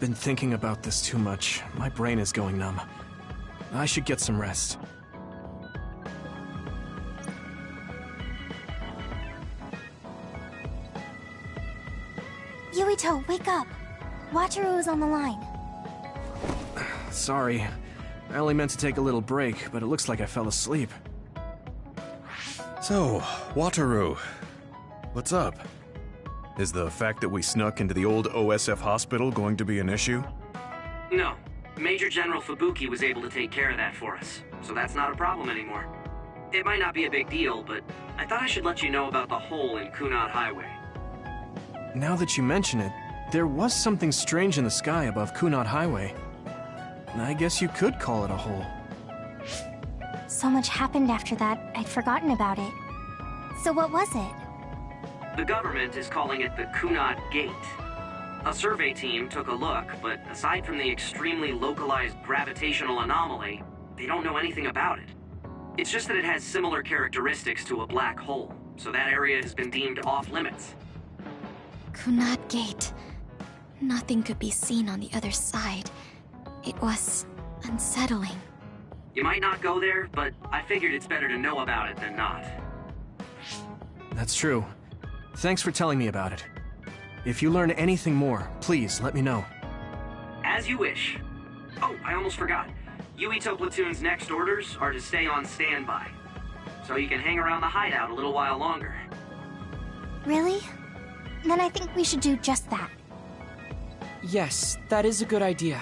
I've been thinking about this too much. My brain is going numb. I should get some rest. Yuito, wake up! Wataru is on the line. Sorry. I only meant to take a little break, but it looks like I fell asleep. So, Wataru, what's up? Is the fact that we snuck into the old OSF hospital going to be an issue? No. Major General Fubuki was able to take care of that for us, so that's not a problem anymore. It might not be a big deal, but I thought I should let you know about the hole in Kunad Highway. Now that you mention it, there was something strange in the sky above Kunad Highway. I guess you could call it a hole. So much happened after that, I'd forgotten about it. So what was it? The government is calling it the Kunad Gate. A survey team took a look, but aside from the extremely localized gravitational anomaly, they don't know anything about it. It's just that it has similar characteristics to a black hole, so that area has been deemed off-limits. Kunad Gate. Nothing could be seen on the other side. It was unsettling. You might not go there, but I figured it's better to know about it than not. That's true. Thanks for telling me about it. If you learn anything more, please let me know. As you wish. Oh, I almost forgot. Yuito Platoon's next orders are to stay on standby, so you can hang around the hideout a little while longer. Really? Then I think we should do just that. Yes, that is a good idea.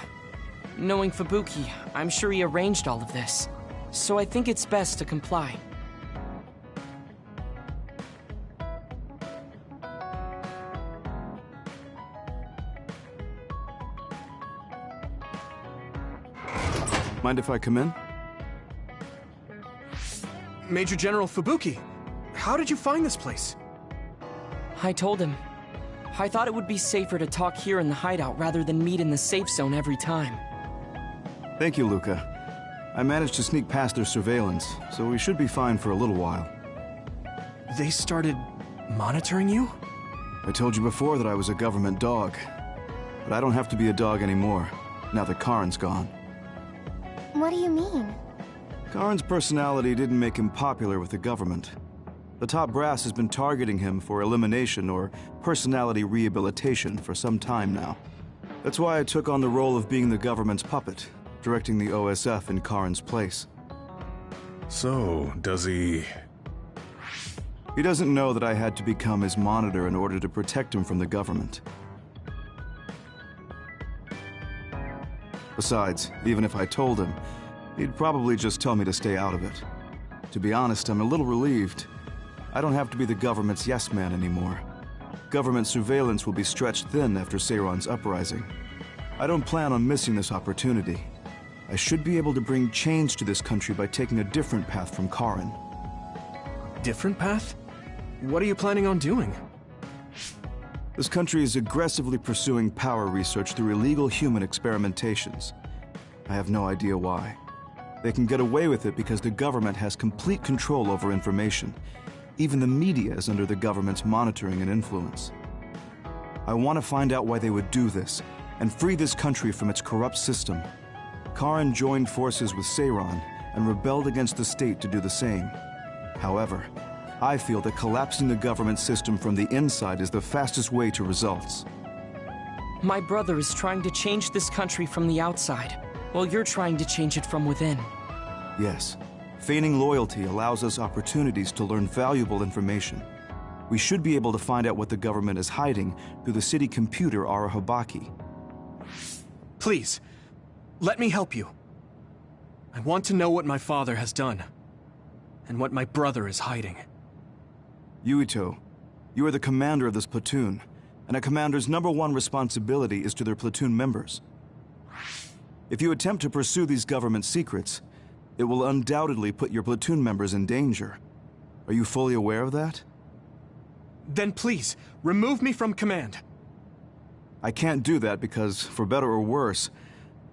Knowing Fubuki, I'm sure he arranged all of this. So I think it's best to comply. Mind if I come in? Major General Fubuki, how did you find this place? I told him. I thought it would be safer to talk here in the hideout rather than meet in the safe zone every time. Thank you, Luca. I managed to sneak past their surveillance, so we should be fine for a little while. They started monitoring you? I told you before that I was a government dog. But I don't have to be a dog anymore, now that Karin's gone. What do you mean? Karin's personality didn't make him popular with the government. The top brass has been targeting him for elimination or personality rehabilitation for some time now. That's why I took on the role of being the government's puppet, directing the OSF in Karin's place. So, does he... He doesn't know that I had to become his monitor in order to protect him from the government. Besides, even if I told him, he'd probably just tell me to stay out of it. To be honest, I'm a little relieved. I don't have to be the government's yes man anymore. Government surveillance will be stretched thin after Seiron's uprising. I don't plan on missing this opportunity. I should be able to bring change to this country by taking a different path from Karin. Different path? What are you planning on doing? This country is aggressively pursuing power research through illegal human experimentations. I have no idea why. They can get away with it because the government has complete control over information. Even the media is under the government's monitoring and influence. I want to find out why they would do this, and free this country from its corrupt system. Karin joined forces with Seiron and rebelled against the state to do the same. However, I feel that collapsing the government system from the inside is the fastest way to results. My brother is trying to change this country from the outside, while you're trying to change it from within. Yes. Feigning loyalty allows us opportunities to learn valuable information. We should be able to find out what the government is hiding through the city computer Arahabaki. Please, let me help you. I want to know what my father has done, and what my brother is hiding. Yuito, you are the commander of this platoon, and a commander's #1 responsibility is to their platoon members. If you attempt to pursue these government secrets, it will undoubtedly put your platoon members in danger. Are you fully aware of that? Then please, remove me from command. I can't do that because, for better or worse,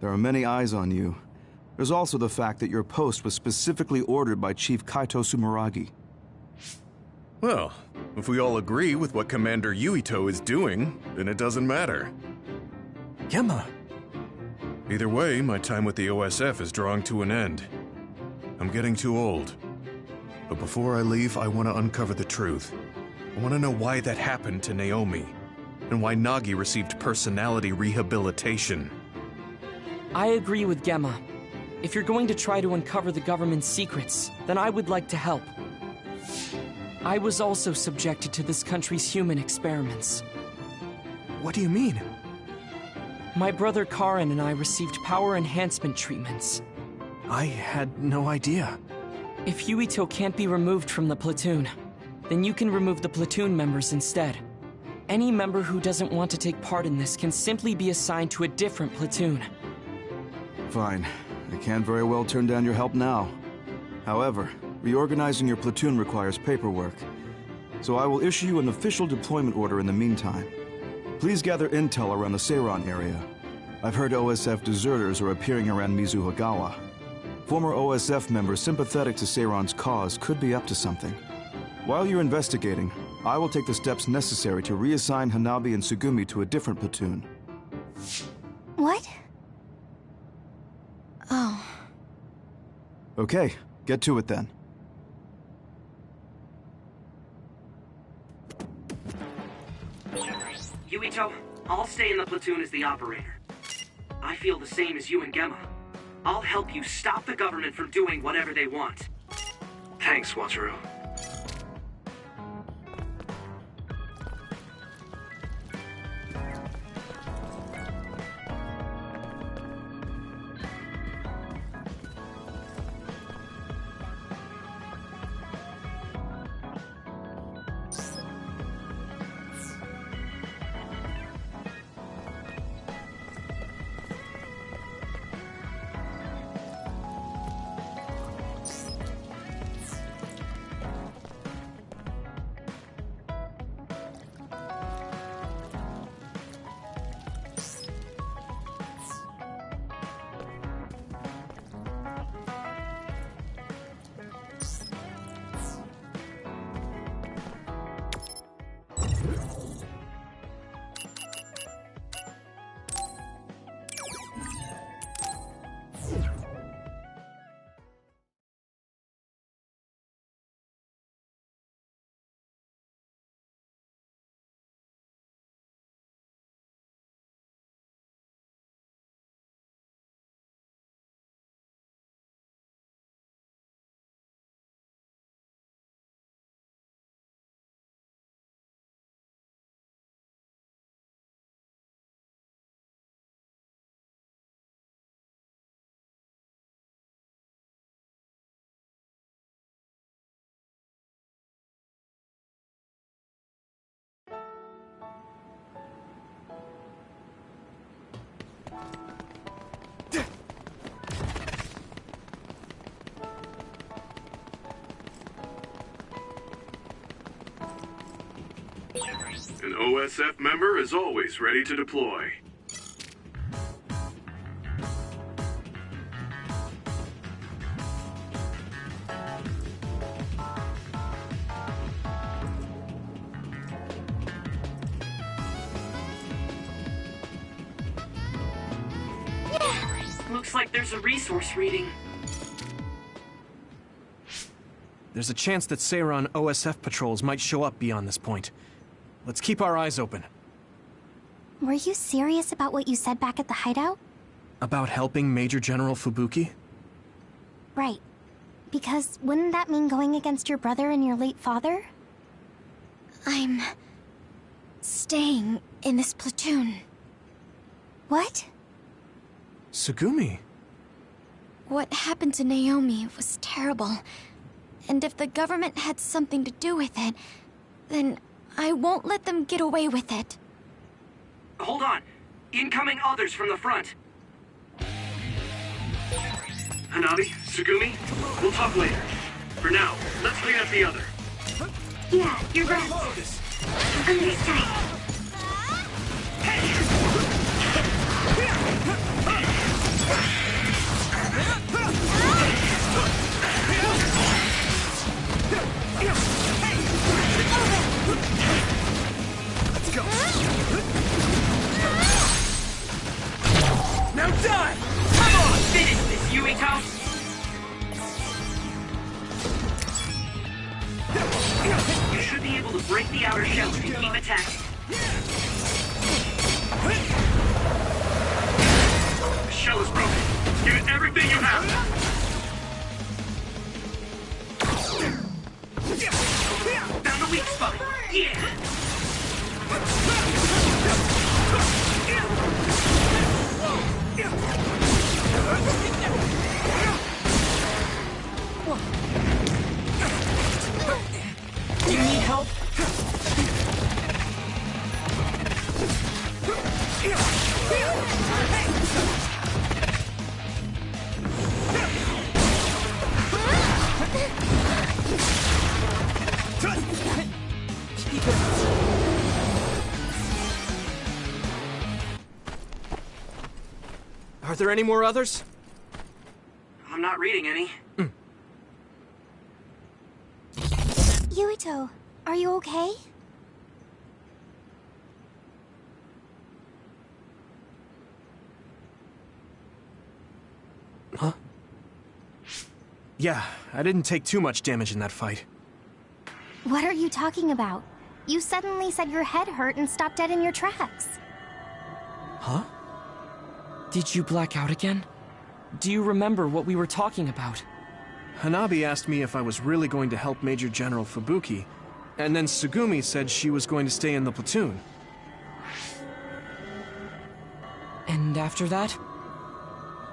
there are many eyes on you. There's also the fact that your post was specifically ordered by Chief Kaito Sumeragi. Well, if we all agree with what Commander Yuito is doing, then it doesn't matter. Gemma, Either way, my time with the OSF is drawing to an end. I'm getting too old. But before I leave, I want to uncover the truth. I want to know why that happened to Naomi, and why Nagi received personality rehabilitation. I agree with Gemma. If you're going to try to uncover the government's secrets, then I would like to help. I was also subjected to this country's human experiments. What do you mean? My brother Karin and I received power enhancement treatments. I had no idea. If Yuito can't be removed from the platoon, then you can remove the platoon members instead. Any member who doesn't want to take part in this can simply be assigned to a different platoon. Fine. I can't very well turn down your help now. However, reorganizing your platoon requires paperwork, so I will issue you an official deployment order in the meantime. Please gather intel around the Seiran area. I've heard OSF deserters are appearing around Mizuhagawa. Former OSF members sympathetic to Seiran's cause could be up to something. While you're investigating, I will take the steps necessary to reassign Hanabi and Tsugumi to a different platoon. What? Oh. Okay, get to it then. Yuito, I'll stay in the platoon as the operator. I feel the same as you and Gemma. I'll help you stop the government from doing whatever they want. Thanks, Wataru. An OSF member is always ready to deploy. Looks like there's a resource reading. There's a chance that Seiran OSF patrols might show up beyond this point. Let's keep our eyes open. Were you serious about what you said back at the hideout? About helping Major General Fubuki? Right. Because wouldn't that mean going against your brother and your late father? I'm staying in this platoon. What? Tsugumi. What happened to Naomi was terrible. And if the government had something to do with it, then I won't let them get away with it. Hold on. Incoming others from the front. Hanabi, Tsugumi, we'll talk later. For now, let's clean up the other. Yeah, you're right. Understood. Let's go. Now die! Finish this, Yuito! You should be able to break the outer shell if you keep attacking. The shell is broken. Give it everything you have. Found the weak spot. Yeah. Do you need help? Are there any more others? I'm not reading any. Yuito, are you okay? Huh? Yeah, I didn't take too much damage in that fight. What are you talking about? You suddenly said your head hurt and stopped dead in your tracks. Huh? Did you black out again? Do you remember what we were talking about? Hanabi asked me if I was really going to help Major General Fubuki, and then Tsugumi said she was going to stay in the platoon. And after that?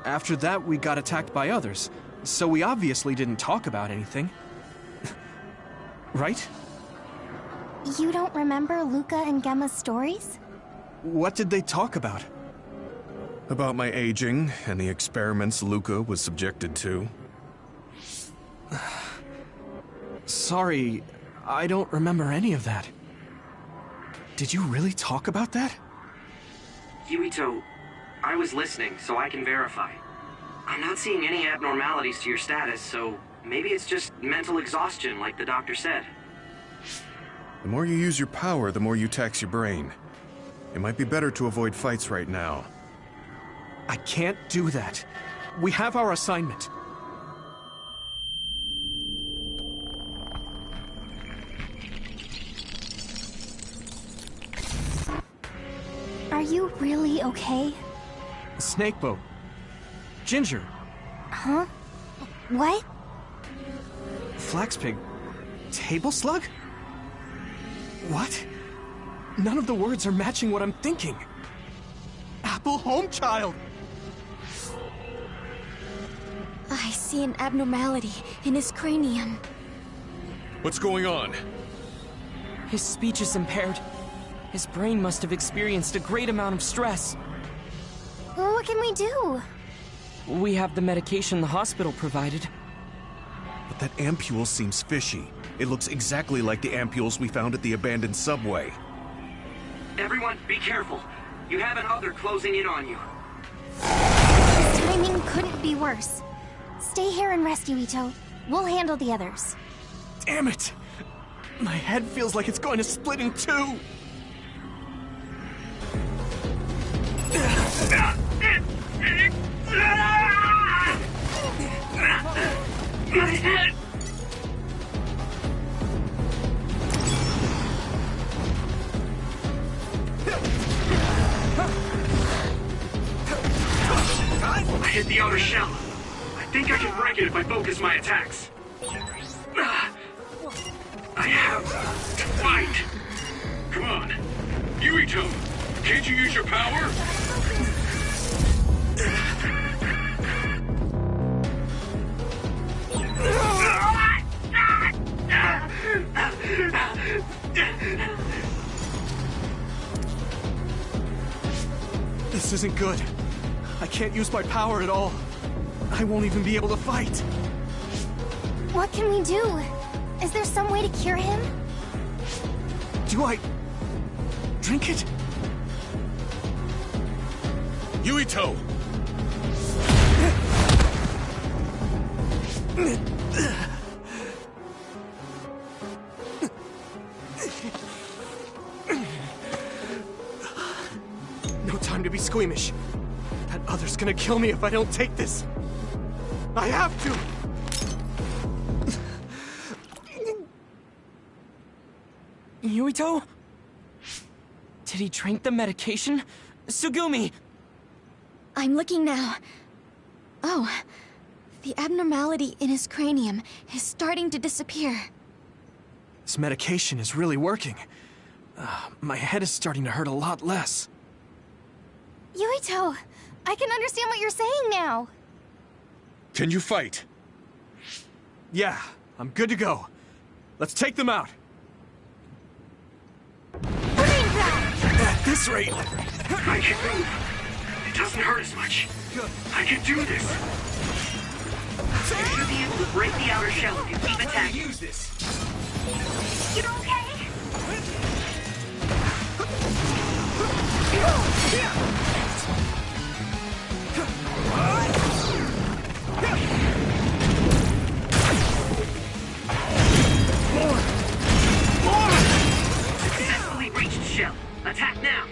After that, we got attacked by others, so we obviously didn't talk about anything. Right? You don't remember Luca and Gemma's stories? What did they talk about? About my aging and the experiments Luca was subjected to. Sorry, I don't remember any of that. Did you really talk about that? Yuito, I was listening, so I can verify. I'm not seeing any abnormalities to your status, so maybe it's just mental exhaustion, like the doctor said. The more you use your power, the more you tax your brain. It might be better to avoid fights right now. I can't do that. We have our assignment. Are you really okay? Snakeboat. Ginger. Huh? What? Flaxpig. Table slug? What? None of the words are matching what I'm thinking. Apple home child! I see an abnormality in his cranium. What's going on? His speech is impaired. His brain must have experienced a great amount of stress. What can we do? We have the medication the hospital provided. But that ampule seems fishy. It looks exactly like the ampules we found at the abandoned subway. Everyone, be careful. You have an other closing in on you. His timing couldn't be worse. Stay here and rest, Yuito. We'll handle the others. Damn it! My head feels like it's going to split in two! My head! I hit the outer shell. I think I can break it if I focus my attacks. I have to fight. Come on. Yuito, can't you use your power? This isn't good. I can't use my power at all. I won't even be able to fight. What can we do? Is there some way to cure him? Do I... drink it? Yuito! No time to be squeamish. That other father's gonna kill me if I don't take this. I have to! Yuito? Did he drink the medication? Sugumi! I'm looking now. Oh, the abnormality in his cranium is starting to disappear. This medication is really working. My head is starting to hurt a lot less. Yuito, I can understand what you're saying now. Can you fight? Yeah, I'm good to go. Let's take them out. At this rate... I can move. It doesn't hurt as much. I can do this. You should be able to break the outer shell if you keep attacking. Use this. You okay? Successfully reached shell. Attack now.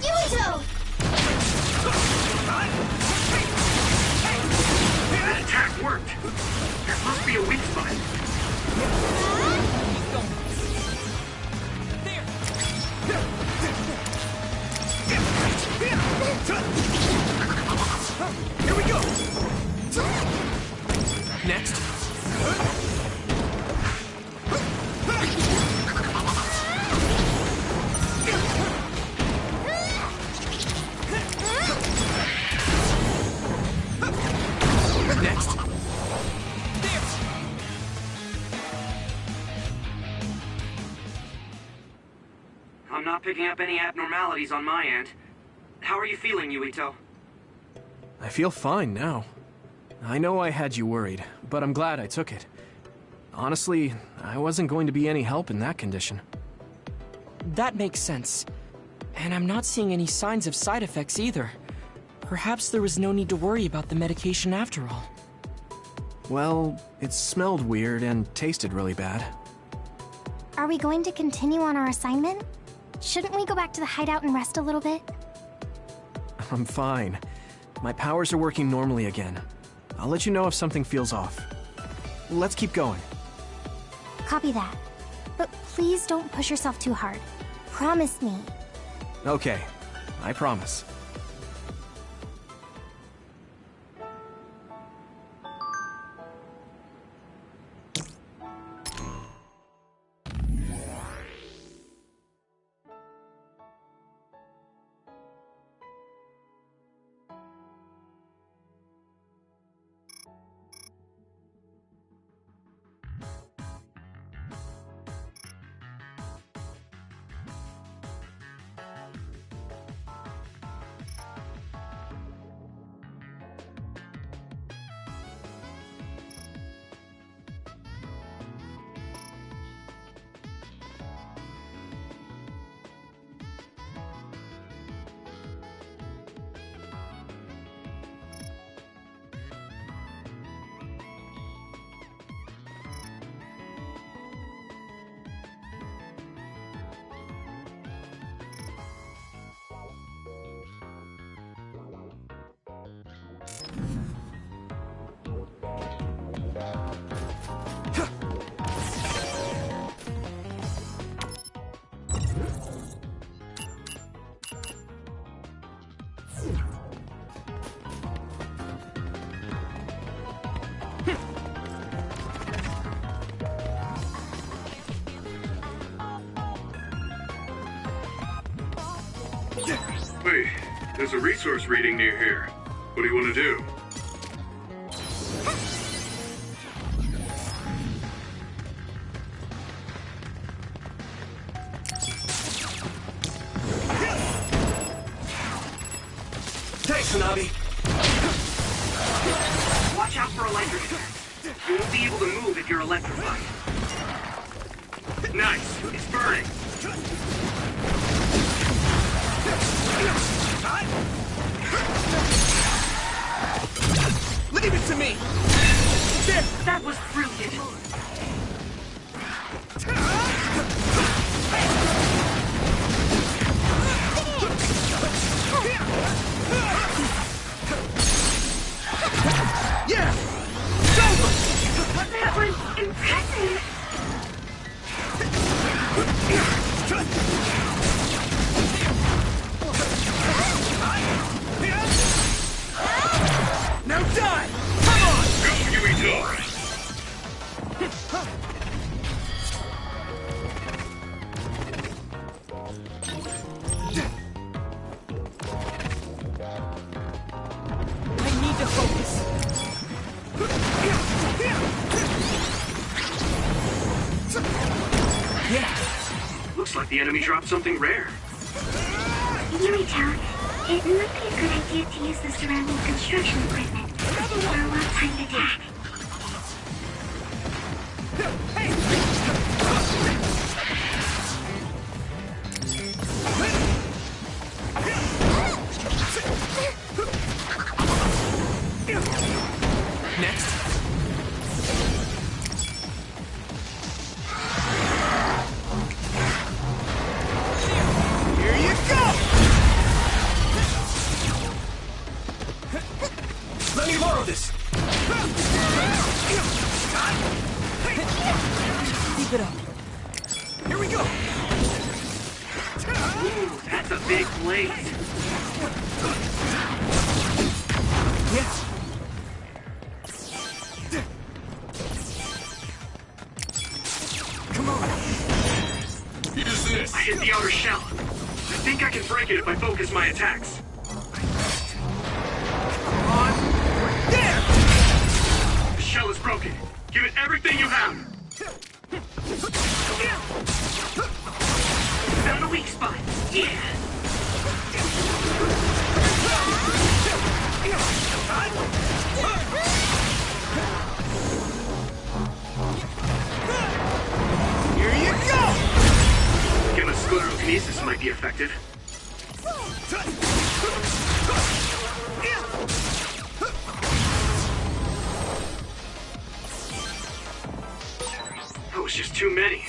Yuito! That attack worked. There must be a weak spot. Here we go! Next. Next. I'm not picking up any abnormalities on my end. How are you feeling, Yuito? I feel fine now. I know I had you worried, but I'm glad I took it. Honestly, I wasn't going to be any help in that condition. That makes sense. And I'm not seeing any signs of side effects either. Perhaps there was no need to worry about the medication after all. Well, it smelled weird and tasted really bad. Are we going to continue on our assignment? Shouldn't we go back to the hideout and rest a little bit? I'm fine. My powers are working normally again. I'll let you know if something feels off. Let's keep going. Copy that. But please don't push yourself too hard. Promise me. Okay, I promise. Wait, there's a resource reading near here. What do you want to do? Thanks, Hanabi. Watch out for electric effects. You won't be able to move if you're electrified. Nice! It's burning! Leave it to me! There! That was brilliant! I need to focus. Yeah. Looks like the enemy dropped something rare. Yuito, it might be a good idea to use the surrounding construction equipment for a well-timed attack. Next. Here you go! Let me borrow this! Keep it up. Here we go! Ooh, that's a big blaze. Yeah. Come on! Here's this. I hit the outer shell. I think I can break it if I focus my attacks. On! There! The shell is broken. Give it everything you have. Found a weak spot. Yeah. Here you go! Gamma sclerokinesis might be effective. That was just too many.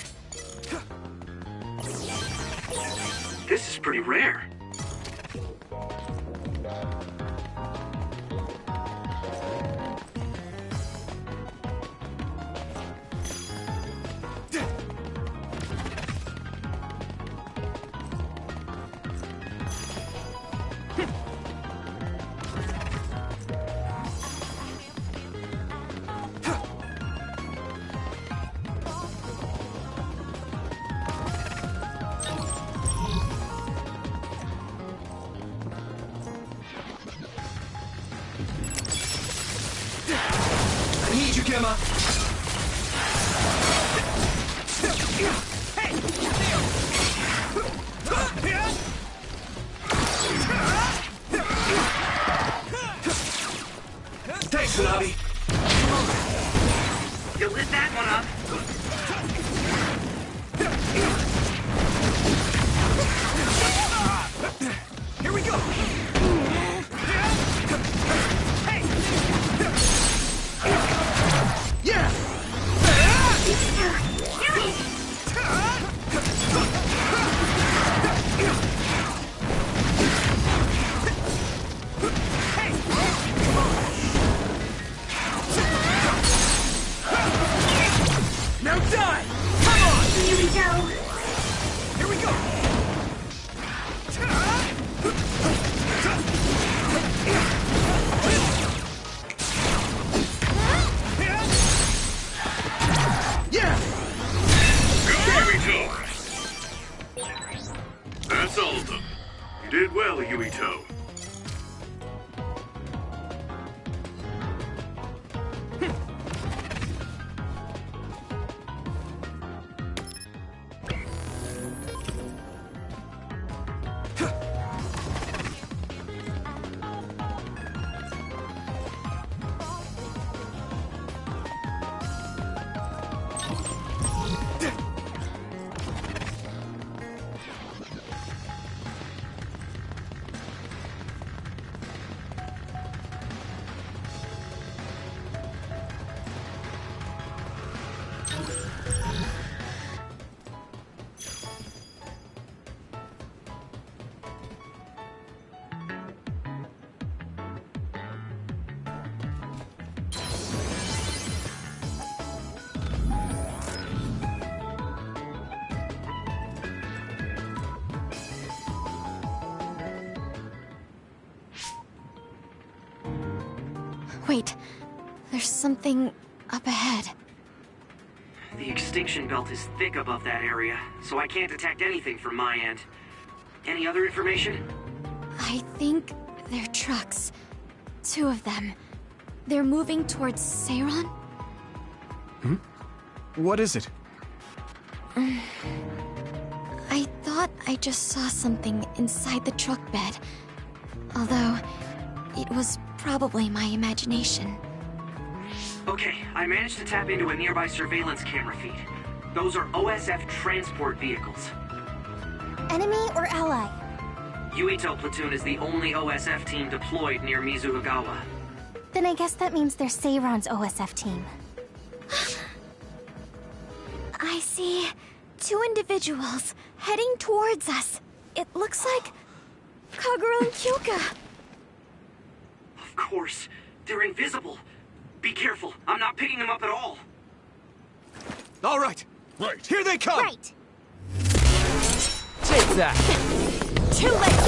This is pretty rare. I need you, Gemma! Thanks, Hanabi! You lit that one up. Here we go! Yeah! Now die! Come on! Yuito! Here we go! Yeah! Go, Yuito! That's all of them. You did well, Yuito. Wait, there's something up ahead. The extinction belt is thick above that area, so I can't detect anything from my end. Any other information? I think they're trucks. 2 of them. They're moving towards Seiron? What is it? I thought I just saw something inside the truck bed. Although, it was probably my imagination. Okay, I managed to tap into a nearby surveillance camera feed. Those are OSF transport vehicles. Enemy or ally? Yuito platoon is the only OSF team deployed near Mizuhagawa. Then I guess that means they're Seiron's OSF team. I see 2 individuals heading towards us. It looks like Kagura and Kyoka. Of course, they're invisible. Be careful, I'm not picking them up at all. All right. Right. Here they come! Right! Take that! Too late!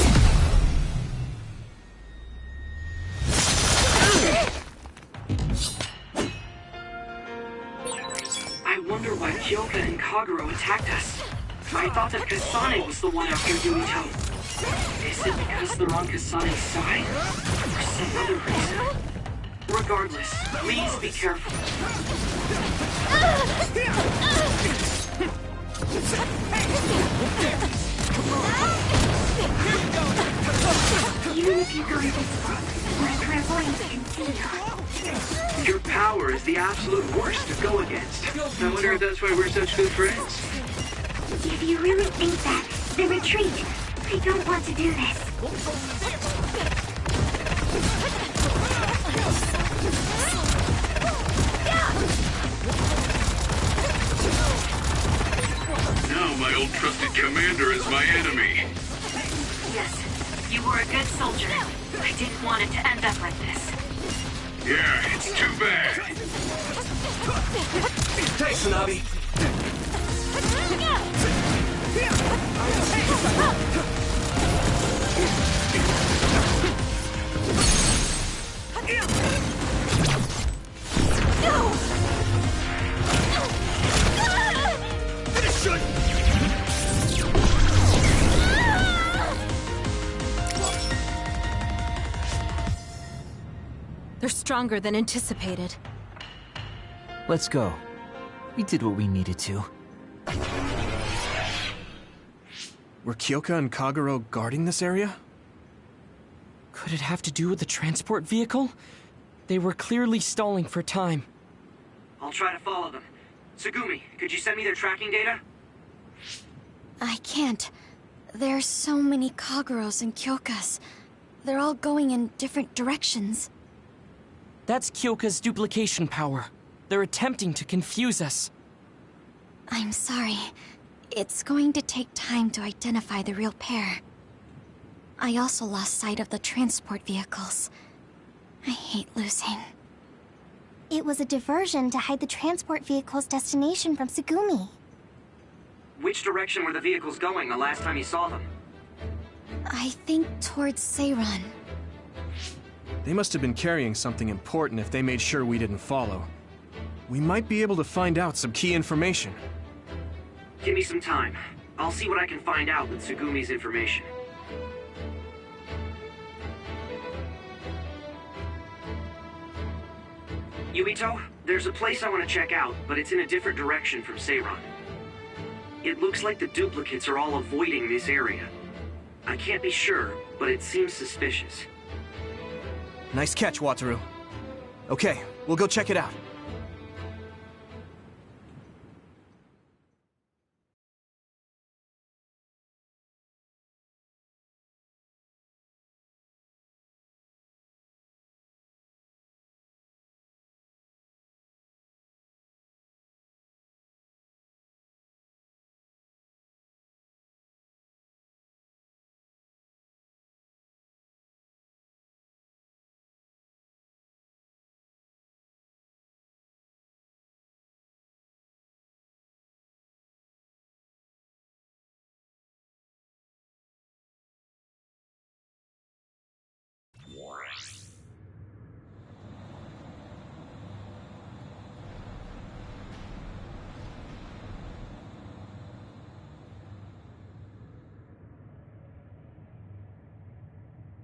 I wonder why Kyoka and Kaguro attacked us. I thought that Kasane was the one after Yuito. Is it because they're on Kasane's side? Or some other reason? Regardless, please be careful. Even if you go invisible, my clairvoyance can see you. Your power is the absolute worst to go against. I wonder if that's why we're such good friends. If you really think that, then retreat. I don't want to do this. Now my old trusted commander is my enemy. Yes, you were a good soldier. I didn't want it to end up like this. Yeah, it's too bad. Thanks, Hanabi. They're stronger than anticipated. Let's go. We did what we needed to. Were Kyoka and Kaguro guarding this area? Could it have to do with the transport vehicle? They were clearly stalling for time. I'll try to follow them. Tsugumi, could you send me their tracking data? I can't. There's so many Kaguros and Kyokas. They're all going in different directions. That's Kyoka's duplication power. They're attempting to confuse us. I'm sorry. It's going to take time to identify the real pair. I also lost sight of the transport vehicles. I hate losing. It was a diversion to hide the transport vehicle's destination from Tsugumi. Which direction were the vehicles going the last time you saw them? I think towards Seiron. They must have been carrying something important if they made sure we didn't follow. We might be able to find out some key information. Give me some time. I'll see what I can find out with Tsugumi's information. Yuito, there's a place I want to check out, but it's in a different direction from Seiron. It looks like the duplicates are all avoiding this area. I can't be sure, but it seems suspicious. Nice catch, Wataru. Okay, we'll go check it out.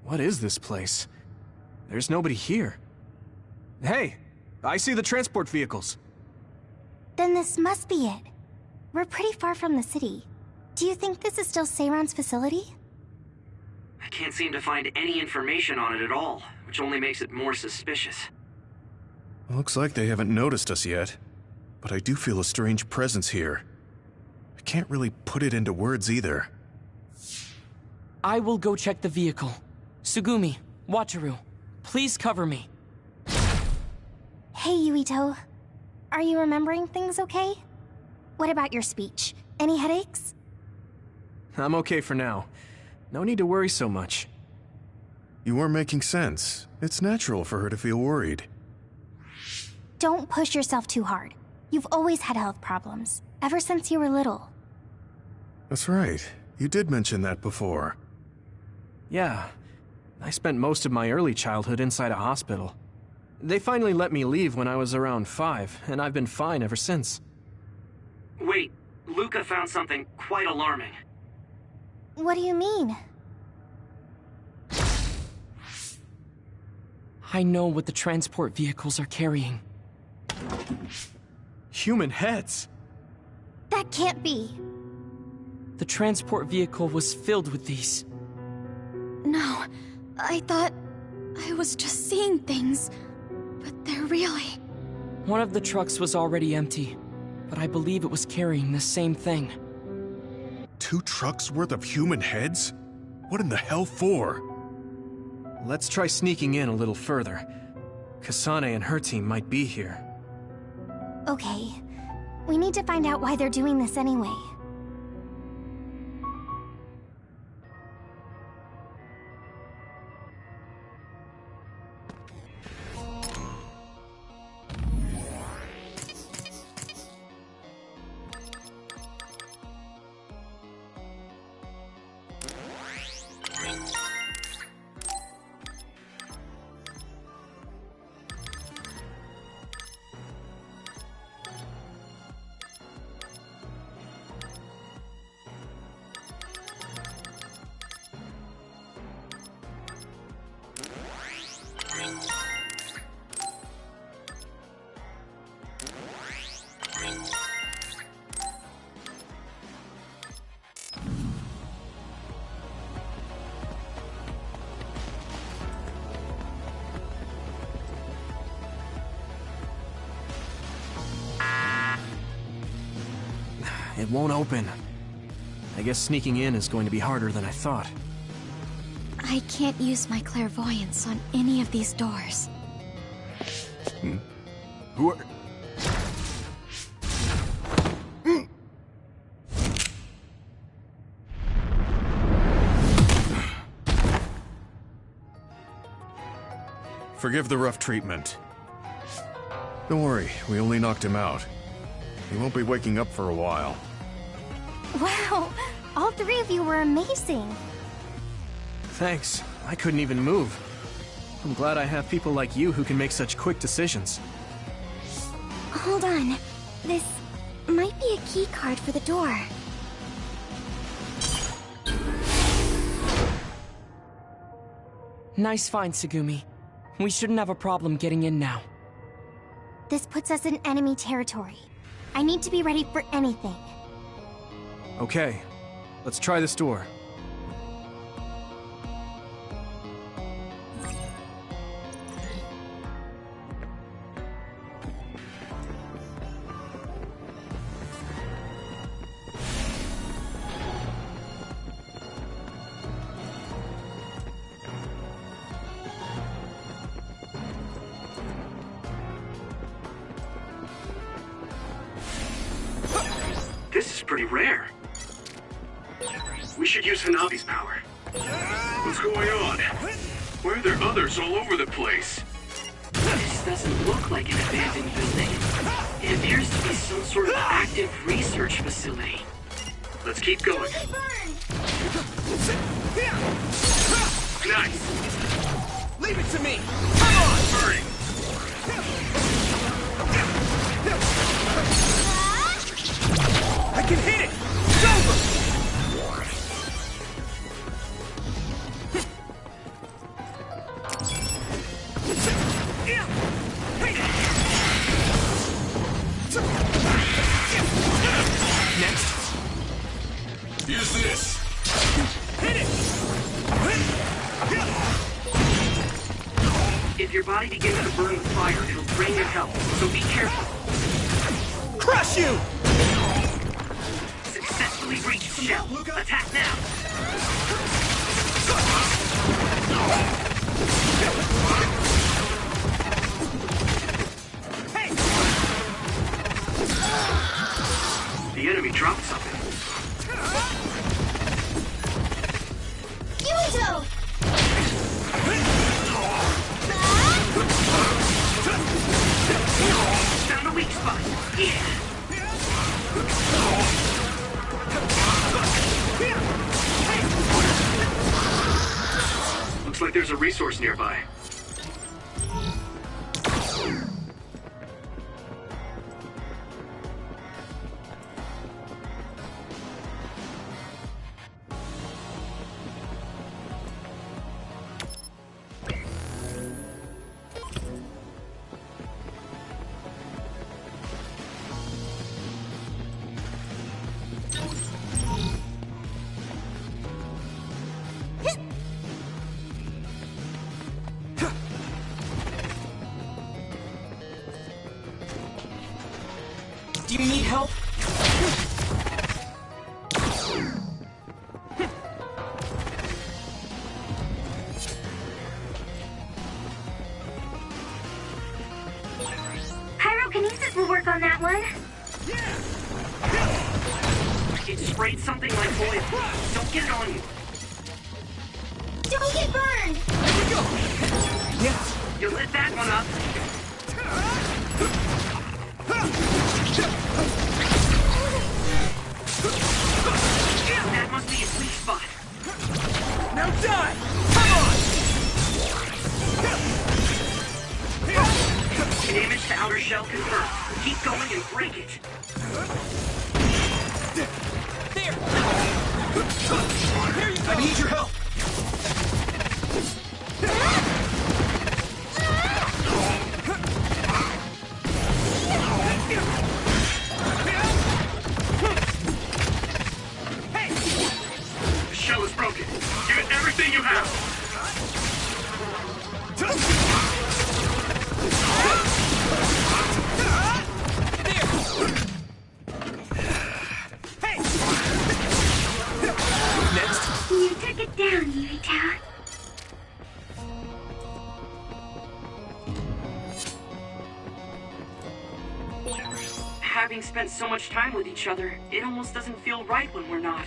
What is this place? There's nobody here. Hey, I see the transport vehicles. Then this must be it. We're pretty far from the city. Do you think this is still Seiron's facility? I can't seem to find any information on it at all, which only makes it more suspicious. Looks like they haven't noticed us yet, but I do feel a strange presence here. I can't really put it into words either. I will go check the vehicle. Tsugumi, Wataru, please cover me. Hey, Yuito. Are you remembering things okay? What about your speech? Any headaches? I'm okay for now. No need to worry so much. You are making sense. It's natural for her to feel worried. Don't push yourself too hard. You've always had health problems, ever since you were little. That's right. You did mention that before. Yeah. I spent most of my early childhood inside a hospital. They finally let me leave when I was around 5, and I've been fine ever since. Wait, Luca found something quite alarming. What do you mean? I know what the transport vehicles are carrying. Human heads! That can't be. The transport vehicle was filled with these. No, I thought I was just seeing things, but they're really... One of the trucks was already empty, but I believe it was carrying the same thing. 2 trucks worth of human heads? What in the hell for? Let's try sneaking in a little further. Kasane and her team might be here. Okay. We need to find out why they're doing this anyway. It won't open. I guess sneaking in is going to be harder than I thought. I can't use my clairvoyance on any of these doors. Who are... Forgive the rough treatment. Don't worry, we only knocked him out. He won't be waking up for a while. Wow! All 3 of you were amazing! Thanks. I couldn't even move. I'm glad I have people like you who can make such quick decisions. Hold on. This might be a key card for the door. Nice find, Tsugumi. We shouldn't have a problem getting in now. This puts us in enemy territory. I need to be ready for anything. Okay. Let's try this door. This is pretty rare. We should use Hanabi's power. What's going on? Why are there others all over the place? This doesn't look like an abandoned building. It appears to be some sort of active research facility. Let's keep going. Nice. Leave it to me! Come on! Hurry! I can hit it! It's over! body begins to burn with fire, it'll drain your health, so be careful. Crush you! Successfully breached shell. Attack now! Hey! The enemy dropped something. Yuito! Found a weak spot. Yeah. Looks like there's a resource nearby. Do you need help? Pyrokinesis will work on that one. It sprayed something like oil. Don't get it on you. Don't get burned! Yeah. You lit that one up. That must be his weak spot. Now die! Come on! Damage to outer shell confirmed. Keep going and break it. There! Here you go! I need your help! The shell is broken. Give it everything you have. Next. You took it down, Yuito. Having spent so much time with each other, it almost doesn't feel right when we're not.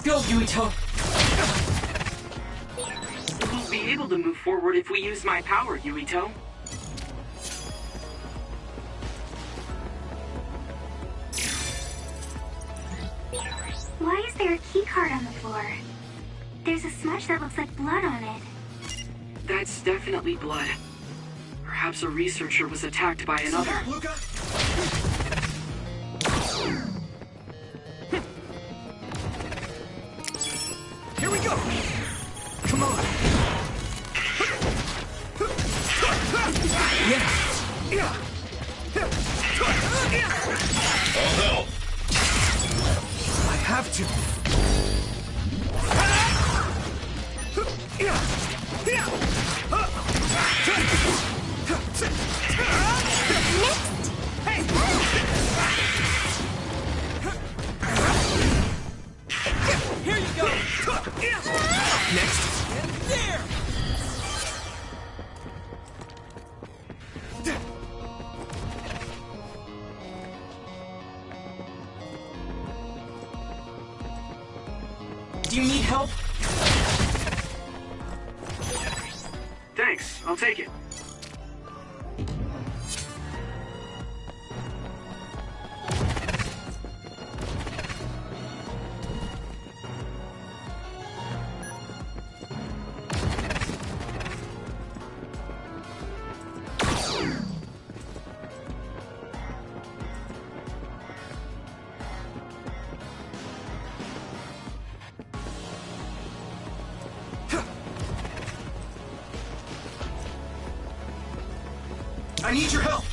Go, Yuito! We'll be able to move forward if we use my power, Yuito. Why is there a keycard on the floor? There's a smudge that looks like blood on it. That's definitely blood. Perhaps a researcher was attacked by another. Here we go! Come on! Yeah! I'll help. I have to! Here you go! Next! And there! Do you need help? Thanks, I'll take it. I need your help!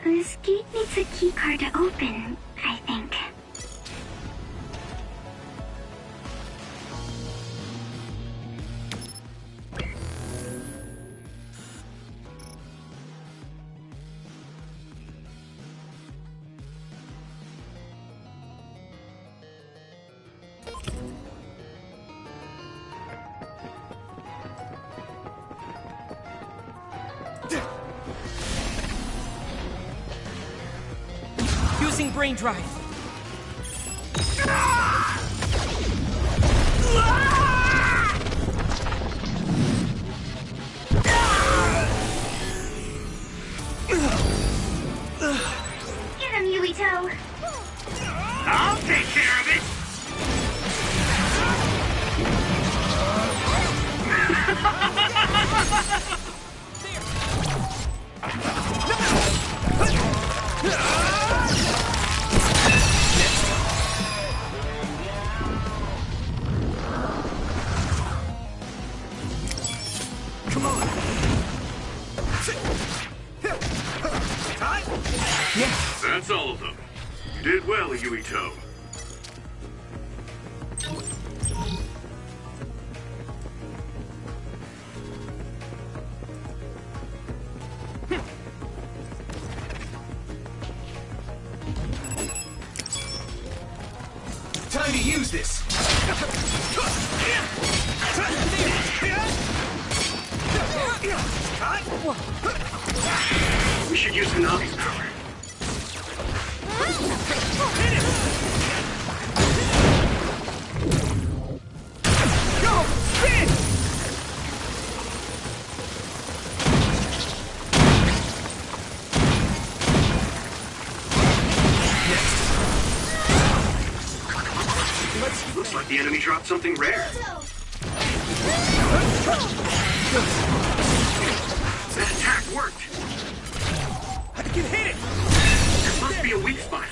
This gate needs a keycard to open, I think. Using brain drive. Get him, Yuito! I'll take care of it! Come on! Yes! That's all of them. You did well, Yuito. Time to use this! We should use Hanabi's power. Go! Spin! Looks like the enemy dropped something rare. That attack worked. I can hit it! There must be a weak spot.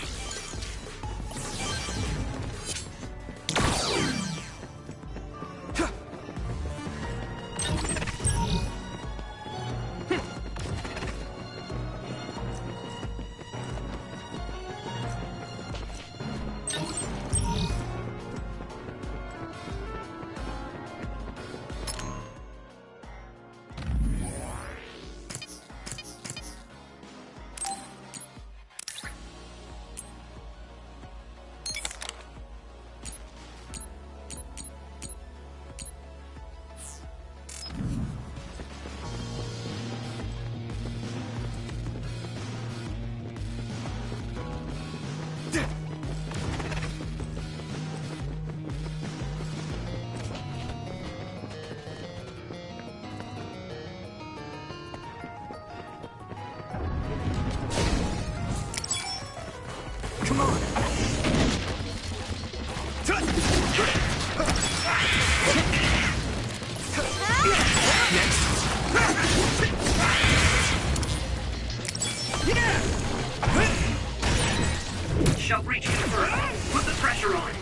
shall reach you first. Put the pressure on.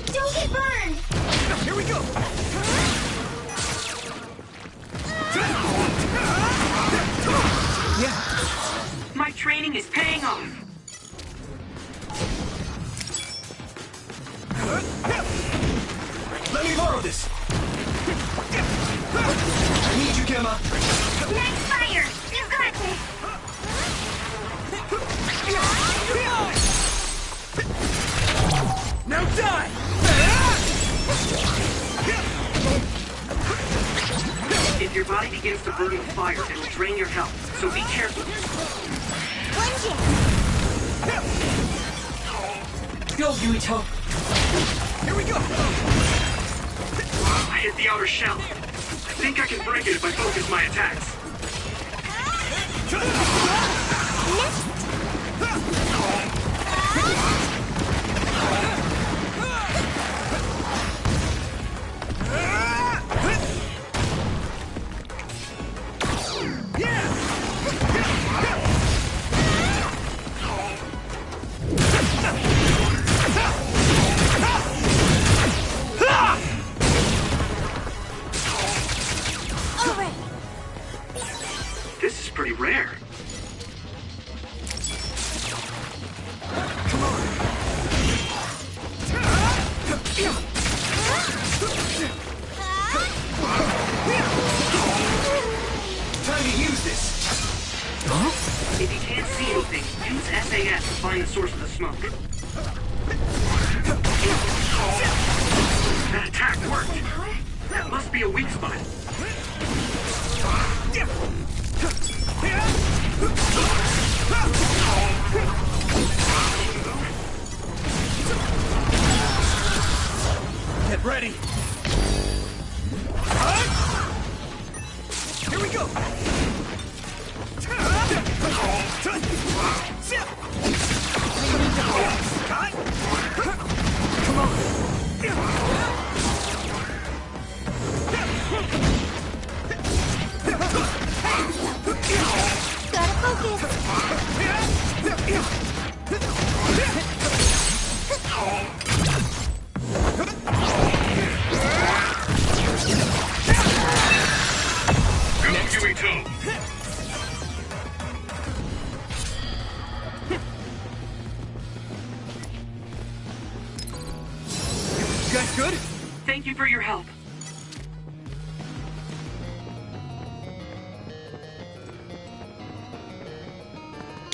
Don't get burned! Here we go! Yeah. My training is paying off. Let me borrow this. I need you, Gemma. Nice fire! You got this! Now die! If your body begins to burn with fire, it'll drain your health, so be careful. Go, Yuito! Here we go! I hit the outer shell. I think I can break it if I focus my attacks. This is pretty rare. Time to use this! If you can't see anything, use SAS to find the source of the smoke. That attack worked. That must be a weak spot. Get ready! Here we go! Come on! Gotta focus! Go, Yuito! You guys good? Thank you for your help.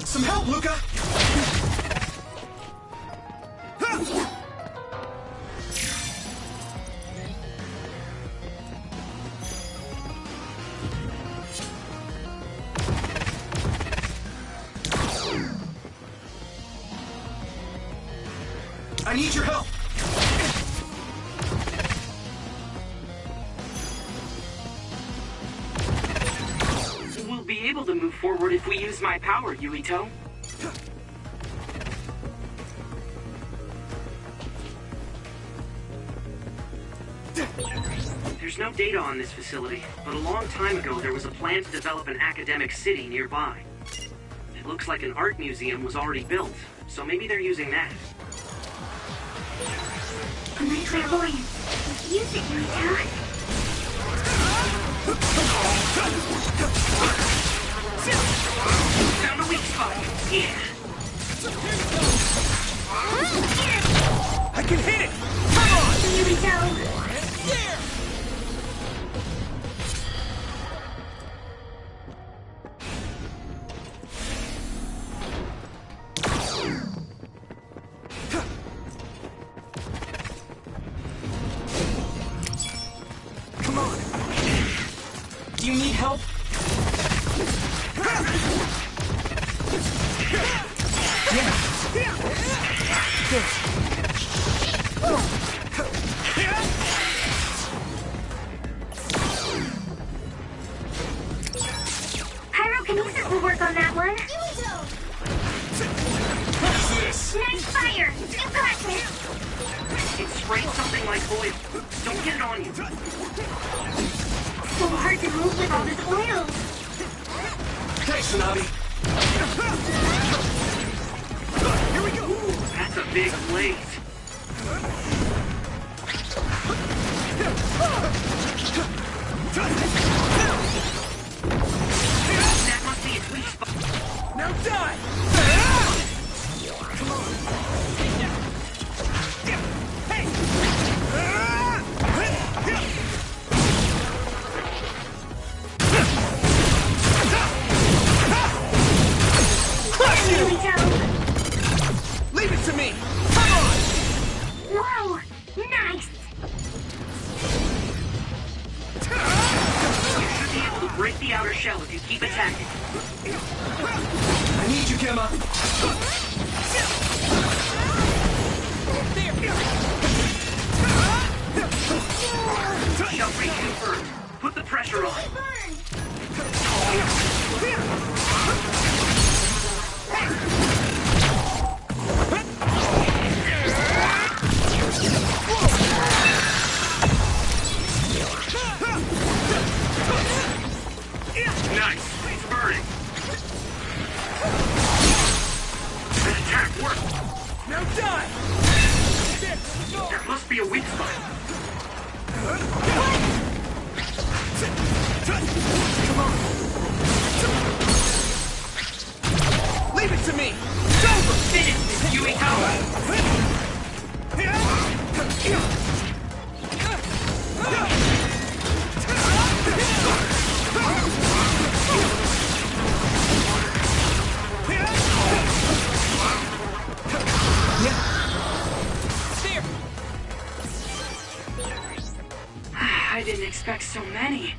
Some help, Luca! I need your help! We'll be able to move forward if we use my power, Yuito. There's no data on this facility, but a long time ago there was a plan to develop an academic city nearby. It looks like an art museum was already built, so maybe they're using that. My clairvoyance. Use it, Yuito. Found a weak spot. Yeah. I can hit it! Come on! Yuito. Come on! Do you need help? Pyrokinesis will work on that one. Nice fire! You got this! It sprayed something like oil. Don't get it on you. So hard to move with all this oil. Thanks, Tsunabi. big blaze. That must be its weak spot. Now die! Leave it to me! Come on! Whoa! Nice! You should be able to break the outer shell if you keep attacking. I need you, Gemma! Shell reconfirmed. Put the pressure on. Nice. It's burning. That attack worked. Now die! There must be a weak spot. Come on! Leave it to me! It's over! Finish this, Yuito! I didn't expect so many.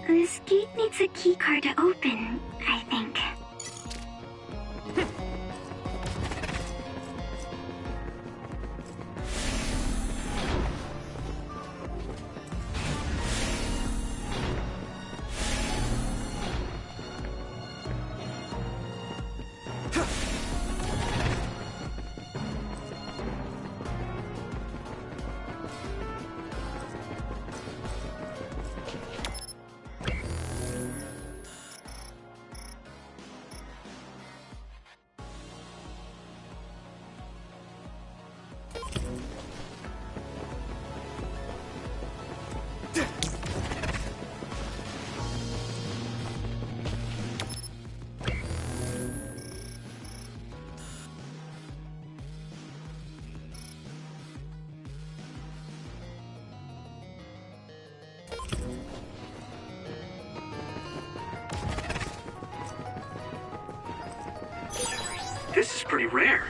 This gate needs a keycard to open, I think. This is pretty rare.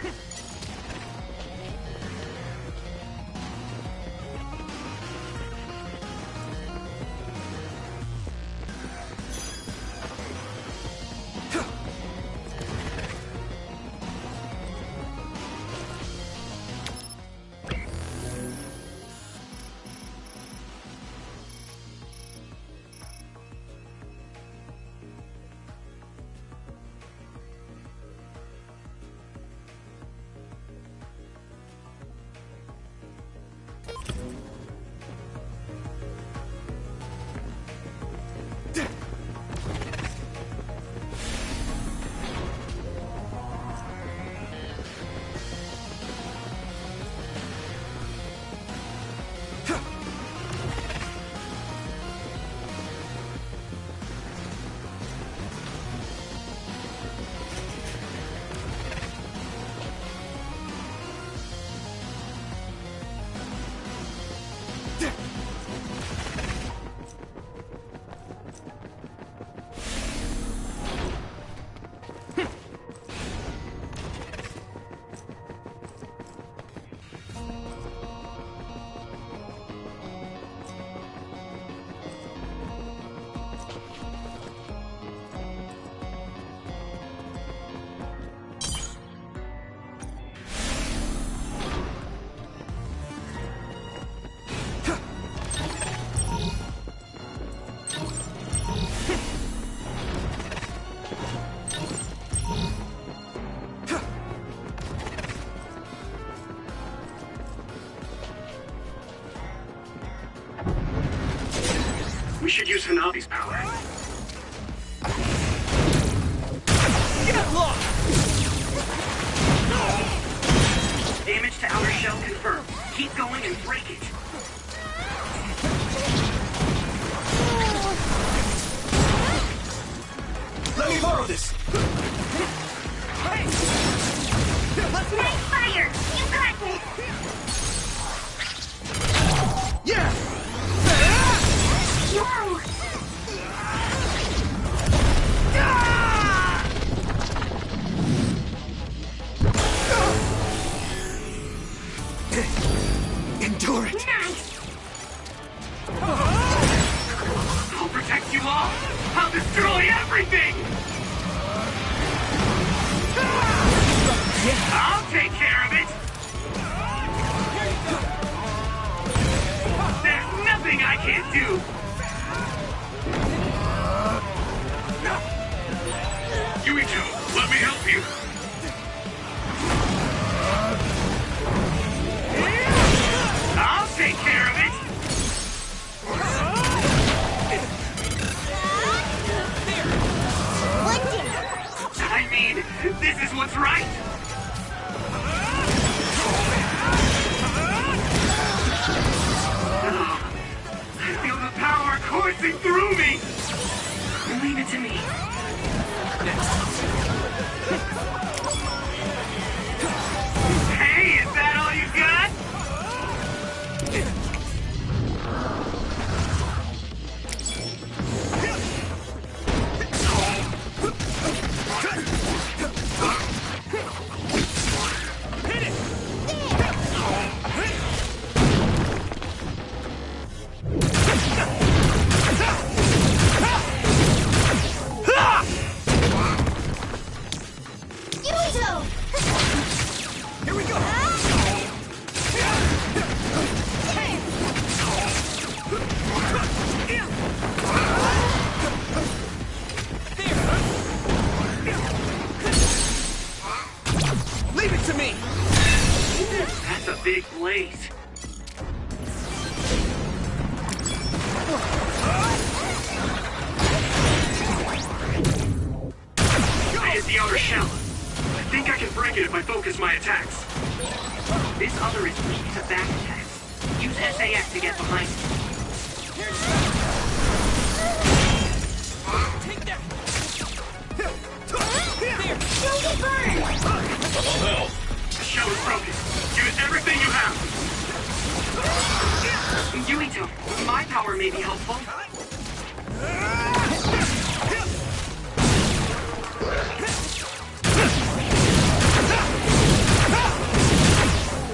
We should use Hanabi's power. Get lost! Damage to outer shell confirmed. Keep going and break it. Let me borrow this! Hey! Nice fire! You got this! Yeah! Whoa! Endure it! Nice! I'll protect you all! I'll destroy everything! I'll take care of it! There's nothing I can't do! Yuito, let me help you! I'll take care of it! I mean, this is what's right! I feel the power coursing through me! Leave it to me. Hey, is that all you got? Yuito! Here we go! Leave it to me! That's a big blaze. I hit the outer shell. I think I can break it if I focus my attacks. This other is weak to back attacks. Use SAS to get behind it. Take that! Don't get burned! I'll help. The shell is broken. Give it everything you have. Yuito, my power may be helpful.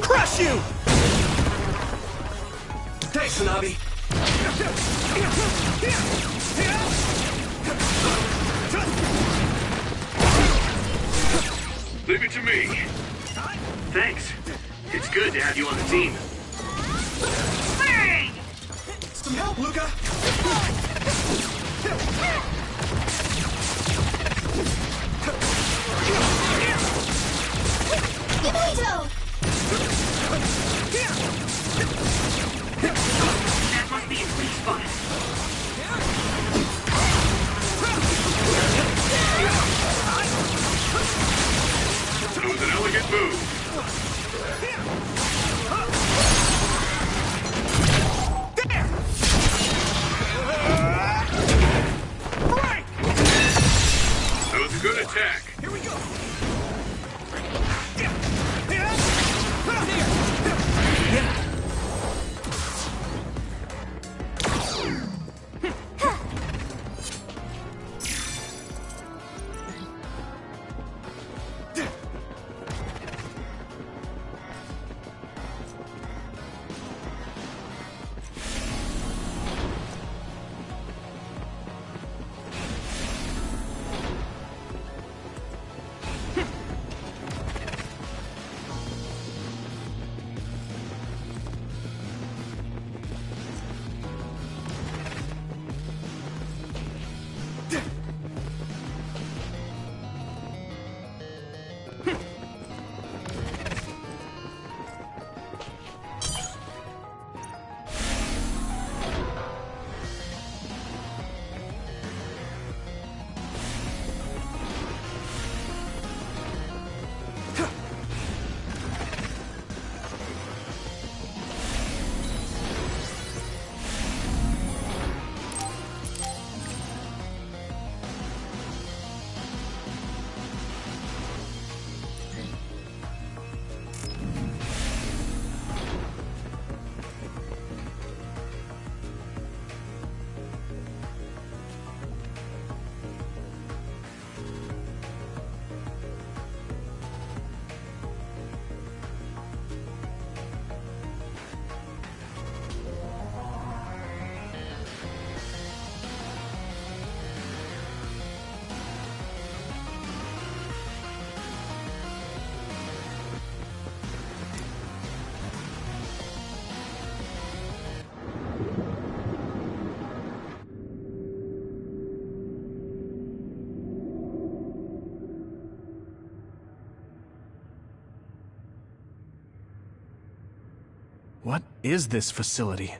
Crush you! Thanks, Hanabi. Leave it to me. Thanks. It's good to have you on the team. Burn! Some help, Luca! Yuito! That must be a weak spot. That was an elegant move. There! Right! That was a good attack. Here we go! What is this facility?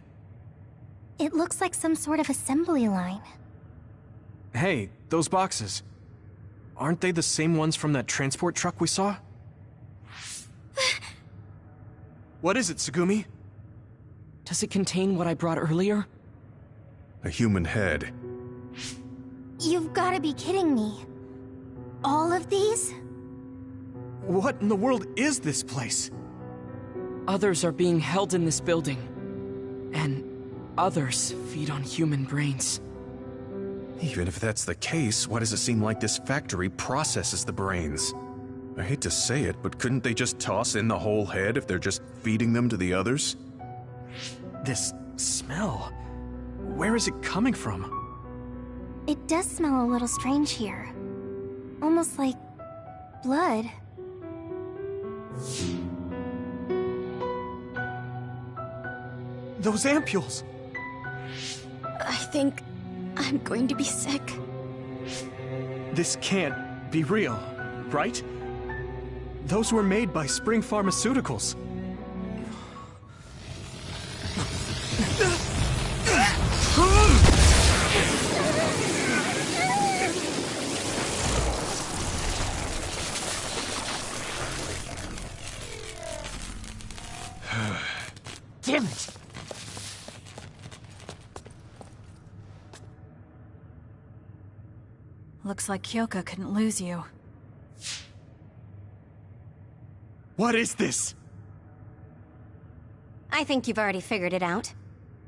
It looks like some sort of assembly line. Hey, those boxes. Aren't they the same ones from that transport truck we saw? What is it, Tsugumi? Does it contain what I brought earlier? A human head. You've gotta be kidding me. All of these? What in the world is this place? Others are being held in this building. And others feed on human brains. Even if that's the case, why does it seem like this factory processes the brains? I hate to say it, but couldn't they just toss in the whole head if they're just feeding them to the others? This smell. Where is it coming from? It does smell a little strange here. Almost like blood. Those ampules! I think I'm going to be sick. This can't be real, right? Those were made by Spring Pharmaceuticals. Damn it! Looks like Kyoka couldn't lose you. What is this? I think you've already figured it out.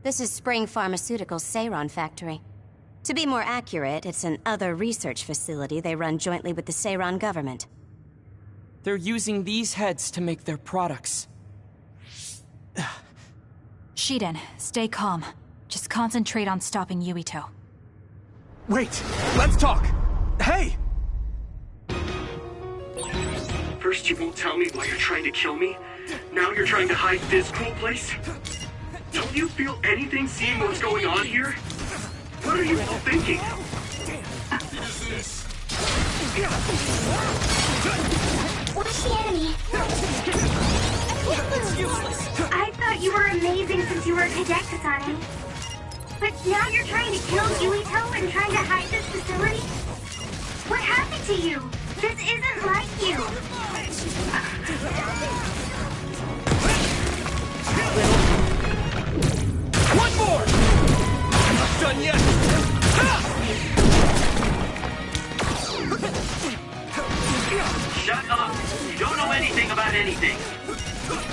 This is Spring Pharmaceuticals' Seiron factory. To be more accurate, it's an other research facility they run jointly with the Seiron government. They're using these heads to make their products. Shiden, stay calm. Just concentrate on stopping Yuito. Wait! Let's talk! Hey! First you won't tell me why you're trying to kill me. Now you're trying to hide this cool place? Don't you feel anything seeing what's going on here? What are you all thinking? Watch the enemy. I thought you were amazing since you were a cadet, Kasane. But now you're trying to kill Yuito and trying to hide this facility? What happened to you? This isn't like you. One more! I'm not done yet! Shut up! You don't know anything about anything.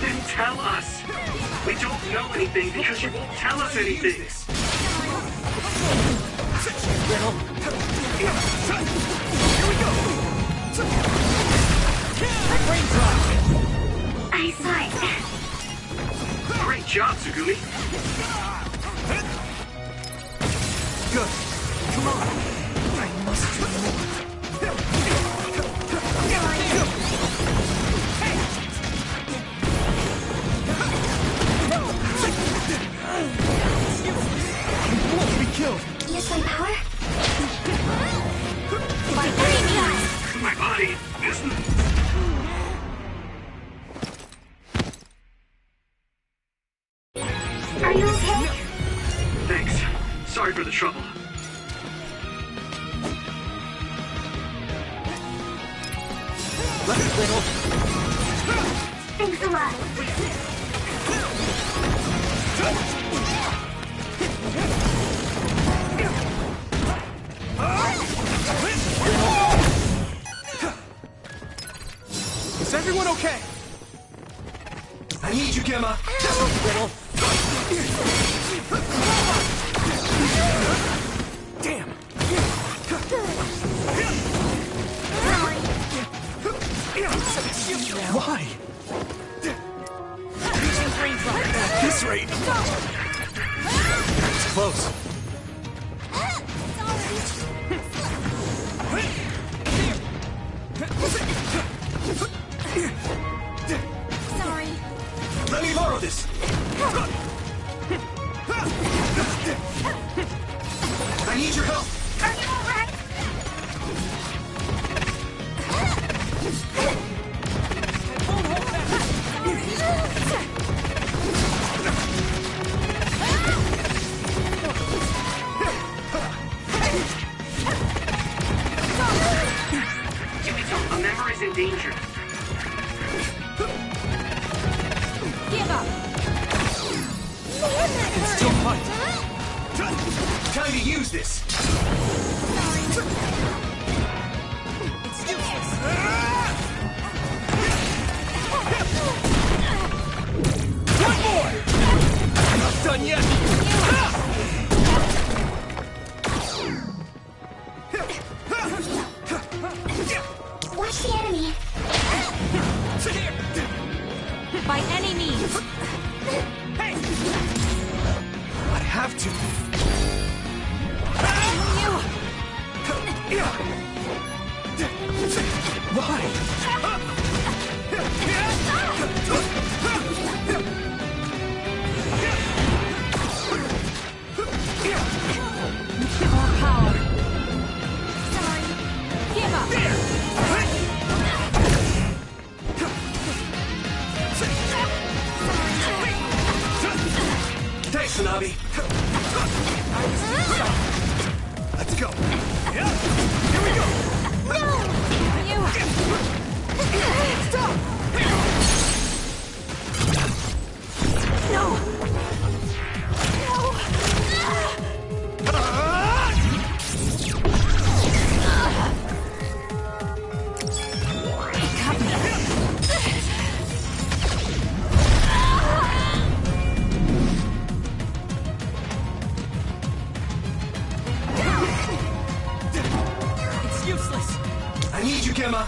Then tell us. We don't know anything because you won't tell us anything. Here we go! Brain drop! I saw it. Great job, Tsugumi. Good. Come on. I must do more. You won't be killed. Use my power? My body isn't... Are you okay? Thanks. Sorry for the trouble. Little. Thanks a lot. Is everyone okay? I need you, Gemma. Little. Damn. Why? At this rate. It's close. Sorry. Let me borrow this. use this! It's useless! One more! I'm not done yet! Watch the enemy. By any means. Hey! I have to. Why? More power. Sorry. Give up. Thanks, Tsunabi. Let's go. Here we go. Stop! No! It's useless! I need you, Gemma.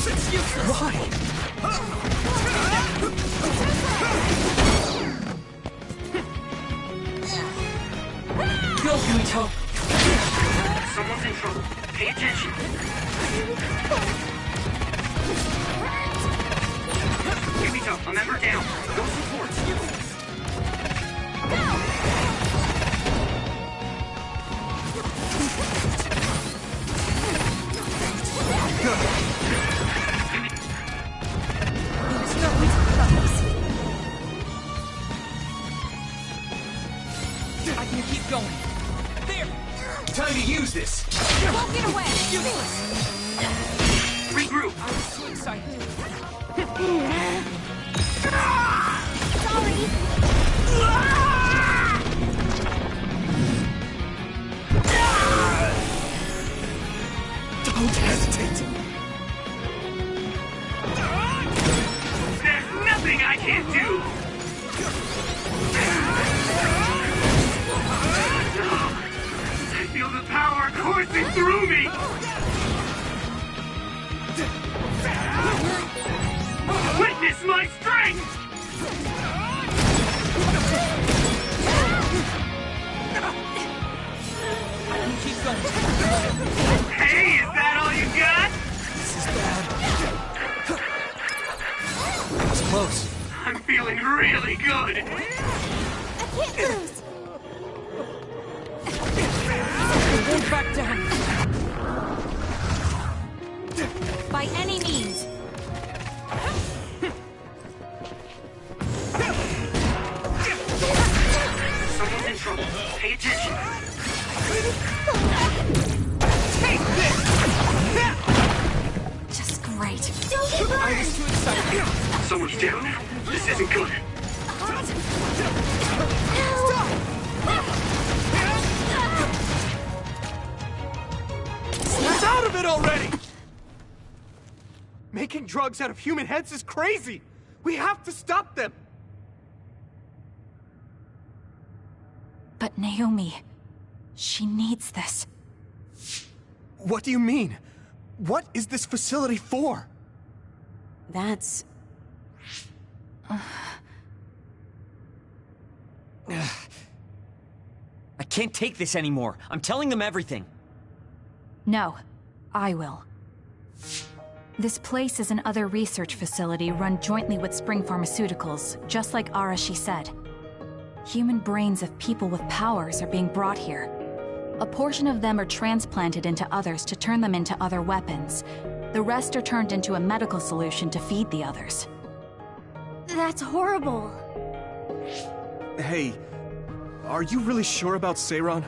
It's useless! Why? Go, Yuito! Someone's in trouble. Pay attention. Yuito, a member down. Go support. I can keep going. There! Time to use this. Won't get away! Useless! Regroup. I was too excited. Sorry. Don't hesitate. There's nothing I can't do! I feel the power coursing through me! Witness my strength! I can keep going. Hey, is that all you got? This is bad. That was close. I'm feeling really good! I can't lose. Move back down. By any means. Someone's in trouble. Pay attention. Just great. Don't get I burned. was too excited. Someone's down. This isn't good. Snap out of it already! Making drugs out of human heads is crazy! We have to stop them! But Naomi, she needs this. What do you mean? What is this facility for? That's... I can't take this anymore. I'm telling them everything. No, I will. This place is another research facility run jointly with Spring Pharmaceuticals, just like Arashi said. Human brains of people with powers are being brought here. A portion of them are transplanted into others to turn them into other weapons. The rest are turned into a medical solution to feed the others. That's horrible. Hey, are you really sure about Seiron?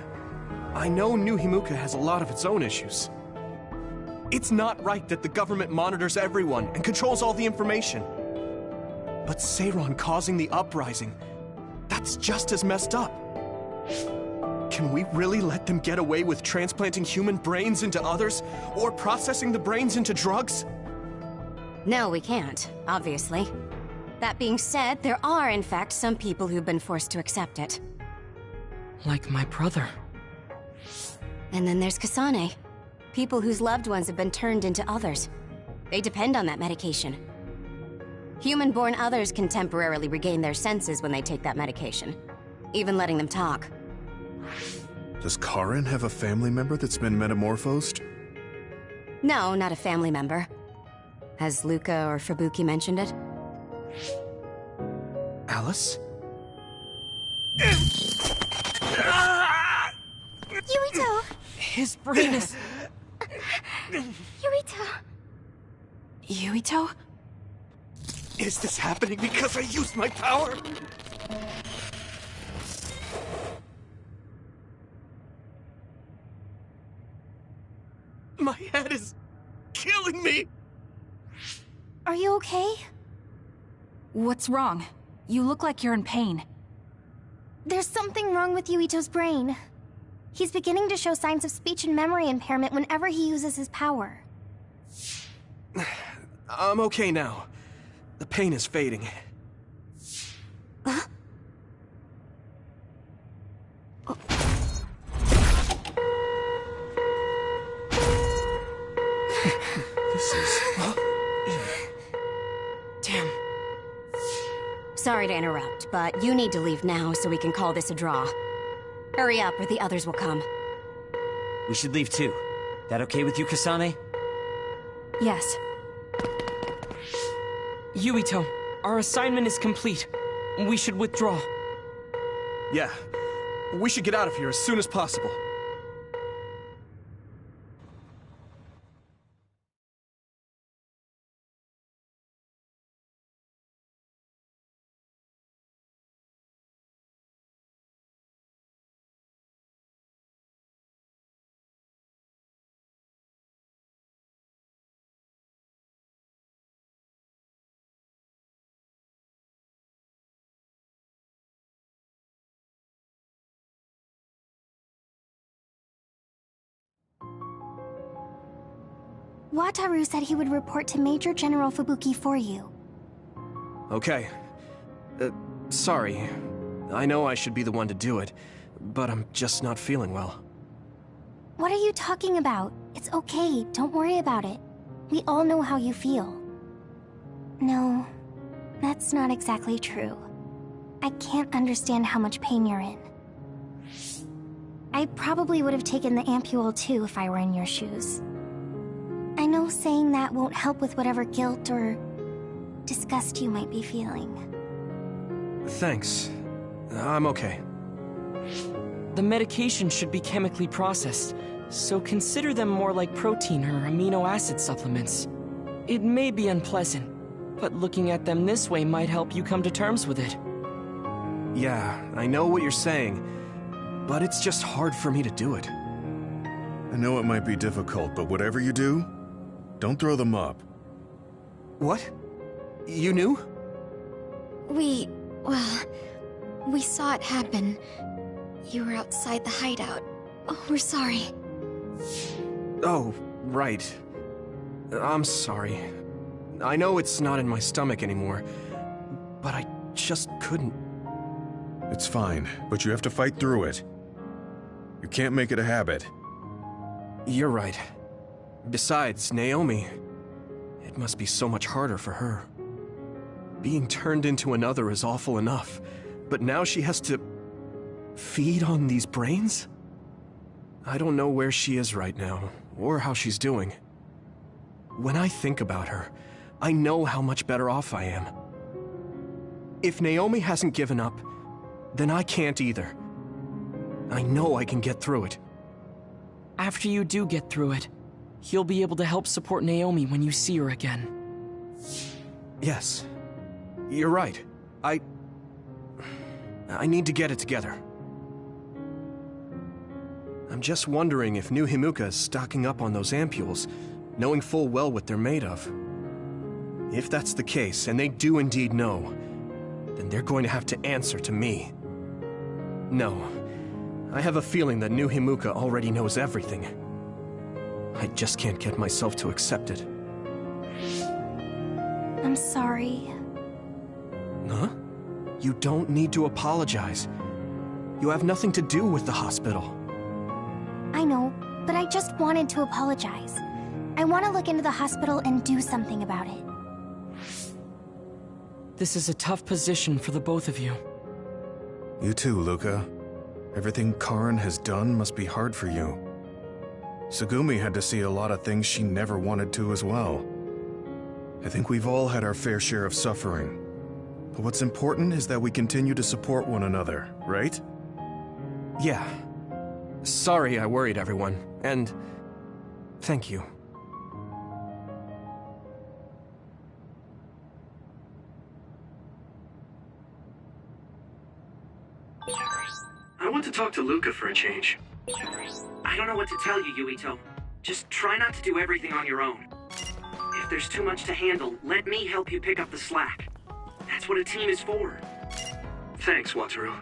I know New Himuka has a lot of its own issues. It's not right that the government monitors everyone and controls all the information. But Seiron causing the uprising, that's just as messed up. Can we really let them get away with transplanting human brains into others? Or processing the brains into drugs? No, we can't, obviously. That being said, there are, in fact, some people who've been forced to accept it. Like my brother. And then there's Kasane. People whose loved ones have been turned into others. They depend on that medication. Human-born others can temporarily regain their senses when they take that medication, even letting them talk. Does Karen have a family member that's been metamorphosed? No, not a family member. Has Luca or Fubuki mentioned it? Alice? Yuito! His brain is... Yuito! Yuito? Is this happening because I used my power? My head is killing me! Are you okay? What's wrong? You look like you're in pain. There's something wrong with Yuito's brain. He's beginning to show signs of speech and memory impairment whenever he uses his power. I'm okay now. The pain is fading. Huh? This is... Damn. Sorry to interrupt, but you need to leave now so we can call this a draw. Hurry up or the others will come. We should leave too. That okay with you, Kasane? Yes. Yuito, our assignment is complete. We should withdraw. Yeah. We should get out of here as soon as possible. Wataru said he would report to Major General Fubuki for you. Okay. Sorry. I know I should be the one to do it, but I'm just not feeling well. What are you talking about? It's okay, don't worry about it. We all know how you feel. No, that's not exactly true. I can't understand how much pain you're in. I probably would have taken the ampule too if I were in your shoes. I know saying that won't help with whatever guilt or disgust you might be feeling. Thanks. I'm okay. The medication should be chemically processed, so consider them more like protein or amino acid supplements. It may be unpleasant, but looking at them this way might help you come to terms with it. Yeah, I know what you're saying, but it's just hard for me to do it. I know it might be difficult, but whatever you do, don't throw them up. What? You knew? We saw it happen. You were outside the hideout. Oh, we're sorry. Oh, right. I'm sorry. I know it's not in my stomach anymore, but I just couldn't. It's fine, but you have to fight through it. You can't make it a habit. You're right. Besides, Naomi, it must be so much harder for her. Being turned into another is awful enough, but now she has to feed on these brains? I don't know where she is right now, or how she's doing. When I think about her, I know how much better off I am. If Naomi hasn't given up, then I can't either. I know I can get through it. After you do get through it, you'll be able to help support Naomi when you see her again. Yes. You're right. I need to get it together. I'm just wondering if New Himuka is stocking up on those ampules, knowing full well what they're made of. If that's the case, and they do indeed know, then they're going to have to answer to me. No, I have a feeling that New Himuka already knows everything. I just can't get myself to accept it. I'm sorry. Huh? You don't need to apologize. You have nothing to do with the hospital. I know, but I just wanted to apologize. I want to look into the hospital and do something about it. This is a tough position for the both of you. You too, Luca. Everything Karin has done must be hard for you. Tsugumi had to see a lot of things she never wanted to as well. I think we've all had our fair share of suffering. But what's important is that we continue to support one another, right? Yeah. Sorry I worried everyone, and thank you. I want to talk to Luca for a change. I don't know what to tell you, Yuito. Just try not to do everything on your own. If there's too much to handle, let me help you pick up the slack. That's what a team is for. Thanks, Wataru.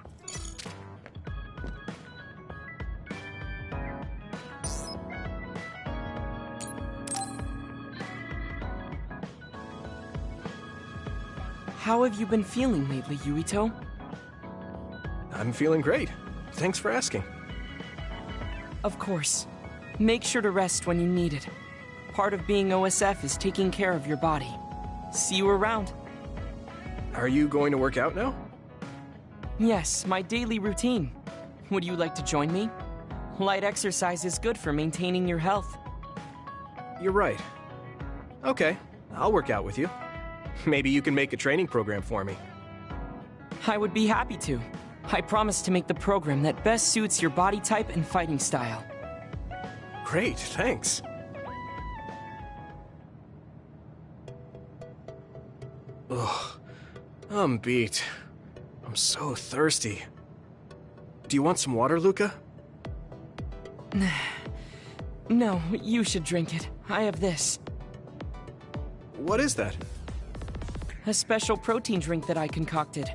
How have you been feeling lately, Yuito? I'm feeling great. Thanks for asking. Of course. Make sure to rest when you need it. Part of being OSF is taking care of your body. See you around. Are you going to work out now? Yes, my daily routine. Would you like to join me? Light exercise is good for maintaining your health. You're right. Okay, I'll work out with you. Maybe you can make a training program for me. I would be happy to. I promise to make the program that best suits your body type and fighting style. Great, thanks. Ugh, I'm beat. I'm so thirsty. Do you want some water, Luca? No, you should drink it. I have this. What is that? A special protein drink that I concocted.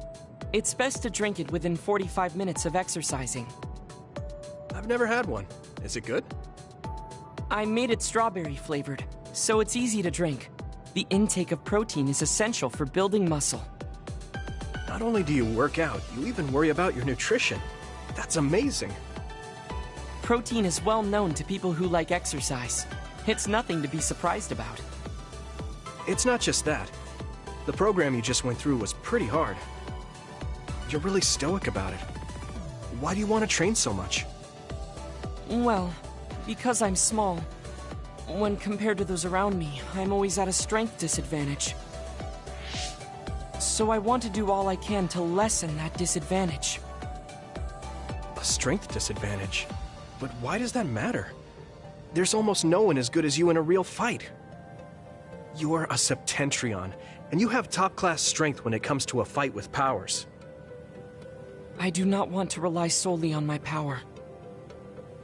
It's best to drink it within 45 minutes of exercising. I've never had one. Is it good? I made it strawberry flavored, so it's easy to drink. The intake of protein is essential for building muscle. Not only do you work out, you even worry about your nutrition. That's amazing. Protein is well known to people who like exercise. It's nothing to be surprised about. It's not just that. The program you just went through was pretty hard. You're really stoic about it. Why do you want to train so much? Well, because I'm small. When compared to those around me, I'm always at a strength disadvantage. So I want to do all I can to lessen that disadvantage. A strength disadvantage? But why does that matter? There's almost no one as good as you in a real fight. You're a Septentrion, and you have top-class strength when it comes to a fight with powers. I do not want to rely solely on my power.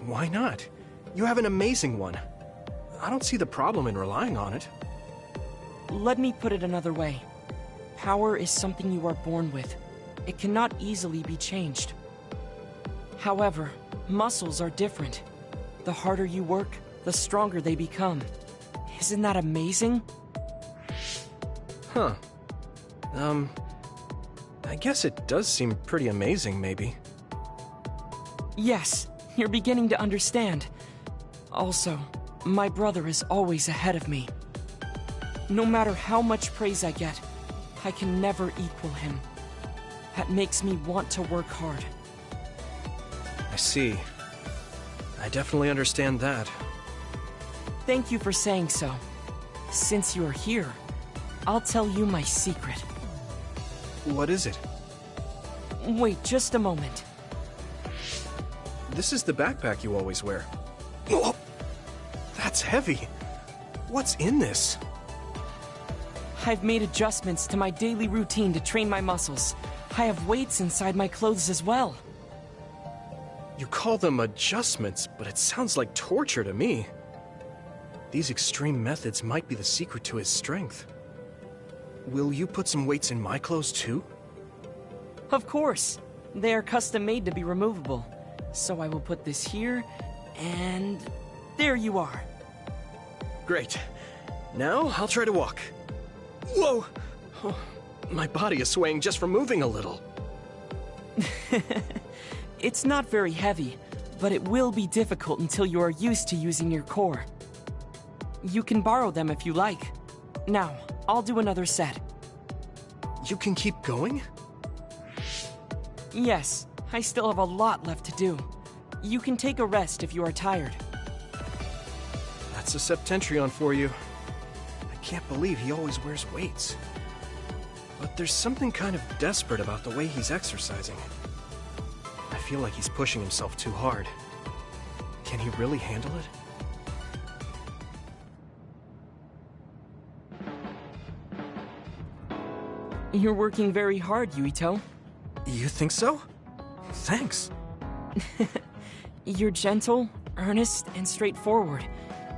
Why not? You have an amazing one. I don't see the problem in relying on it. Let me put it another way. Power is something you are born with. It cannot easily be changed. However, muscles are different. The harder you work, the stronger they become. Isn't that amazing? Huh. I guess it does seem pretty amazing, maybe. Yes, you're beginning to understand. Also, my brother is always ahead of me. No matter how much praise I get, I can never equal him. That makes me want to work hard. I see. I definitely understand that. Thank you for saying so. Since you are here, I'll tell you my secret. What is it? Wait just a moment. This is the backpack you always wear. Oh, that's heavy. What's in this? I've made adjustments to my daily routine to train my muscles. I have weights inside my clothes as well. You call them adjustments, but it sounds like torture to me. These extreme methods might be the secret to his strength. Will you put some weights in my clothes too? Of course. They are custom made to be removable. So I will put this here, and there you are. Great. Now I'll try to walk. Whoa! Oh, my body is swaying just from moving a little. It's not very heavy, but it will be difficult until you are used to using your core. You can borrow them if you like. Now, I'll do another set. You can keep going? Yes, I still have a lot left to do. You can take a rest if you are tired. That's a Septentrion for you. I can't believe he always wears weights. But there's something kind of desperate about the way he's exercising. I feel like he's pushing himself too hard. Can he really handle it? You're working very hard, Yuito. You think so? Thanks. You're gentle, earnest, and straightforward.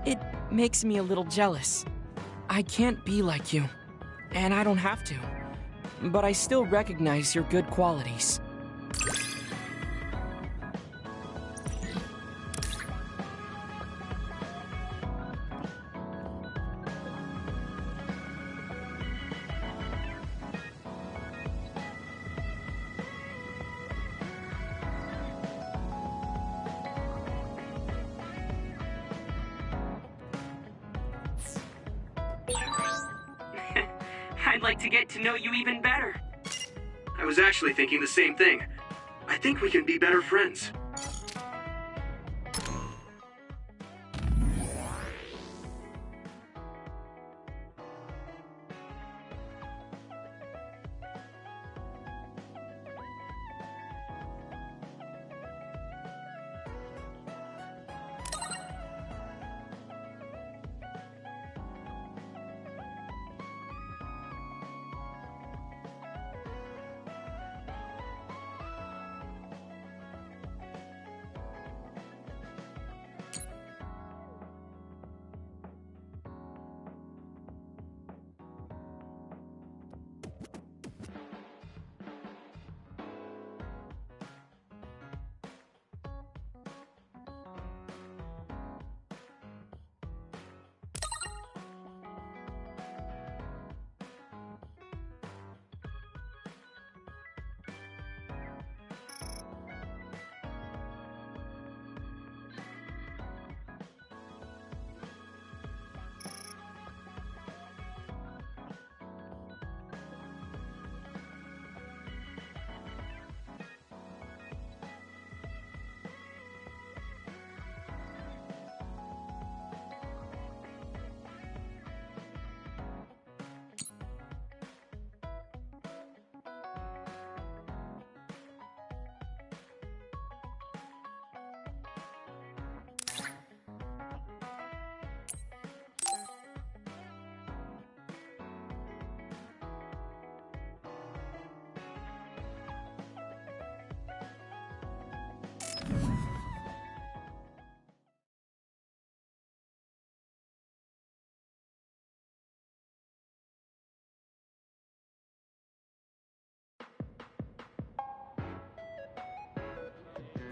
It makes me a little jealous. I can't be like you, and I don't have to. But I still recognize your good qualities. I'd like to get to know you even better. I was actually thinking the same thing. I think we can be better friends.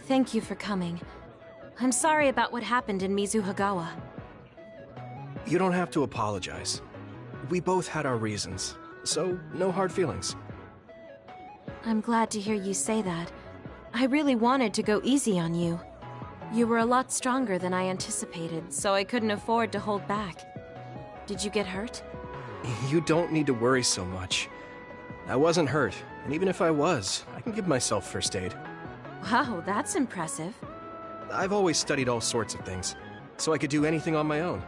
Thank you for coming. I'm sorry about what happened in Mizuhagawa. You don't have to apologize. We both had our reasons, so no hard feelings. I'm glad to hear you say that. I really wanted to go easy on you. You were a lot stronger than I anticipated, so I couldn't afford to hold back. Did you get hurt? You don't need to worry so much. I wasn't hurt, and even if I was, I can give myself first aid. Wow, that's impressive. I've always studied all sorts of things, so I could do anything on my own.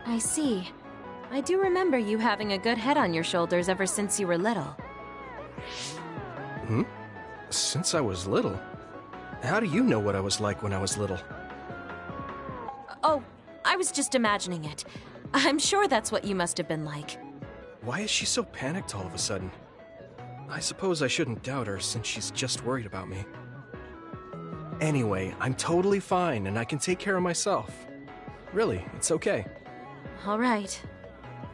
I see. I do remember you having a good head on your shoulders ever since you were little. Hmm? Since I was little? How do you know what I was like when I was little? Oh, I was just imagining it. I'm sure that's what you must have been like. Why is she so panicked all of a sudden? I suppose I shouldn't doubt her since she's just worried about me. Anyway, I'm totally fine and I can take care of myself. Really, it's okay. All right.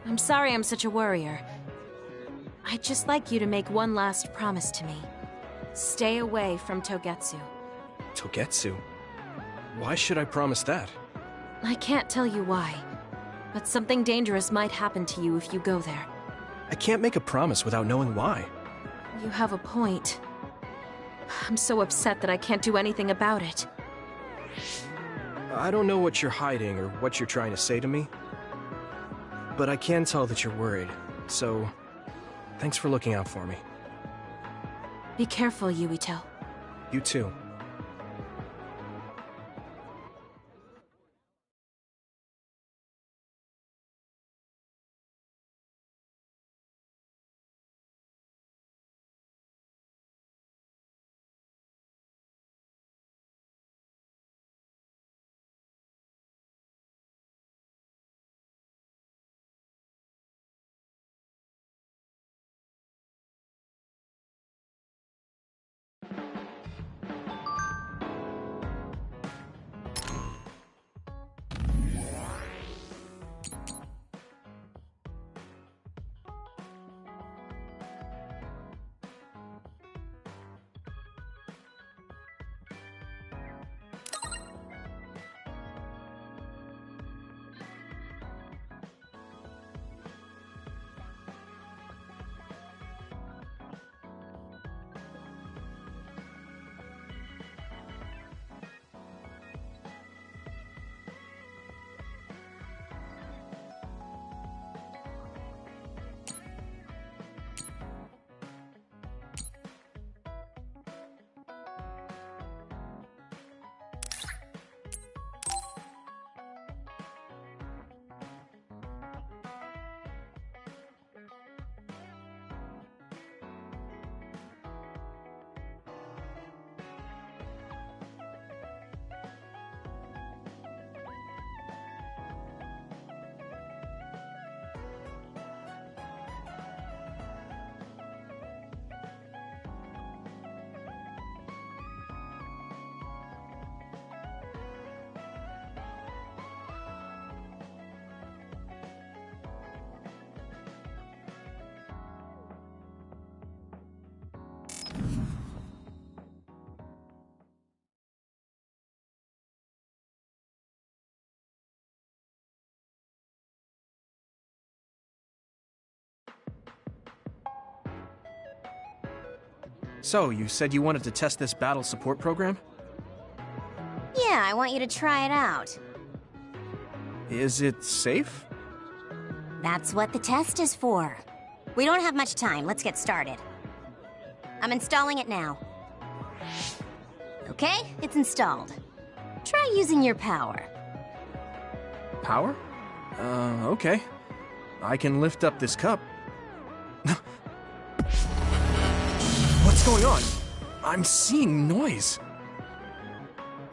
I'm sorry I'm such a worrier. I'd just like you to make one last promise to me. Stay away from Togetsu. Togetsu? Why should I promise that? I can't tell you why, but something dangerous might happen to you if you go there. I can't make a promise without knowing why. You have a point. I'm so upset that I can't do anything about it. I don't know what you're hiding or what you're trying to say to me, but I can tell that you're worried, so thanks for looking out for me. Be careful, Yuito. You too. So, you said you wanted to test this battle support program? Yeah, I want you to try it out. Is it safe? That's what the test is for. We don't have much time, let's get started. I'm installing it now. Okay, it's installed. Try using your power. Power? Okay. I can lift up this cup. What's going on? I'm seeing noise.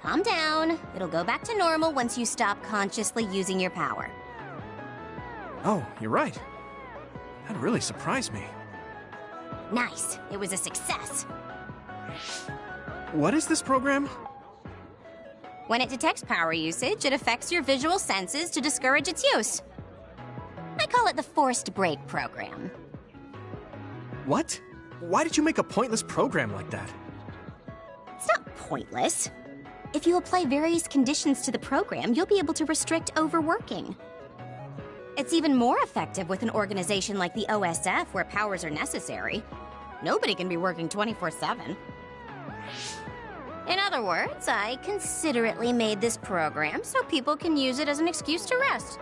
Calm down. It'll go back to normal once you stop consciously using your power. Oh, you're right. That really surprised me. Nice. It was a success. What is this program? When it detects power usage, it affects your visual senses to discourage its use. I call it the Forced Break program. What? Why did you make a pointless program like that? It's not pointless. If you apply various conditions to the program, you'll be able to restrict overworking. It's even more effective with an organization like the OSF where powers are necessary. Nobody can be working 24/7. In other words, I considerately made this program so people can use it as an excuse to rest.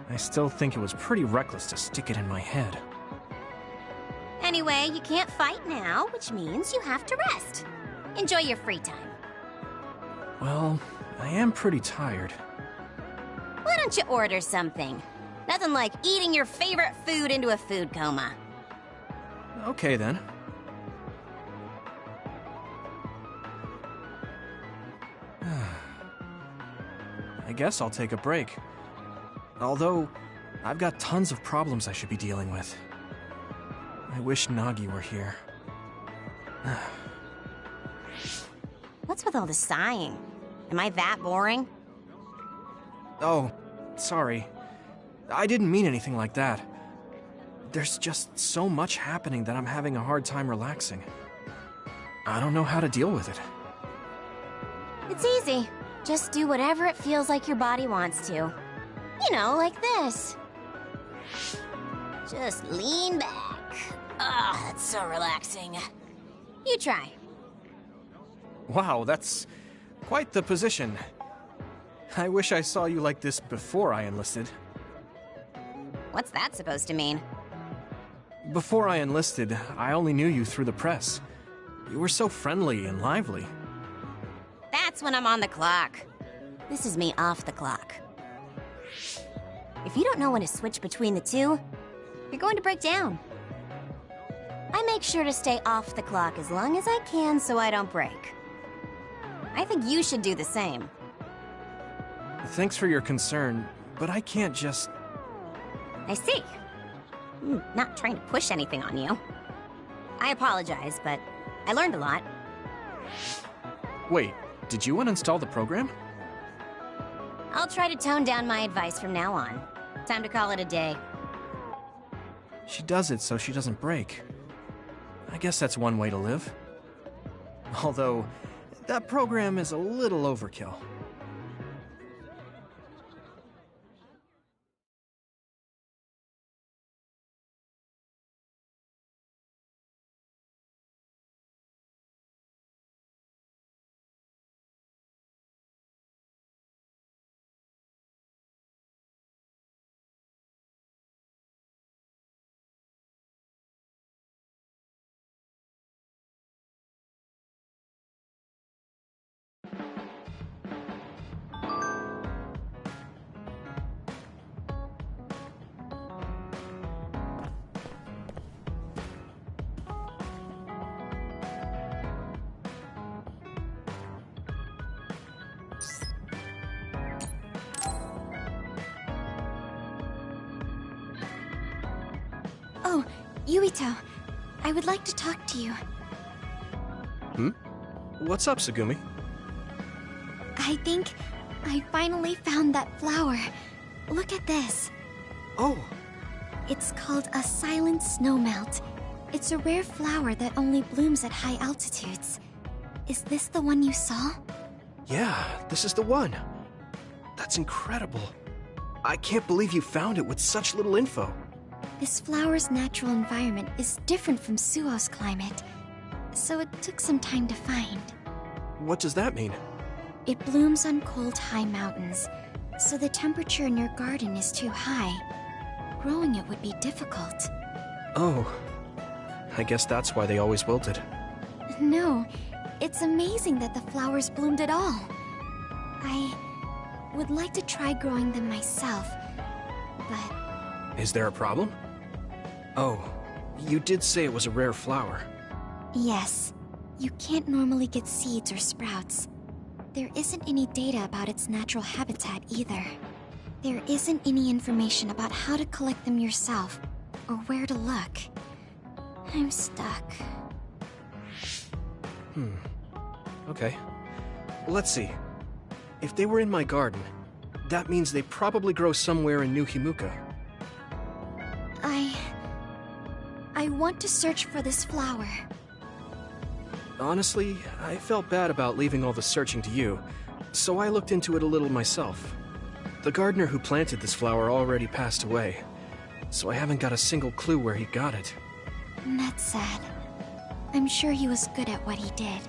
I still think it was pretty reckless to stick it in my head. Anyway, you can't fight now, which means you have to rest. Enjoy your free time. Well, I am pretty tired. Why don't you order something? Nothing like eating your favorite food into a food coma. Okay, then. I guess I'll take a break. Although, I've got tons of problems I should be dealing with. I wish Nagi were here. What's with all the sighing? Am I that boring? Oh, sorry. I didn't mean anything like that. There's just so much happening that I'm having a hard time relaxing. I don't know how to deal with it. It's easy. Just do whatever it feels like your body wants to. You know, like this. Just lean back. Ah, that's so relaxing. You try. Wow, that's quite the position. I wish I saw you like this before I enlisted. What's that supposed to mean? Before I enlisted, I only knew you through the press. You were so friendly and lively. That's when I'm on the clock. This is me off the clock. If you don't know when to switch between the two, you're going to break down. I make sure to stay off the clock as long as I can so I don't break. I think you should do the same. Thanks for your concern, but I can't just... I see. I'm not trying to push anything on you. I apologize, but I learned a lot. Wait, did you uninstall the program? I'll try to tone down my advice from now on. Time to call it a day. She does it so she doesn't break. I guess that's one way to live. Although, that program is a little overkill. Oh, Yuito. I would like to talk to you. What's up, Tsugumi? I think I finally found that flower. Look at this. Oh! It's called a silent snowmelt. It's a rare flower that only blooms at high altitudes. Is this the one you saw? Yeah, this is the one. That's incredible. I can't believe you found it with such little info. This flower's natural environment is different from Suo's climate, so it took some time to find. What does that mean? It blooms on cold, high mountains, so the temperature in your garden is too high. Growing it would be difficult. Oh, I guess that's why they always wilted. No, it's amazing that the flowers bloomed at all. I would like to try growing them myself, but... Is there a problem? Oh, you did say it was a rare flower. Yes. You can't normally get seeds or sprouts. There isn't any data about its natural habitat either. There isn't any information about how to collect them yourself, or where to look. I'm stuck. Okay. Let's see. If they were in my garden, that means they probably grow somewhere in New Himuka. I want to search for this flower. Honestly, I felt bad about leaving all the searching to you, so I looked into it a little myself. The gardener who planted this flower already passed away, so I haven't got a single clue where he got it. That's sad. I'm sure he was good at what he did.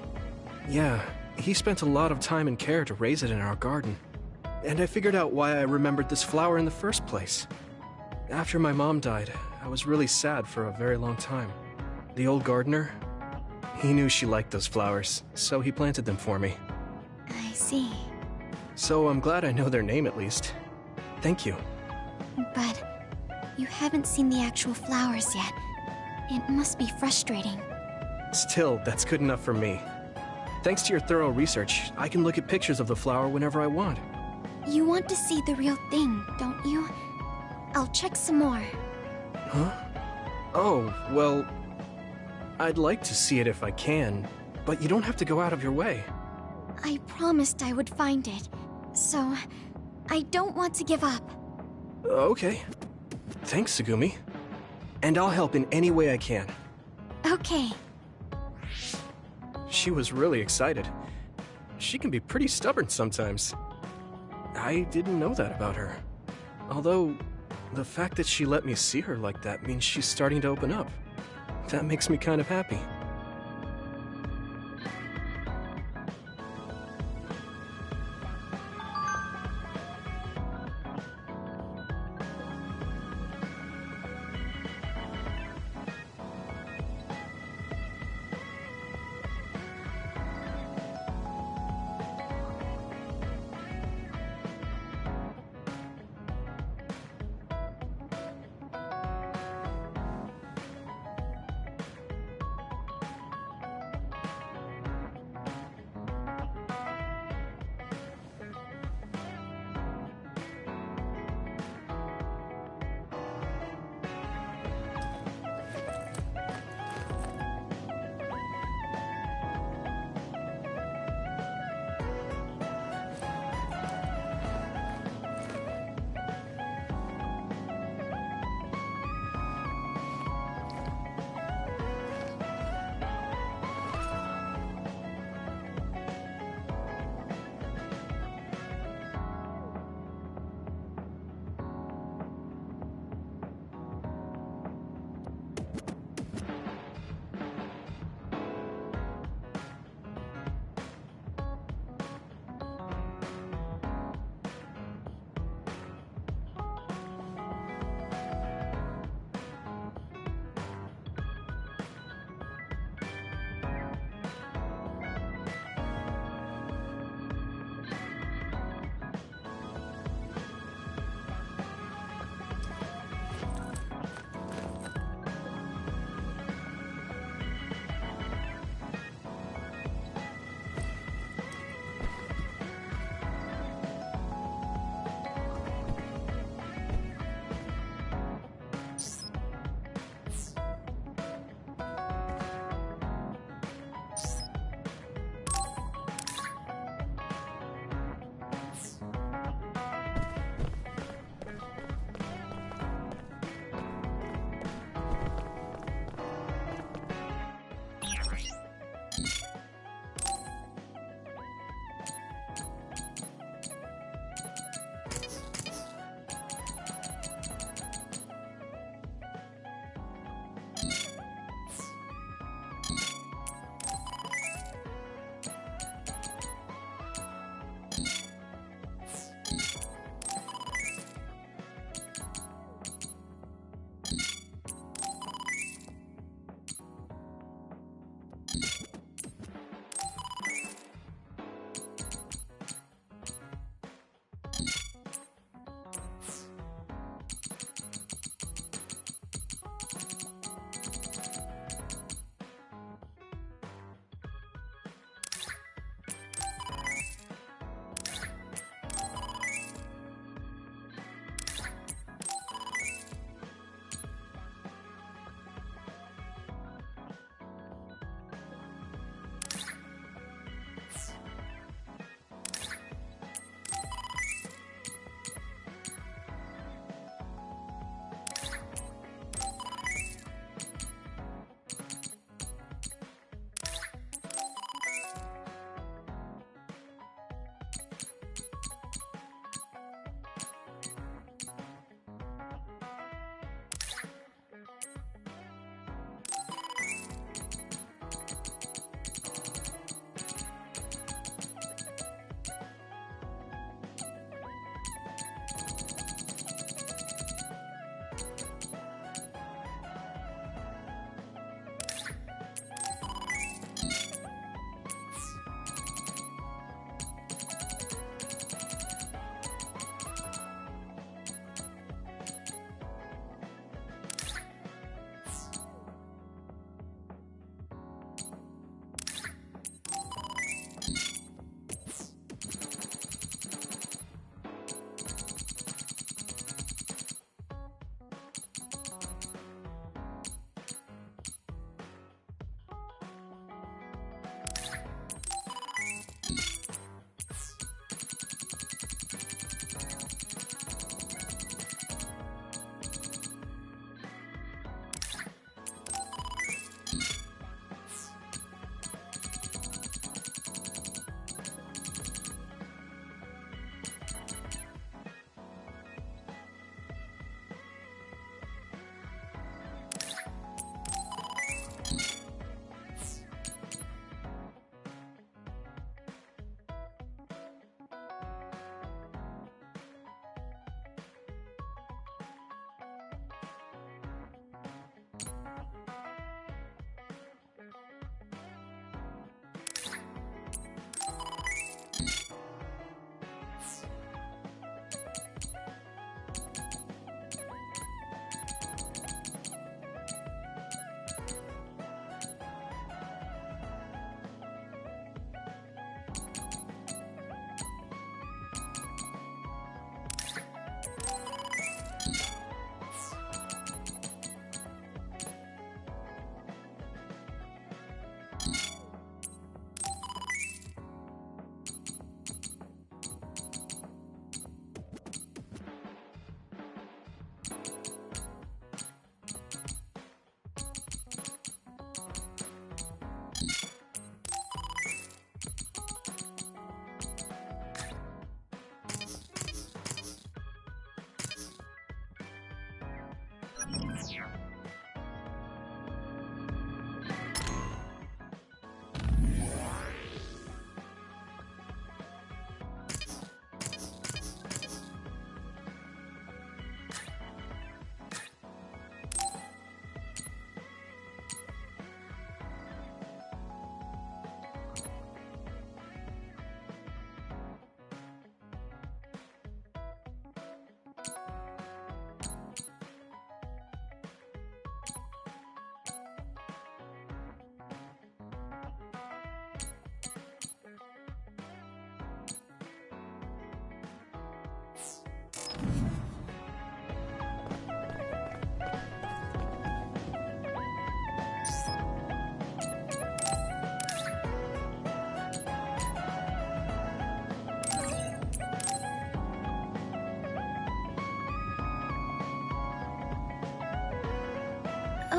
Yeah, he spent a lot of time and care to raise it in our garden. And I figured out why I remembered this flower in the first place. After my mom died, I was really sad for a very long time. The old gardener, he knew she liked those flowers, so he planted them for me. I see. So I'm glad I know their name at least. Thank you. But you haven't seen the actual flowers yet. It must be frustrating. Still, that's good enough for me. Thanks to your thorough research, I can look at pictures of the flower whenever I want. You want to see the real thing, don't you? I'll check some more. Huh? Oh, well... I'd like to see it if I can, but you don't have to go out of your way. I promised I would find it, so I don't want to give up. Okay. Thanks, Tsugumi. And I'll help in any way I can. Okay. She was really excited. She can be pretty stubborn sometimes. I didn't know that about her. Although, the fact that she let me see her like that means she's starting to open up. That makes me kind of happy.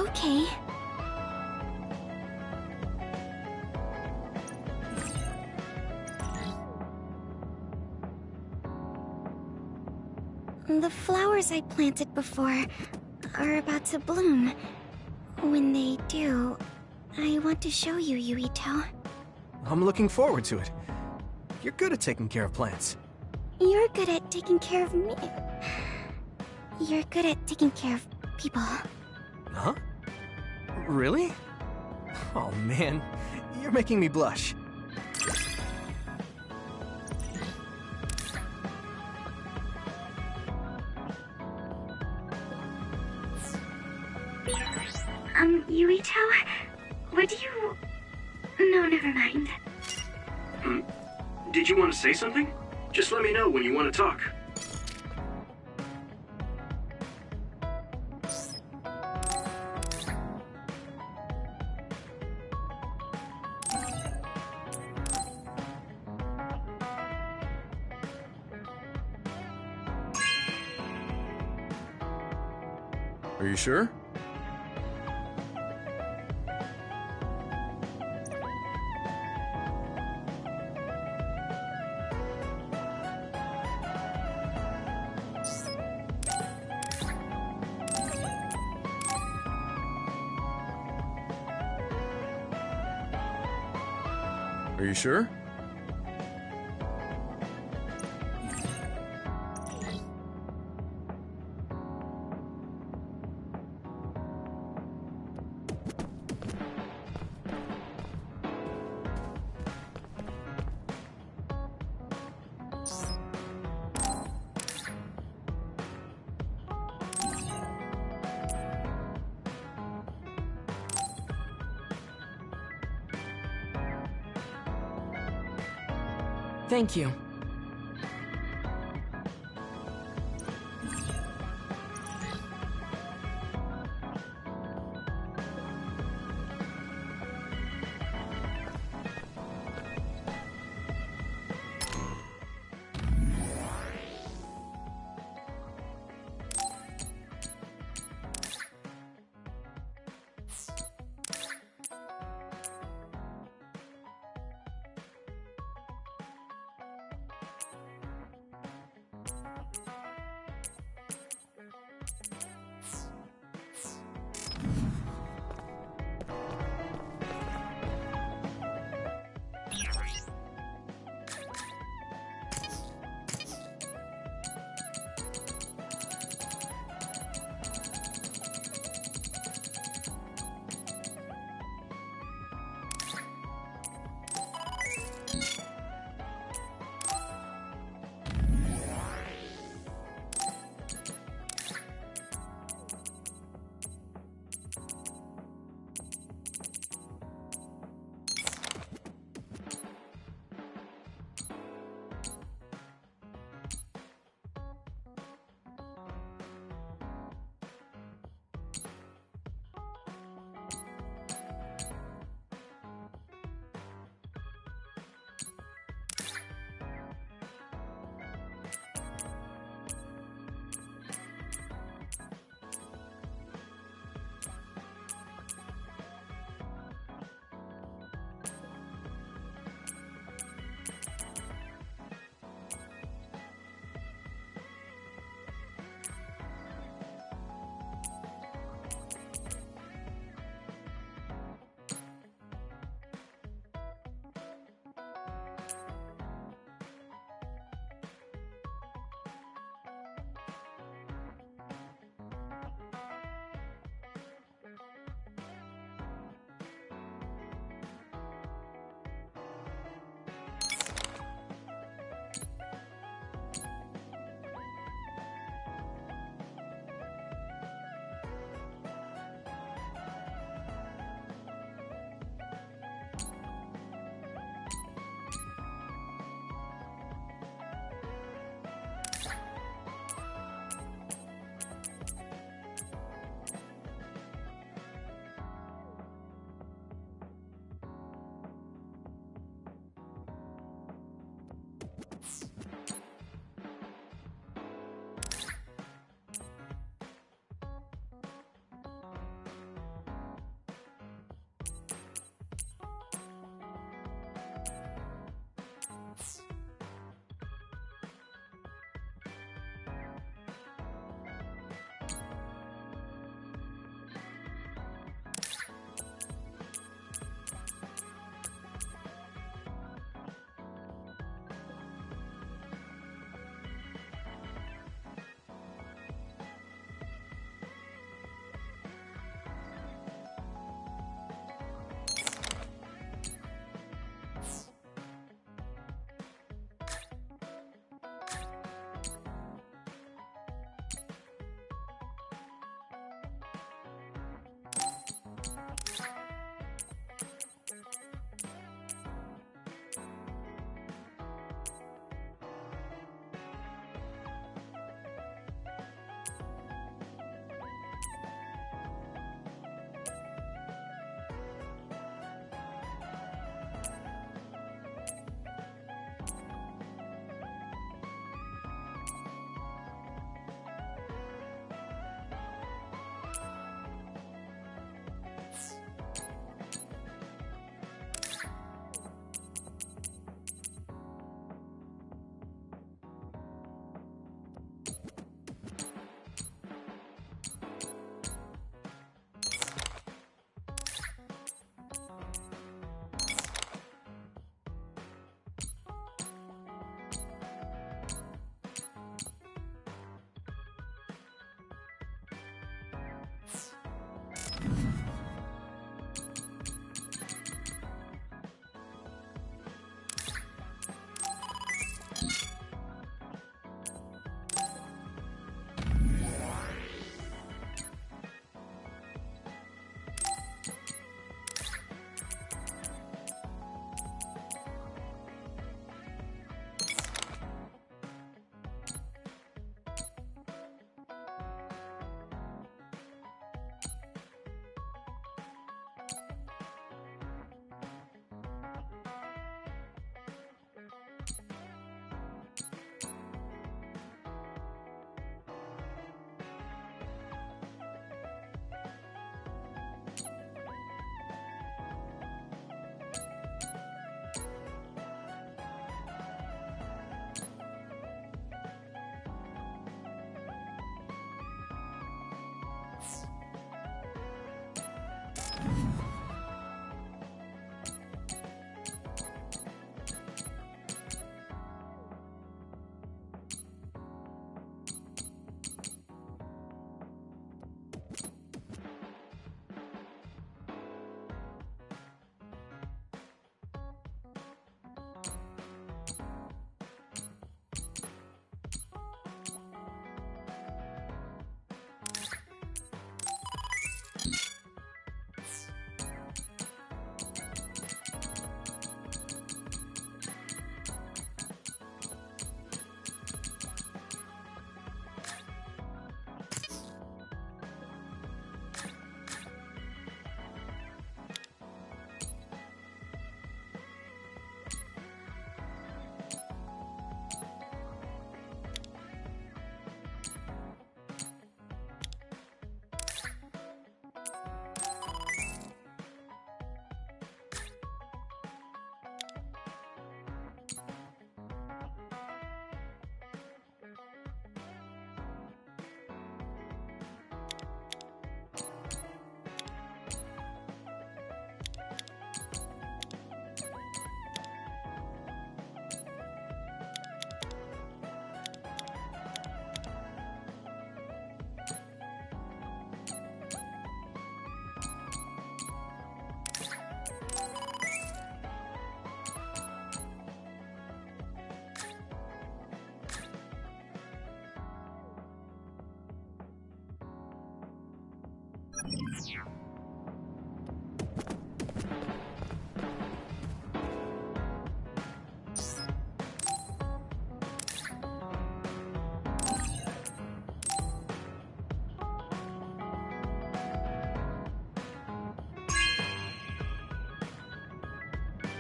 Okay. The flowers I planted before are about to bloom. When they do, I want to show you, Yuito. I'm looking forward to it. You're good at taking care of plants. You're good at taking care of me. You're good at taking care of people. Huh? Really? Oh man, you're making me blush. Yuito? Would you... No, never mind. Did you want to say something? Just let me know when you want to talk. Are you sure? Are you sure? Thank you.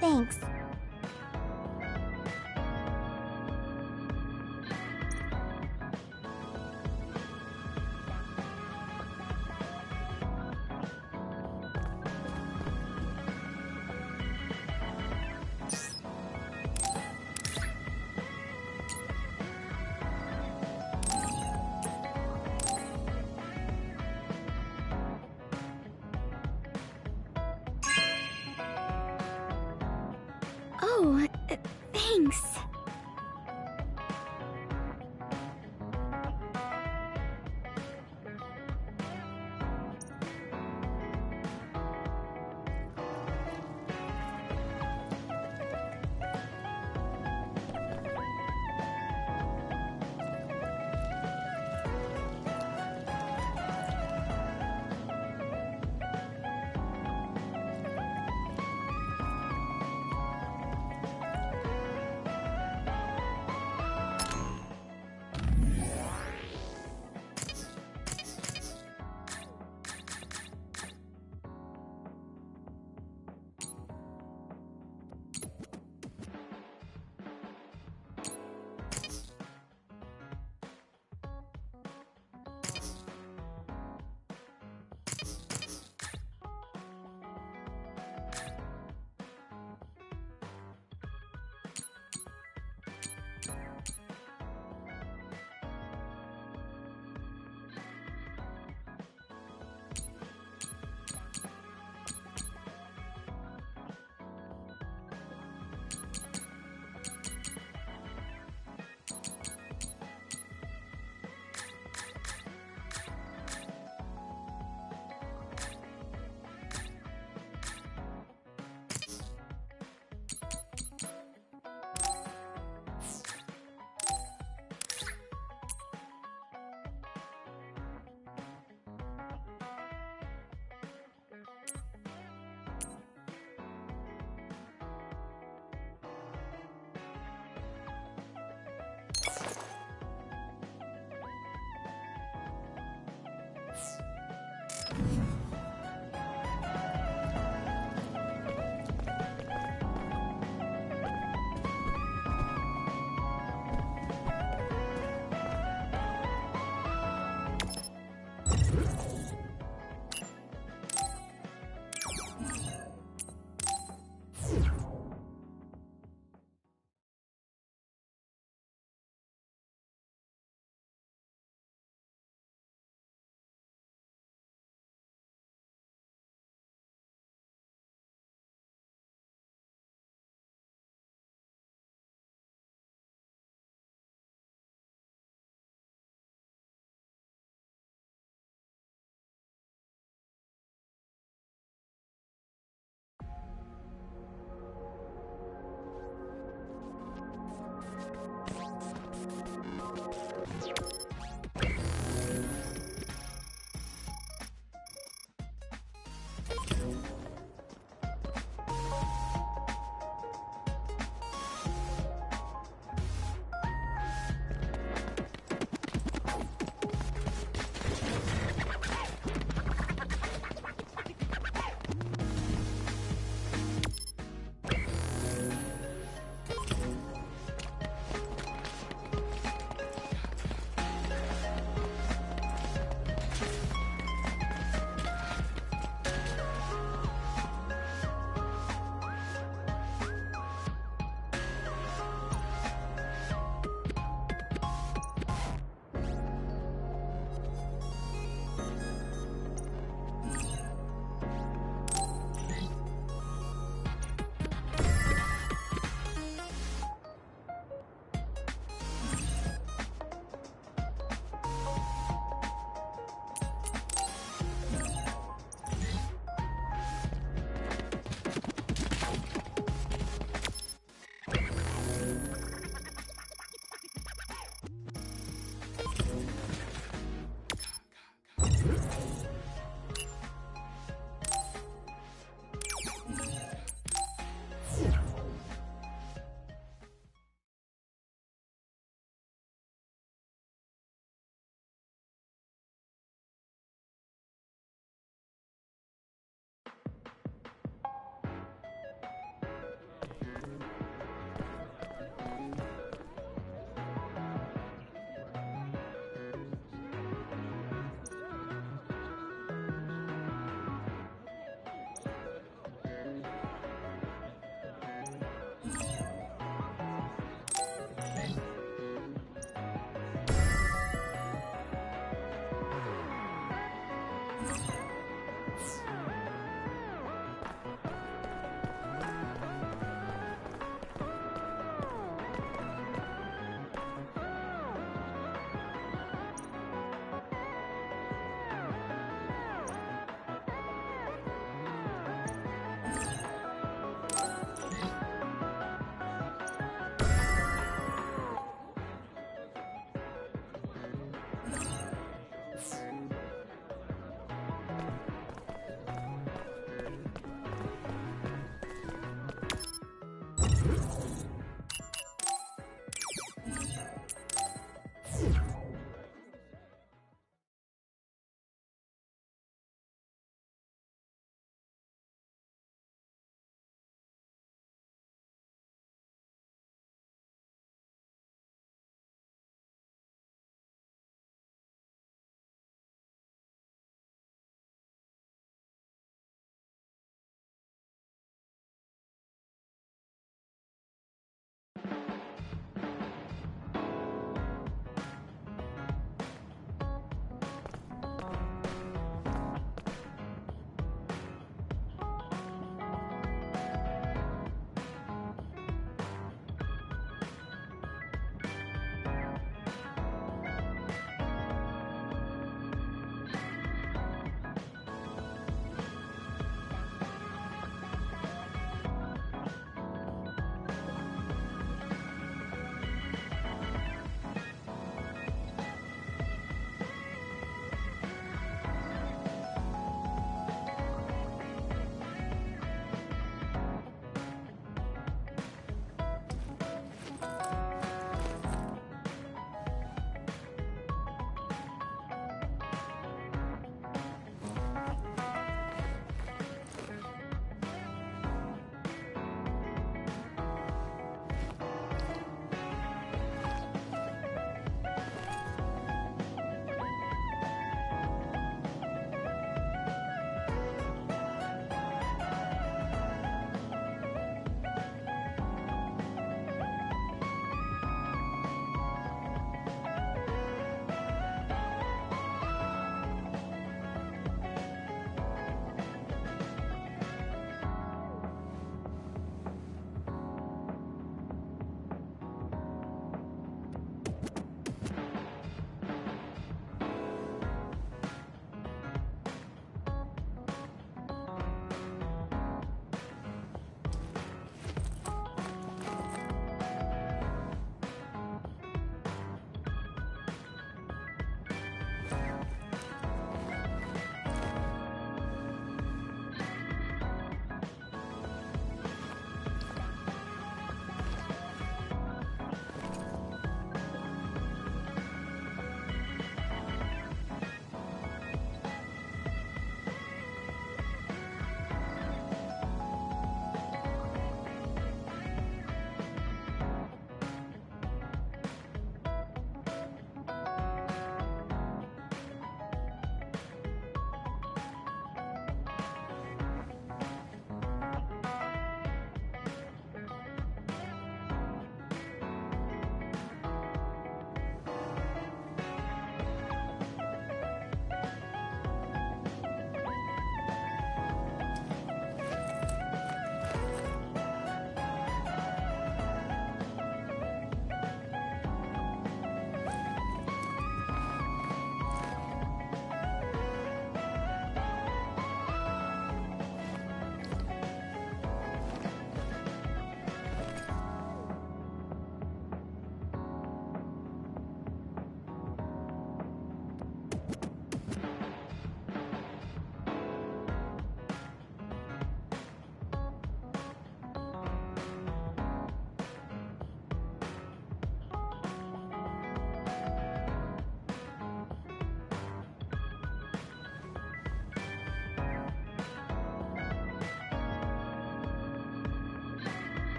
Thanks. Oh, thanks.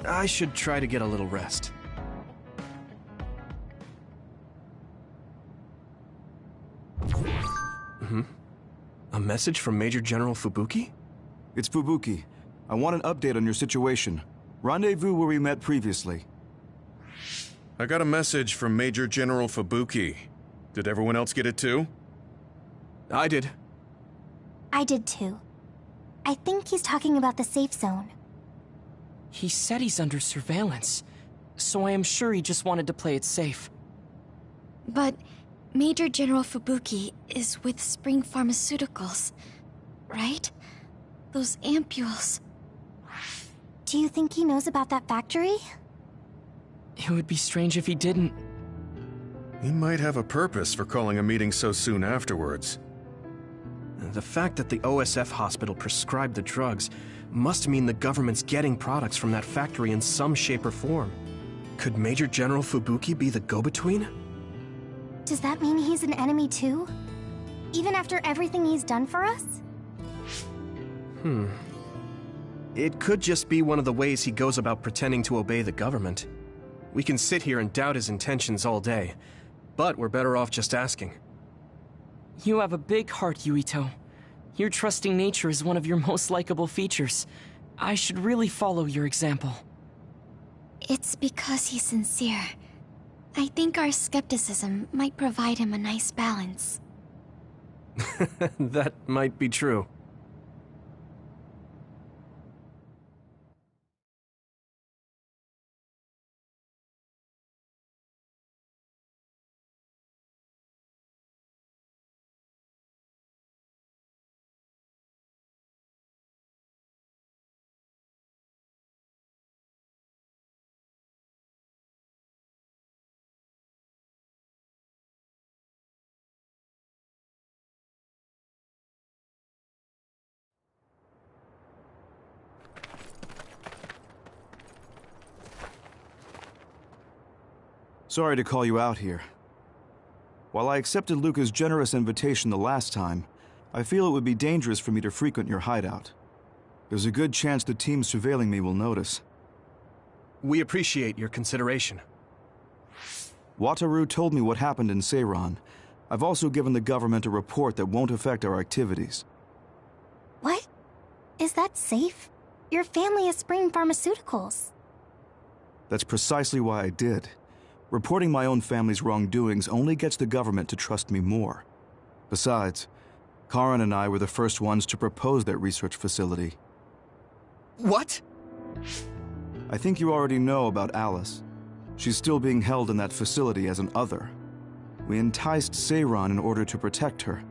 I should try to get a little rest. A message from Major General Fubuki? It's Fubuki. I want an update on your situation. Rendezvous where we met previously. I got a message from Major General Fubuki. Did everyone else get it too? I did. I did too. I think he's talking about the safe zone. He said he's under surveillance, so I am sure he just wanted to play it safe. But Major General Fubuki is with Spring Pharmaceuticals, right? Those ampules. Do you think he knows about that factory? It would be strange if he didn't. He might have a purpose for calling a meeting so soon afterwards. The fact that the OSF hospital prescribed the drugs must mean the government's getting products from that factory in some shape or form. Could Major General Fubuki be the go-between? Does that mean he's an enemy too? Even after everything he's done for us? It could just be one of the ways he goes about pretending to obey the government. We can sit here and doubt his intentions all day, but we're better off just asking. You have a big heart, Yuito. Your trusting nature is one of your most likable features. I should really follow your example. It's because he's sincere. I think our skepticism might provide him a nice balance. That might be true. Sorry to call you out here. While I accepted Luca's generous invitation the last time, I feel it would be dangerous for me to frequent your hideout. There's a good chance the team surveilling me will notice. We appreciate your consideration. Wataru told me what happened in Seiran. I've also given the government a report that won't affect our activities. What? Is that safe? Your family is Spring Pharmaceuticals. That's precisely why I did. Reporting my own family's wrongdoings only gets the government to trust me more. Besides, Karin and I were the first ones to propose that research facility. What? I think you already know about Alice. She's still being held in that facility as an other. We enticed Seiran in order to protect her,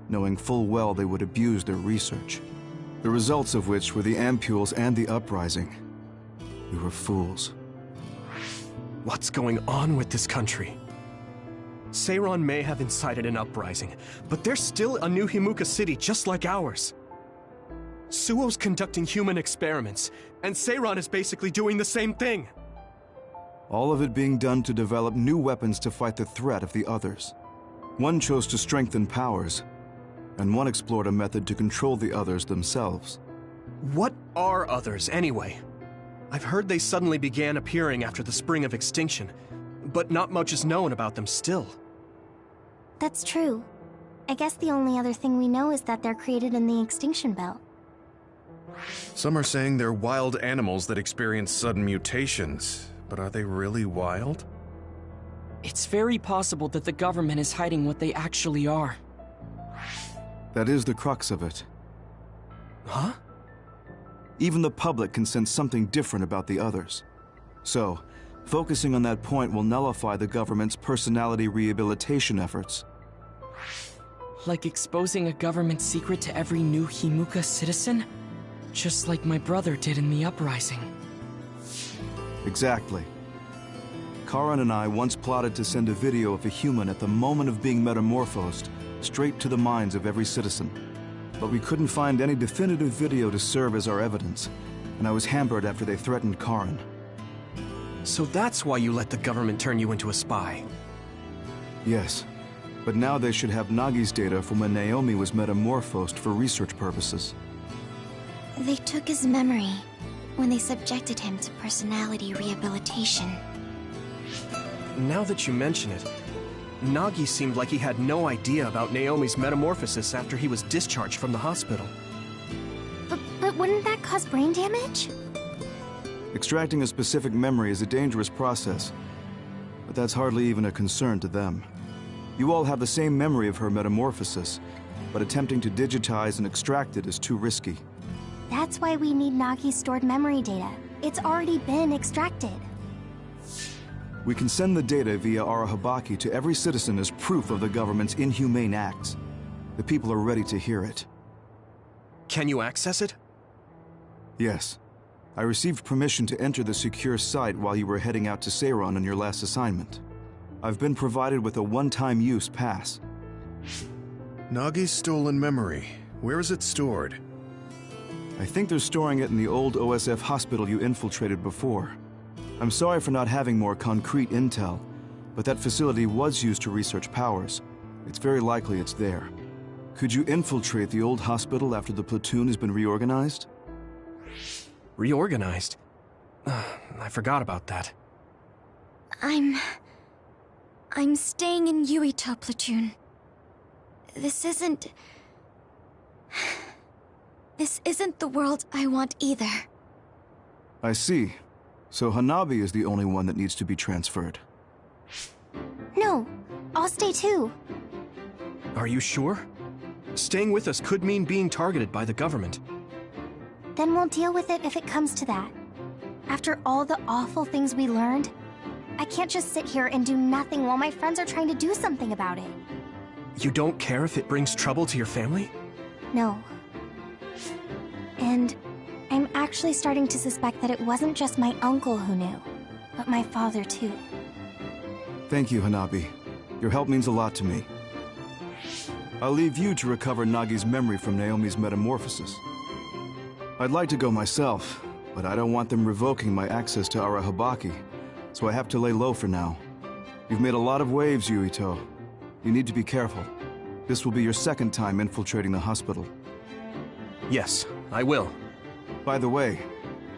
knowing full well they would abuse their research. The results of which were the ampules and the uprising. We were fools. What's going on with this country? Seiran may have incited an uprising, but there's still a new Himuka city just like ours. Suo's conducting human experiments, and Seiran is basically doing the same thing. All of it being done to develop new weapons to fight the threat of the others. One chose to strengthen powers, and one explored a method to control the others themselves. What are others, anyway? I've heard they suddenly began appearing after the Spring of Extinction, but not much is known about them still. That's true. I guess the only other thing we know is that they're created in the Extinction Belt. Some are saying they're wild animals that experience sudden mutations, but are they really wild? It's very possible that the government is hiding what they actually are. That is the crux of it. Huh? Even the public can sense something different about the others. So, focusing on that point will nullify the government's personality rehabilitation efforts. Like exposing a government secret to every new Himuka citizen? Just like my brother did in the uprising. Exactly. Karin and I once plotted to send a video of a human at the moment of being metamorphosed straight to the minds of every citizen. But we couldn't find any definitive video to serve as our evidence, and I was hampered after they threatened Karin. So that's why you let the government turn you into a spy? Yes, but now they should have Nagi's data from when Naomi was metamorphosed for research purposes. They took his memory, when they subjected him to personality rehabilitation. Now that you mention it, Nagi seemed like he had no idea about Naomi's metamorphosis after he was discharged from the hospital. But wouldn't that cause brain damage? Extracting a specific memory is a dangerous process, but that's hardly even a concern to them. You all have the same memory of her metamorphosis, but attempting to digitize and extract it is too risky. That's why we need Nagi's stored memory data. It's already been extracted. We can send the data via Arahabaki to every citizen as proof of the government's inhumane acts. The people are ready to hear it. Can you access it? Yes. I received permission to enter the secure site while you were heading out to Seiron on your last assignment. I've been provided with a one-time use pass. Nagi's stolen memory. Where is it stored? I think they're storing it in the old OSF hospital you infiltrated before. I'm sorry for not having more concrete intel, but that facility was used to research powers. It's very likely it's there. Could you infiltrate the old hospital after the platoon has been reorganized? Reorganized? I forgot about that. I'm staying in Yuito platoon. This isn't the world I want either. I see. So Hanabi is the only one that needs to be transferred. No, I'll stay too. Are you sure? Staying with us could mean being targeted by the government. Then we'll deal with it if it comes to that. After all the awful things we learned, I can't just sit here and do nothing while my friends are trying to do something about it. You don't care if it brings trouble to your family? No. And I'm actually starting to suspect that it wasn't just my uncle who knew, but my father too. Thank you, Hanabi. Your help means a lot to me. I'll leave you to recover Nagi's memory from Naomi's metamorphosis. I'd like to go myself, but I don't want them revoking my access to Arahabaki, so I have to lay low for now. You've made a lot of waves, Yuito. You need to be careful. This will be your second time infiltrating the hospital. Yes, I will. By the way,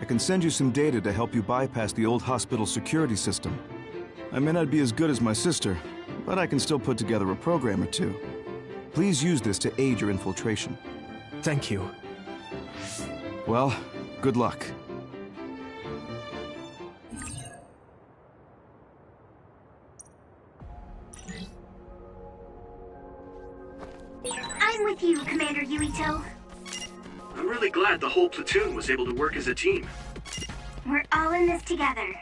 I can send you some data to help you bypass the old hospital security system. I may not be as good as my sister, but I can still put together a program or two. Please use this to aid your infiltration. Thank you. Well, good luck. I'm with you, Commander Yuito. I'm really glad the whole platoon was able to work as a team. We're all in this together.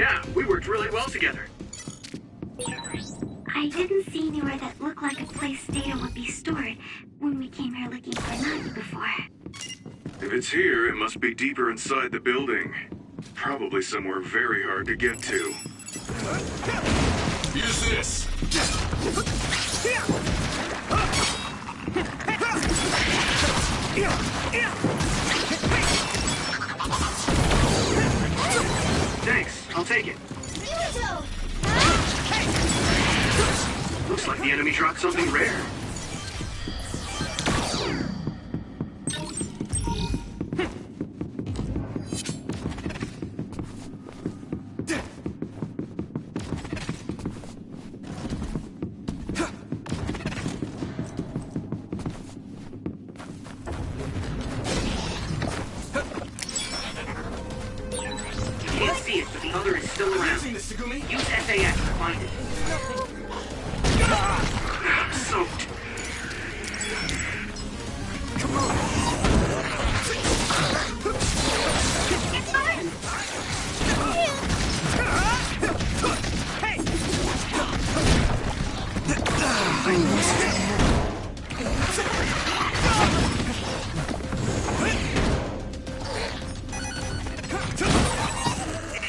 Yeah, we worked really well together. I didn't see anywhere that looked like a place data would be stored when we came here looking for Nani before. If it's here, it must be deeper inside the building. Probably somewhere very hard to get to. Use this! Thanks, I'll take it. Looks like the enemy dropped something rare. Can't see it, but the other is still around. Use SAS to find it. I'm soaked. Come on. It's fine.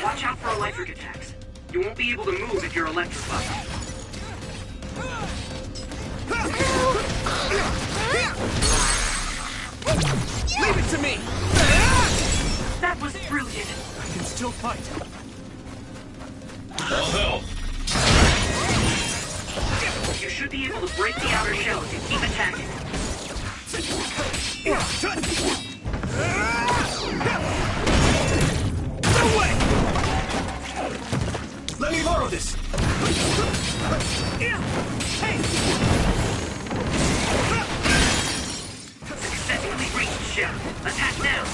Watch out for electric attacks. You won't be able to move if you're electrified. Leave it to me! That was brilliant. I can still fight. I'll help. You should be able to break the outer shell if you keep attacking. No way! Let me borrow this! Successfully reached shell. Attack now!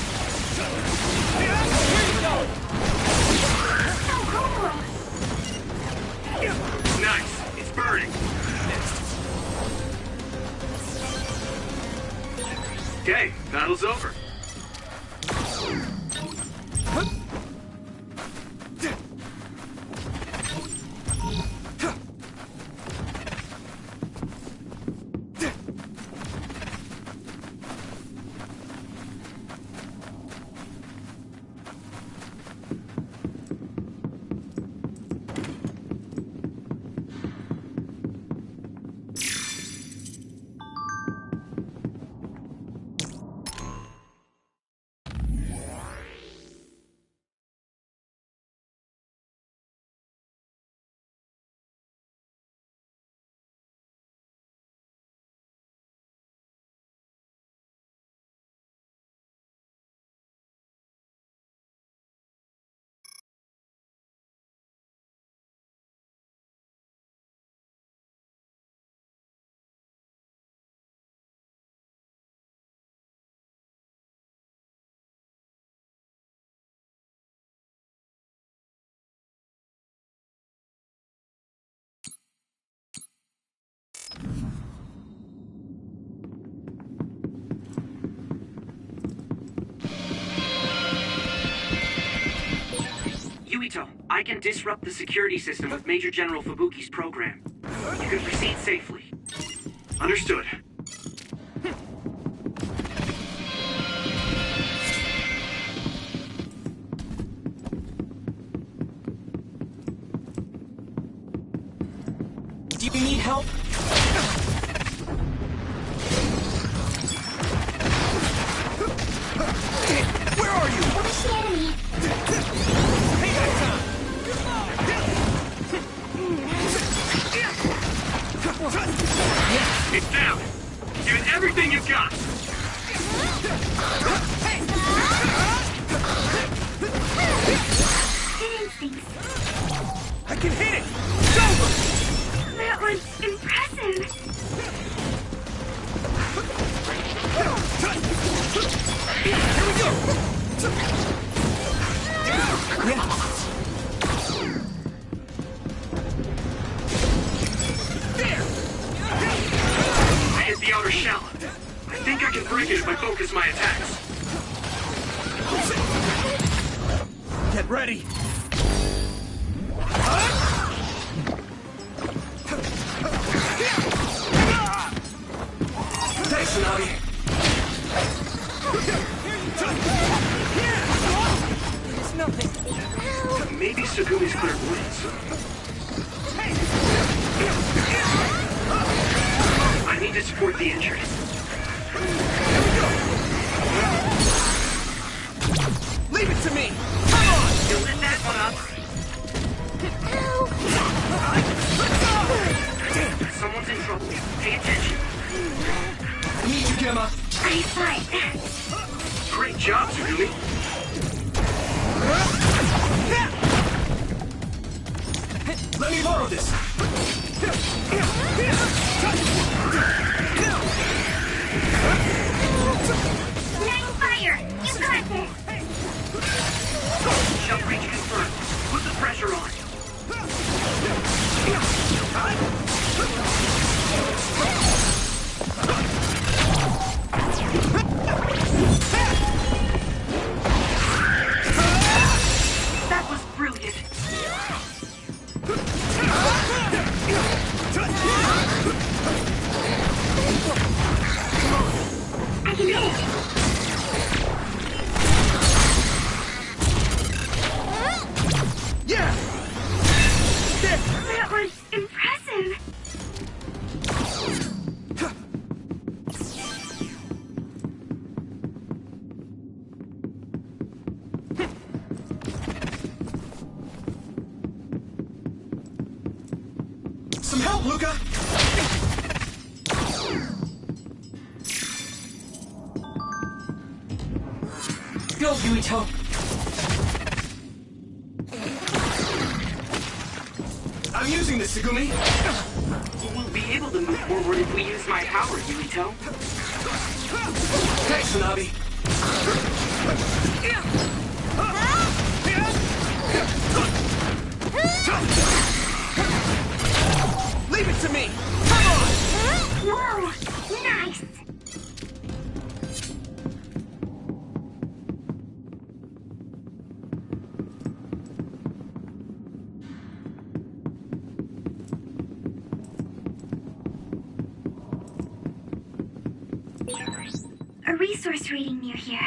Nice! It's burning! Okay, battle's over. Yuito, I can disrupt the security system with Major General Fubuki's program. You can proceed safely. Understood. Do you need help? Where are you? Where's the enemy? Payback time! It's down! Give it everything you've got! Good instincts. I can hit it! It's over! That was impressive. Here we go! There! I hit the outer shell. I think I can break it if I focus my attacks. Get ready! maybe Segumi's clairvoyance. I need to support the injured. Leave it to me! Come on! You'll let that one up. Someone's in trouble. Pay attention. I need you, Gemma. I'm fine. Great job, Segumi. Let me borrow this. Nine fire! You got this! Jump reach confirmed. Put the pressure on. That was brilliant. I can do it! Yeah! That was impressive! Some help, Luca! Go, Yuito! I'm using this, Segumi! We'll be able to move forward if we use my power, Yuito. Thanks, Hanabi! Leave it to me! Come on! Whoa! Nice! A resource reading near here.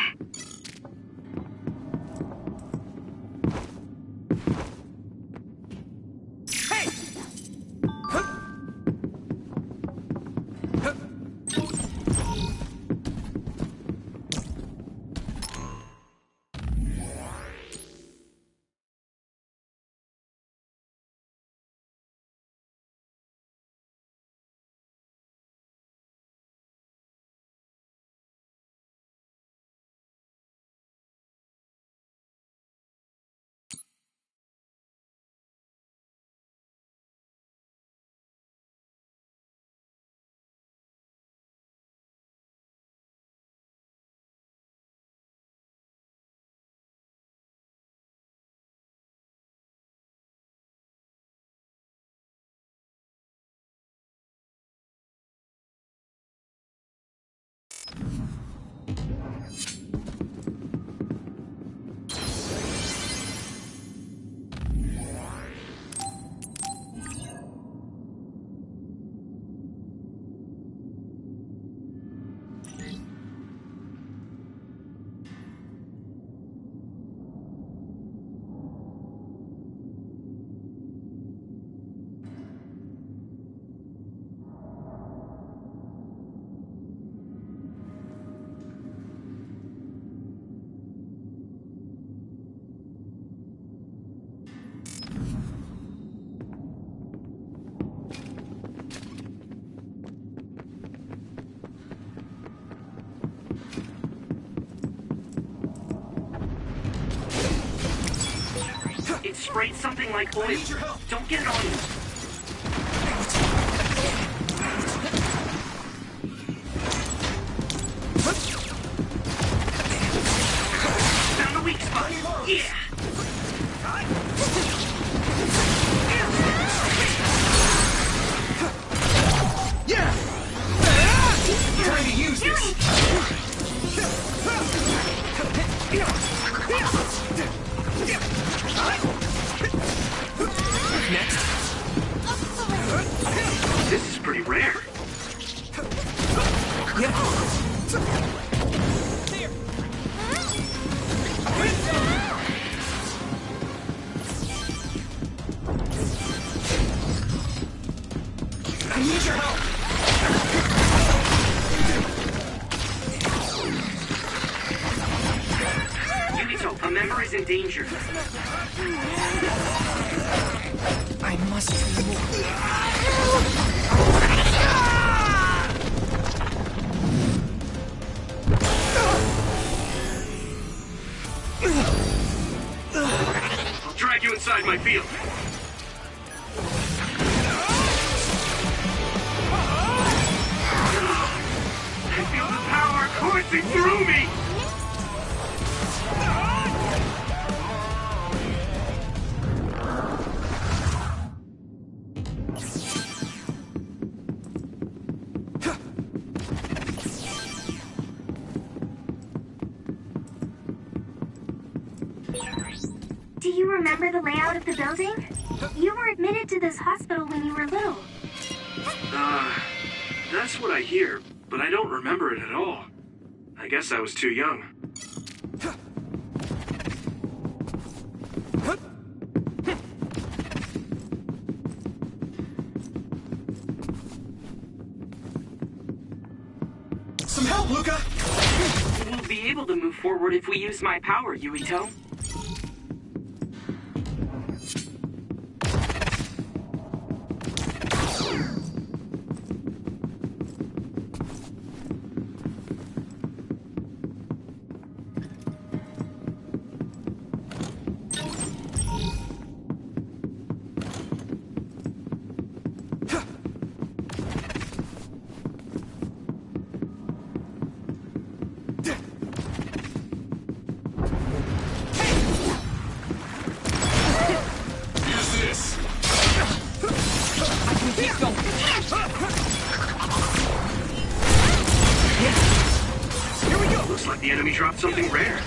It sprayed something like oil. Don't get it on you. Found the weak spot. Yeah. Yeah! Trying to use this. This is need your help! Yuito, a member is in danger. I must remove. I'll drag you inside my field. I feel the power coursing through me! Do you remember the layout of the building? You were admitted to this hospital when you were little. That's what I hear, but I don't remember it at all. I guess I was too young. Some help, Luca! We'll be able to move forward if we use my power, Yuito. Looks like the enemy dropped something rare.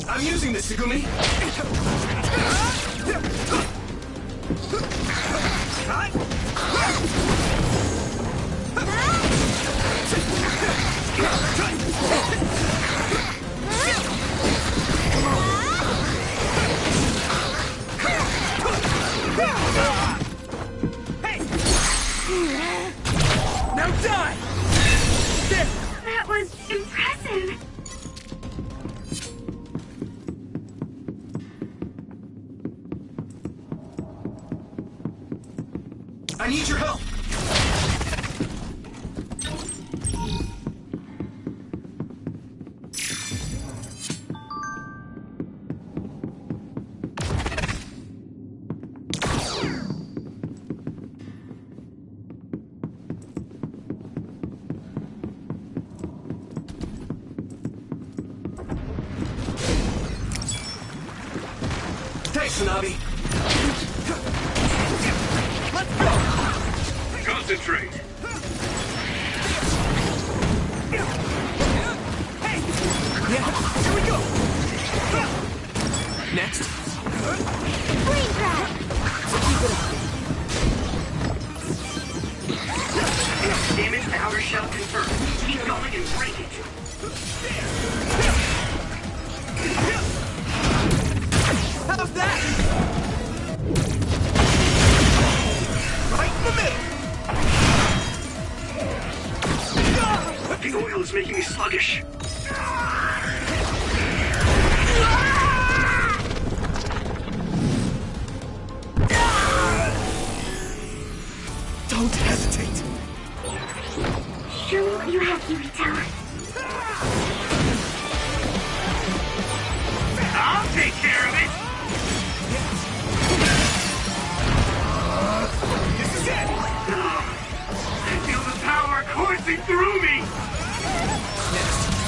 I'm using this, Segumi! Now die! That was impressive. I need your help! Thanks, Tsunabi! Let's go! Concentrate! Hey! Yeah, here we go! Next. Flame grab! Damage to outer shell confirmed. Keep going and break it. How's that? Right in the middle! The oil is making me sluggish. Don't hesitate. Show me what you have, Yuito. I'll take care of it! This is it! I feel the power coursing through me! Next.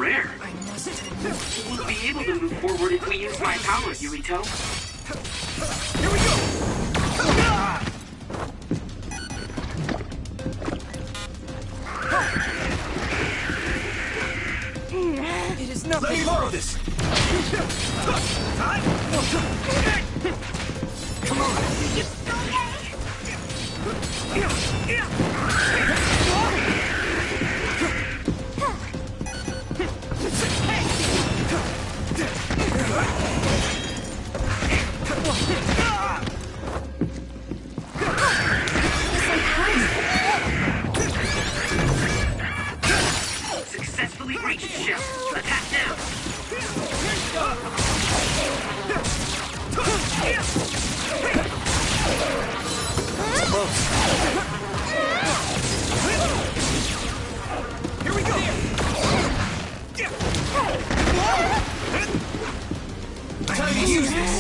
rare. We'll be able to move forward if we use my power, Yuito. Here we go! It is nothing. Let me borrow this! Come on! Successfully reached ship. Attack now. Here we go! Time to use this!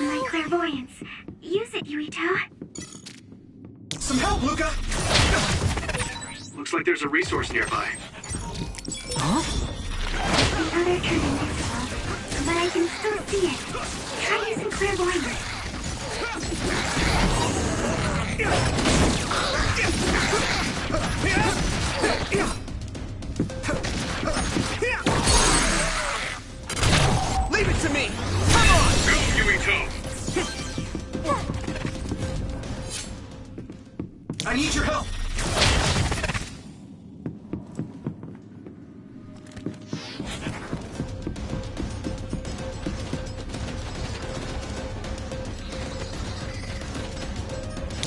My clairvoyance. Use it, Yuito. Some help, Luca! Looks like there's a resource nearby. Huh? The other turned invisible, but I can still see it. Try using clairvoyance. Leave it to me! Come on! Go, Yuito! I need your help!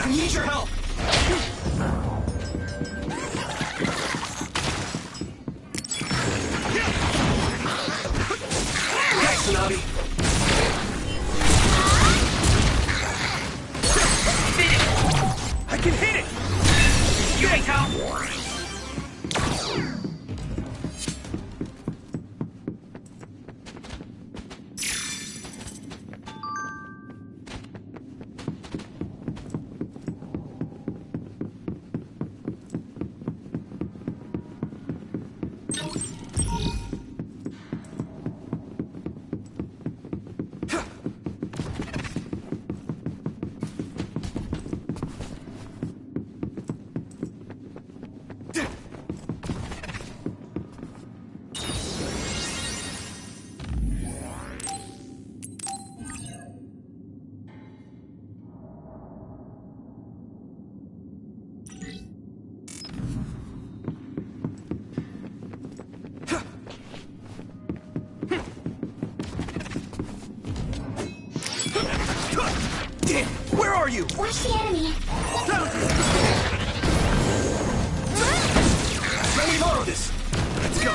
I need your help! Thanks, Tsunabi! I can hit it! Yuito! Damn! Where are you? Watch the enemy. Let me borrow this! Let's go!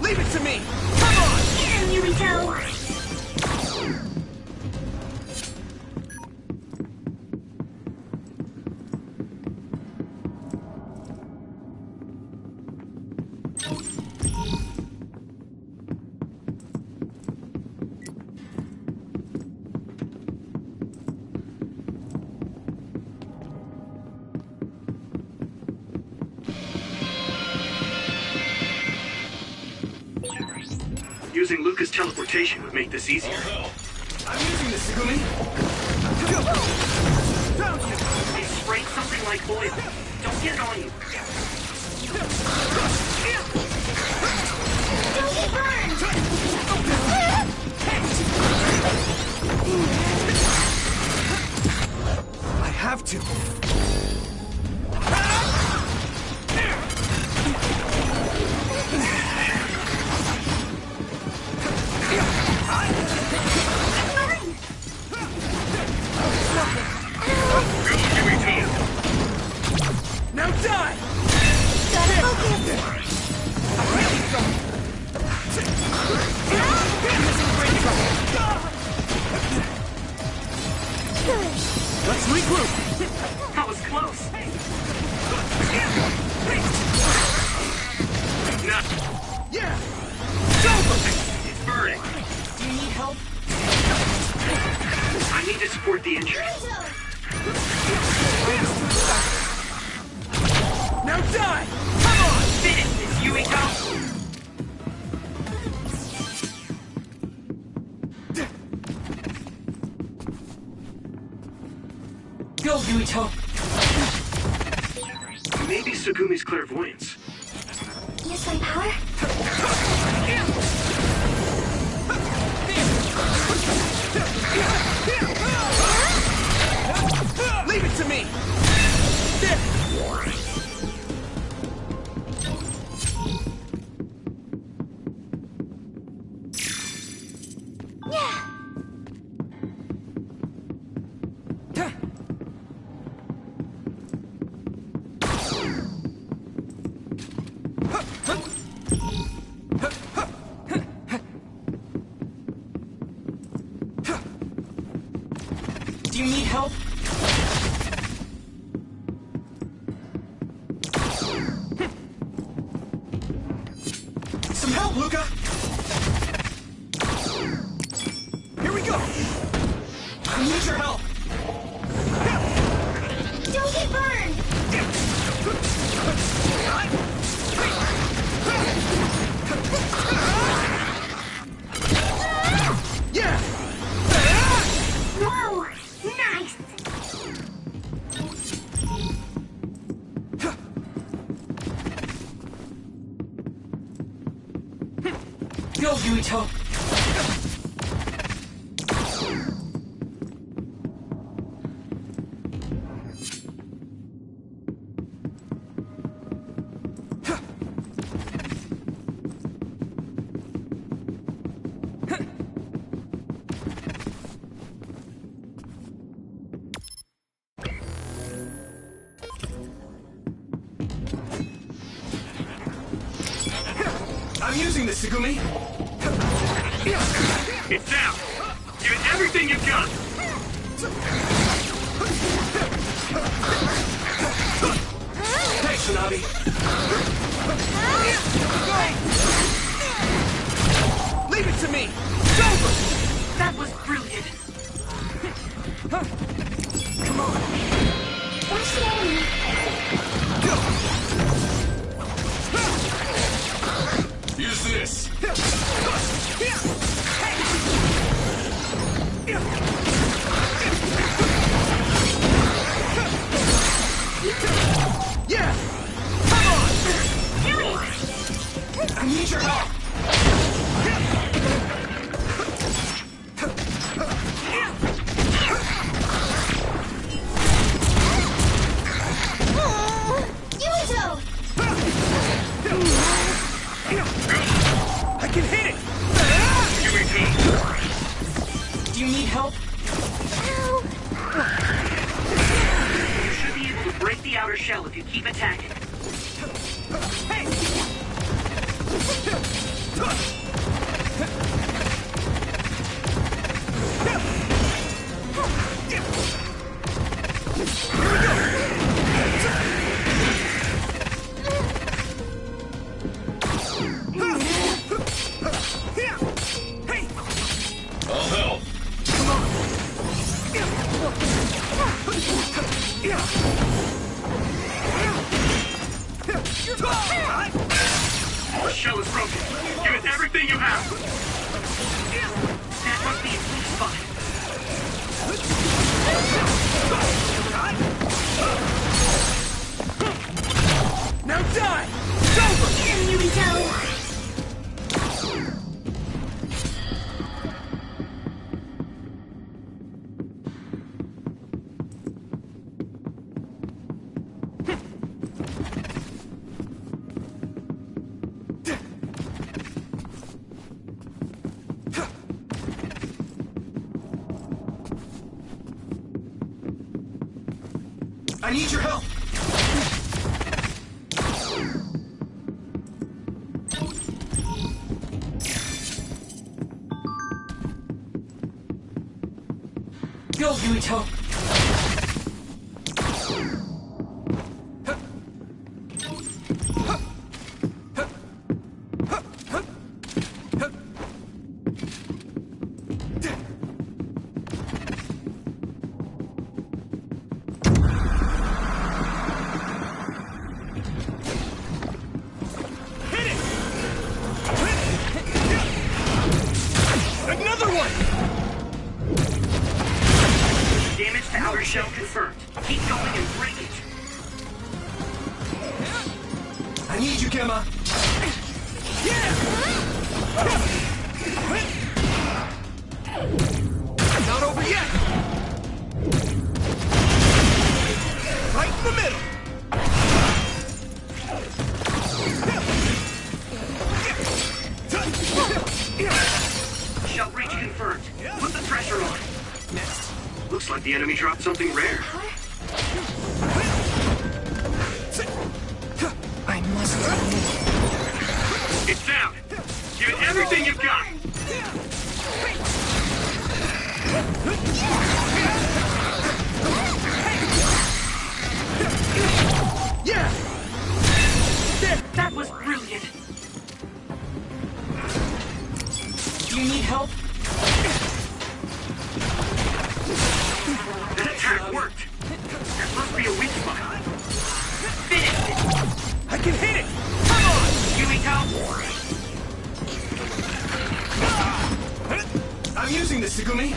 Leave it to me! Come on! Get him, Yuito. Using Luca's teleportation would make this easier. I'm using this, Segumi! Found you! They sprayed something like oil. Don't get it on you. Don't get burned. I have to! Now die! Gotta focus. Let's regroup! That was close. Yuito. Maybe Segumi's clairvoyance. Use my power? Leave it to me! Do you need help? Some help, Luca! Here we go! I need your help! Don't get burned! Yeah! Whoa! Nice! Go, Yuito. I'm using this, Segumi! It's down! Give it everything you've got! Thanks, Tsunabi! Leave it to me! It's over! That was brilliant. Come on! Where's the enemy? Use this! Yeah! Come on! I need your help! Yuito! I can hit it! Do you need help? You should be able to break the outer shell if you keep attacking. Hey! I'll help. The shell is broken. Give it everything you have. That must be its weak spot. Now die! It's over! Yuito! I need your help! Go, Yuito. Another one! Damage need you, Gemma. Not over yet. Right in the middle. Shell breach confirmed. Put the pressure on. Next. Looks like the enemy dropped something rare. I must. It's down. Give it everything you've got. Yeah. There, that was brilliant. Do you need help? That attack worked. There must be a weak spot. Finish it. I can hit it. Come on, Yuito. I'm using this, Segumi.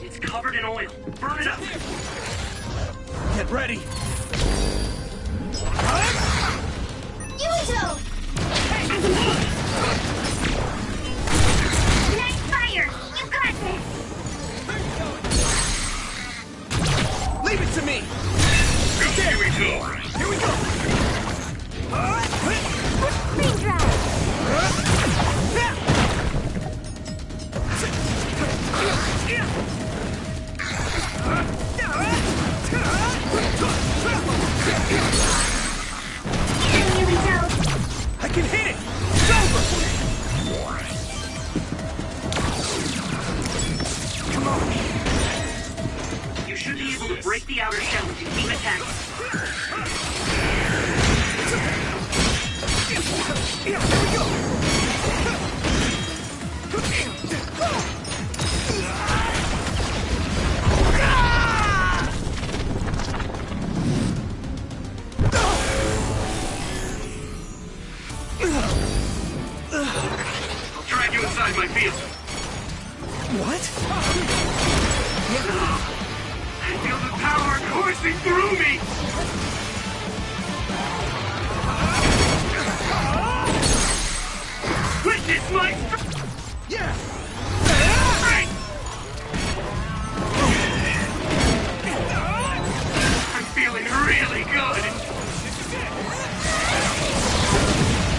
It's covered in oil. Burn it up. Get ready. Yuito! Nice fire! You got this! Leave it to me. Here we go. Here we go. Spring drive! I can hit it. It's over. Come on. You should be able to break the outer shell if you keep attacking. Here we go. I'll drag you inside my field. What? I feel the power coursing through me. Witness my... Yeah. I'm feeling really good.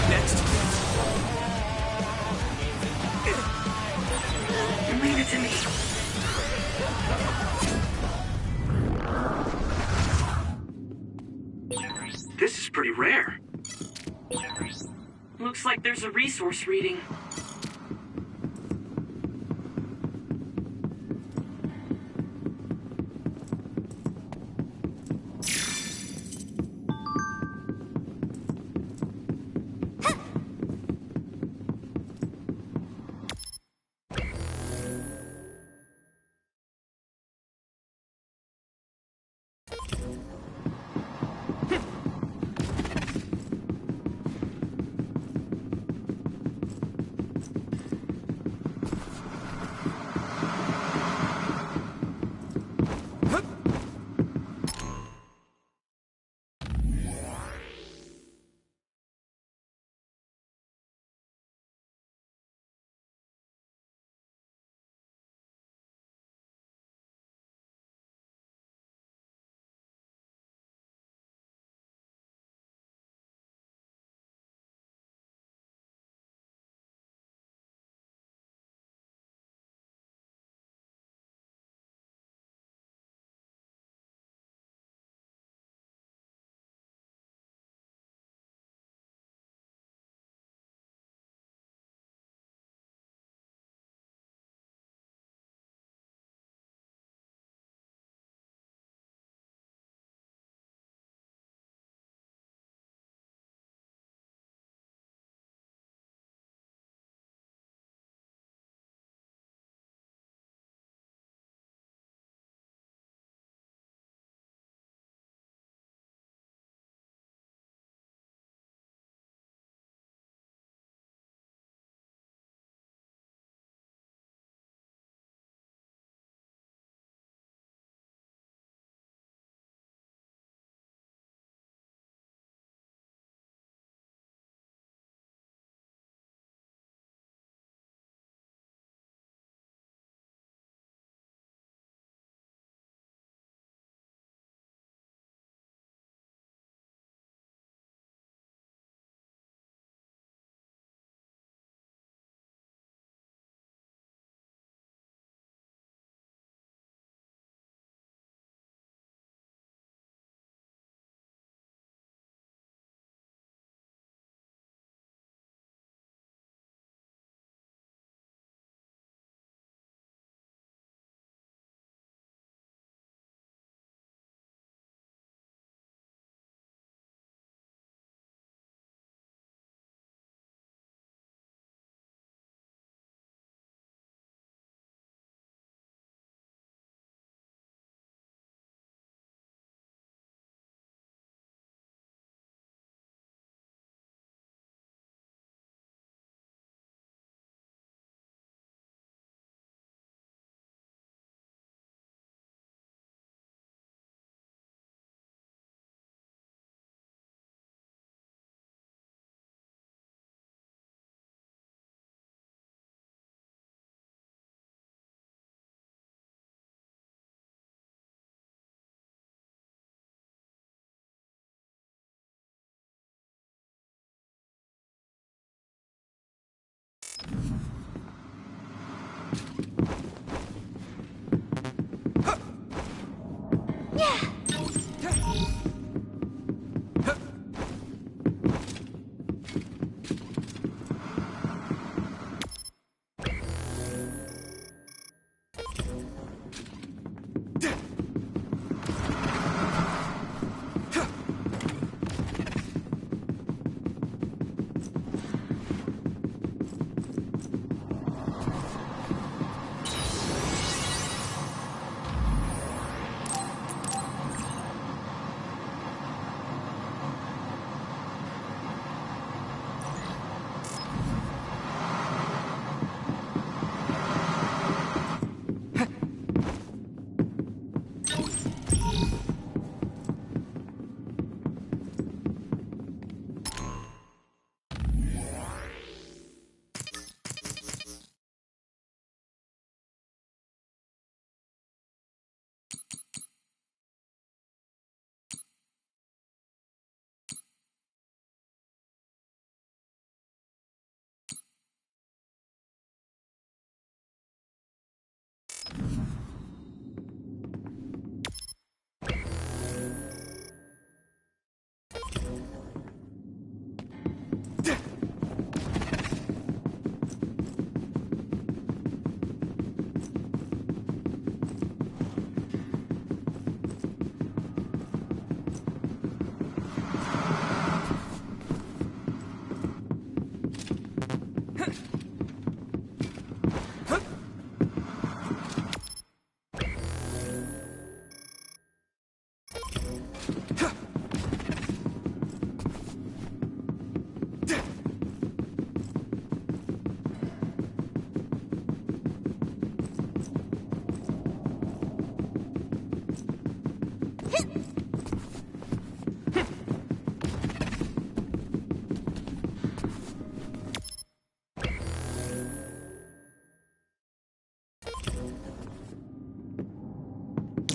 Next. Leave it to me. This is pretty rare. Looks like there's a resource reading.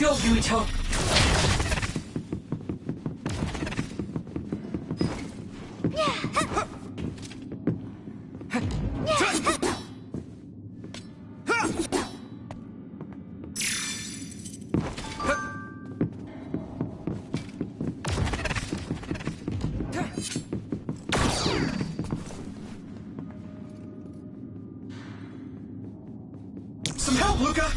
go, Yuito! Some help, Luca!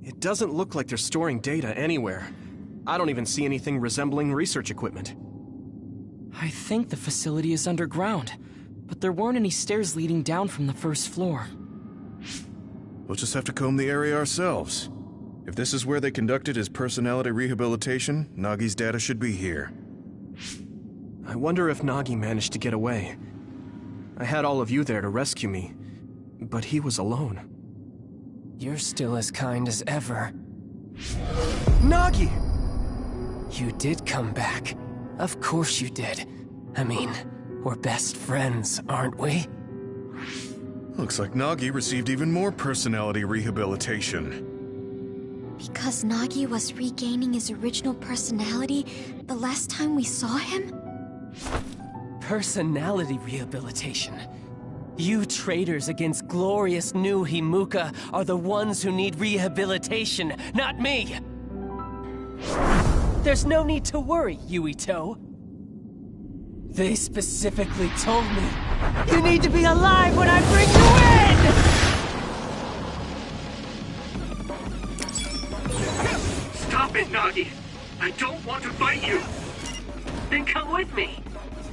It doesn't look like they're storing data anywhere. I don't even see anything resembling research equipment. I think the facility is underground, but there weren't any stairs leading down from the first floor. We'll just have to comb the area ourselves. If this is where they conducted his personality rehabilitation, Nagi's data should be here. I wonder if Nagi managed to get away. I had all of you there to rescue me, but he was alone. You're still as kind as ever. Nagi! You did come back. Of course you did. I mean, we're best friends, aren't we? Looks like Nagi received even more personality rehabilitation. Because Nagi was regaining his original personality the last time we saw him? Personality rehabilitation. You traitors against glorious new Himuka are the ones who need rehabilitation, not me! There's no need to worry, Yuito. They specifically told me, you need to be alive when I bring you in! Stop it, Nagi! I don't want to fight you! Then come with me.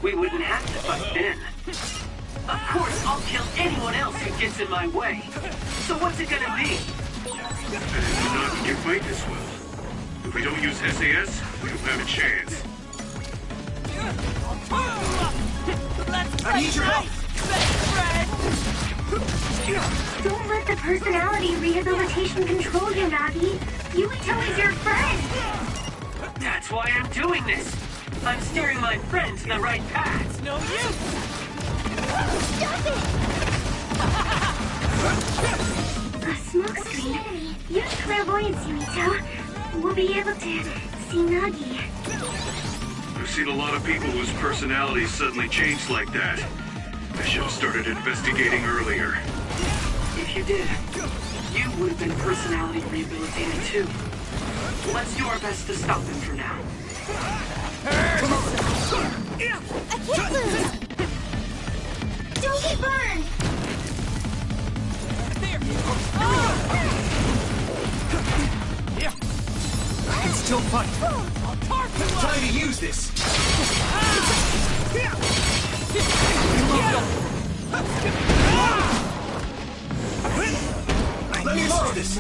We wouldn't have to fight then. Of course, I'll kill anyone else who gets in my way. So what's it gonna be? Nagi can fight this well. If we don't use SAS, we don't have a chance. I need your help! Don't let the personality rehabilitation control you, Nagi. Yuito is your friend! That's why I'm doing this. I'm steering my friend to the right path. It's no use! Stop it! A smoke screen. Use clairvoyance, Yuito. We'll be able to see Nagi. I've seen a lot of people whose personalities suddenly changed like that. I should have started investigating earlier. If you did, you would have been personality rehabilitated too. Let's do our best to stop him for now. Come on! I can't lose! Don't get burned! I can still fight. Try to use this. Let me use this.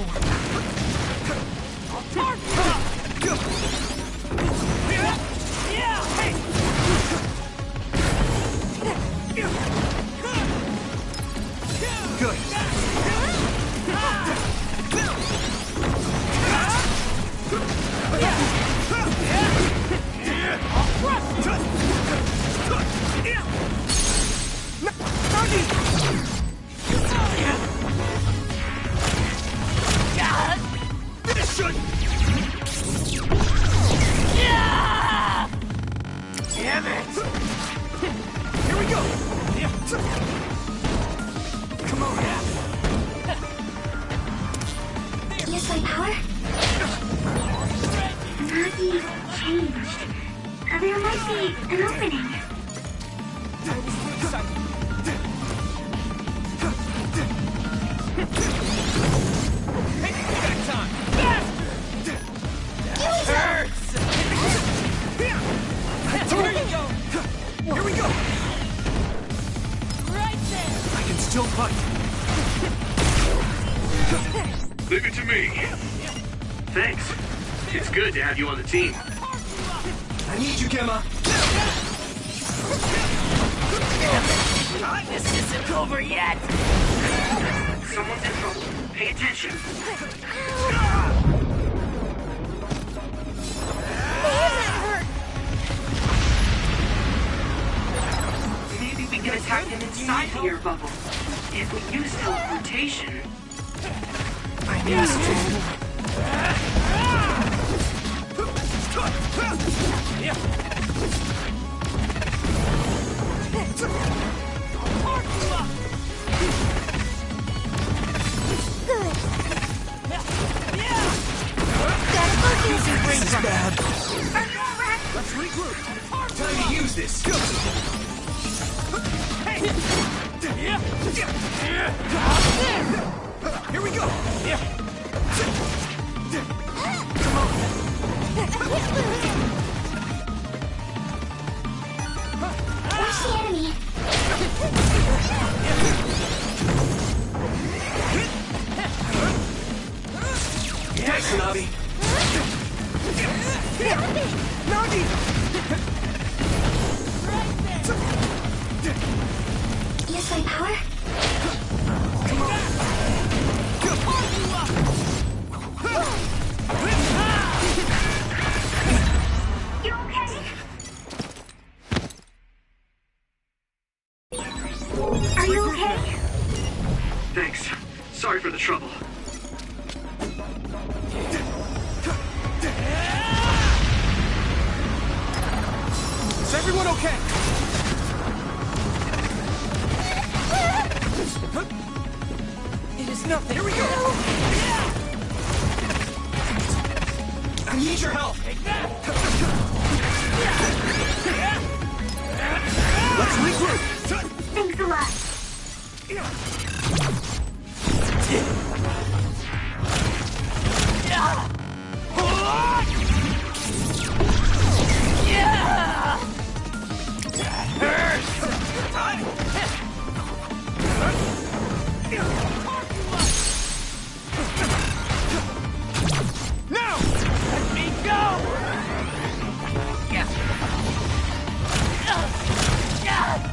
Good. This should. Damn it! Here we go. Come on. Use my power? Nagi changed. There might be an opening. Leave it to me. Thanks. It's good to have you on the team. I need you, Gemma. This isn't over yet. Someone's in trouble. Pay attention. Maybe we can attack him inside the air bubble. If we use teleportation... I must This is bad. Let's regroup. Time to use this. Here we go. Watch the enemy. Thanks, Navi. Nagi! Use my power? You okay? Are you okay? Thanks. Sorry for the trouble. Is everyone okay? It is nothing. Here we go. I need your help. Let's regroup. Thanks a lot. Now! Let me go!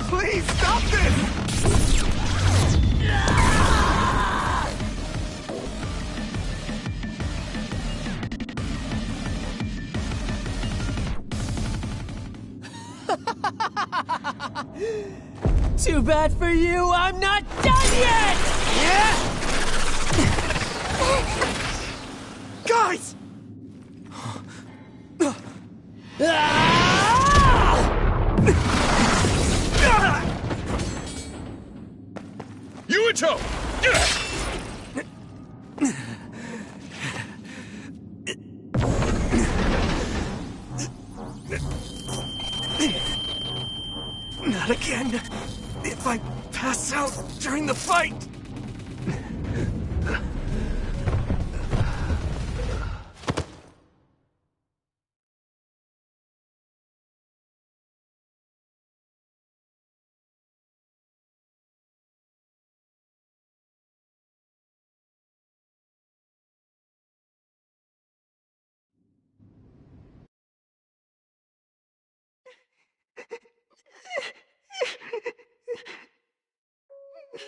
Please stop this! Too bad for you, I'm not done yet! Guys! Yuito! Not again. If I pass out during the fight.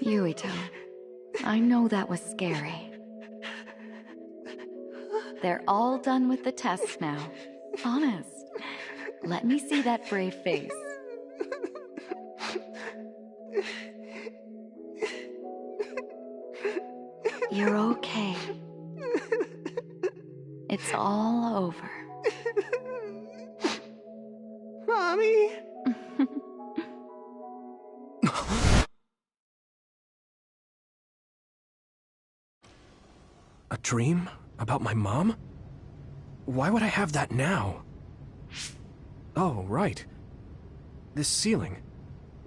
Yuito, I know that was scary. They're all done with the tests now. Honest. Let me see that brave face. You're okay. It's all over. Mommy! A dream? About my mom? Why would I have that now? Oh, right. This ceiling.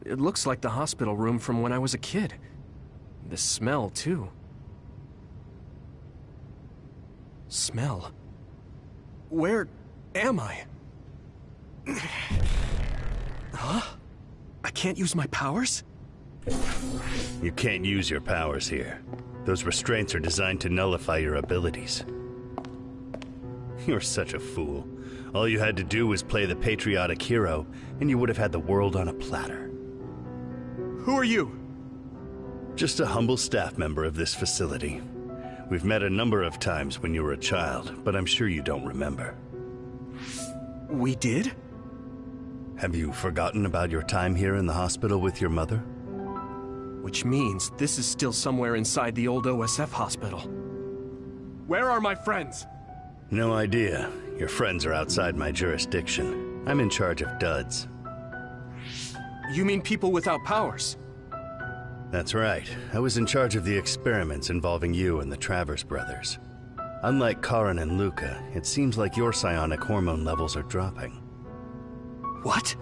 It looks like the hospital room from when I was a kid. The smell, too. Smell? Where am I? Huh? I can't use my powers? You can't use your powers here. Those restraints are designed to nullify your abilities. You're such a fool. All you had to do was play the patriotic hero, and you would have had the world on a platter. Who are you? Just a humble staff member of this facility. We've met a number of times when you were a child, but I'm sure you don't remember. We did? Have you forgotten about your time here in the hospital with your mother? Which means this is still somewhere inside the old OSF hospital. Where are my friends? No idea. Your friends are outside my jurisdiction. I'm in charge of duds. You mean people without powers? That's right. I was in charge of the experiments involving you and the Travers brothers. Unlike Karin and Luca, it seems like your psionic hormone levels are dropping. What?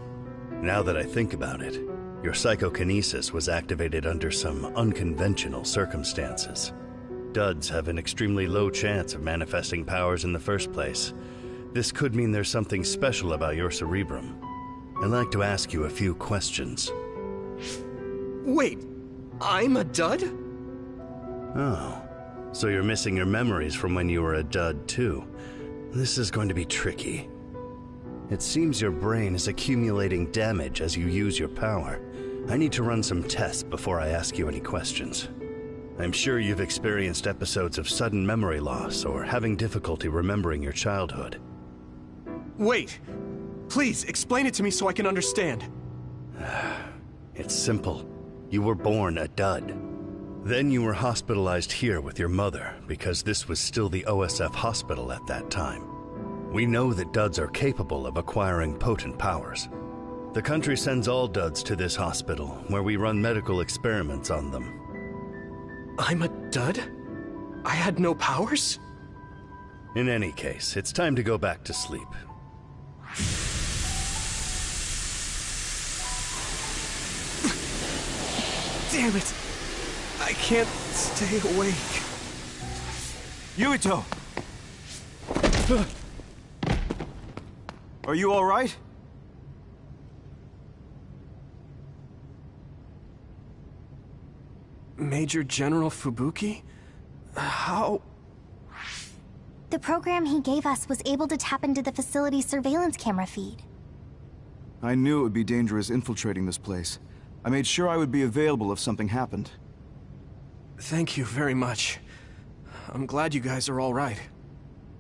Now that I think about it, your psychokinesis was activated under some unconventional circumstances. Duds have an extremely low chance of manifesting powers in the first place. This could mean there's something special about your cerebrum. I'd like to ask you a few questions. Wait, I'm a dud? Oh, so you're missing your memories from when you were a dud too. This is going to be tricky. It seems your brain is accumulating damage as you use your power. I need to run some tests before I ask you any questions. I'm sure you've experienced episodes of sudden memory loss or having difficulty remembering your childhood. Wait! Please, explain it to me so I can understand. It's simple. You were born a dud. Then you were hospitalized here with your mother because this was still the OSF hospital at that time. We know that duds are capable of acquiring potent powers. The country sends all duds to this hospital, where we run medical experiments on them. I'm a dud? I had no powers? In any case, it's time to go back to sleep. Damn it! I can't stay awake. Yuito! Are you all right? Major General Fubuki? How? The program he gave us was able to tap into the facility's surveillance camera feed. I knew it would be dangerous infiltrating this place. I made sure I would be available if something happened. Thank you very much. I'm glad you guys are all right.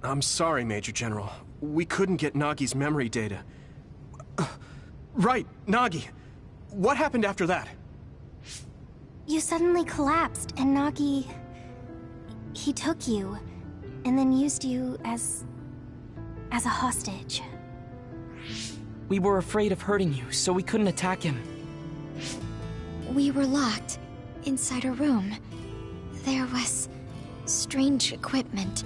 I'm sorry, Major General. We couldn't get Nagi's memory data. Right, Nagi. What happened after that? You suddenly collapsed, and Nagi... he took you, and then used you as a hostage. We were afraid of hurting you, so we couldn't attack him. We were locked inside a room. There was strange equipment.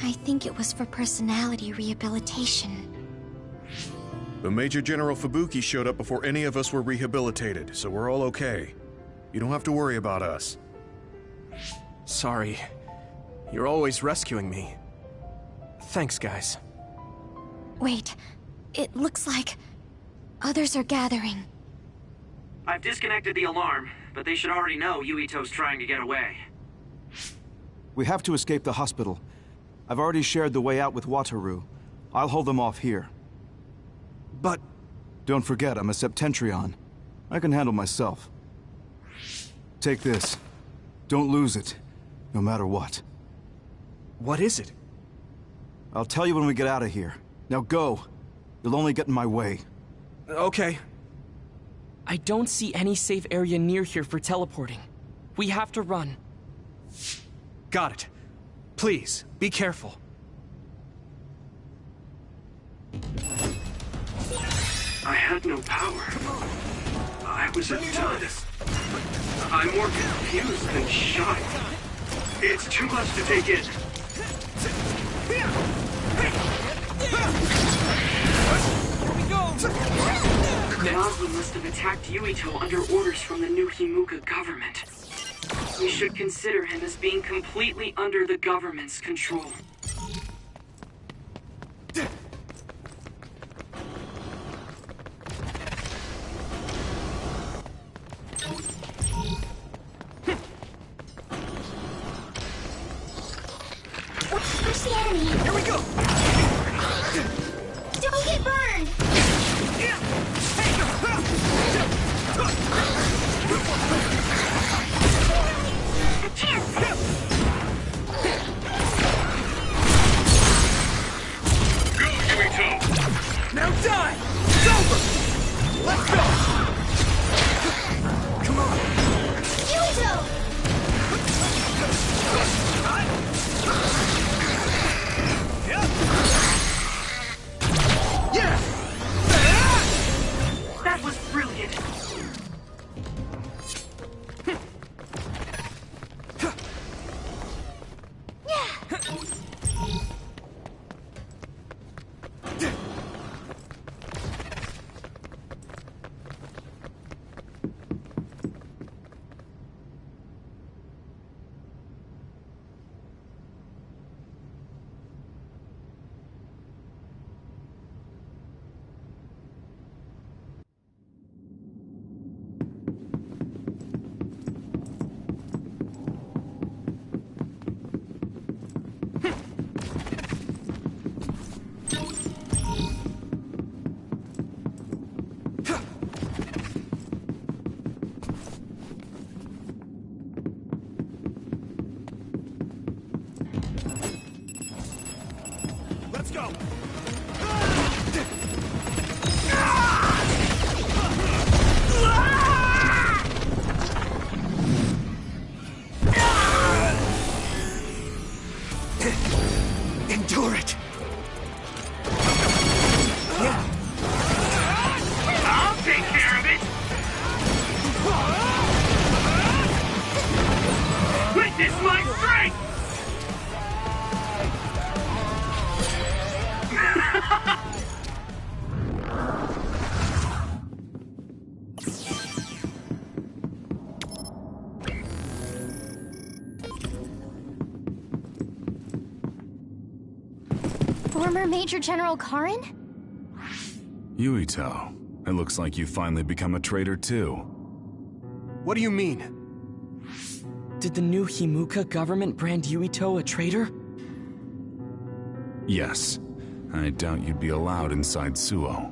I think it was for personality rehabilitation. But Major General Fubuki showed up before any of us were rehabilitated, so we're all okay. You don't have to worry about us. Sorry. You're always rescuing me. Thanks, guys. Wait, it looks like others are gathering. I've disconnected the alarm, but they should already know Yuito's trying to get away. We have to escape the hospital. I've already shared the way out with Wataru. I'll hold them off here. But... Don't forget, I'm a Septentrion. I can handle myself. Take this. Don't lose it, no matter what. What is it? I'll tell you when we get out of here. Now go. You'll only get in my way. Okay. I don't see any safe area near here for teleporting. We have to run. Got it. Please, be careful. I had no power. I was a dud. I'm more confused than shocked. It's too much to take in. Nagi must have attacked Yuito under orders from the new Himuka government. We should consider him as being completely under the government's control. me! Here we go! Don't get burned! A chance! Go, Yuito! Now die! It's over! Let's go! Come on! Yuito! Yeah! That was brilliant. Let's go! Endure it! Yeah! I'll take care of it! Witness my strength! Former Major General Karin? Yuito, it looks like you finally become a traitor too. What do you mean? Did the new Himuka government brand Yuito a traitor? Yes. I doubt you'd be allowed inside Suo.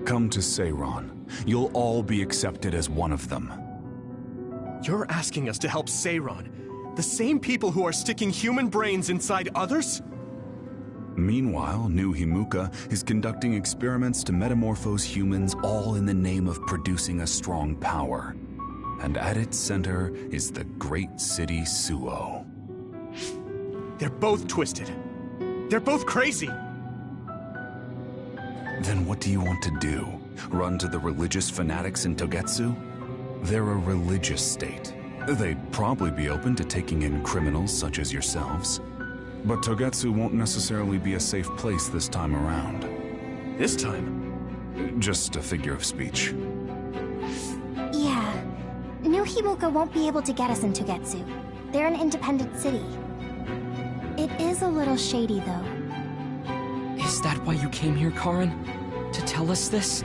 Come to Seiron. You'll all be accepted as one of them. You're asking us to help Seiron, the same people who are sticking human brains inside others? Meanwhile, New Himuka is conducting experiments to metamorphose humans, all in the name of producing a strong power. And at its center is the great city Suo. They're both twisted. They're both crazy. Then what do you want to do? Run to the religious fanatics in Togetsu? They're a religious state. They'd probably be open to taking in criminals such as yourselves. But Togetsu won't necessarily be a safe place this time around. This time? Just a figure of speech. Yeah. New Himuka won't be able to get us in Togetsu. They're an independent city. It is a little shady, though. Is that why you came here, Karin? To tell us this?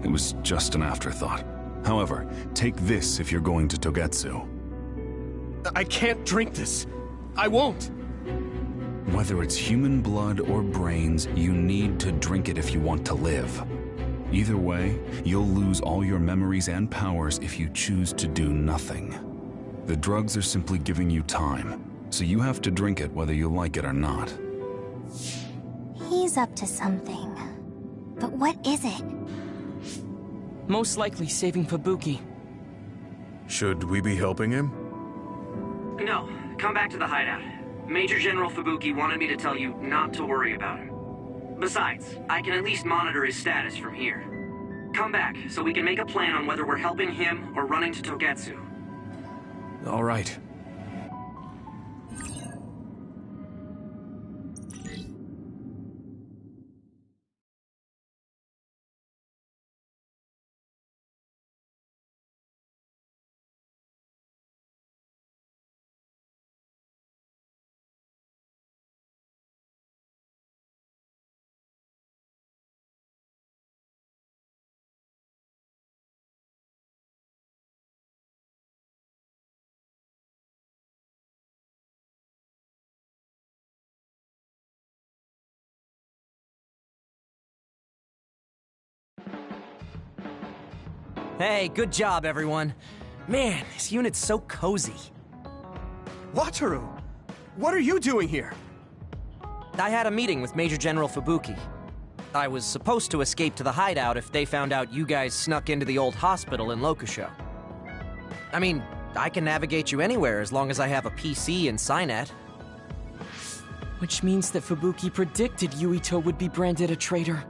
It was just an afterthought. However, take this if you're going to Togetsu. I can't drink this. I won't. Whether it's human blood or brains, you need to drink it if you want to live. Either way, you'll lose all your memories and powers if you choose to do nothing. The drugs are simply giving you time, so you have to drink it whether you like it or not. He's up to something. But what is it? Most likely saving Fubuki. Should we be helping him? No, come back to the hideout. Major General Fubuki wanted me to tell you not to worry about him. Besides, I can at least monitor his status from here. Come back, so we can make a plan on whether we're helping him or running to Togetsu. All right. Hey, good job, everyone. Man, this unit's so cozy. Wataru! What are you doing here? I had a meeting with Major General Fubuki. I was supposed to escape to the hideout if they found out you guys snuck into the old hospital in Lokusho. I mean, I can navigate you anywhere as long as I have a PC and Cynet. Which means that Fubuki predicted Yuito would be branded a traitor.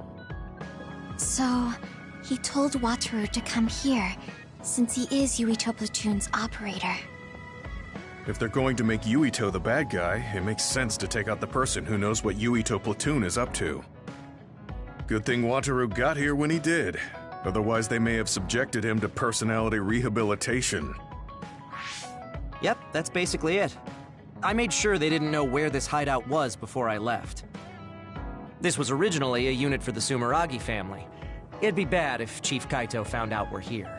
So, he told Wataru to come here, since he is Yuito Platoon's operator. If they're going to make Yuito the bad guy, it makes sense to take out the person who knows what Yuito Platoon is up to. Good thing Wataru got here when he did. Otherwise, they may have subjected him to personality rehabilitation. Yep, that's basically it. I made sure they didn't know where this hideout was before I left. This was originally a unit for the Sumeragi family. It'd be bad if Chief Kaito found out we're here.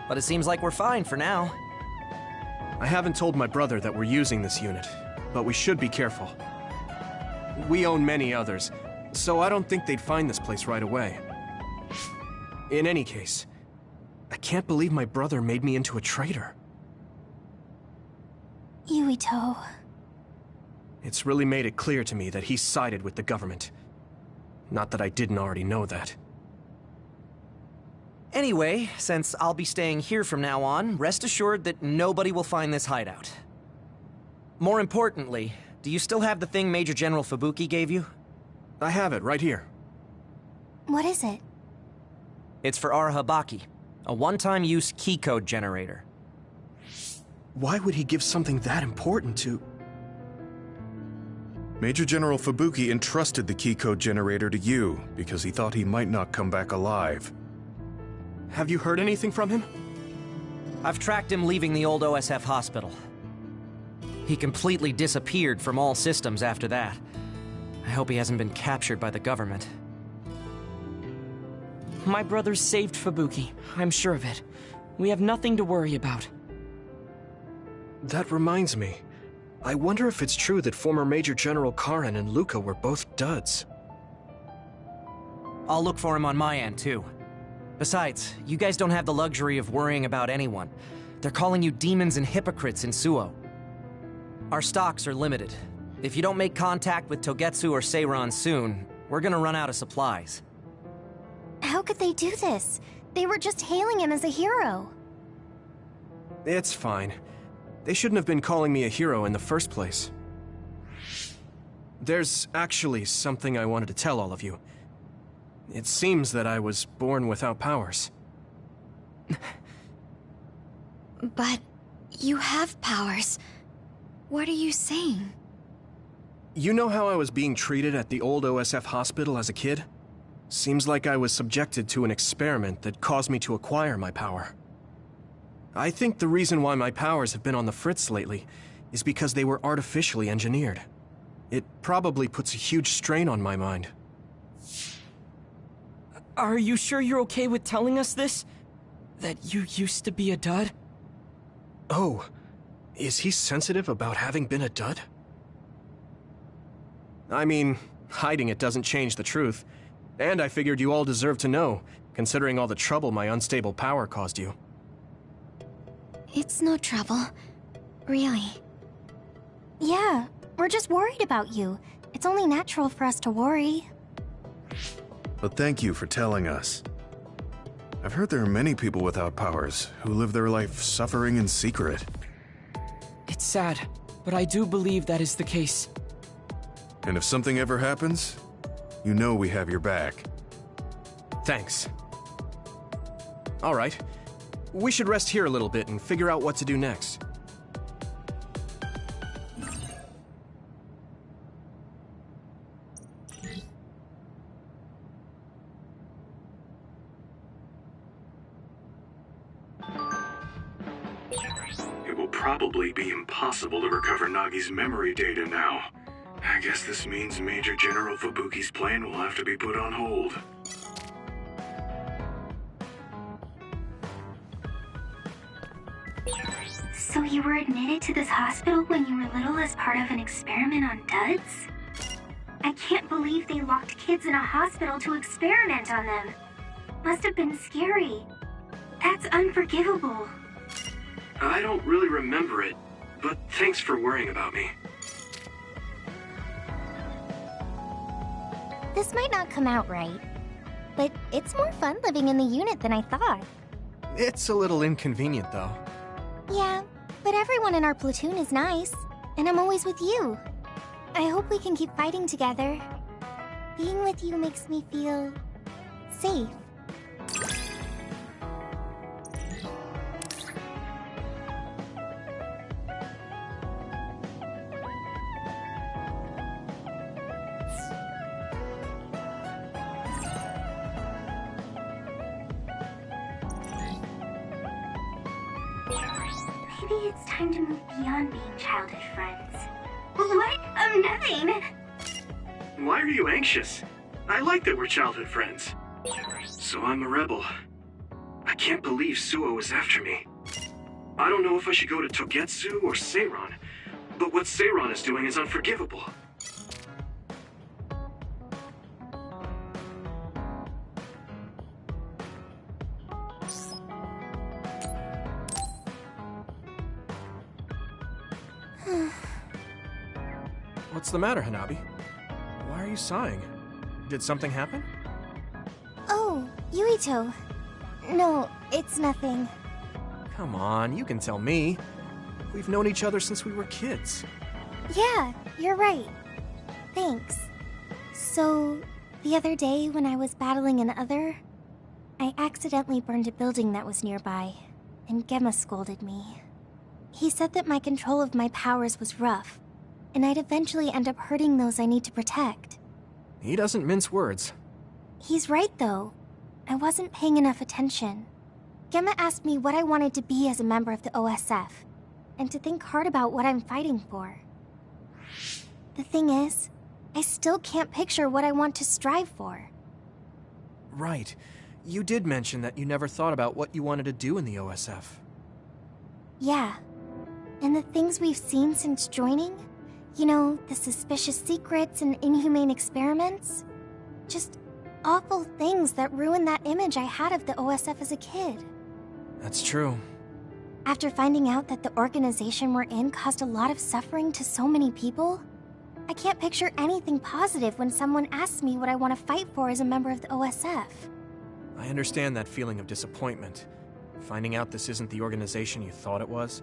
But it seems like we're fine for now. I haven't told my brother that we're using this unit, but we should be careful. We own many others, so I don't think they'd find this place right away. In any case, I can't believe my brother made me into a traitor. Yuito. It's really made it clear to me that he sided with the government. Not that I didn't already know that. Anyway, since I'll be staying here from now on, rest assured that nobody will find this hideout. More importantly, do you still have the thing Major General Fubuki gave you? I have it right here. What is it? It's for Arahabaki, a one-time use key code generator. Why would he give something that important to... Major General Fubuki entrusted the key code generator to you because he thought he might not come back alive. Have you heard anything from him? I've tracked him leaving the old OSF hospital. He completely disappeared from all systems after that. I hope he hasn't been captured by the government. My brother saved Fubuki, I'm sure of it. We have nothing to worry about. That reminds me. I wonder if it's true that former Major General Karen and Luca were both duds. I'll look for him on my end, too. Besides, you guys don't have the luxury of worrying about anyone. They're calling you demons and hypocrites in Suo. Our stocks are limited. If you don't make contact with Togetsu or Seiran soon, we're gonna run out of supplies. How could they do this? They were just hailing him as a hero. It's fine. They shouldn't have been calling me a hero in the first place. There's actually something I wanted to tell all of you. It seems that I was born without powers. But you have powers. What are you saying? You know how I was being treated at the old OSF hospital as a kid? Seems like I was subjected to an experiment that caused me to acquire my power. I think the reason why my powers have been on the fritz lately is because they were artificially engineered. It probably puts a huge strain on my mind. Are you sure you're okay with telling us this? That you used to be a dud? Oh, is he sensitive about having been a dud? I mean, hiding it doesn't change the truth. And I figured you all deserve to know, considering all the trouble my unstable power caused you. It's no trouble. Really. Yeah, we're just worried about you. It's only natural for us to worry. But thank you for telling us. I've heard there are many people without powers who live their life suffering in secret. It's sad, but I do believe that is the case. And if something ever happens, you know we have your back. Thanks. All right. We should rest here a little bit and figure out what to do next. It will probably be impossible to recover Nagi's memory data now. I guess this means Major General Fubuki's plan will have to be put on hold. So you were admitted to this hospital when you were little as part of an experiment on duds? I can't believe they locked kids in a hospital to experiment on them. Must have been scary. That's unforgivable. I don't really remember it, but thanks for worrying about me. This might not come out right, but it's more fun living in the unit than I thought. It's a little inconvenient, though. Yeah, but everyone in our platoon is nice, and I'm always with you. I hope we can keep fighting together. Being with you makes me feel safe. Maybe it's time to move beyond being childhood friends. What? Nothing. Why are you anxious? I like that we're childhood friends. So I'm a rebel. I can't believe Suo is after me. I don't know if I should go to Togetsu or Seiron, but what Seiron is doing is unforgivable. What's the matter, Hanabi? Why are you sighing? Did something happen? Oh, Yuito. No, it's nothing. Come on, you can tell me. We've known each other since we were kids. Yeah, you're right. Thanks. So, the other day when I was battling an other, I accidentally burned a building that was nearby, and Gemma scolded me. He said that my control of my powers was rough, and I'd eventually end up hurting those I need to protect. He doesn't mince words. He's right, though. I wasn't paying enough attention. Gemma asked me what I wanted to be as a member of the OSF, and to think hard about what I'm fighting for. The thing is, I still can't picture what I want to strive for. Right. You did mention that you never thought about what you wanted to do in the OSF. Yeah. And the things we've seen since joining, you know, the suspicious secrets and inhumane experiments, just awful things that ruined that image I had of the OSF as a kid. That's true. After finding out that the organization we're in caused a lot of suffering to so many people, I can't picture anything positive when someone asks me what I want to fight for as a member of the OSF. I understand that feeling of disappointment, finding out this isn't the organization you thought it was,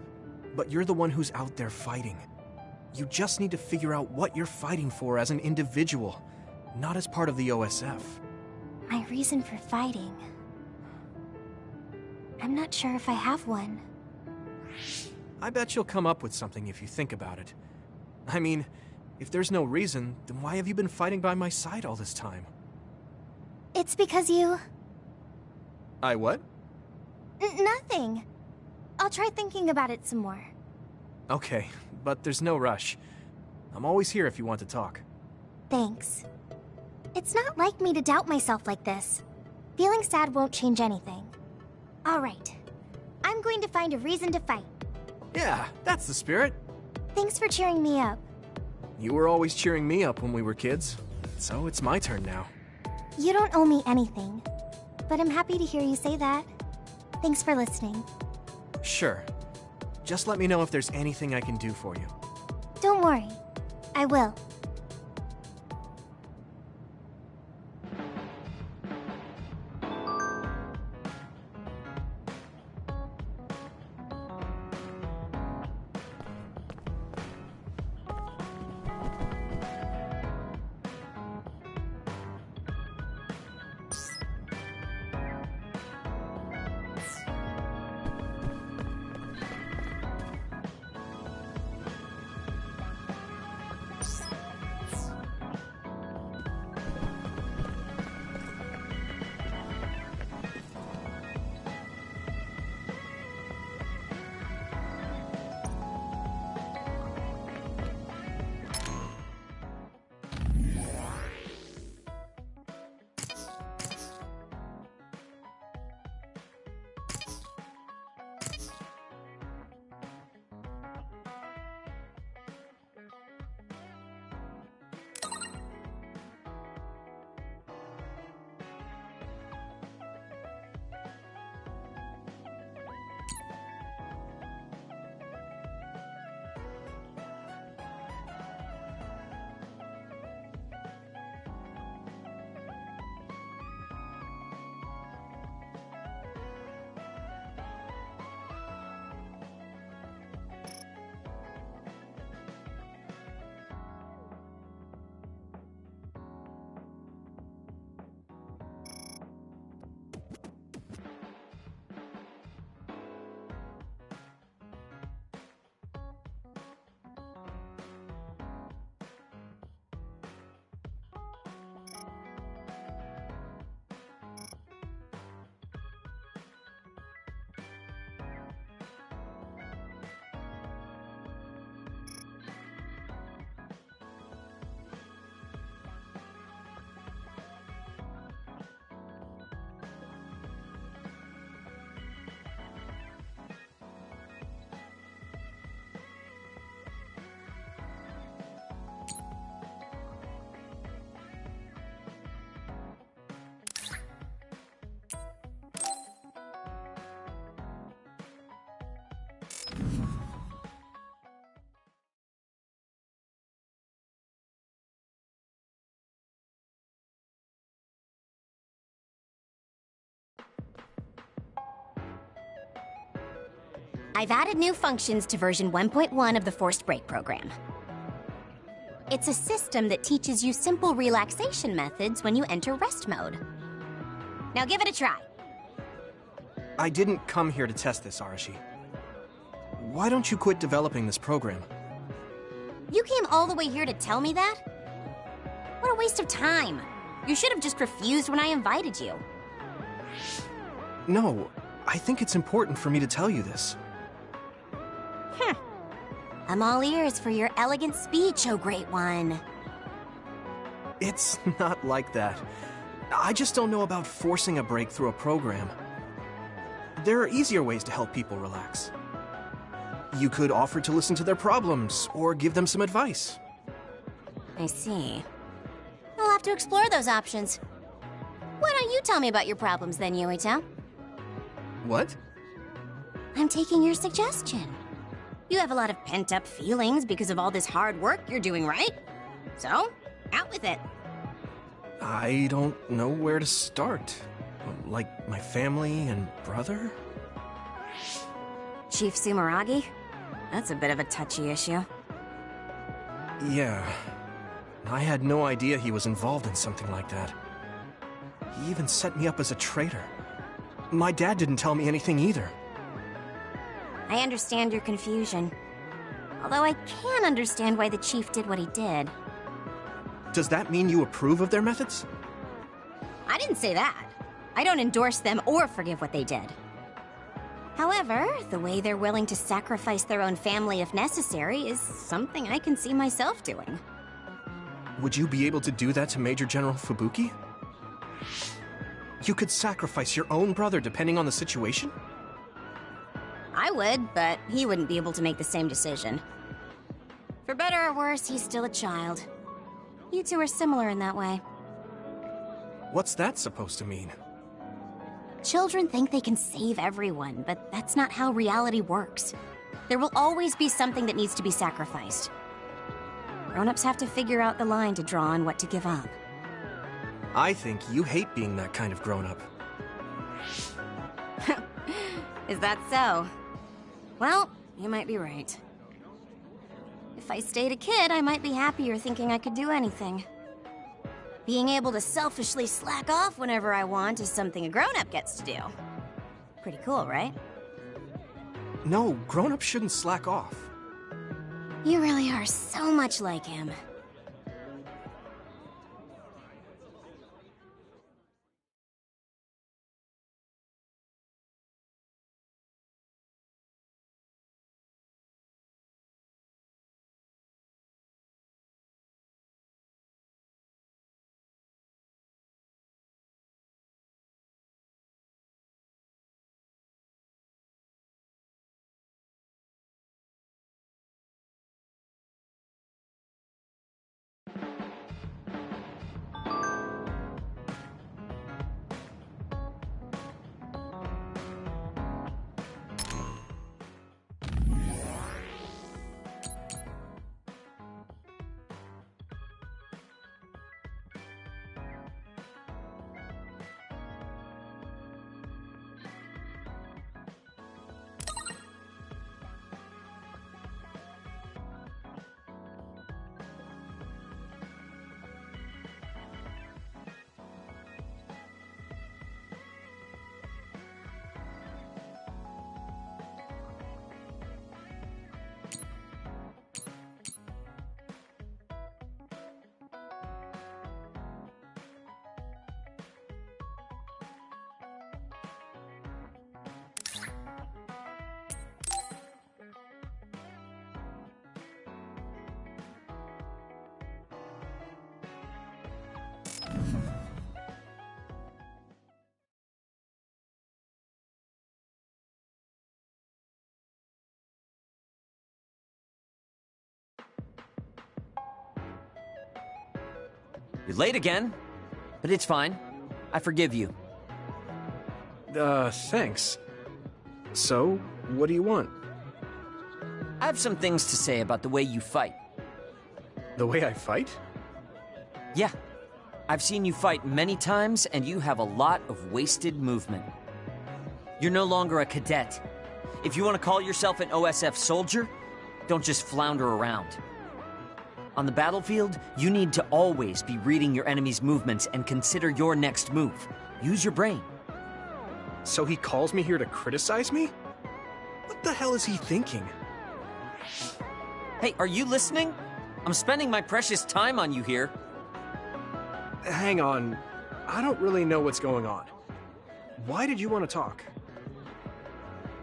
but you're the one who's out there fighting. You just need to figure out what you're fighting for as an individual, not as part of the OSF. My reason for fighting... I'm not sure if I have one. I bet you'll come up with something if you think about it. I mean, if there's no reason, then why have you been fighting by my side all this time? It's because you... I what? Nothing. I'll try thinking about it some more. Okay, but there's no rush. I'm always here if you want to talk. Thanks. It's not like me to doubt myself like this. Feeling sad won't change anything. All right. I'm going to find a reason to fight. Yeah, that's the spirit. Thanks for cheering me up. You were always cheering me up when we were kids, so it's my turn now. You don't owe me anything, but I'm happy to hear you say that. Thanks for listening. Sure. Just let me know if there's anything I can do for you. Don't worry. I will. I've added new functions to version 1.1 of the Forced Break program. It's a system that teaches you simple relaxation methods when you enter rest mode. Now give it a try. I didn't come here to test this, Arashi. Why don't you quit developing this program? You came all the way here to tell me that? What a waste of time. You should have just refused when I invited you. No, I think it's important for me to tell you this. I'm all ears for your elegant speech, oh great one. It's not like that. I just don't know about forcing a break through a program. There are easier ways to help people relax. You could offer to listen to their problems, or give them some advice. I see. I'll have to explore those options. Why don't you tell me about your problems then, Yuito? What? I'm taking your suggestion. You have a lot of pent-up feelings because of all this hard work you're doing, right? So, out with it. I don't know where to start. Like my family and brother? Chief Sumeragi? That's a bit of a touchy issue. Yeah. I had no idea he was involved in something like that. He even set me up as a traitor. My dad didn't tell me anything either. I understand your confusion. Although I can understand why the chief did what he did. Does that mean you approve of their methods? I didn't say that. I don't endorse them or forgive what they did. However, the way they're willing to sacrifice their own family if necessary is something I can see myself doing. Would you be able to do that to Major General Fubuki? You could sacrifice your own brother depending on the situation? I would, but he wouldn't be able to make the same decision. For better or worse, he's still a child. You two are similar in that way. What's that supposed to mean? Children think they can save everyone, but that's not how reality works. There will always be something that needs to be sacrificed. Grown-ups have to figure out the line to draw on what to give up. I think you hate being that kind of grown-up. Is that so? Well, you might be right. If I stayed a kid, I might be happier thinking I could do anything. Being able to selfishly slack off whenever I want is something a grown-up gets to do. Pretty cool, right? No, grown-ups shouldn't slack off. You really are so much like him. You're late again, but it's fine. I forgive you. Thanks. So, what do you want? I have some things to say about the way you fight. The way I fight? Yeah. I've seen you fight many times, and you have a lot of wasted movement. You're no longer a cadet. If you want to call yourself an OSF soldier, don't just flounder around. On the battlefield, you need to always be reading your enemy's movements and consider your next move. Use your brain. So he calls me here to criticize me? What the hell is he thinking? Hey, are you listening? I'm spending my precious time on you here. Hang on. I don't really know what's going on. Why did you want to talk?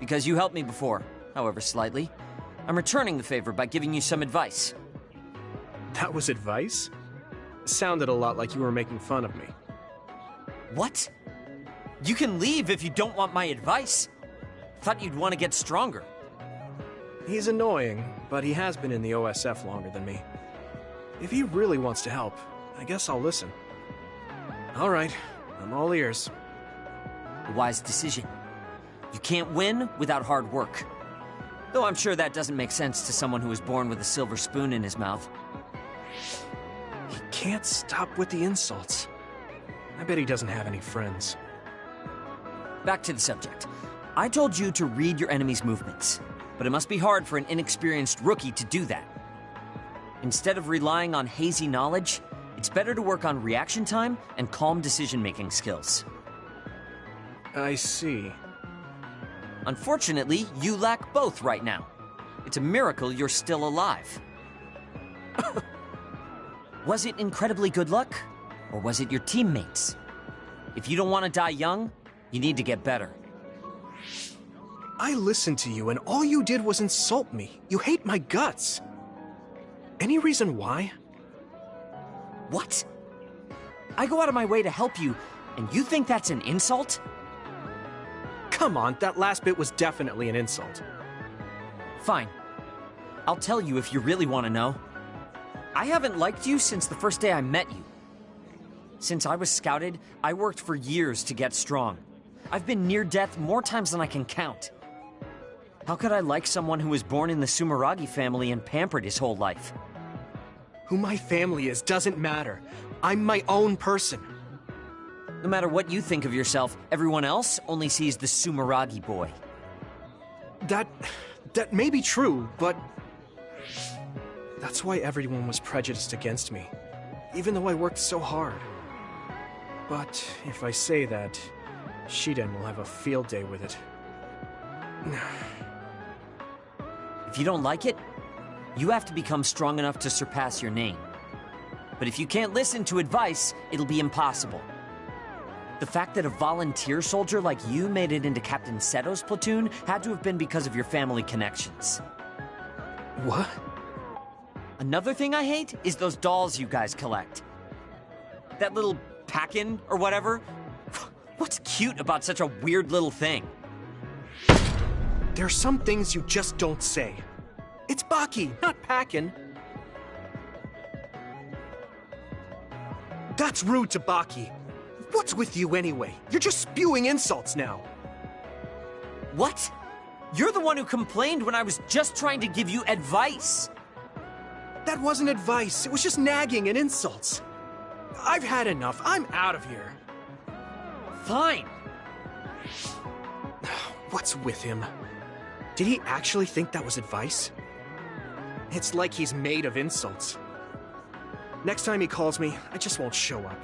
Because you helped me before, however slightly. I'm returning the favor by giving you some advice. That was advice? Sounded a lot like you were making fun of me. What? You can leave if you don't want my advice. Thought you'd want to get stronger. He's annoying, but he has been in the OSF longer than me. If he really wants to help, I guess I'll listen. All right, I'm all ears. A wise decision. You can't win without hard work. Though I'm sure that doesn't make sense to someone who was born with a silver spoon in his mouth. He can't stop with the insults. I bet he doesn't have any friends. Back to the subject. I told you to read your enemy's movements, but it must be hard for an inexperienced rookie to do that. Instead of relying on hazy knowledge, it's better to work on reaction time and calm decision-making skills. I see. Unfortunately, you lack both right now. It's a miracle you're still alive. Was it incredibly good luck? Or was it your teammates? If you don't want to die young, you need to get better. I listened to you and all you did was insult me. You hate my guts. Any reason why? What? I go out of my way to help you, and you think that's an insult? Come on, that last bit was definitely an insult. Fine. I'll tell you if you really want to know. I haven't liked you since the first day I met you. Since I was scouted, I worked for years to get strong. I've been near death more times than I can count. How could I like someone who was born in the Sumeragi family and pampered his whole life? Who my family is doesn't matter. I'm my own person. No matter what you think of yourself, everyone else only sees the Sumeragi boy. That may be true, but that's why everyone was prejudiced against me, even though I worked so hard. But if I say that, Shiden will have a field day with it. If you don't like it, you have to become strong enough to surpass your name. But if you can't listen to advice, it'll be impossible. The fact that a volunteer soldier like you made it into Captain Seto's platoon had to have been because of your family connections. What? Another thing I hate is those dolls you guys collect. That little pack-in or whatever. What's cute about such a weird little thing? There are some things you just don't say. It's Baki, not Packin. That's rude to Baki. What's with you anyway? You're just spewing insults now. What? You're the one who complained when I was just trying to give you advice. That wasn't advice. It was just nagging and insults. I've had enough. I'm out of here. Fine. What's with him? Did he actually think that was advice? It's like he's made of insults. Next time he calls me, I just won't show up.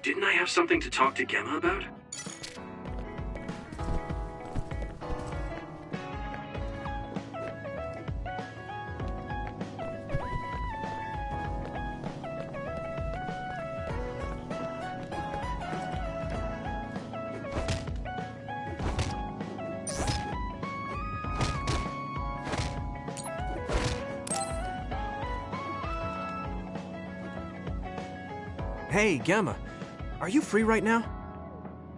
Didn't I have something to talk to Gemma about? Hey, Gemma. Are you free right now?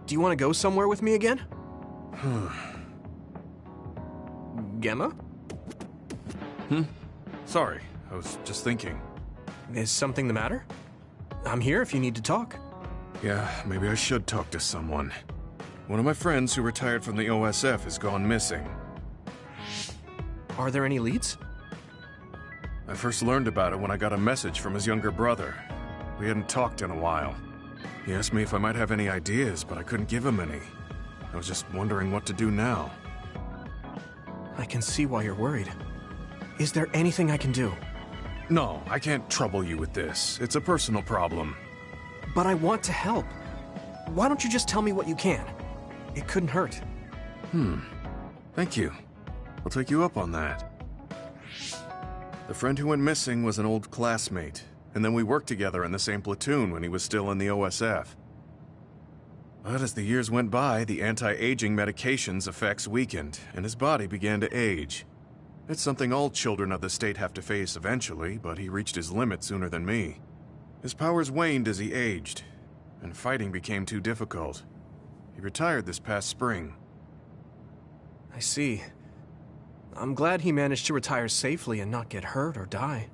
Do you want to go somewhere with me again? Gemma? Sorry, I was just thinking. Is something the matter? I'm here if you need to talk. Yeah, maybe I should talk to someone. One of my friends who retired from the OSF has gone missing. Are there any leads? I first learned about it when I got a message from his younger brother. We hadn't talked in a while. He asked me if I might have any ideas, but I couldn't give him any. I was just wondering what to do now. I can see why you're worried. Is there anything I can do? No, I can't trouble you with this. It's a personal problem. But I want to help. Why don't you just tell me what you can? It couldn't hurt. Thank you. I'll take you up on that. The friend who went missing was an old classmate, and then we worked together in the same platoon when he was still in the OSF. But as the years went by, the anti-aging medication's effects weakened, and his body began to age. It's something all children of the state have to face eventually, but he reached his limit sooner than me. His powers waned as he aged, and fighting became too difficult. He retired this past spring. I see. I'm glad he managed to retire safely and not get hurt or die.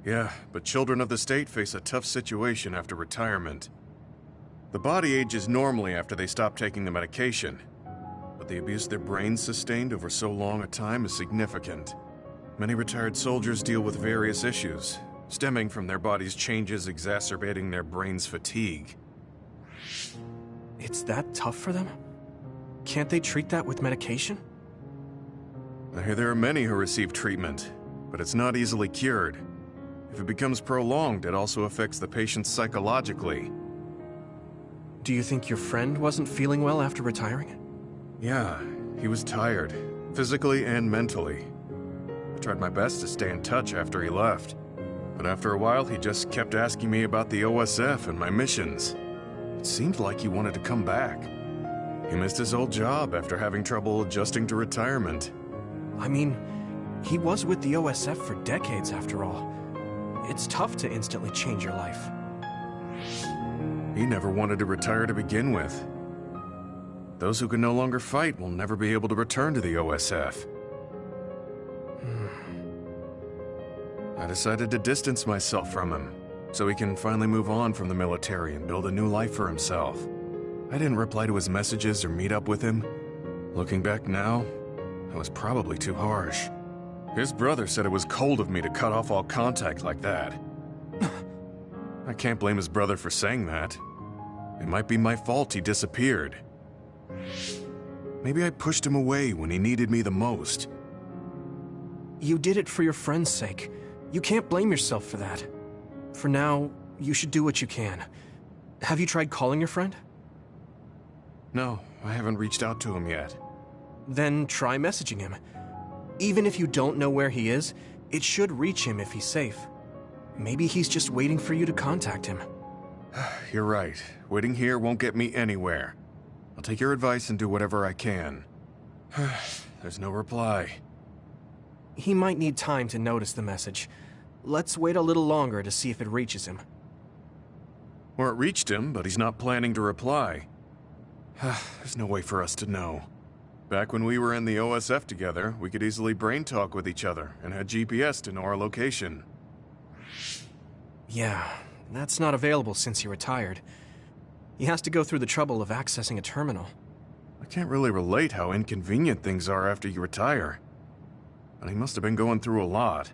Yeah, but children of the state face a tough situation after retirement. The body ages normally after they stop taking the medication, but the abuse their brains sustained over so long a time is significant. Many retired soldiers deal with various issues, stemming from their body's changes exacerbating their brain's fatigue. It's that tough for them? Can't they treat that with medication? I hear there are many who receive treatment, but it's not easily cured. If it becomes prolonged, it also affects the patient psychologically. Do you think your friend wasn't feeling well after retiring? Yeah, he was tired, physically and mentally. I tried my best to stay in touch after he left, but after a while he just kept asking me about the OSF and my missions. It seemed like he wanted to come back. He missed his old job after having trouble adjusting to retirement. I mean, he was with the OSF for decades after all. It's tough to instantly change your life. He never wanted to retire to begin with. Those who can no longer fight will never be able to return to the OSF. I decided to distance myself from him, so he can finally move on from the military and build a new life for himself. I didn't reply to his messages or meet up with him. Looking back now, I was probably too harsh. His brother said it was cold of me to cut off all contact like that. I can't blame his brother for saying that. It might be my fault he disappeared. Maybe I pushed him away when he needed me the most. You did it for your friend's sake. You can't blame yourself for that. For now, you should do what you can. Have you tried calling your friend? No, I haven't reached out to him yet. Then try messaging him. Even if you don't know where he is, it should reach him if he's safe. Maybe he's just waiting for you to contact him. You're right. Waiting here won't get me anywhere. I'll take your advice and do whatever I can. There's no reply. He might need time to notice the message. Let's wait a little longer to see if it reaches him. Or it reached him, but he's not planning to reply. There's no way for us to know. Back when we were in the OSF together, we could easily brain talk with each other and had GPS to know our location. Yeah, that's not available since he retired. He has to go through the trouble of accessing a terminal. I can't really relate how inconvenient things are after you retire. But he must have been going through a lot.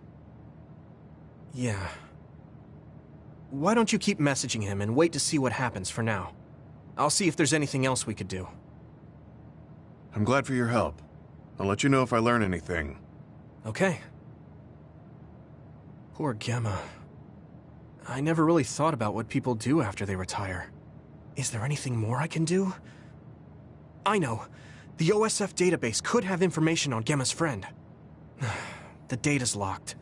Yeah. Why don't you keep messaging him and wait to see what happens for now? I'll see if there's anything else we could do. I'm glad for your help. I'll let you know if I learn anything. Okay. Poor Gemma. I never really thought about what people do after they retire. Is there anything more I can do? I know. The OSF database could have information on Gemma's friend. The data's locked.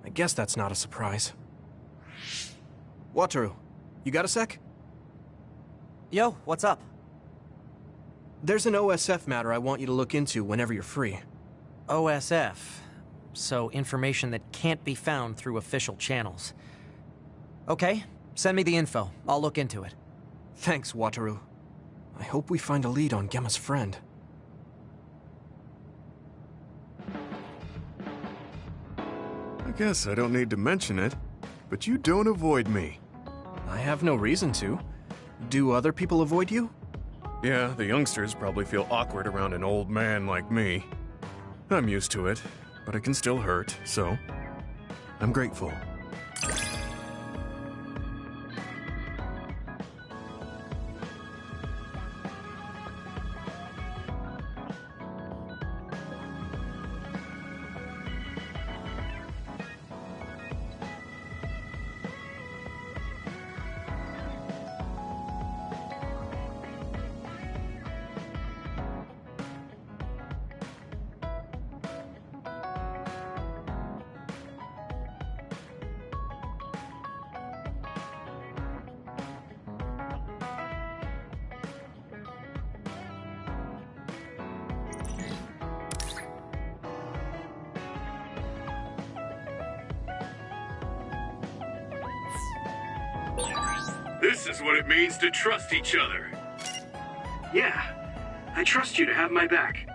I guess that's not a surprise. Wataru, you got a sec? Yo, what's up? There's an OSF matter I want you to look into whenever you're free. OSF. So information that can't be found through official channels. Okay, send me the info. I'll look into it. Thanks, Wataru. I hope we find a lead on Gemma's friend. I guess I don't need to mention it, but you don't avoid me. I have no reason to. Do other people avoid you? Yeah, the youngsters probably feel awkward around an old man like me. I'm used to it, but it can still hurt, so I'm grateful. This is what it means to trust each other. Yeah, I trust you to have my back.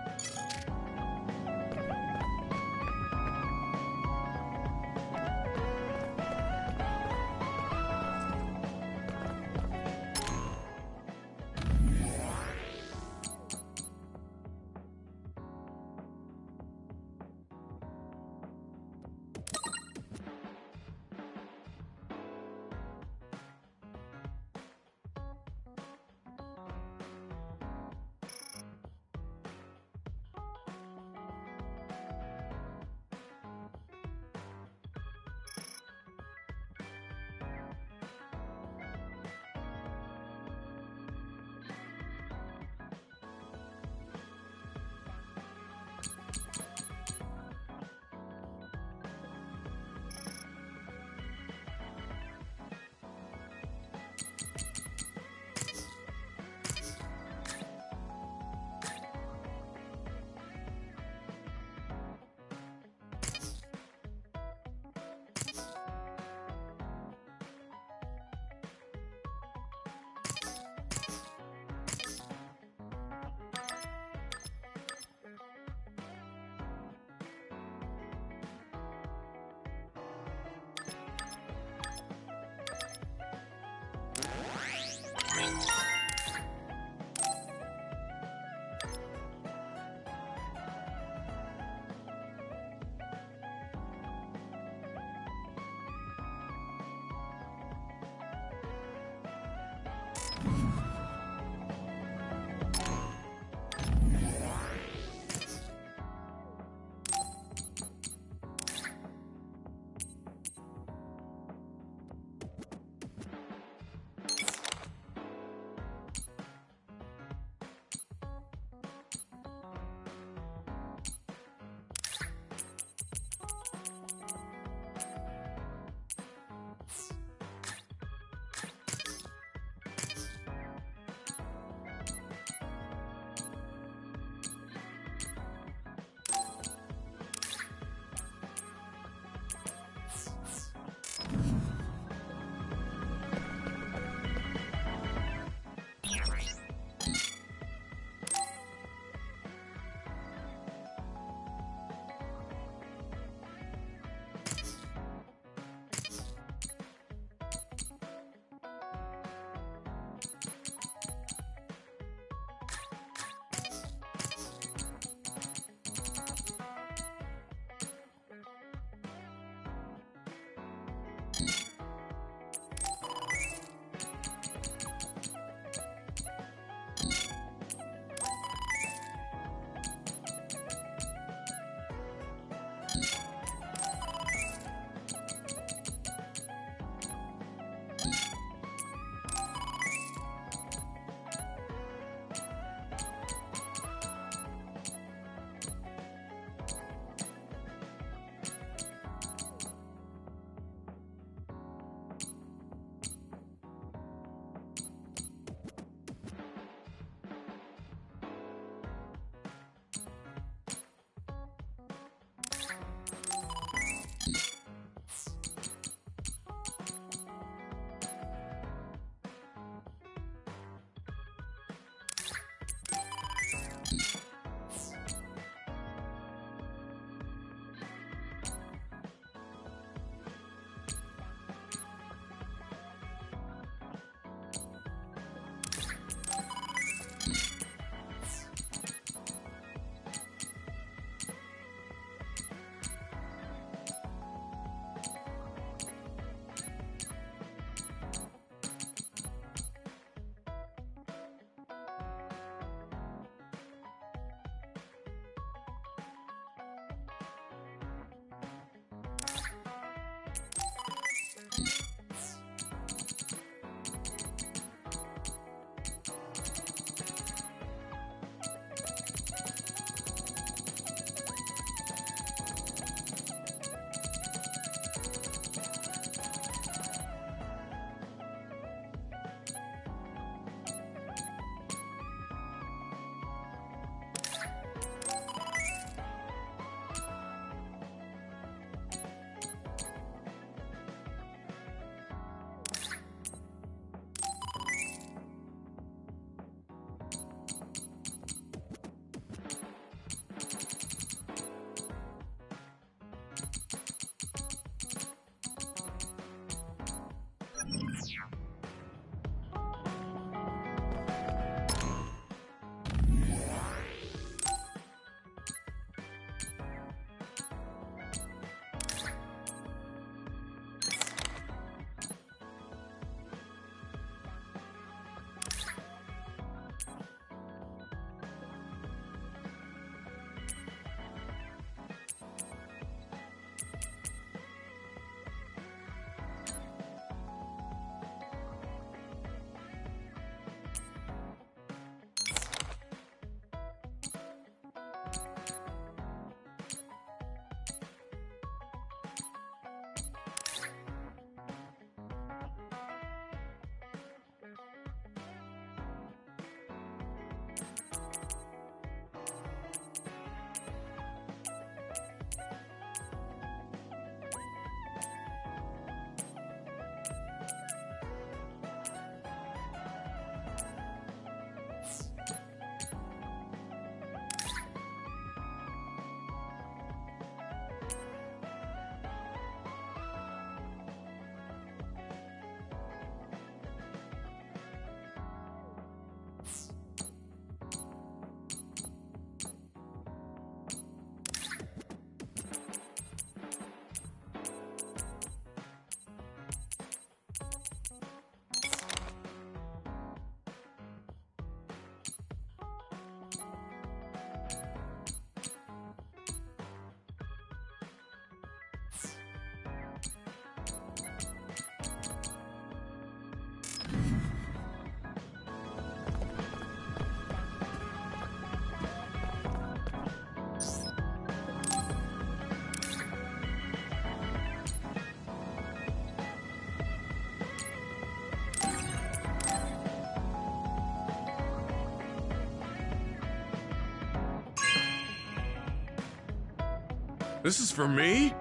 This is for me?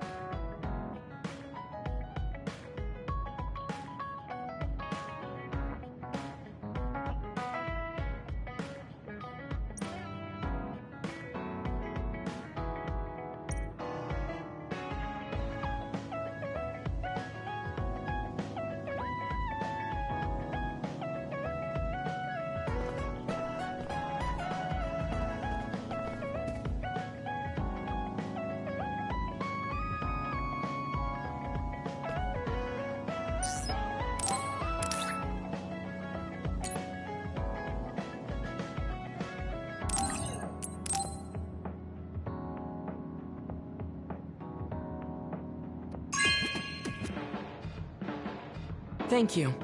Thank you.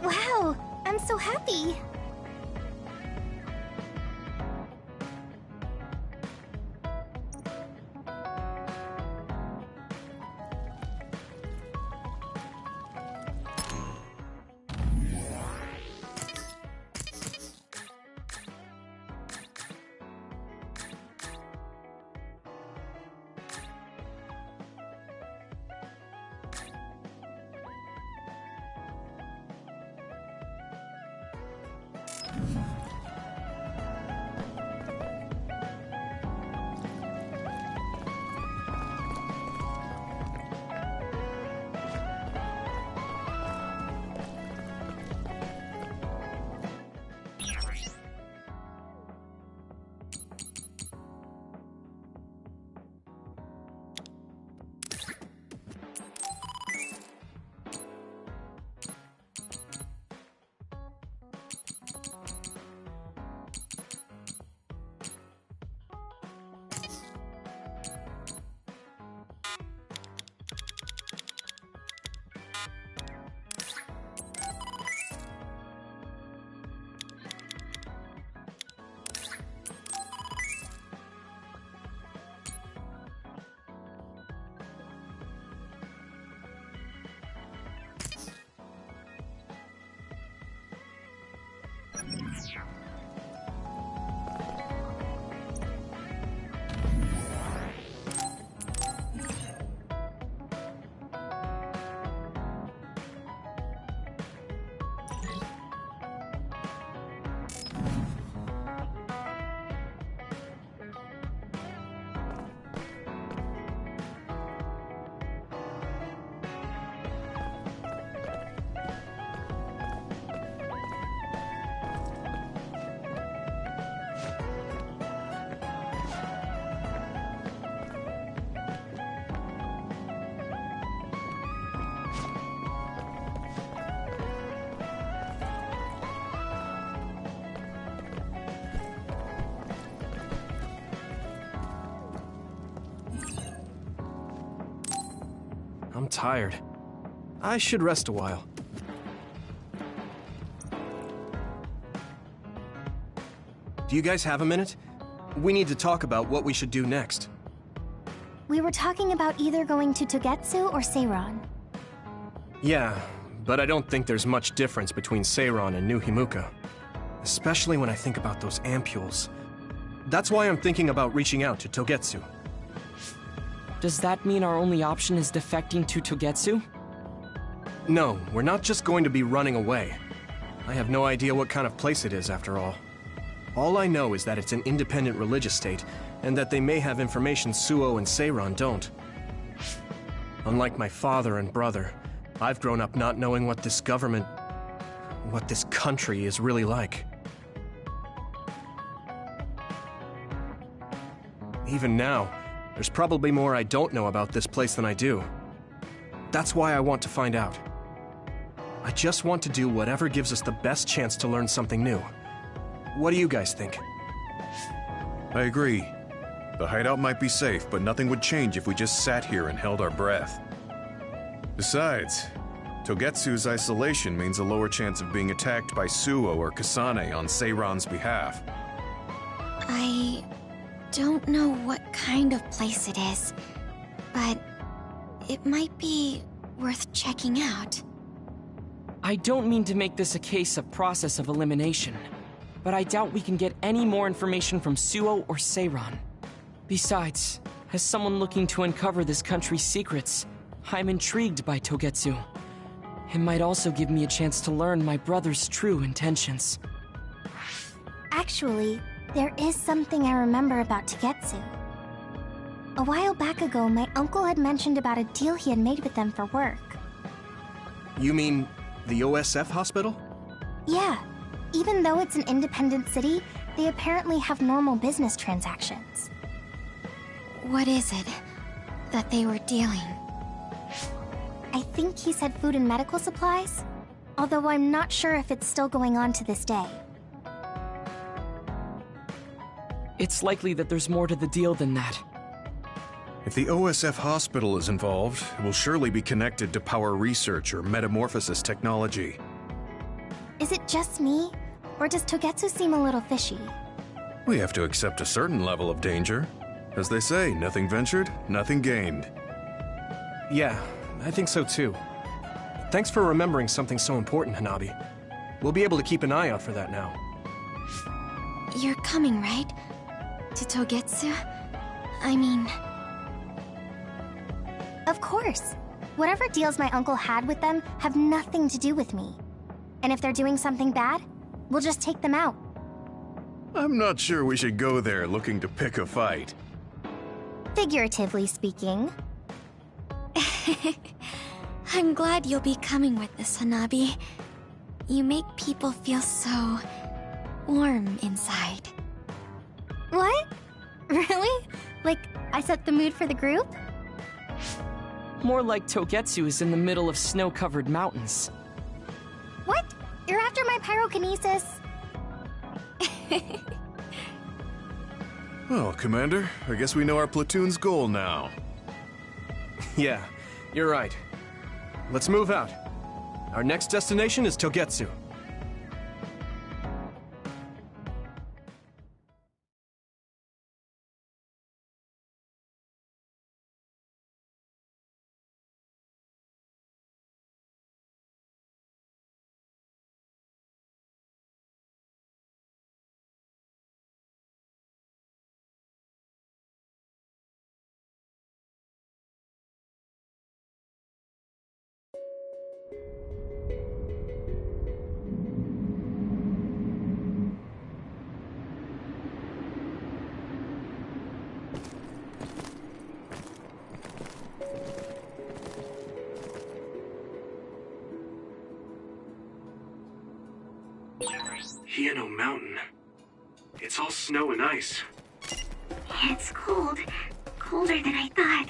Wow, I'm so happy. I'm tired. I should rest a while. Do you guys have a minute? We need to talk about what we should do next. We were talking about either going to Togetsu or Seiron. Yeah, but I don't think there's much difference between Seiron and New Himuka. Especially when I think about those ampules. That's why I'm thinking about reaching out to Togetsu. Does that mean our only option is defecting to Togetsu? No, we're not just going to be running away. I have no idea what kind of place it is, after all. All I know is that it's an independent religious state, and that they may have information Suo and Seiron don't. Unlike my father and brother, I've grown up not knowing what this government, what this country is really like. Even now, there's probably more I don't know about this place than I do. That's why I want to find out. I just want to do whatever gives us the best chance to learn something new. What do you guys think? I agree. The hideout might be safe, but nothing would change if we just sat here and held our breath. Besides, Togetsu's isolation means a lower chance of being attacked by Suo or Kasane on Seiran's behalf. I don't know what kind of place it is, but it might be worth checking out. I don't mean to make this a case of process of elimination, but I doubt we can get any more information from Suo or Seiran. Besides, as someone looking to uncover this country's secrets, I'm intrigued by Togetsu. It might also give me a chance to learn my brother's true intentions. Actually, there is something I remember about Togetsu. A while back ago, my uncle had mentioned about a deal he had made with them for work. You mean the OSF hospital? Yeah. Even though it's an independent city, they apparently have normal business transactions. What is it that they were dealing? I think he said food and medical supplies, although I'm not sure if it's still going on to this day. It's likely that there's more to the deal than that. If the OSF hospital is involved, it will surely be connected to power research or metamorphosis technology. Is it just me, or does Togetsu seem a little fishy? We have to accept a certain level of danger. As they say, nothing ventured, nothing gained. Yeah, I think so too. Thanks for remembering something so important, Hanabi. We'll be able to keep an eye out for that now. You're coming, right? To Togetsu? I mean... Of course. Whatever deals my uncle had with them have nothing to do with me. And if they're doing something bad, we'll just take them out. I'm not sure we should go there looking to pick a fight. Figuratively speaking. I'm glad you'll be coming with us, Hanabi. You make people feel so... warm inside. What? Really? Like, I set the mood for the group? More like Togetsu is in the middle of snow-covered mountains. What? You're after my pyrokinesis? Well, Commander, I guess we know our platoon's goal now. Yeah, you're right. Let's move out. Our next destination is Togetsu. Hieno Mountain. It's all snow and ice. It's cold. Colder than I thought.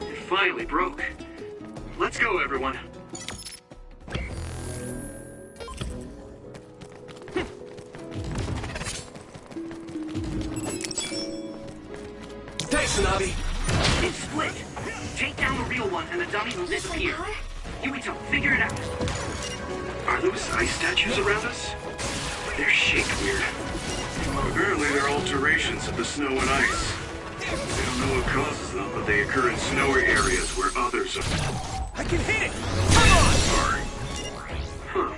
It finally broke. Let's go, everyone. Thanks, Hanabi. It's split. Take down the real one and the dummy will disappear. Yuito, figure it out. Are those ice statues around us? They're shaped weird. Apparently they're alterations of the snow and ice. They don't know what causes them, but they occur in snowy areas where others are... I can hit it! Come on! Sorry. Huh.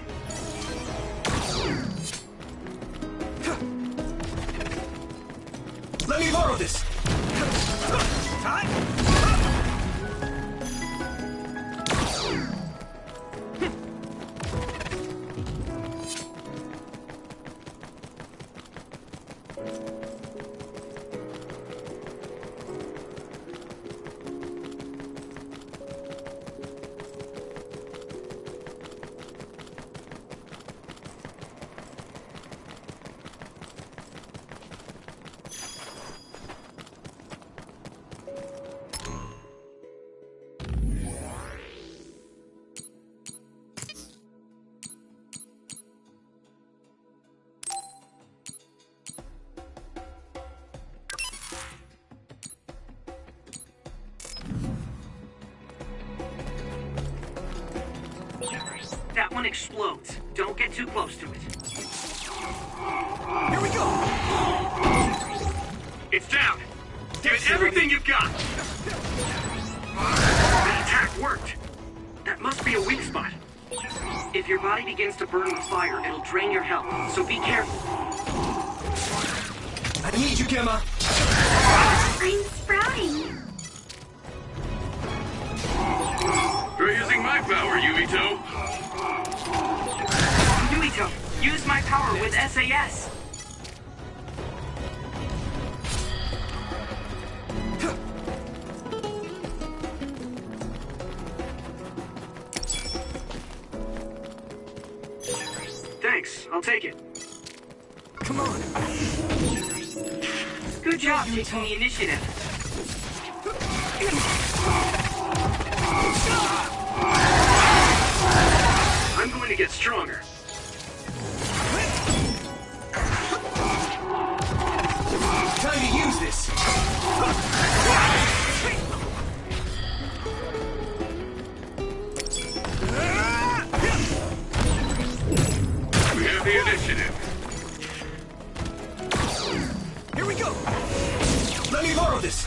That one explodes. Don't get too close to it. Here we go! It's down! Give it everything you've got! The attack worked! That must be a weak spot. If your body begins to burn with fire, it'll drain your health, so be careful. I need you, Gemma! I'm sprouting. You're using my power, Yuito! Yuito, use my power with SAS! Thanks, I'll take it. Come on! Good job taking the initiative. I'm going to get stronger. Time to use this! We have the initiative. Here we go! Let me borrow this!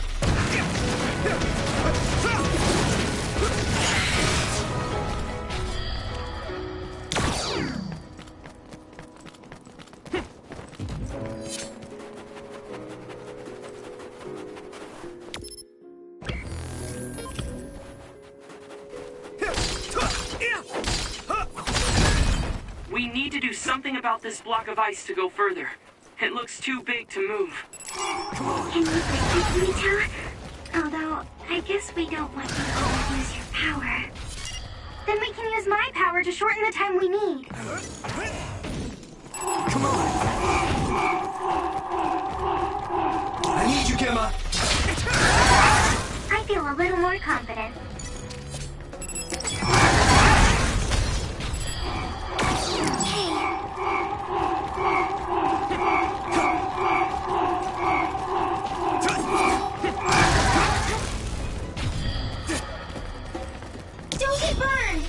We need to do something about this block of ice to go further. It looks too big to move. Can you fix it, Yuito? Although, I guess we don't want you to overuse your power. Then we can use my power to shorten the time we need. Come on! I need you, Gemma! I feel a little more confident. Don't get burned!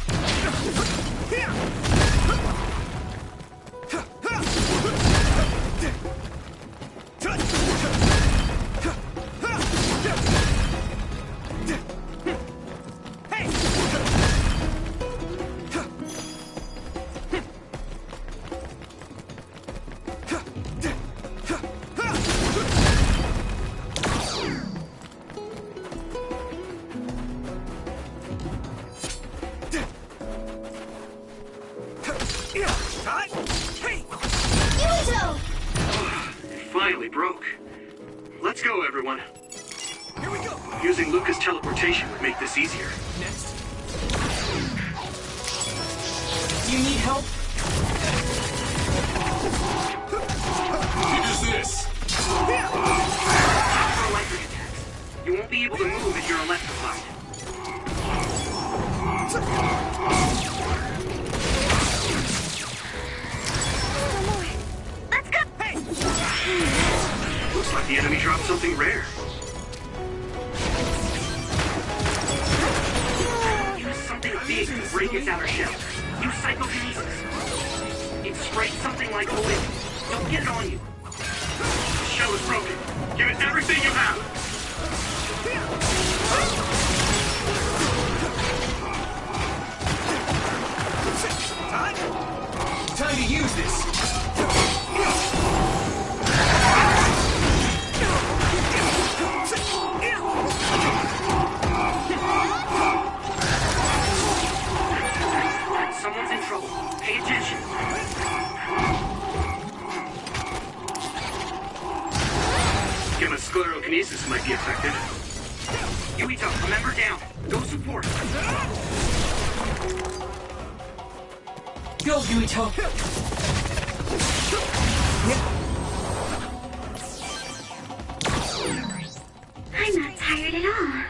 Finally broke. Let's go, everyone. Here we go. Using Luca's teleportation would make this easier. Next. Do you need help? Use this. For electric attacks. You won't be able to move if you're electrified. Let's go! Looks like the enemy dropped something rare. Use something big to break its outer shell. Use psychokinesis. It sprays something like a wind. Don't get it on you. The shell is broken. Give it everything you have. Time to use this! Someone's in trouble. Pay attention. Gamma sclerokinesis might be affected. Yuito, remember down. Go support. Go, Yuito! I'm not tired at all.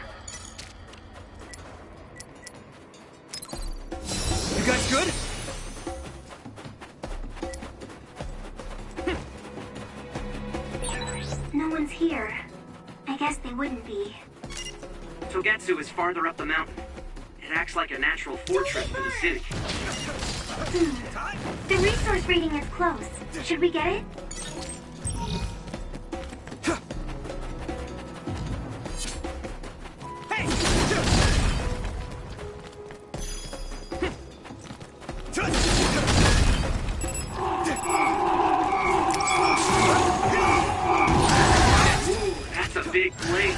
You guys good? No one's here. I guess they wouldn't be. Togetsu is farther up the mountain. It acts like a natural fortress for the city. The resource reading is close. Should we get it? That's a big blade.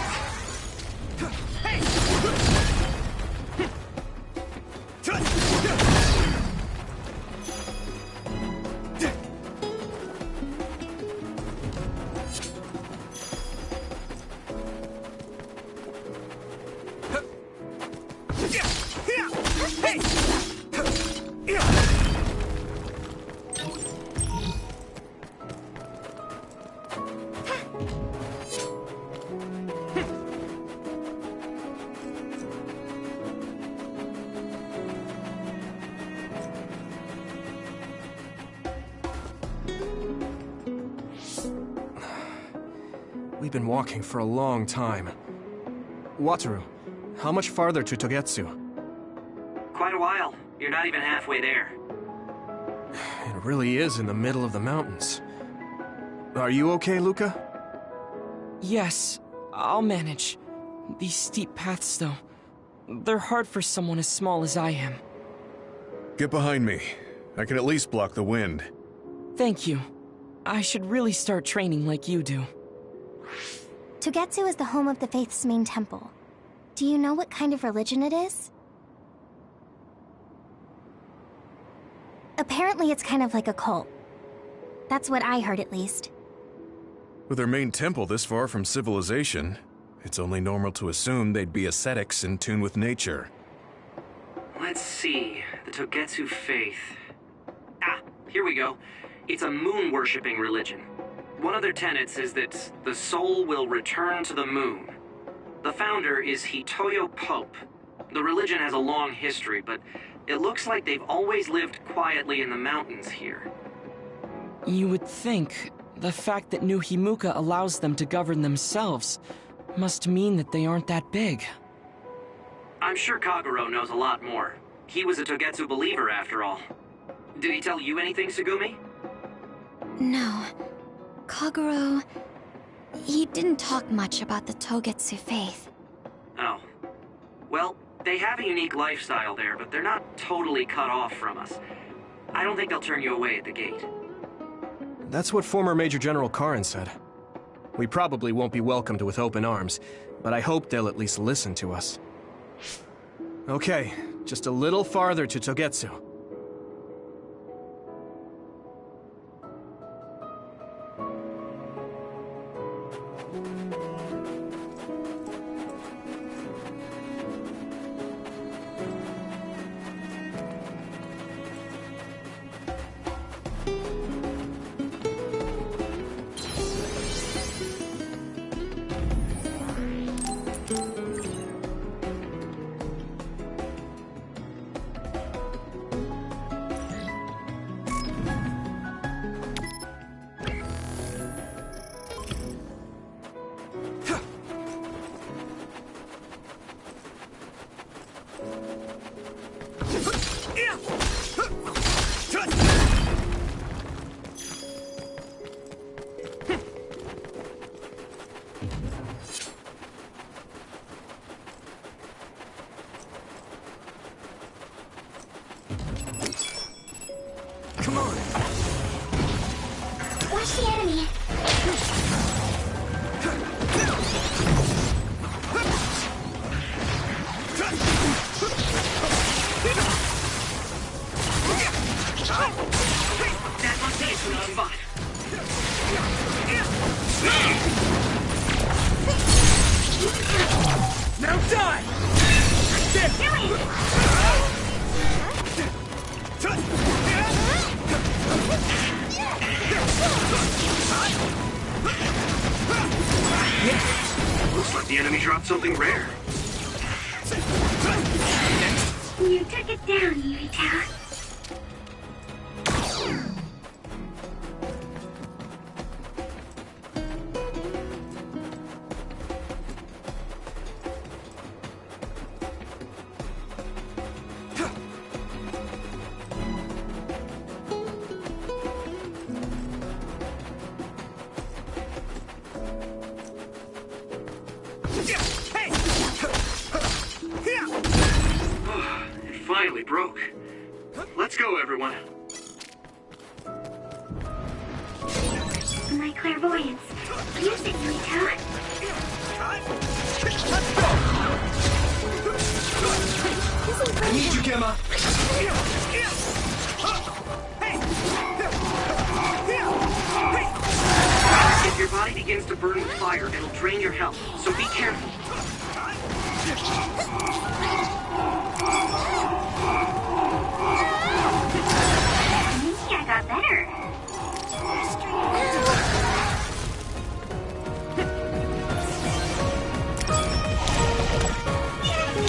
We've been walking for a long time. Wataru, how much farther to Togetsu? Quite a while. You're not even halfway there. It really is in the middle of the mountains. Are you okay, Luca? Yes, I'll manage. These steep paths, though, they're hard for someone as small as I am. Get behind me. I can at least block the wind. Thank you. I should really start training like you do. Togetsu is the home of the Faith's main temple. Do you know what kind of religion it is? Apparently it's kind of like a cult. That's what I heard, at least. With their main temple this far from civilization, it's only normal to assume they'd be ascetics in tune with nature. Let's see. The Togetsu faith. Ah, here we go. It's a moon-worshipping religion. One of their tenets is that the soul will return to the moon. The founder is Hitoyo Pope. The religion has a long history, but it looks like they've always lived quietly in the mountains here. You would think the fact that New Himuka allows them to govern themselves must mean that they aren't that big. I'm sure Kagero knows a lot more. He was a Togetsu believer, after all. Did he tell you anything, Tsugumi? No. Kagero... he didn't talk much about the Togetsu faith. Oh. Well, they have a unique lifestyle there, but they're not totally cut off from us. I don't think they'll turn you away at the gate. That's what former Major General Karin said. We probably won't be welcomed with open arms, but I hope they'll at least listen to us. Okay, just a little farther to Togetsu. Watch the enemy. That must be a sweet spot. Now die! That's Looks like the enemy dropped something rare. You took it down, Yuito. finally broke. Let's go, everyone. My clairvoyance. Use it, Yuito. I need you, Gemma! If your body begins to burn with fire, it'll drain your health, so be careful. Maybe I got better.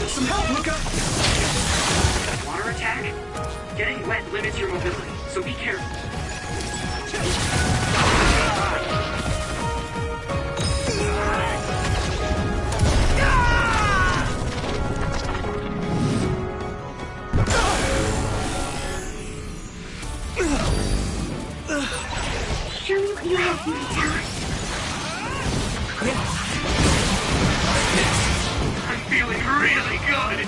Some help, Luca! Water attack? Getting wet limits your mobility, so be careful. Show me what you have, Yuito. I'm feeling really good.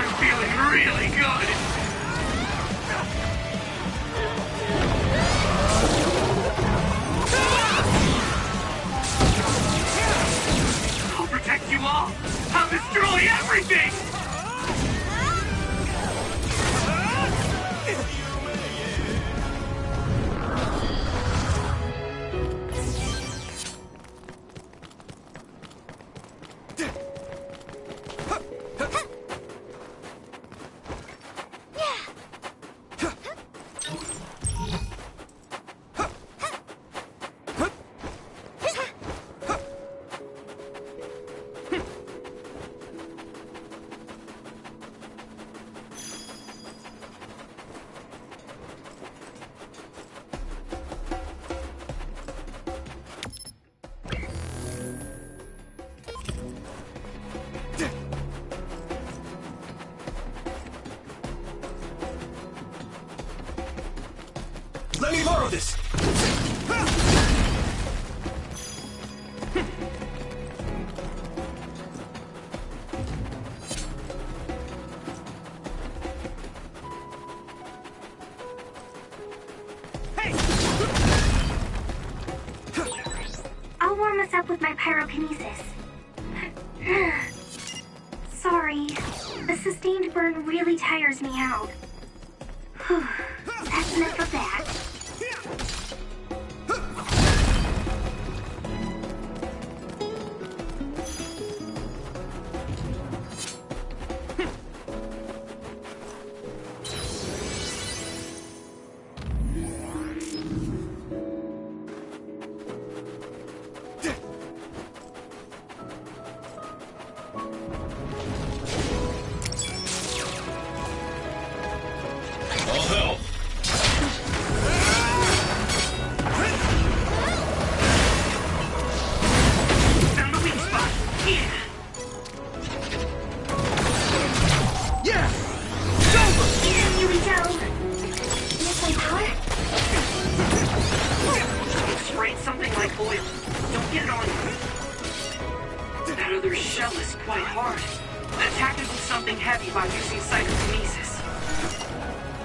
I'm feeling really good. I'll protect you all. I'll destroy everything. Let me borrow this! I'll warm us up with my pyrokinesis. Sorry. The sustained burn really tires me out. That's enough of that.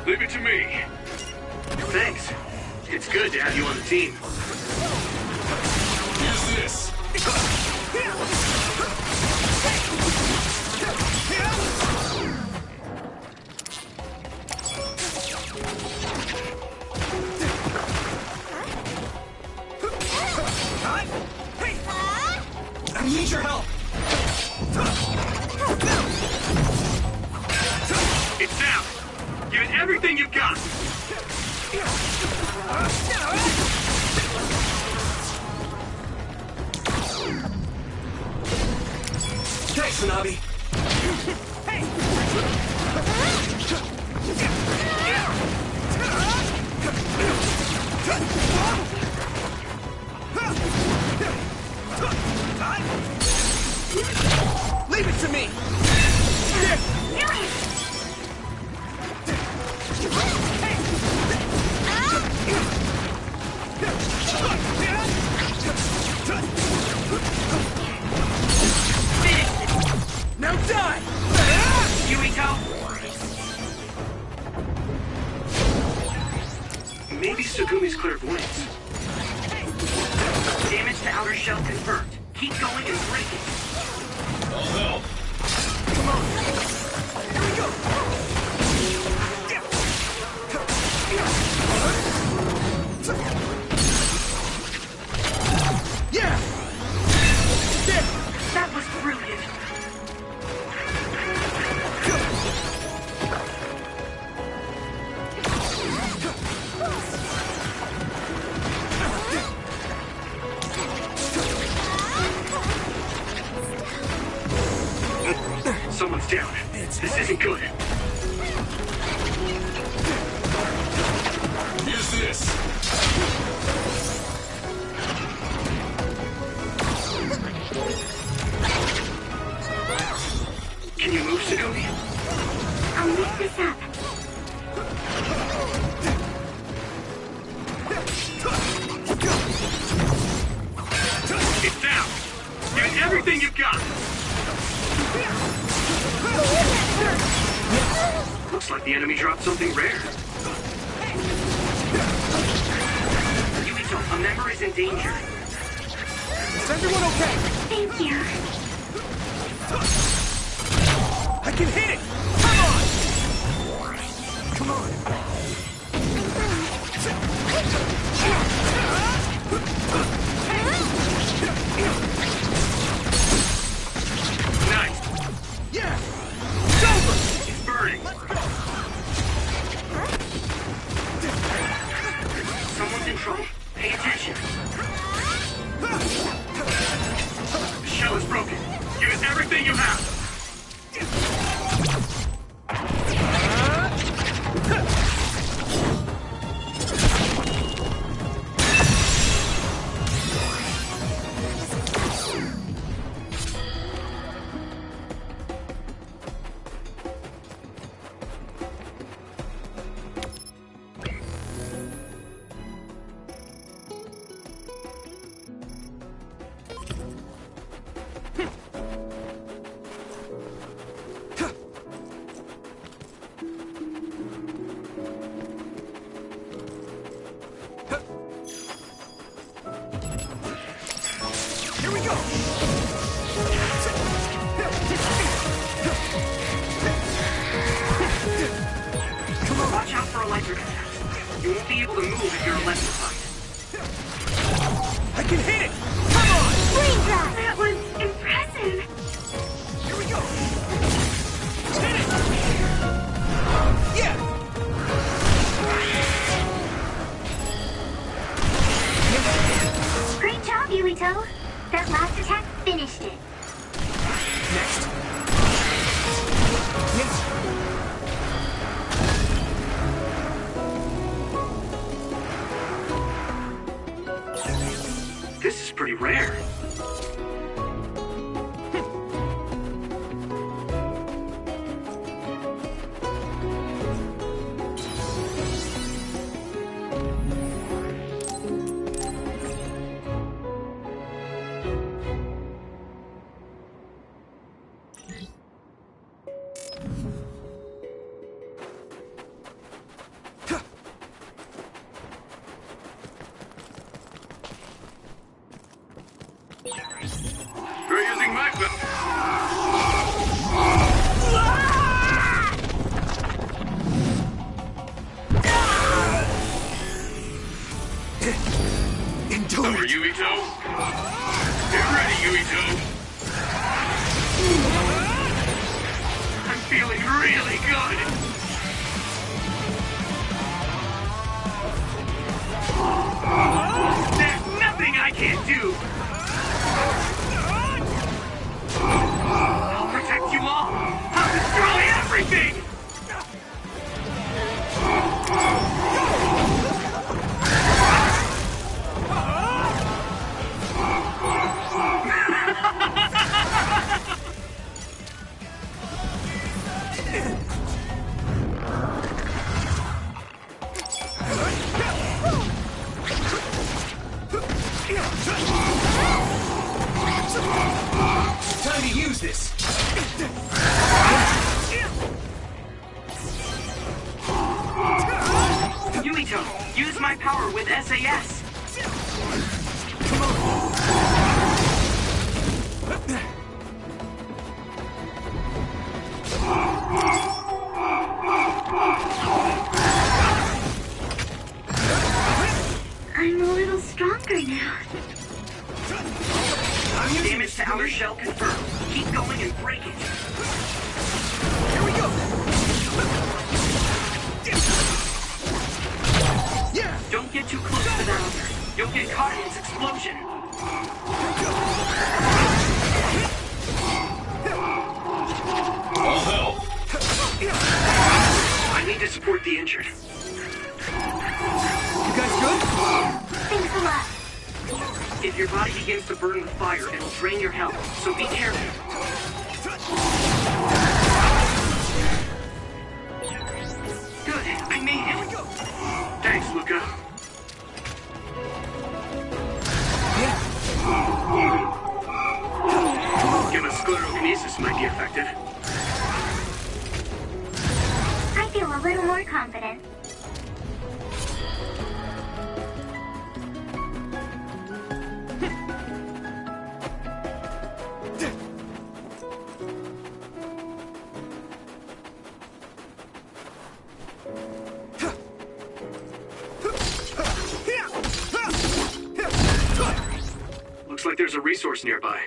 Leave it to me. Thanks. It's good to have you on the team. Use this. I need your help. It's down. Give it everything you've got. Thanks, Hanabi. Leave it to me. Maybe Segumi's clairvoyance. Damage to outer shell confirmed. Keep going and break it. I'll help. Come on. Here we go. Yeah! That was brilliant. Someone's down. This isn't good. Use this. Can you move, Segumi? I'll lift this up. It's down. Give it everything you've got. Looks like the enemy dropped something rare. Yuito, a member is in danger. Is everyone okay? Thank you. I can hit it! Come on! Come on! Nice! Yeah! It's over! It's burning! Someone's in trouble. Pay attention. The shell is broken. Give it everything you have! Watch out for electric attacks. You won't be able to move if you're electrified. I can hit it! Come on! Raindrop! That was impressive. Here we go! Hit it! Yeah! Great job, Yuito. That last attack finished it. Next. This is pretty rare. We're using magma. Over, Yuito. Get ready, Yuito. I'm feeling really good. There's nothing I can't do. I'll protect you all. I'll destroy everything. Time to use this. Yuito, use use my power with SAS. I'm a little stronger now. Damage to outer shell confirmed. Keep going and break it. Here we go! Yeah! Don't get too close to that other. You'll get caught in its explosion. I'll help. I need to support the injured. You guys good? Thanks a lot. If your body begins to burn with fire, it'll drain your health, so be careful. Good, I made it. Thanks, Luca. Gamma sclerokinesis might be effective. I feel a little more confident. Looks like there's a resource nearby.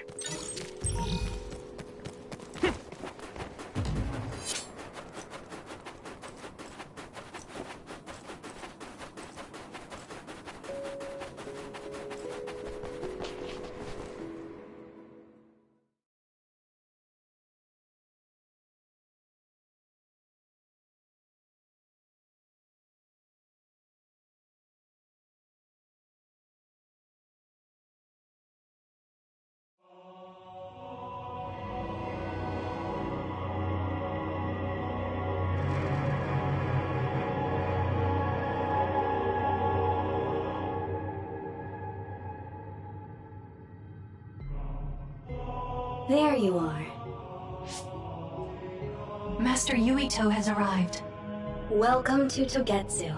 There you are. Master Yuito has arrived. Welcome to Togetsu.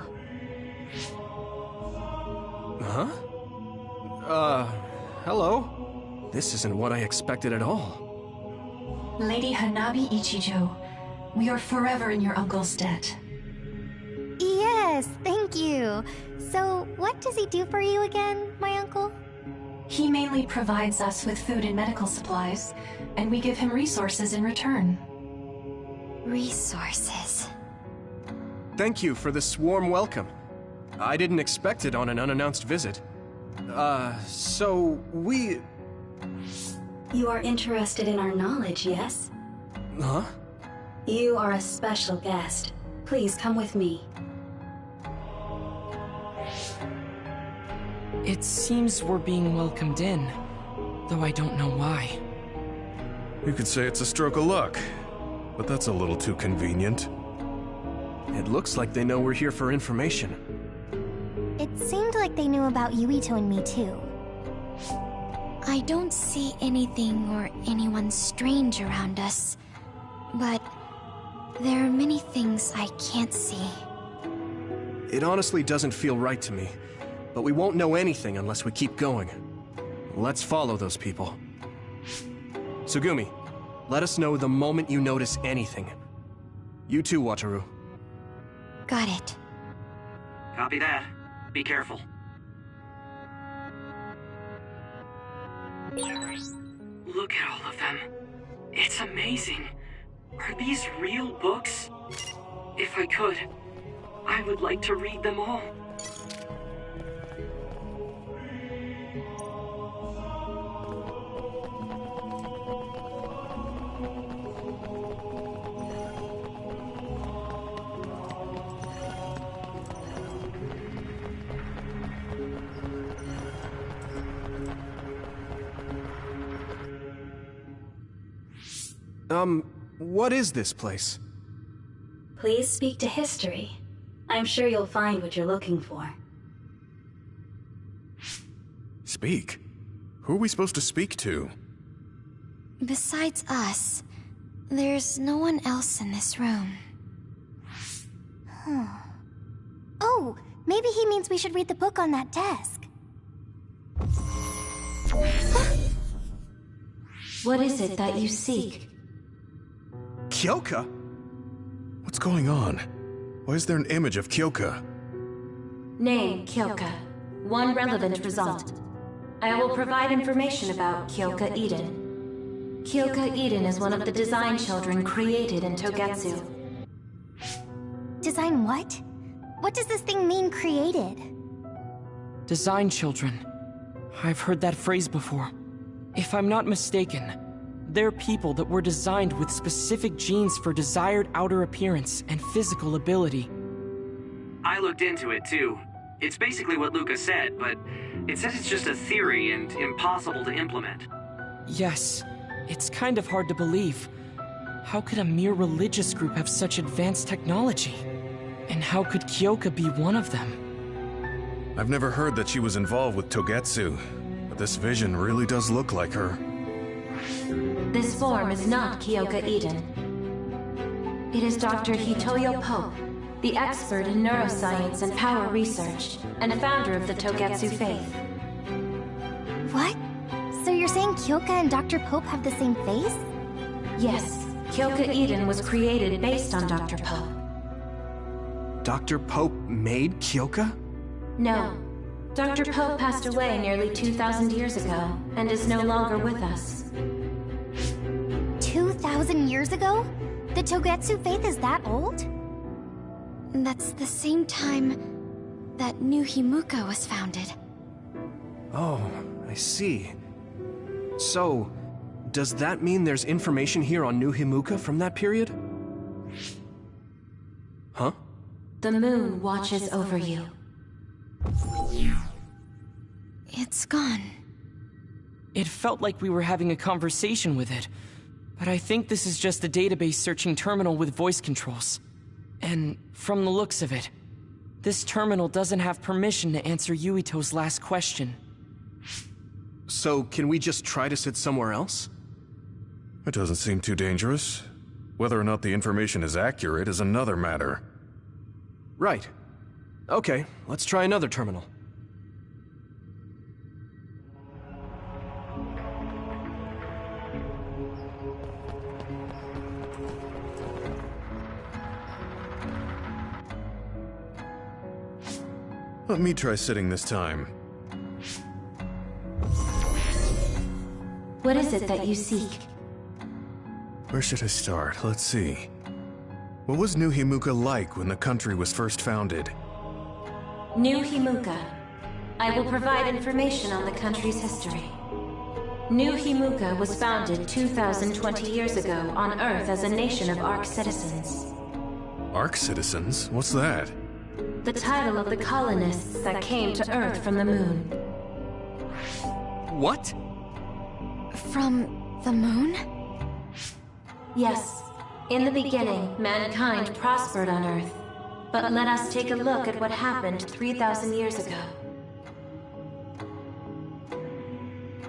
Huh? Hello? This isn't what I expected at all. Lady Hanabi Ichijo, we are forever in your uncle's debt. Yes, thank you. So, what does he do for you again, my uncle? He mainly provides us with food and medical supplies, and we give him resources in return. Resources. Thank you for this warm welcome. I didn't expect it on an unannounced visit. So we... You are interested in our knowledge, yes? Huh? You are a special guest. Please come with me. It seems we're being welcomed in, though I don't know why. You could say it's a stroke of luck, but that's a little too convenient. It looks like they know we're here for information. It seemed like they knew about Yuito and me too. I don't see anything or anyone strange around us, but there are many things I can't see. It honestly doesn't feel right to me, but we won't know anything unless we keep going. Let's follow those people. Tsugumi, let us know the moment you notice anything. You too, Wataru. Got it. Copy that. Be careful. Look at all of them. It's amazing. Are these real books? If I could, I would like to read them all. What is this place? Please speak to history. I'm sure you'll find what you're looking for. Speak? Who are we supposed to speak to? Besides us, there's no one else in this room. Oh, Maybe he means we should read the book on that desk. What is it that you seek? Kyoka? What's going on? Why is there an image of Kyoka? Name, Kyoka. One relevant result. I will provide information about Kyoka Eden. Kyoka Eden is one of the design children created in Togetsu. Design what? What does this thing mean, created? Design children. I've heard that phrase before. If I'm not mistaken, they're people that were designed with specific genes for desired outer appearance and physical ability. I looked into it too. It's basically what Luca said, but it says it's just a theory and impossible to implement. Yes, it's kind of hard to believe. How could a mere religious group have such advanced technology? And how could Kyoka be one of them? I've never heard that she was involved with Togetsu, but this vision really does look like her. This form is not Kyoka Eden. It is Dr. Hitoyo Pope, the expert in neuroscience and power research, and founder of the Togetsu faith. What? So you're saying Kyoka and Dr. Pope have the same face? Yes, Kyoka Eden was created based on Dr. Pope. Dr. Pope made Kyoka? No. Dr. Pope passed away nearly 2,000 years ago, and is no longer with us. 2,000 years ago? The Togetsu faith is that old? That's the same time that New Himuka was founded. Oh, I see. So, does that mean there's information here on New Himuka from that period? Huh? The moon watches over you. It's gone. It felt like we were having a conversation with it, but I think this is just a database searching terminal with voice controls. And from the looks of it, this terminal doesn't have permission to answer Yuito's last question. So, can we just try to sit somewhere else? It doesn't seem too dangerous. Whether or not the information is accurate is another matter. Right. Okay, let's try another terminal. Let me try sitting this time. What is it that you seek? Where should I start? Let's see. What was New Himuka like when the country was first founded? New Himuka. I will provide information on the country's history. New Himuka was founded 2,020 years ago on Earth as a nation of Ark citizens. Ark citizens? What's that? The title of the colonists that came to Earth from the moon. What? From the moon? Yes. In the beginning, mankind prospered on Earth. But let us take a look at what happened 3,000 years ago.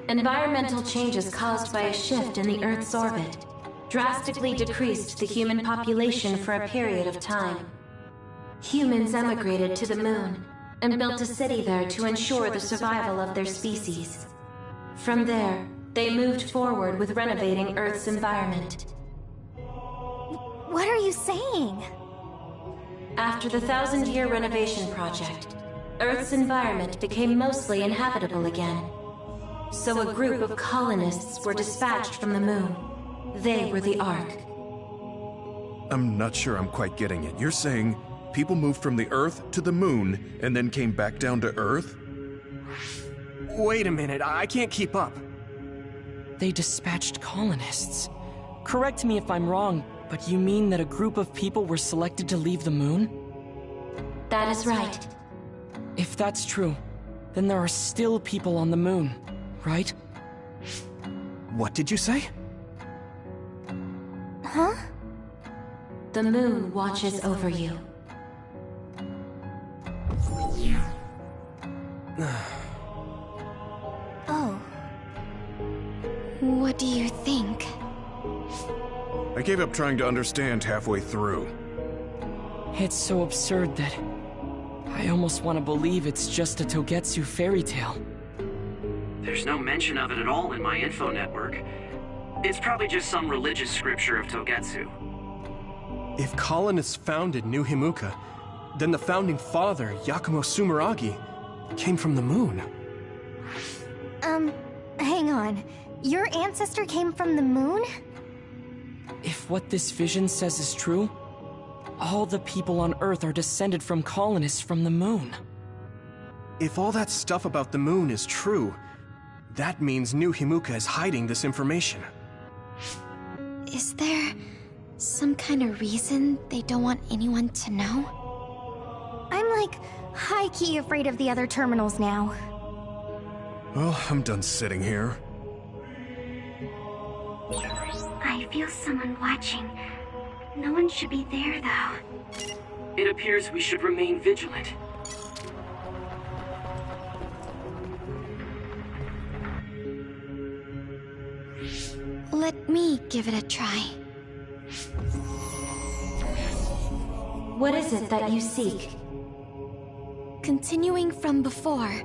Environmental changes caused by a shift in the Earth's orbit drastically decreased the human population for a period of time. Humans emigrated to the moon and built a city there to ensure the survival of their species. From there, they moved forward with renovating Earth's environment. What are you saying? After the 1,000-year renovation project, Earth's environment became mostly inhabitable again. So a group of colonists were dispatched from the moon. They were the Ark. I'm not sure I'm quite getting it. You're saying people moved from the Earth to the moon and then came back down to Earth? Wait a minute, I can't keep up. They dispatched colonists. Correct me if I'm wrong, but you mean that a group of people were selected to leave the moon? That is right. If that's true, then there are still people on the moon, right? What did you say? Huh? The moon watches over you. Oh. What do you think? I gave up trying to understand halfway through. It's so absurd that I almost want to believe it's just a Togetsu fairy tale. There's no mention of it at all in my info network. It's probably just some religious scripture of Togetsu. If colonists founded New Himuka, then the founding father, Yakumo Sumeragi, came from the moon. Hang on. Your ancestor came from the moon? If what this vision says is true, all the people on Earth are descended from colonists from the moon. If all that stuff about the moon is true, that means New Himuka is hiding this information. Is there some kind of reason they don't want anyone to know? I'm like high-key afraid of the other terminals now. Well, I'm done sitting here. I feel someone watching. No one should be there, though. It appears we should remain vigilant. Let me give it a try. What is it that you seek? Continuing from before,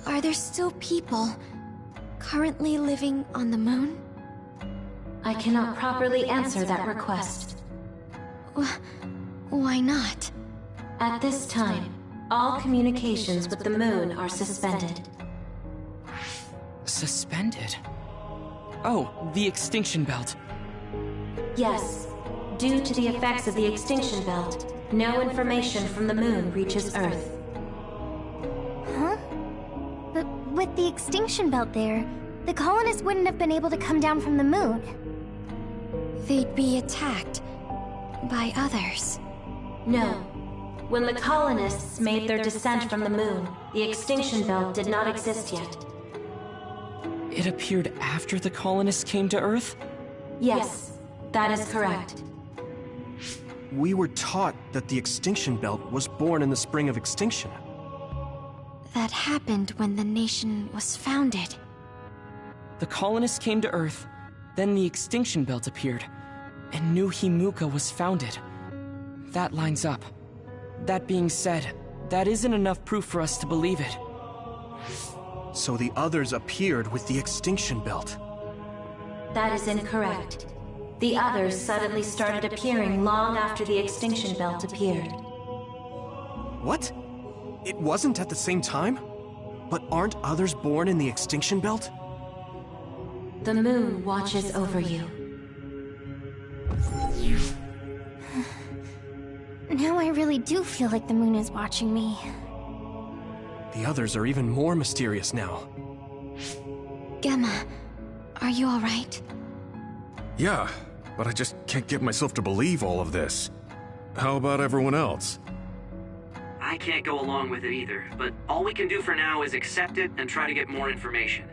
are there still people currently living on the moon? I cannot properly answer that request. Why not? At this time, all communications with the moon are suspended. Suspended? Oh, the extinction belt. Yes. Due to the effects of the extinction belt, no information from the moon reaches Earth. Huh? But with the extinction belt there, the colonists wouldn't have been able to come down from the moon. They'd be attacked by others. No. When the colonists made their descent from the moon, the extinction belt did not exist yet. It appeared after the colonists came to Earth? Yes, that is correct. We were taught that the extinction belt was born in the spring of extinction. That happened when the nation was founded. The colonists came to Earth, then the extinction belt appeared, and New Himuka was founded. That lines up. That being said, that isn't enough proof for us to believe it. So the others appeared with the extinction belt. That is incorrect. The others suddenly started appearing long after the extinction belt appeared. What? It wasn't at the same time? But aren't others born in the extinction belt? The moon watches over you. Now I really do feel like the moon is watching me. The others are even more mysterious now. Gemma, are you alright? Yeah, but I just can't get myself to believe all of this. How about everyone else? I can't go along with it either, but all we can do for now is accept it and try to get more information.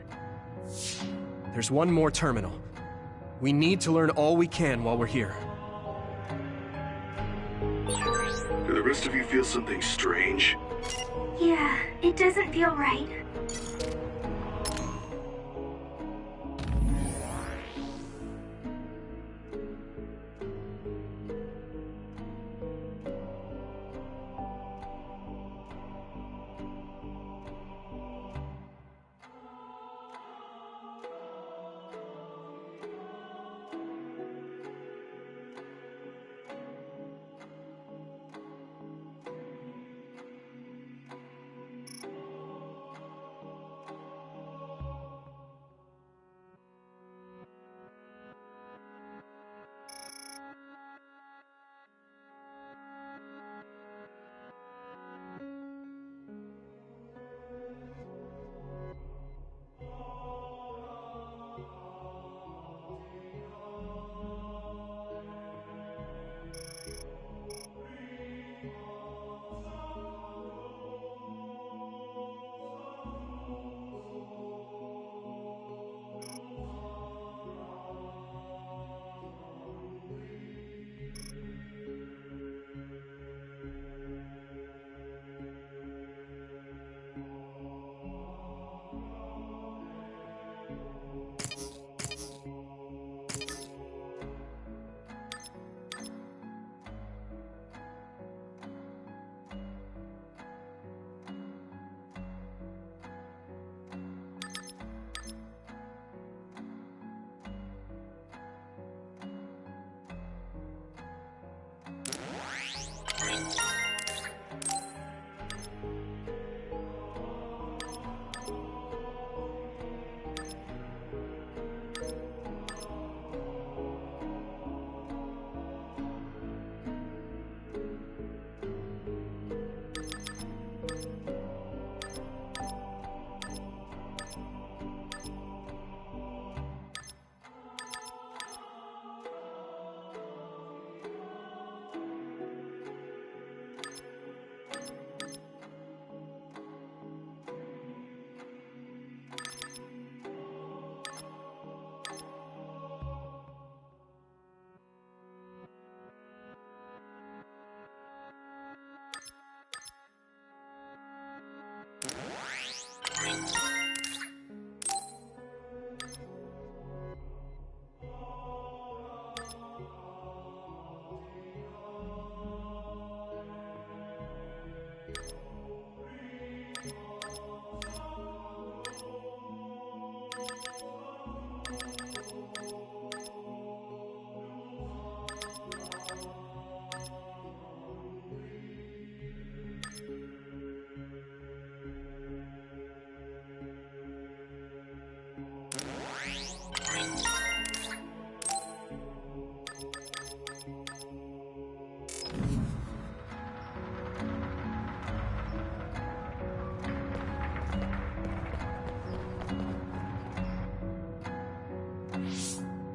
There's one more terminal. We need to learn all we can while we're here. Do the rest of you feel something strange? Yeah, it doesn't feel right.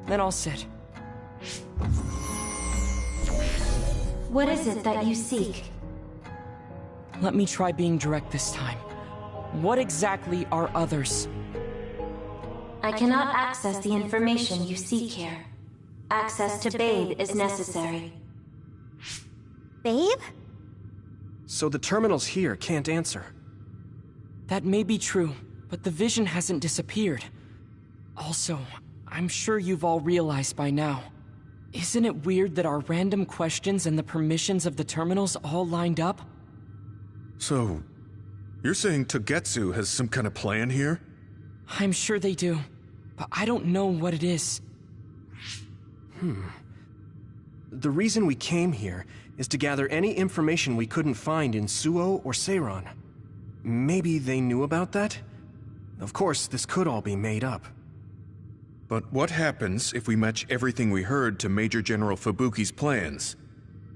then I'll sit. What is it that you seek? Let me try being direct this time. What exactly are others? I cannot access the information you seek here. Access to Babe is necessary. Babe? So the terminals here can't answer. That may be true, but the vision hasn't disappeared. Also, I'm sure you've all realized by now. Isn't it weird that our random questions and the permissions of the terminals all lined up? So, you're saying Togetsu has some kind of plan here? I'm sure they do, but I don't know what it is. The reason we came here is to gather any information we couldn't find in Suo or Seiran. Maybe they knew about that? Of course, this could all be made up. But what happens if we match everything we heard to Major General Fubuki's plans?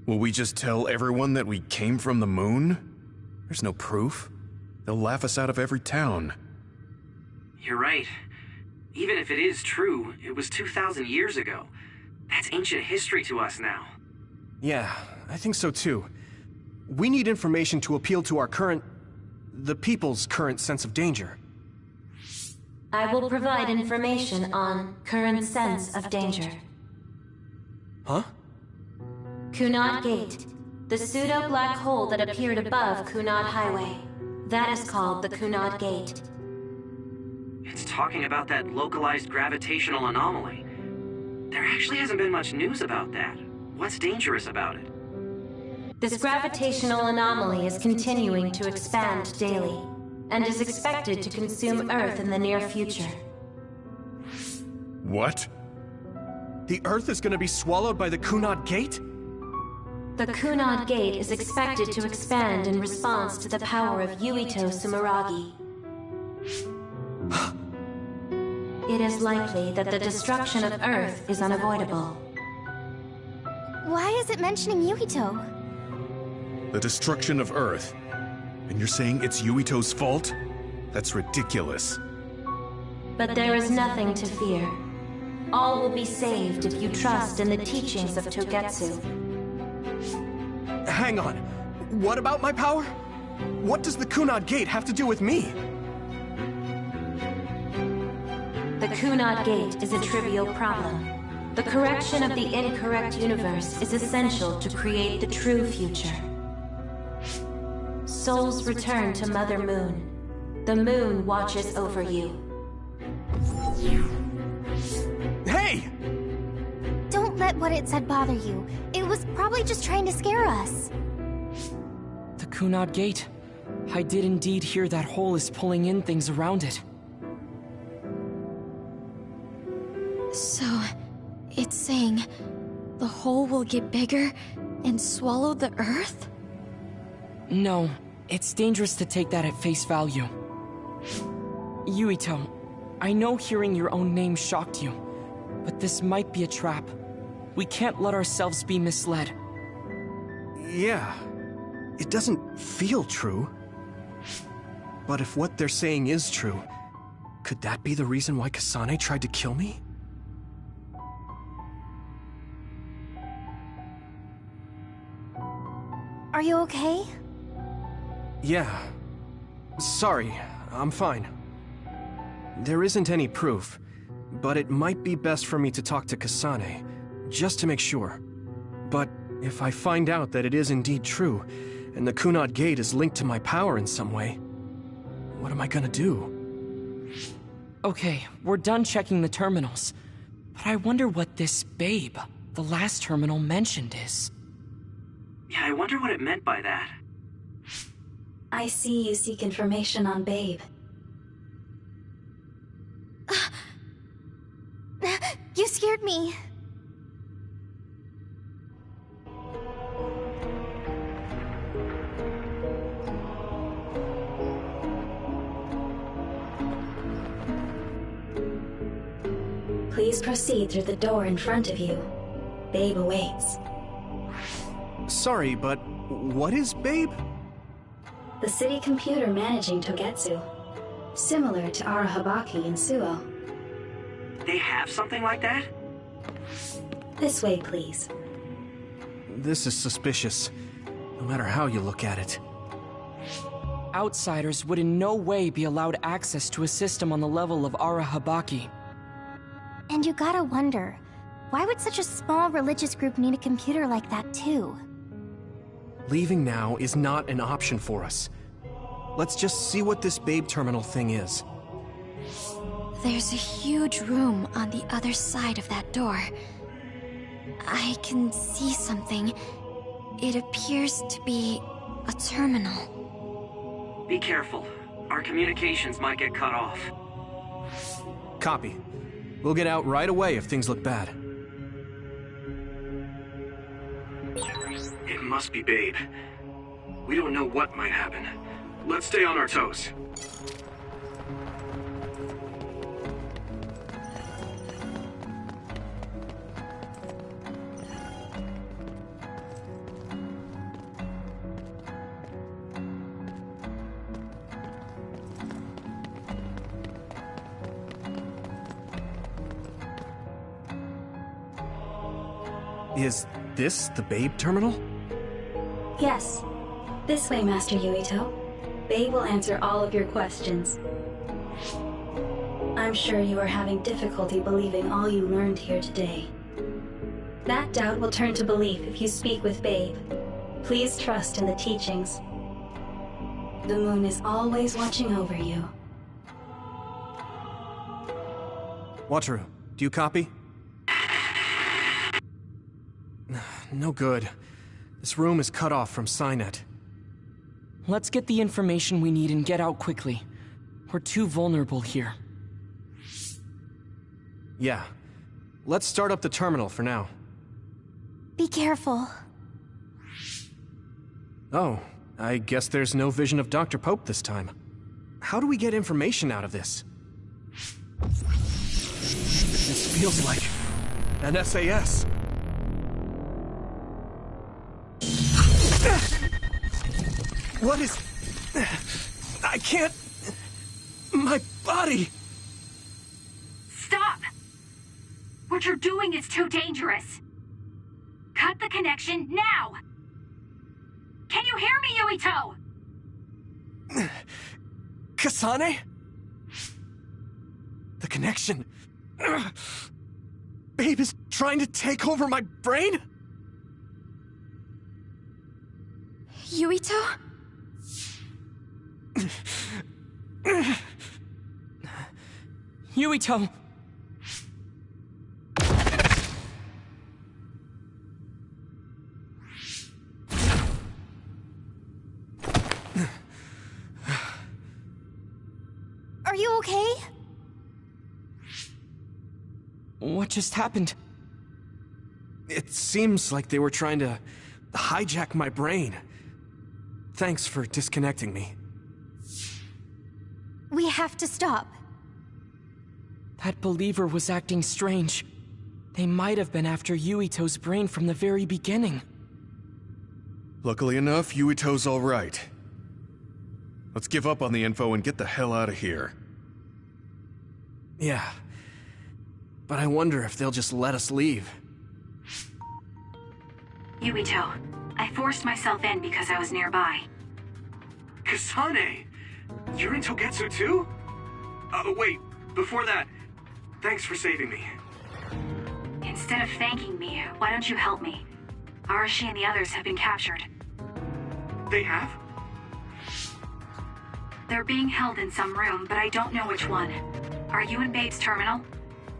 Will we just tell everyone that we came from the moon? There's no proof. They'll laugh us out of every town. You're right. Even if it is true, it was 2,000 years ago. That's ancient history to us now. Yeah, I think so too. We need information to appeal to the people's current sense of danger. I will provide information on current sense of danger. Huh? Kunad Gate, the pseudo-black hole that appeared above Kunad Highway. That is called the Kunad Gate. It's talking about that localized gravitational anomaly. There actually hasn't been much news about that. What's dangerous about it? This gravitational anomaly is continuing to expand daily, and is expected to consume Earth in the near future. What? The Earth is going to be swallowed by the Kunad Gate? The Kunad Gate is expected to expand in response to the power of Yuito Sumeragi. It is likely that the destruction of Earth is unavoidable. Why is it mentioning Yuito? The destruction of Earth. And you're saying it's Yuito's fault? That's ridiculous. But there is nothing to fear. All will be saved if you trust in the teachings of Togetsu. Hang on. What about my power? What does the Kunad Gate have to do with me? The Kunad Gate is a trivial problem. The correction of the incorrect universe is essential to create the true future. Souls return to Mother Moon. The moon watches over you. Hey! Don't let what it said bother you. It was probably just trying to scare us. The Kunad Gate. I did indeed hear that hole is pulling in things around it. So, it's saying the hole will get bigger and swallow the Earth? No, it's dangerous to take that at face value. Yuito, I know hearing your own name shocked you, but this might be a trap. We can't let ourselves be misled. Yeah, it doesn't feel true. But if what they're saying is true, could that be the reason why Kasane tried to kill me? Are you okay? Yeah. Sorry, I'm fine. There isn't any proof, but it might be best for me to talk to Kasane, just to make sure. But if I find out that it is indeed true, and the Kunad Gate is linked to my power in some way, what am I gonna do? Okay, we're done checking the terminals. But I wonder what this Babe, the last terminal mentioned, is. Yeah, I wonder what it meant by that. I see you seek information on Babe. You scared me. Please proceed through the door in front of you. Babe awaits. Sorry, but what is Babe? The city computer managing Togetsu. Similar to Arahabaki in Suo. They have something like that? This way, please. This is suspicious, no matter how you look at it. Outsiders would in no way be allowed access to a system on the level of Ara Habaki. And you gotta wonder, why would such a small religious group need a computer like that too? Leaving now is not an option for us. Let's just see what this Babe terminal thing is. There's a huge room on the other side of that door. I can see something. It appears to be a terminal. Be careful. Our communications might get cut off. Copy. We'll get out right away if things look bad. It must be Babe. We don't know what might happen. Let's stay on our toes. Is this the Babe terminal? Yes. This way, Master Yuito. Babe will answer all of your questions. I'm sure you are having difficulty believing all you learned here today. That doubt will turn to belief if you speak with Babe. Please trust in the teachings. The moon is always watching over you. Wataru, do you copy? No good. This room is cut off from Cynet. Let's get the information we need and get out quickly. We're too vulnerable here. Yeah. Let's start up the terminal for now. Be careful. Oh, I guess there's no vision of Dr. Pope this time. How do we get information out of this? This feels like an SAS. What is... I can't... My body... Stop! What you're doing is too dangerous. Cut the connection now! Can you hear me, Yuito? Kasane? The connection... Babe is trying to take over my brain? Yuito? Yuito! Are you okay? What just happened? It seems like they were trying to hijack my brain. Thanks for disconnecting me. We have to stop. That believer was acting strange. They might have been after Yuito's brain from the very beginning. Luckily enough, Yuito's all right. Let's give up on the info and get the hell out of here. Yeah. But I wonder if they'll just let us leave. Yuito, I forced myself in because I was nearby. Kasane! You're in Togetsu too? Wait, before that, thanks for saving me. Instead of thanking me, why don't you help me? Arashi and the others have been captured. They have? They're being held in some room, but I don't know which one. Are you in Babe's terminal?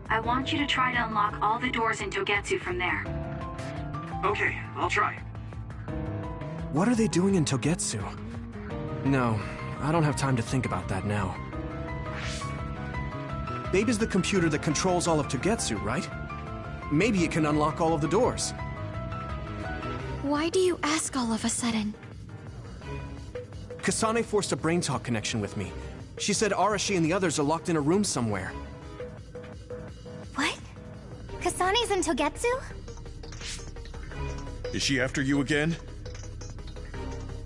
I want you to try to unlock all the doors in Togetsu from there. Okay, I'll try. What are they doing in Togetsu? No, I don't have time to think about that now. Babe is the computer that controls all of Togetsu, right? Maybe it can unlock all of the doors. Why do you ask all of a sudden? Kasane forced a brain talk connection with me. She said Arashi and the others are locked in a room somewhere. What? Kasane's in Togetsu? Is she after you again?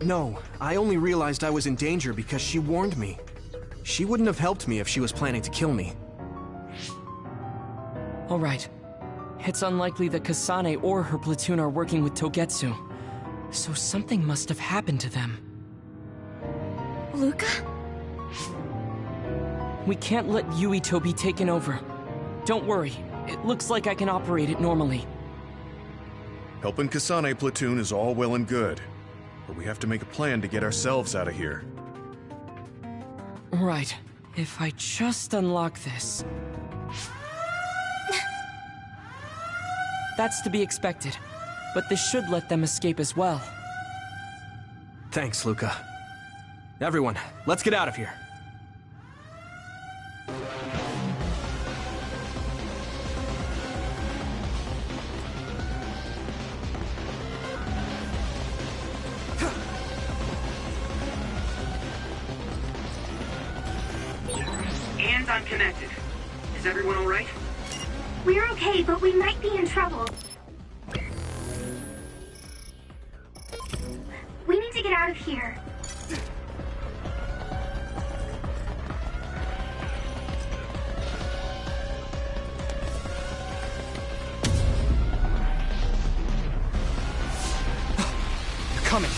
No, I only realized I was in danger because she warned me. She wouldn't have helped me if she was planning to kill me. All right. It's unlikely that Kasane or her platoon are working with Togetsu. So something must have happened to them. Luca? We can't let Yuito be taken over. Don't worry, it looks like I can operate it normally. Helping Kasane platoon is all well and good, but we have to make a plan to get ourselves out of here. Right. If I just unlock this... That's to be expected, but this should let them escape as well. Thanks, Luca. Everyone, let's get out of here. And I'm connected. Is everyone all right? We're okay, but we might be in trouble. We need to get out of here. They're coming.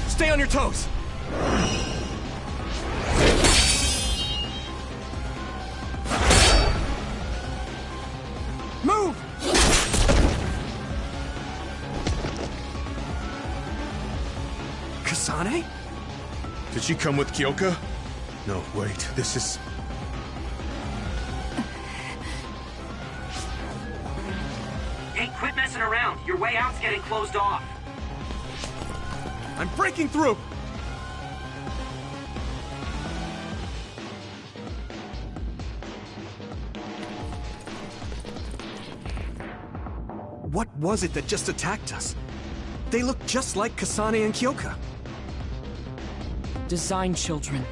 Stay on your toes. Move! Kasane? Did she come with Kyoka? No, wait, this is... Hey, quit messing around. Your way out's getting closed off. I'm breaking through! What was it that just attacked us? They look just like Kasane and Kyoka. Design children.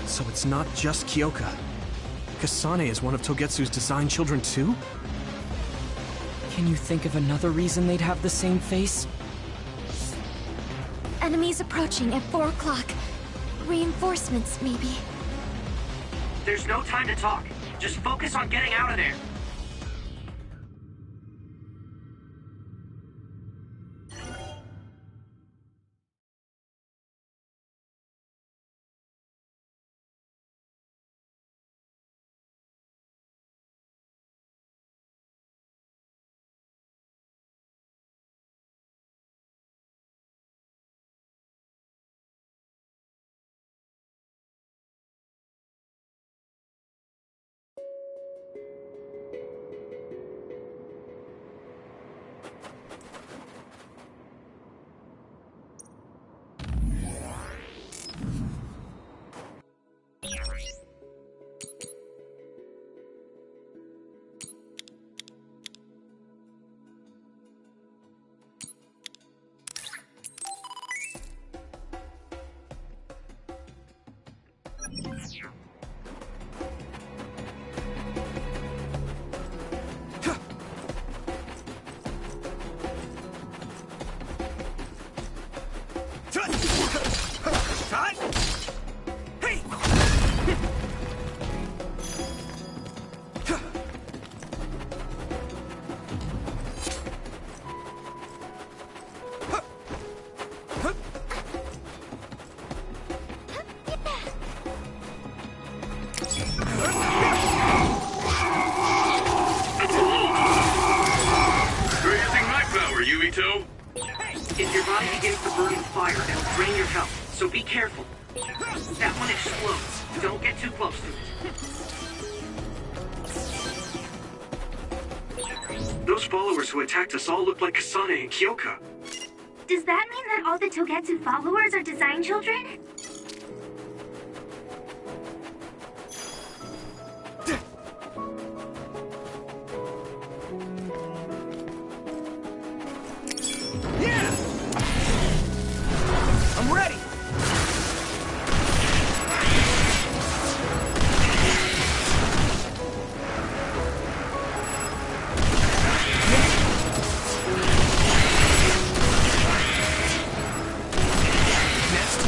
So it's not just Kyoka. Kasane is one of Togetsu's design children too? Can you think of another reason they'd have the same face? Enemies approaching at 4 o'clock. Reinforcements, maybe. There's no time to talk. Just focus on getting out of there. Yuito? If your body begins to burn with fire, it'll drain your health, so be careful. That one explodes. Don't get too close to it. Those followers who attacked us all look like Kasane and Kyoka. Does that mean that all the Togetsu followers are design children? I'm ready! Next.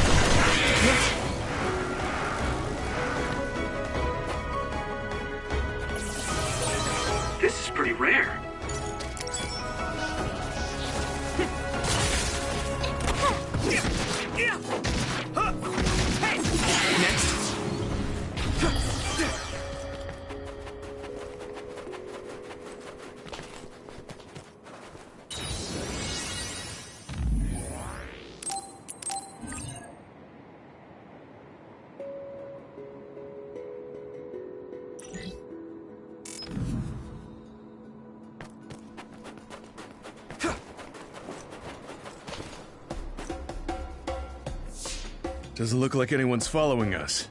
Doesn't look like anyone's following us.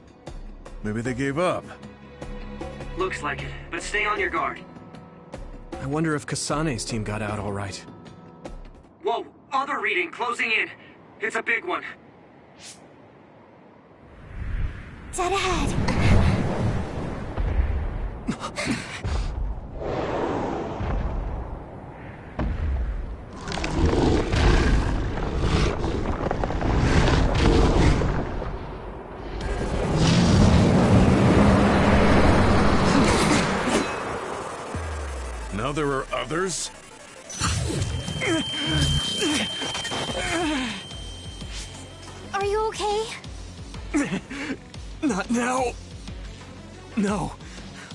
Maybe they gave up. Looks like it, but stay on your guard. I wonder if Kasane's team got out all right. Whoa, other reading closing in. It's a big one. Dead ahead. Now there are others? Are you okay? Not now. No.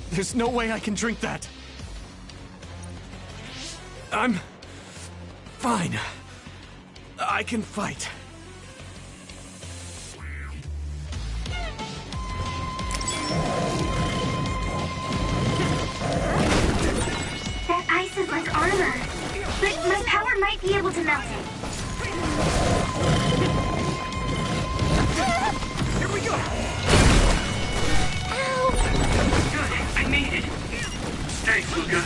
There's no way I can drink that. I'm fine. I can fight. That ice is like armor. But my power might be able to melt it. Here we go! Good, I made it. Thanks, Luca.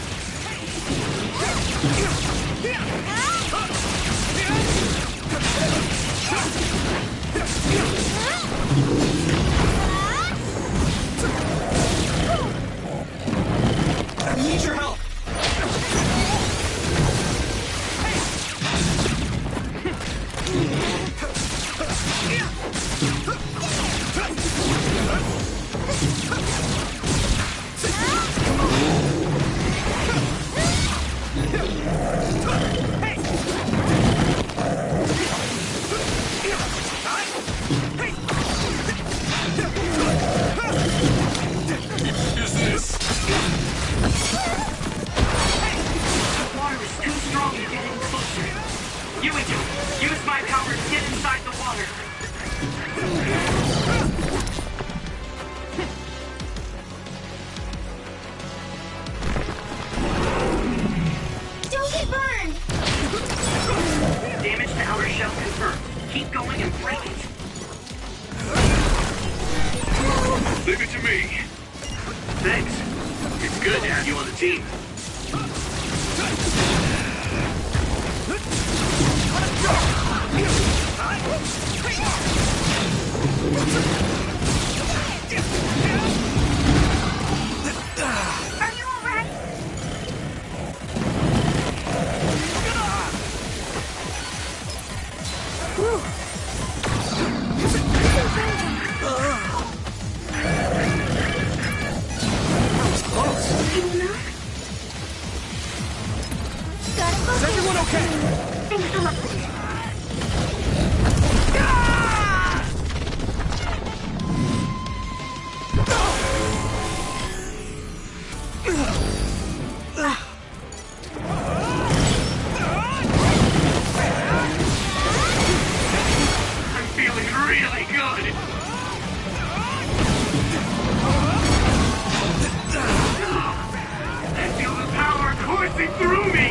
I need your help! Yuito, use my power to get inside the water. Don't get burned! Damage to outer shell confirmed. Keep going and break it. Leave it to me. Thanks. It's good to have you on the team. Are you alright? Is everyone okay? Thanks so much. I'm feeling really good. I feel the power coursing through me.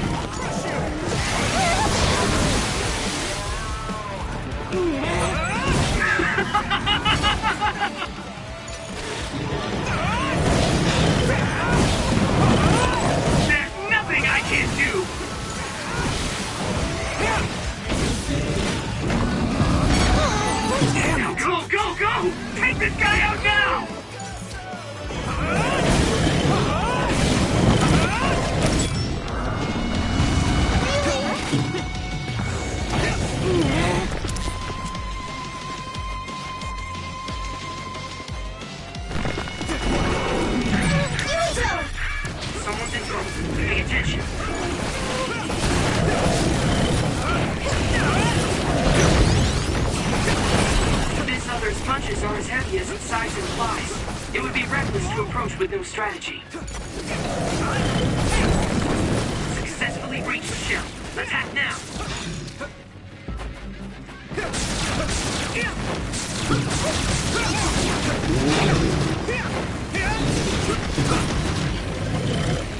There's nothing I can't do. Now go, go, go! Take this guy out now! Someone's in trouble. Pay attention. This other's punches are as heavy as its size implies. It would be reckless to approach with no strategy. Successfully reached the shell. Attack now.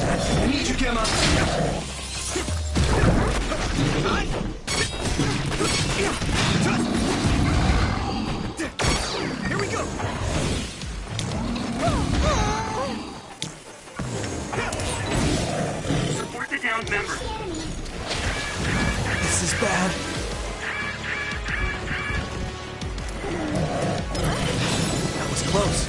I need you, Gemma! close.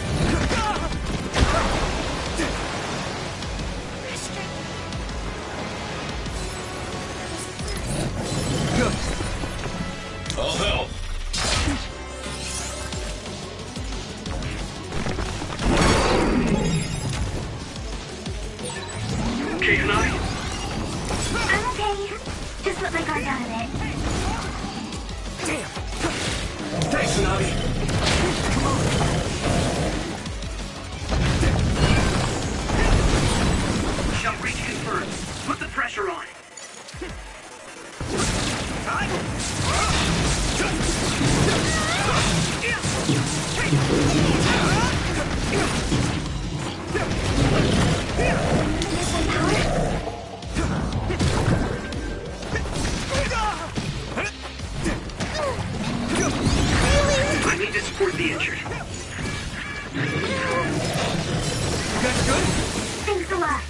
I'll help. Okay, Hanami? I'm okay. Just let my guard down a bit. Damn. Thanks, Hanami. Come on. Shell breach confirmed. Put the pressure on. I need to support the injured. You guys good? Thanks a lot.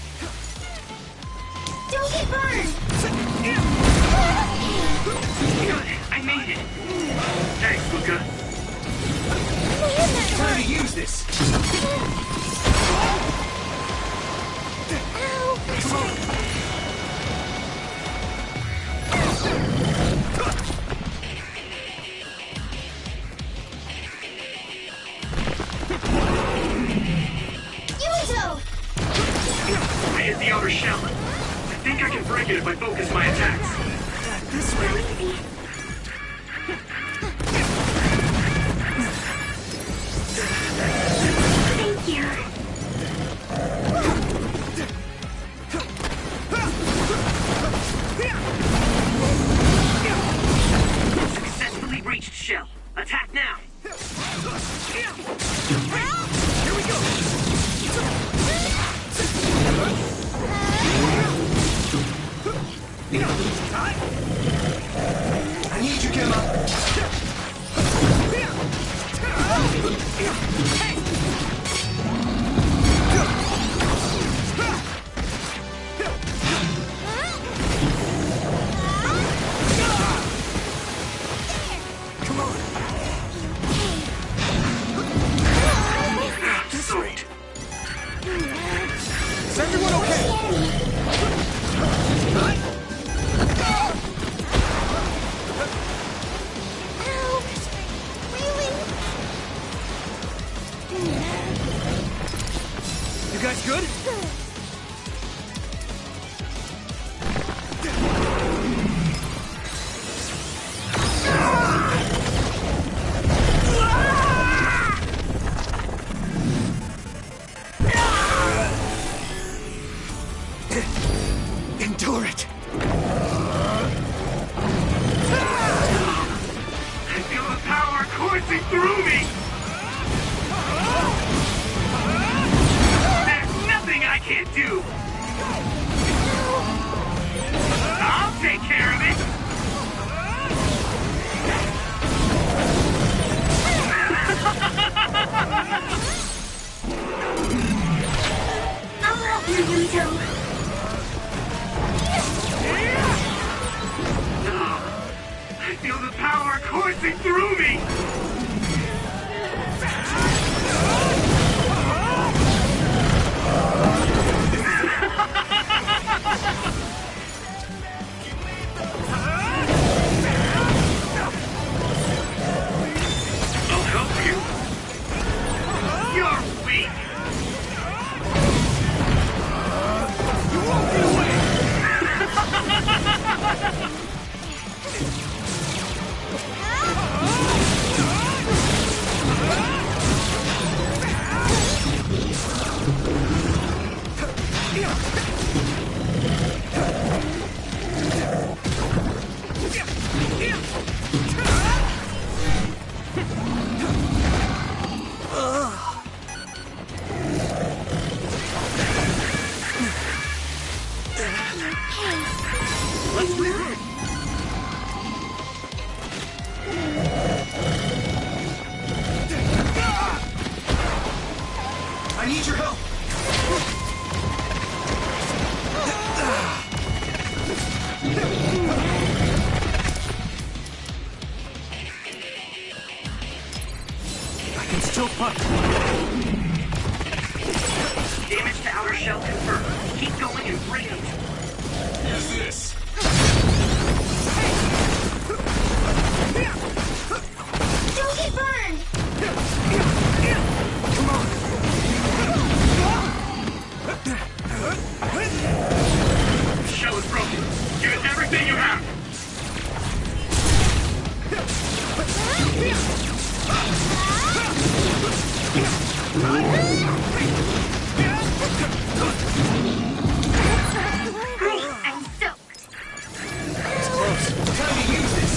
Don't get burned! Good, I made it. Thanks, Luca. Time to use this. Come on. Yuito! I hit the outer shell. I think I can break it if I focus my attacks. This way. Easy. Thank you. Successfully breached shell. Attack now. Here we go. I need you, Gemma. Come on. Sweet. Is everyone okay? You guys good? Endure it. I feel the power coursing through me. There's nothing I can't punt. Damage to outer shell confirmed. Keep going and break it. Use this. Don't get burned! Come on. The shell is broken. Give it everything you have. I'm soaked. It's close. Time to use this.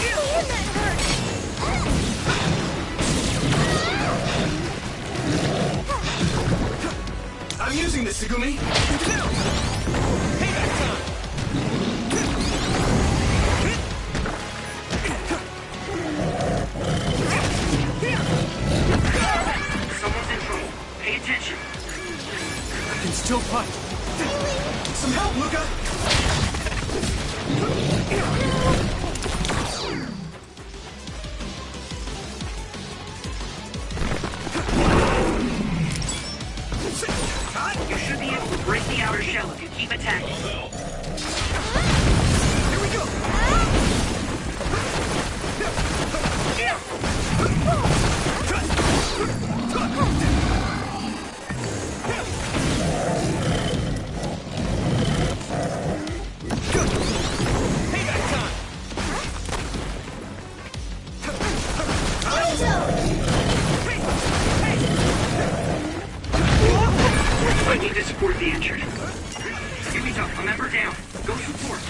Man, that hurt! I'm using this, Segumi. Payback time. Someone's in trouble. Pay attention. I can still punt. Some help, Luca. You should be able to break the outer shell if you keep attacking. Here we go. Payback time. I need to support the injured. Yuito, remember down. Go support.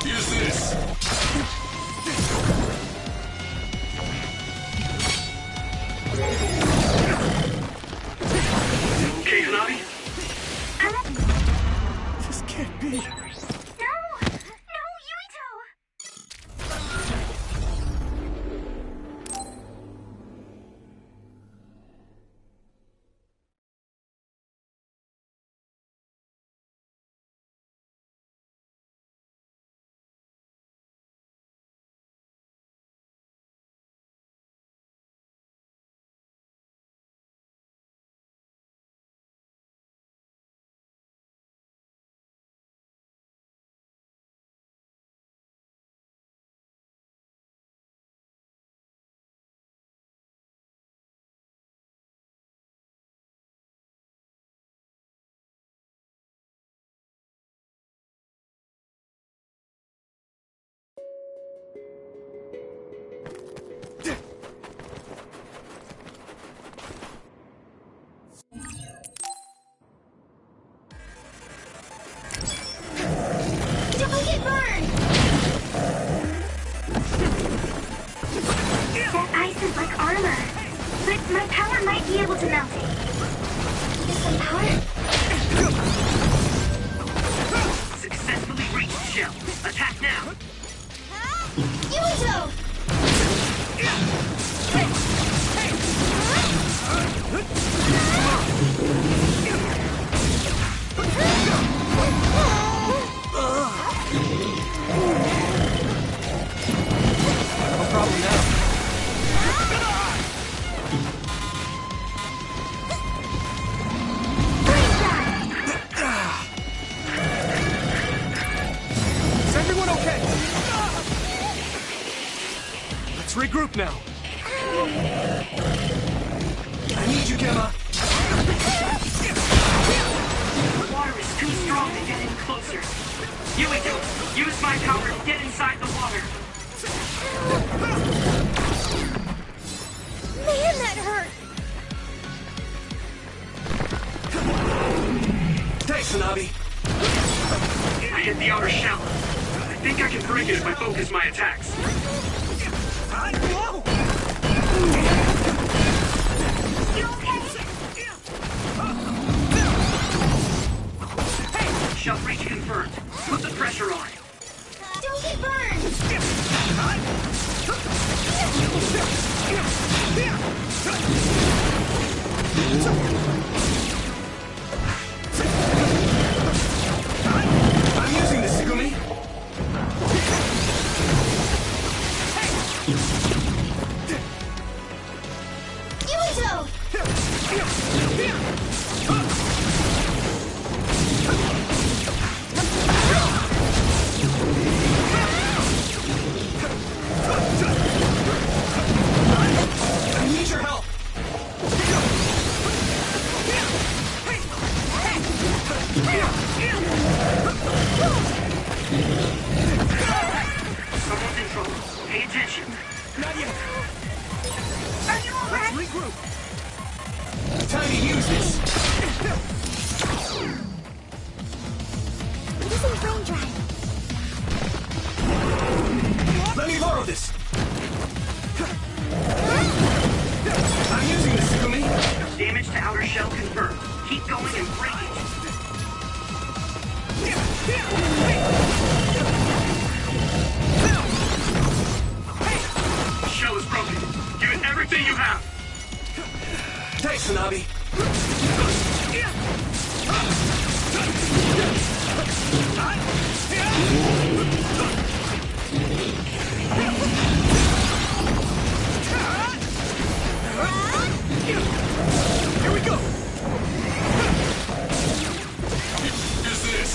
Use this. Okay, Hanabi? This can't be. No! No, Yuito! Don't get burned! That ice is like armor, but my power might be able to melt it. Is the power? Successfully reached shell. Attack now. Yuito! No problem now. Is everyone okay? Let's regroup now. I need you, Gemma. The water is too strong to get any closer. Yuito, use my power to get inside the water. Man, that hurt! Thanks, Hanabi. I hit the outer shell. I think I can break it if I focus my attacks. You okay? Shell breach confirmed. Put the pressure on. Don't get burned! Someone's in trouble. Pay attention. Not yet. Are you alright? Let's regroup. Time to use this. Using brain drive. Let me borrow this. I'm using this, Sukumi. Damage to outer shell confirmed. Keep going and break it. The shell is broken. Give it everything you have. Thanks, Tsunabi. Here we go. Is this?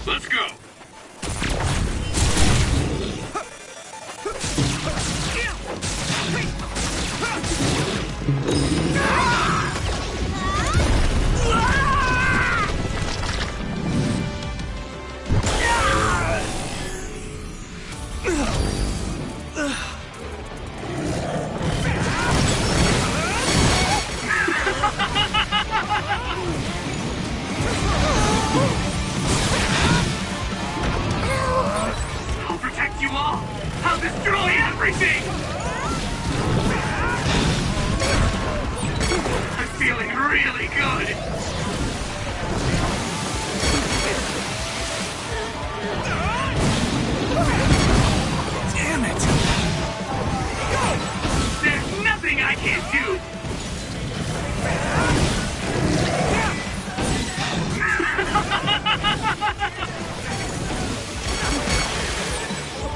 Let's go. I'll protect you all. I'll destroy everything. I'm feeling really good. Damn it! There's nothing I can't do.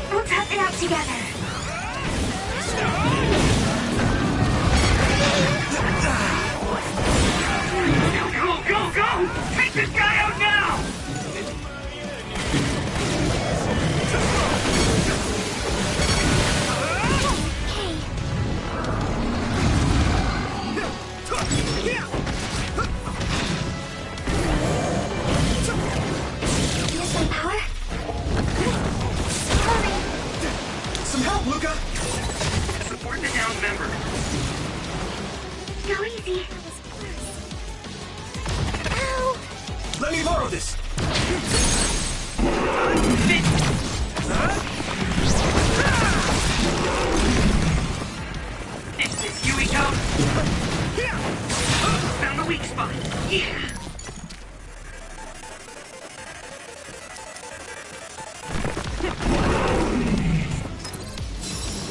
We'll tough it out together. Go, go, go! Take this guy out now! Use some power? Some help, Luca! Support the downed member. Go easy. Let me borrow this! Is this Yuito? Found the weak spot. Yeah.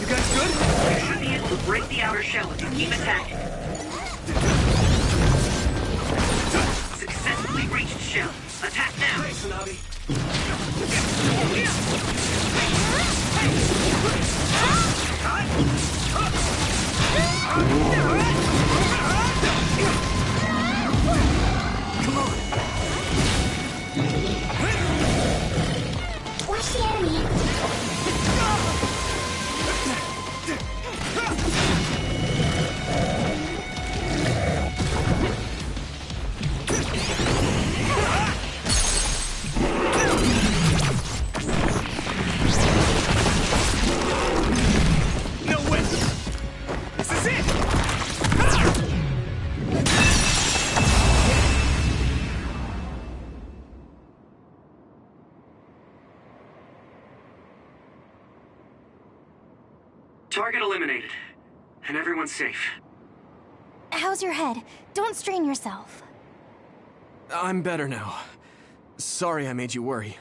You guys good? You should be able to break the outer shell if you keep attacking. Successfully reached shell. Attack now. Thanks, Tsunabi. Come on. Watch the enemy. No way! This is it! Target eliminated. And everyone's safe. How's your head? Don't strain yourself. I'm better now. Sorry I made you worry.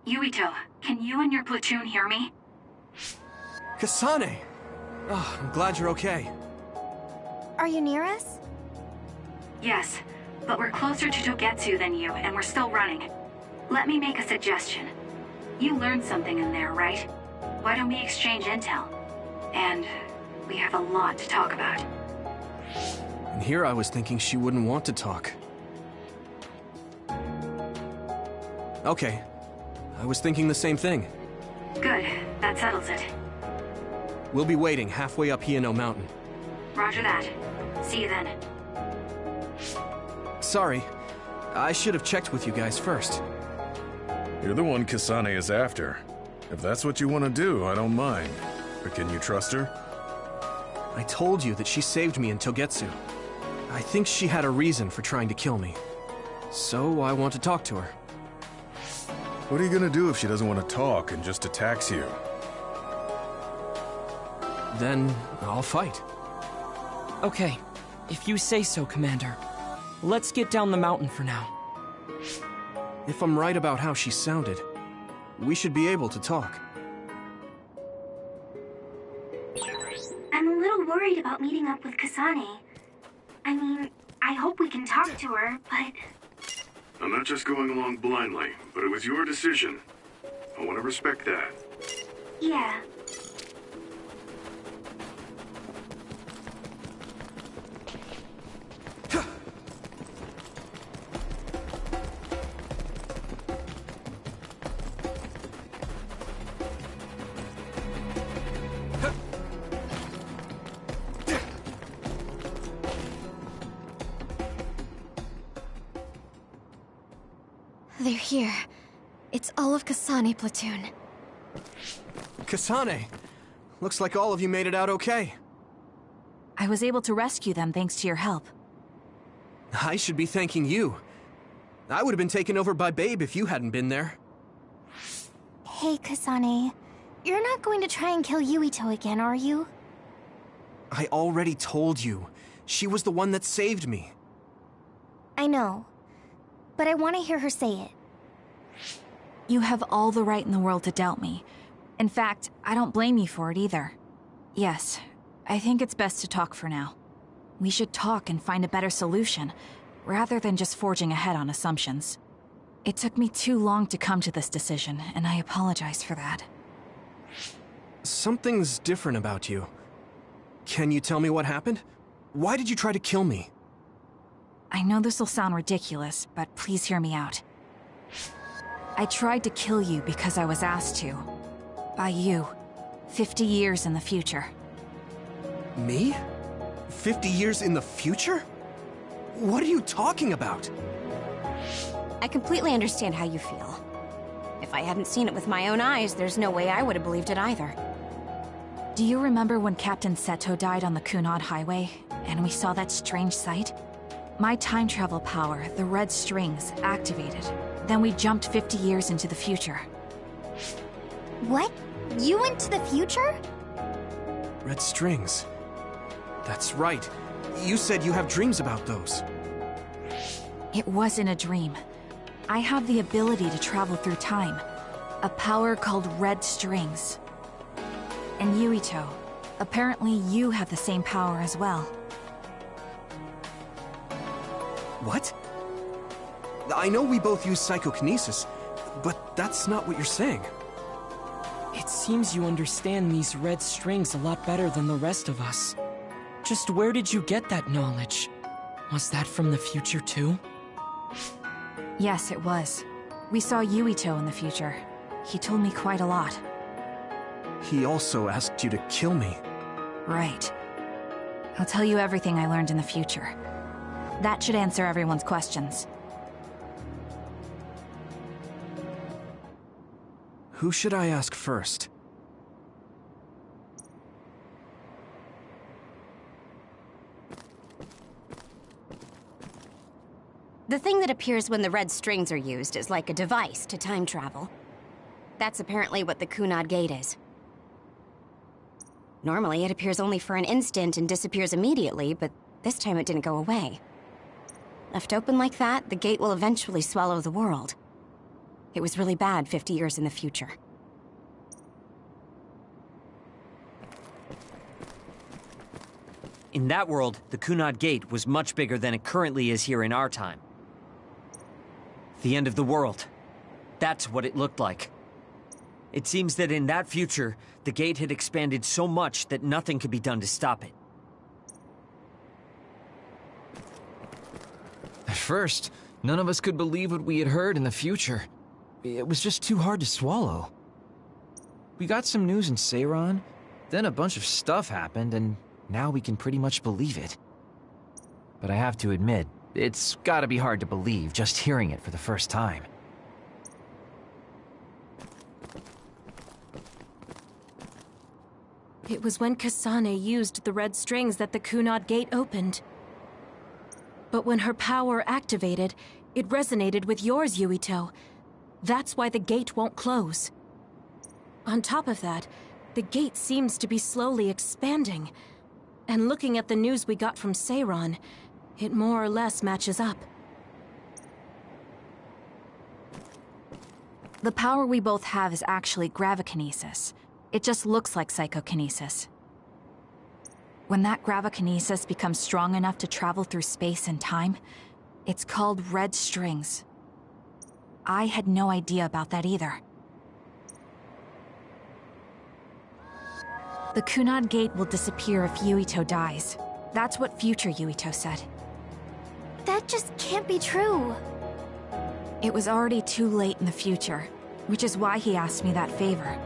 Yuito, can you and your platoon hear me? Kasane! Oh, I'm glad you're okay. Are you near us? Yes, but we're closer to Togetsu than you, and we're still running. Let me make a suggestion. You learned something in there, right? Why don't we exchange intel? And we have a lot to talk about. And here I was thinking she wouldn't want to talk. Okay. I was thinking the same thing. Good. That settles it. We'll be waiting halfway up Yuito Mountain. Roger that. See you then. Sorry. I should have checked with you guys first. You're the one Kasane is after. If that's what you want to do, I don't mind. But can you trust her? I told you that she saved me in Togetsu. I think she had a reason for trying to kill me. So I want to talk to her. What are you gonna do if she doesn't want to talk and just attacks you? Then I'll fight. Okay, if you say so, Commander. Let's get down the mountain for now. If I'm right about how she sounded, we should be able to talk. I'm a little worried about meeting up with Kasane. I mean, I hope we can talk to her, but... I'm not just going along blindly, but it was your decision. I want to respect that. Yeah. They're here. It's all of Kasane platoon. Kasane! Looks like all of you made it out okay. I was able to rescue them thanks to your help. I should be thanking you. I would have been taken over by Babe if you hadn't been there. Hey, Kasane. You're not going to try and kill Yuito again, are you? I already told you. She was the one that saved me. I know. But I want to hear her say it. You have all the right in the world to doubt me. In fact, I don't blame you for it either. Yes, I think it's best to talk for now. We should talk and find a better solution, rather than just forging ahead on assumptions. It took me too long to come to this decision, and I apologize for that. Something's different about you. Can you tell me what happened? Why did you try to kill me? I know this will sound ridiculous, but please hear me out. I tried to kill you because I was asked to. By you. 50 years in the future. Me? 50 years in the future? What are you talking about? I completely understand how you feel. If I hadn't seen it with my own eyes, there's no way I would have believed it either. Do you remember when Captain Seto died on the Kunad Highway, and we saw that strange sight? My time travel power, the red strings, activated. Then we jumped 50 years into the future. What? You went to the future? Red strings. That's right. You said you have dreams about those. It wasn't a dream. I have the ability to travel through time. A power called red strings. And Yuito, apparently you have the same power as well. What? I know we both use psychokinesis, but that's not what you're saying. It seems you understand these red strings a lot better than the rest of us. Just where did you get that knowledge? Was that from the future too? Yes, it was. We saw Yuito in the future. He told me quite a lot. He also asked you to kill me. Right. I'll tell you everything I learned in the future. That should answer everyone's questions. Who should I ask first? The thing that appears when the red strings are used is like a device to time travel. That's apparently what the Kunad Gate is. Normally, it appears only for an instant and disappears immediately, but this time it didn't go away. Left open like that, the gate will eventually swallow the world. It was really bad 50 years in the future. In that world, the Kunad Gate was much bigger than it currently is here in our time. The end of the world. That's what it looked like. It seems that in that future, the gate had expanded so much that nothing could be done to stop it. At first, none of us could believe what we had heard in the future. It was just too hard to swallow. We got some news in Seiran, then a bunch of stuff happened, and now we can pretty much believe it. But I have to admit, it's gotta be hard to believe just hearing it for the first time. It was when Kasane used the red strings that the Kunad Gate opened. But when her power activated, it resonated with yours, Yuito. That's why the gate won't close. On top of that, the gate seems to be slowly expanding. And looking at the news we got from Seiran, it more or less matches up. The power we both have is actually gravikinesis. It just looks like psychokinesis. When that gravikinesis becomes strong enough to travel through space and time, it's called red strings. I had no idea about that either. The Kunad Gate will disappear if Yuito dies. That's what future Yuito said. That just can't be true. It was already too late in the future, which is why he asked me that favor.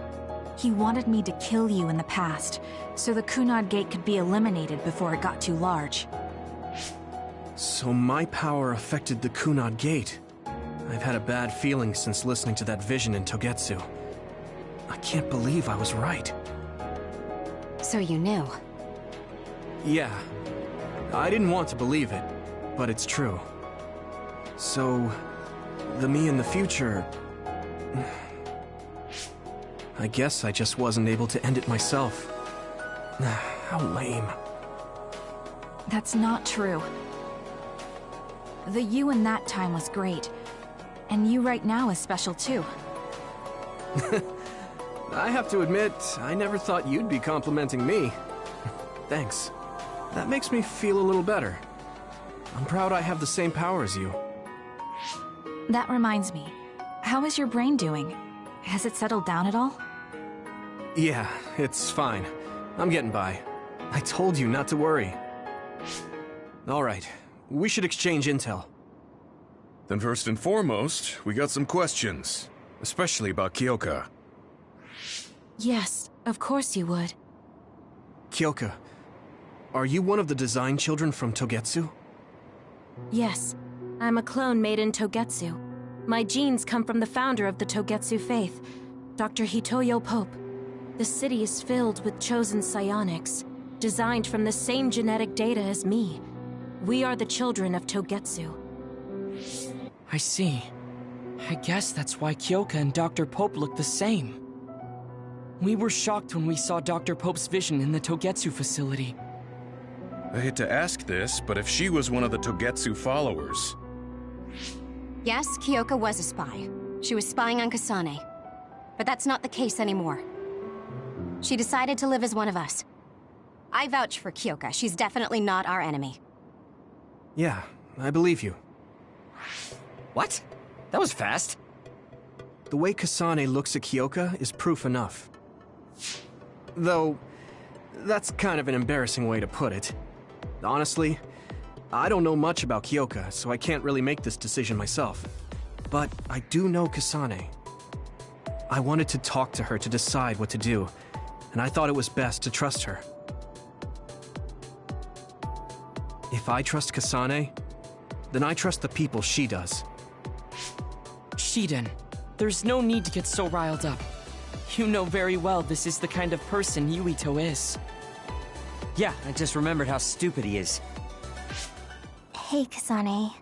He wanted me to kill you in the past, so the Kunad Gate could be eliminated before it got too large. So my power affected the Kunad Gate. I've had a bad feeling since listening to that vision in Togetsu. I can't believe I was right. So you knew? Yeah. I didn't want to believe it, but it's true. So, the me in the future... I guess I just wasn't able to end it myself. How lame. That's not true. The you in that time was great, and you right now is special too. I have to admit, I never thought you'd be complimenting me. Thanks. That makes me feel a little better. I'm proud I have the same power as you. That reminds me, how is your brain doing? Has it settled down at all? Yeah, it's fine. I'm getting by. I told you not to worry. Alright, we should exchange intel. Then first and foremost, we got some questions. Especially about Kyoka. Yes, of course you would. Kyoka, are you one of the design children from Togetsu? Yes, I'm a clone made in Togetsu. My genes come from the founder of the Togetsu faith, Dr. Hitoyo Pope. The city is filled with chosen psionics, designed from the same genetic data as me. We are the children of Togetsu. I see. I guess that's why Kyoka and Dr. Pope look the same. We were shocked when we saw Dr. Pope's vision in the Togetsu facility. I hate to ask this, but if she was one of the Togetsu followers... Yes, Kyoka was a spy. She was spying on Kasane. But that's not the case anymore. She decided to live as one of us. I vouch for Kyoka. She's definitely not our enemy. Yeah, I believe you. What? That was fast. The way Kasane looks at Kyoka is proof enough. Though, that's kind of an embarrassing way to put it. Honestly, I don't know much about Kyoka, so I can't really make this decision myself. But I do know Kasane. I wanted to talk to her to decide what to do, and I thought it was best to trust her. If I trust Kasane, then I trust the people she does. Shiden, there's no need to get so riled up. You know very well this is the kind of person Yuito is. Yeah, I just remembered how stupid he is. Hey, Kasane.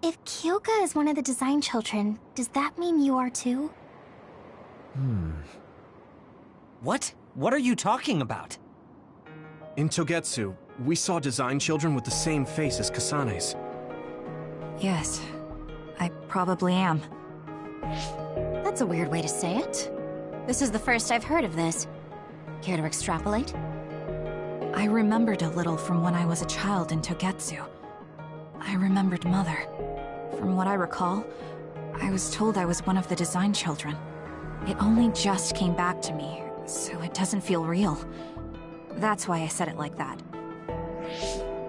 If Kyoka is one of the design children, does that mean you are too? What? What are you talking about? In Togetsu, we saw design children with the same face as Kasane's. Yes, I probably am. That's a weird way to say it. This is the first I've heard of this. Care to extrapolate? I remembered a little from when I was a child in Togetsu. I remembered Mother. From what I recall, I was told I was one of the design children. It only just came back to me, so it doesn't feel real. That's why I said it like that.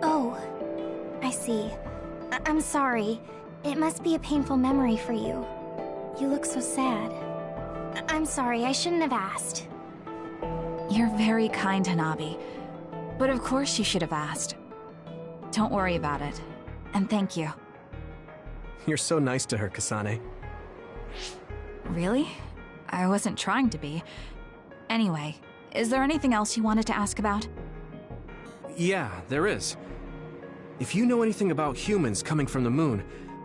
Oh, I see. I'm sorry. It must be a painful memory for you. You look so sad. I'm sorry, I shouldn't have asked. You're very kind, Hanabi. But of course you should have asked. Don't worry about it. And thank you. You're so nice to her, Kasane. Really? I wasn't trying to be. Anyway, is there anything else you wanted to ask about? Yeah, there is. If you know anything about humans coming from the moon,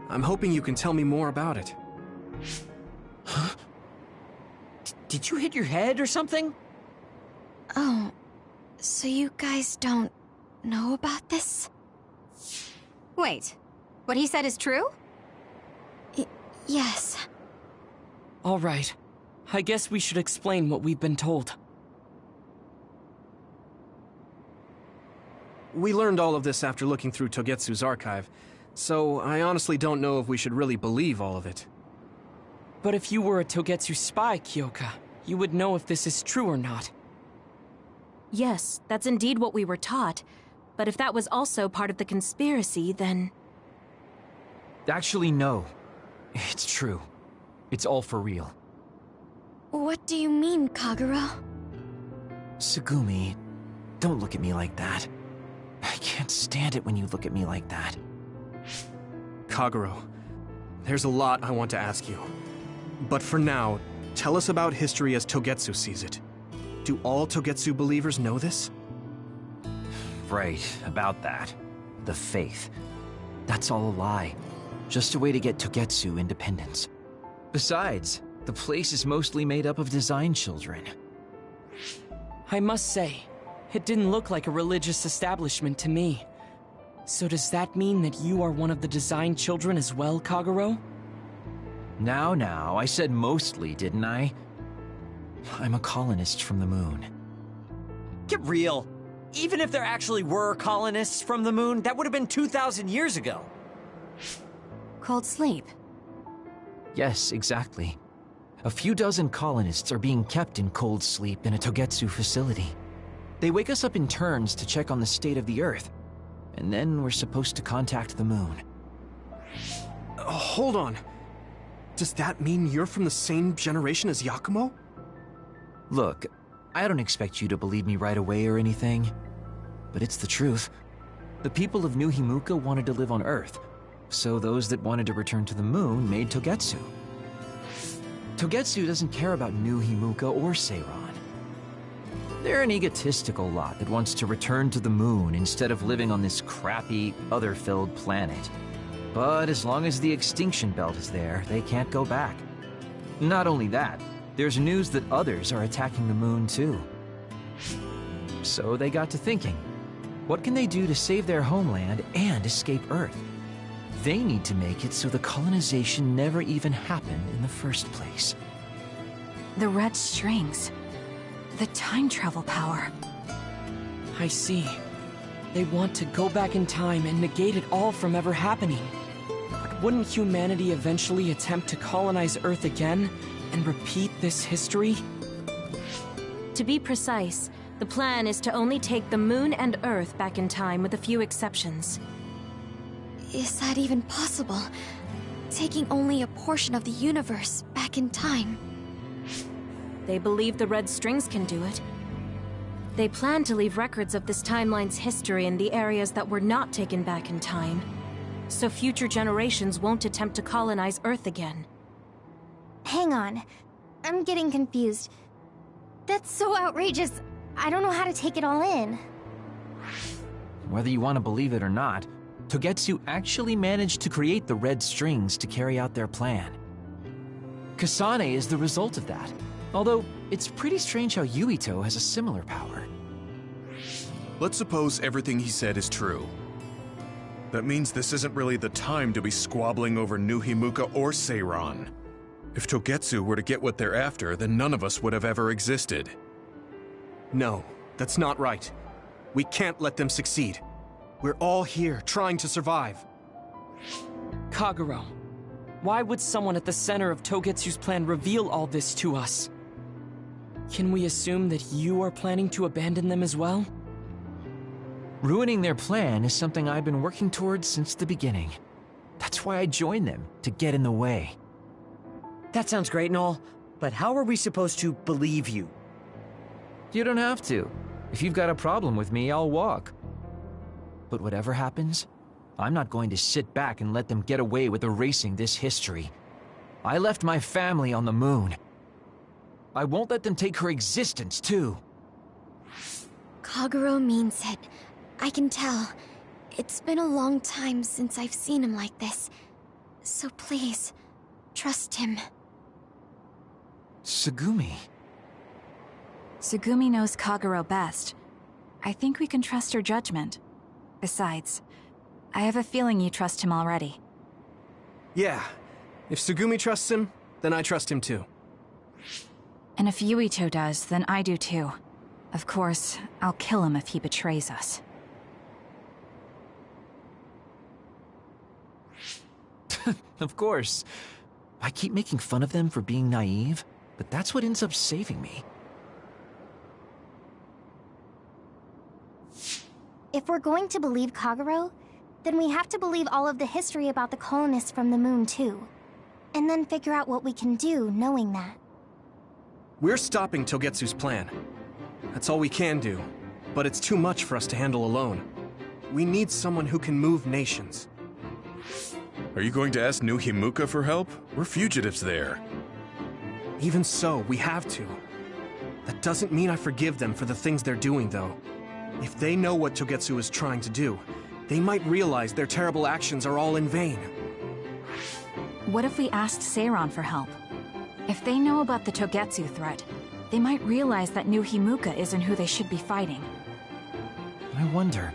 I'm hoping you can tell me more about it. Huh? Did you hit your head or something? Oh, so you guys don't know about this? Wait, what he said is true? Yes. All right. I guess we should explain what we've been told. We learned all of this after looking through Togetsu's archive, so I honestly don't know if we should really believe all of it. But if you were a Togetsu spy, Kyoka, you would know if this is true or not. Yes, that's indeed what we were taught. But if that was also part of the conspiracy, then... Actually, no. It's true. It's all for real. What do you mean, Kagura? Tsugumi, don't look at me like that. I can't stand it when you look at me like that. Kaguro, there's a lot I want to ask you. But for now, tell us about history as Togetsu sees it. Do all Togetsu believers know this? Right, about that. The faith. That's all a lie. Just a way to get Togetsu independence. Besides, the place is mostly made up of design children. I must say, it didn't look like a religious establishment to me. So does that mean that you are one of the design children as well, Kaguro? Now, I said mostly, didn't I? I'm a colonist from the moon. Get real. Even if there actually were colonists from the moon, that would have been 2,000 years ago. Cold sleep. Yes, exactly. A few dozen colonists are being kept in cold sleep in a Togetsu facility. They wake us up in turns to check on the state of the Earth, and then we're supposed to contact the moon. Hold on. Does that mean you're from the same generation as Yakumo? Look, I don't expect you to believe me right away or anything, but it's the truth. The people of New Himuka wanted to live on Earth, so those that wanted to return to the moon made Togetsu. Togetsu doesn't care about New Himuka or Seiran. They're an egotistical lot that wants to return to the moon instead of living on this crappy, other-filled planet. But as long as the extinction belt is there, they can't go back. Not only that, there's news that others are attacking the moon too. So they got to thinking, what can they do to save their homeland and escape Earth? They need to make it so the colonization never even happened in the first place. The red strings. The time travel power. I see. They want to go back in time and negate it all from ever happening. But wouldn't humanity eventually attempt to colonize Earth again and repeat this history? To be precise, the plan is to only take the moon and Earth back in time with a few exceptions. Is that even possible? Taking only a portion of the universe back in time? They believe the red strings can do it. They plan to leave records of this timeline's history in the areas that were not taken back in time, so future generations won't attempt to colonize Earth again. Hang on. I'm getting confused. That's so outrageous. I don't know how to take it all in. Whether you want to believe it or not, Togetsu actually managed to create the red strings to carry out their plan. Kasane is the result of that, although it's pretty strange how Yuito has a similar power. Let's suppose everything he said is true. That means this isn't really the time to be squabbling over New Himuka or Seiran. If Togetsu were to get what they're after, then none of us would have ever existed. No, that's not right. We can't let them succeed. We're all here, trying to survive. Kaguro, Why would someone at the center of Togetsu's plan reveal all this to us? Can we assume that you are planning to abandon them as well? Ruining their plan is something I've been working towards since the beginning. That's why I joined them, to get in the way. That sounds great and all, but how are we supposed to believe you? You don't have to. If you've got a problem with me, I'll walk. But whatever happens, I'm not going to sit back and let them get away with erasing this history. I left my family on the moon. I won't let them take her existence, too. Kagero means it. I can tell. It's been a long time since I've seen him like this. So please, trust him. Tsugumi. Tsugumi knows Kagero best. I think we can trust her judgment. Besides, I have a feeling you trust him already. Yeah. If Tsugumi trusts him, then I trust him too. And if Yuito does, then I do too. Of course, I'll kill him if he betrays us. Of course. I keep making fun of them for being naive, but that's what ends up saving me. If we're going to believe Kagero, then we have to believe all of the history about the colonists from the moon too. And then figure out what we can do knowing that. We're stopping Togetsu's plan. That's all we can do, but it's too much for us to handle alone. We need someone who can move nations. Are you going to ask New Himuka for help? We're fugitives there. Even so, we have to. That doesn't mean I forgive them for the things they're doing, though. If they know what Togetsu is trying to do, they might realize their terrible actions are all in vain. What if we asked Seiran for help? If they know about the Togetsu threat, they might realize that New Himuka isn't who they should be fighting. I wonder.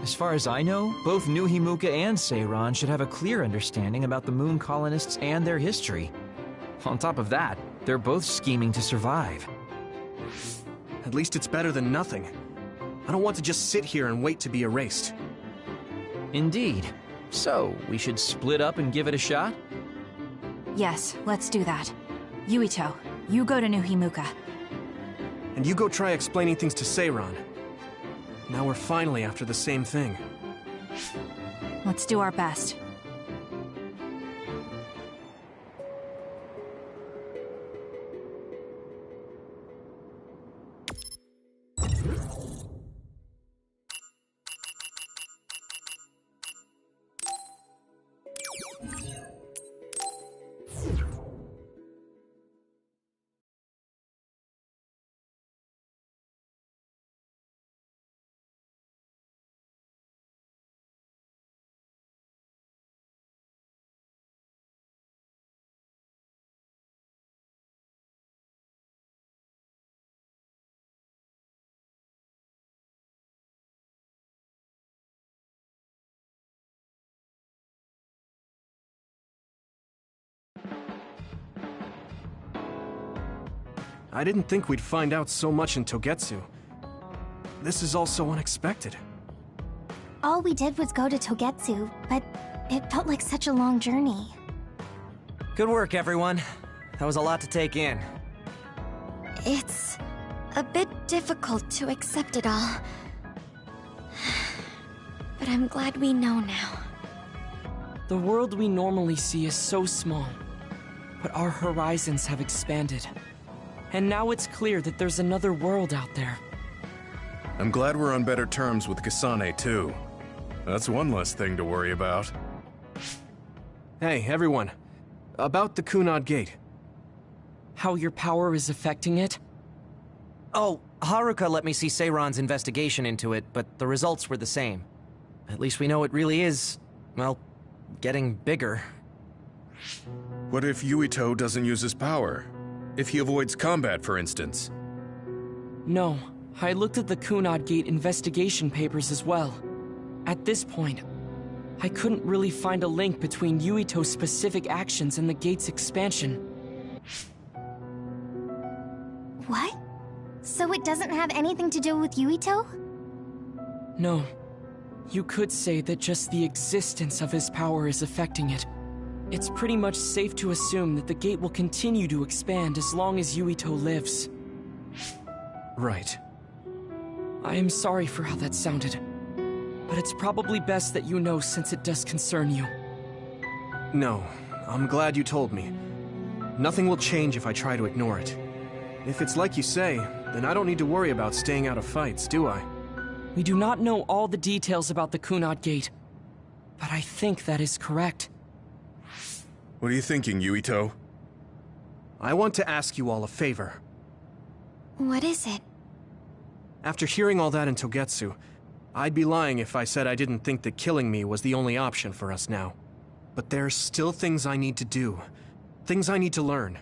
As far as I know, both New Himuka and Seiran should have a clear understanding about the moon colonists and their history. On top of that, they're both scheming to survive. At least it's better than nothing. I don't want to just sit here and wait to be erased. Indeed. So, we should split up and give it a shot? Yes, let's do that. Yuito, you go to New Himuka. And you go try explaining things to Seiran. Now we're finally after the same thing. Let's do our best. I didn't think we'd find out so much in Togetsu. This is all so unexpected. All we did was go to Togetsu, but it felt like such a long journey. Good work, everyone. That was a lot to take in. It's a bit difficult to accept it all. But I'm glad we know now. The world we normally see is so small, but our horizons have expanded. And now it's clear that there's another world out there. I'm glad we're on better terms with Kasane, too. That's one less thing to worry about. Hey, everyone. About the Kunad Gate. How your power is affecting it? Oh, Haruka let me see Seiran's investigation into it, but the results were the same. At least we know it really is, well, getting bigger. What if Yuito doesn't use his power? If he avoids combat, for instance? No, I looked at the Kunad Gate investigation papers as well. At this point, I couldn't really find a link between Yuito's specific actions and the gate's expansion. What? So it doesn't have anything to do with Yuito? No. You could say that just the existence of his power is affecting it. It's pretty much safe to assume that the gate will continue to expand as long as Yuito lives. Right. I am sorry for how that sounded, but it's probably best that you know since it does concern you. No, I'm glad you told me. Nothing will change if I try to ignore it. If it's like you say, then I don't need to worry about staying out of fights, do I? We do not know all the details about the Kunad Gate, but I think that is correct. What are you thinking, Yuito? I want to ask you all a favor. What is it? After hearing all that in Togetsu, I'd be lying if I said I didn't think that killing me was the only option for us now. But there's still things I need to do. Things I need to learn.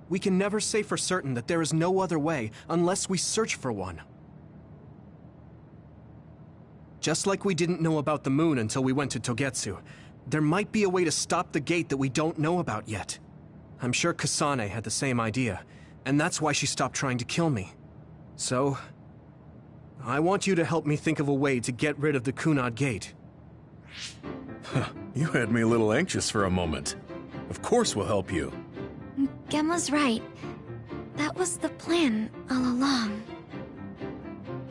We can never say for certain that there is no other way unless we search for one. Just like we didn't know about the moon until we went to Togetsu, there might be a way to stop the gate that we don't know about yet. I'm sure Kasane had the same idea, and that's why she stopped trying to kill me. So, I want you to help me think of a way to get rid of the Kunad Gate. You had me a little anxious for a moment. Of course we'll help you. Gemma's right. That was the plan all along.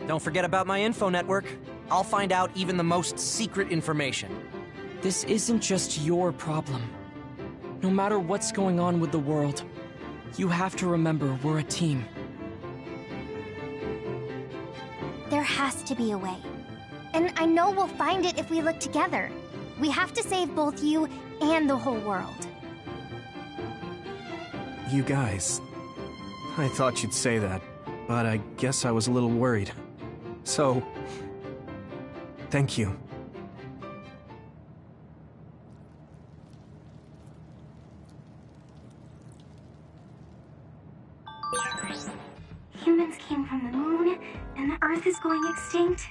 Don't forget about my info network. I'll find out even the most secret information. This isn't just your problem. No matter what's going on with the world, you have to remember we're a team. There has to be a way. And I know we'll find it if we look together. We have to save both you and the whole world. You guys... I thought you'd say that, but I guess I was a little worried. So... thank you. Humans came from the moon, and the Earth is going extinct.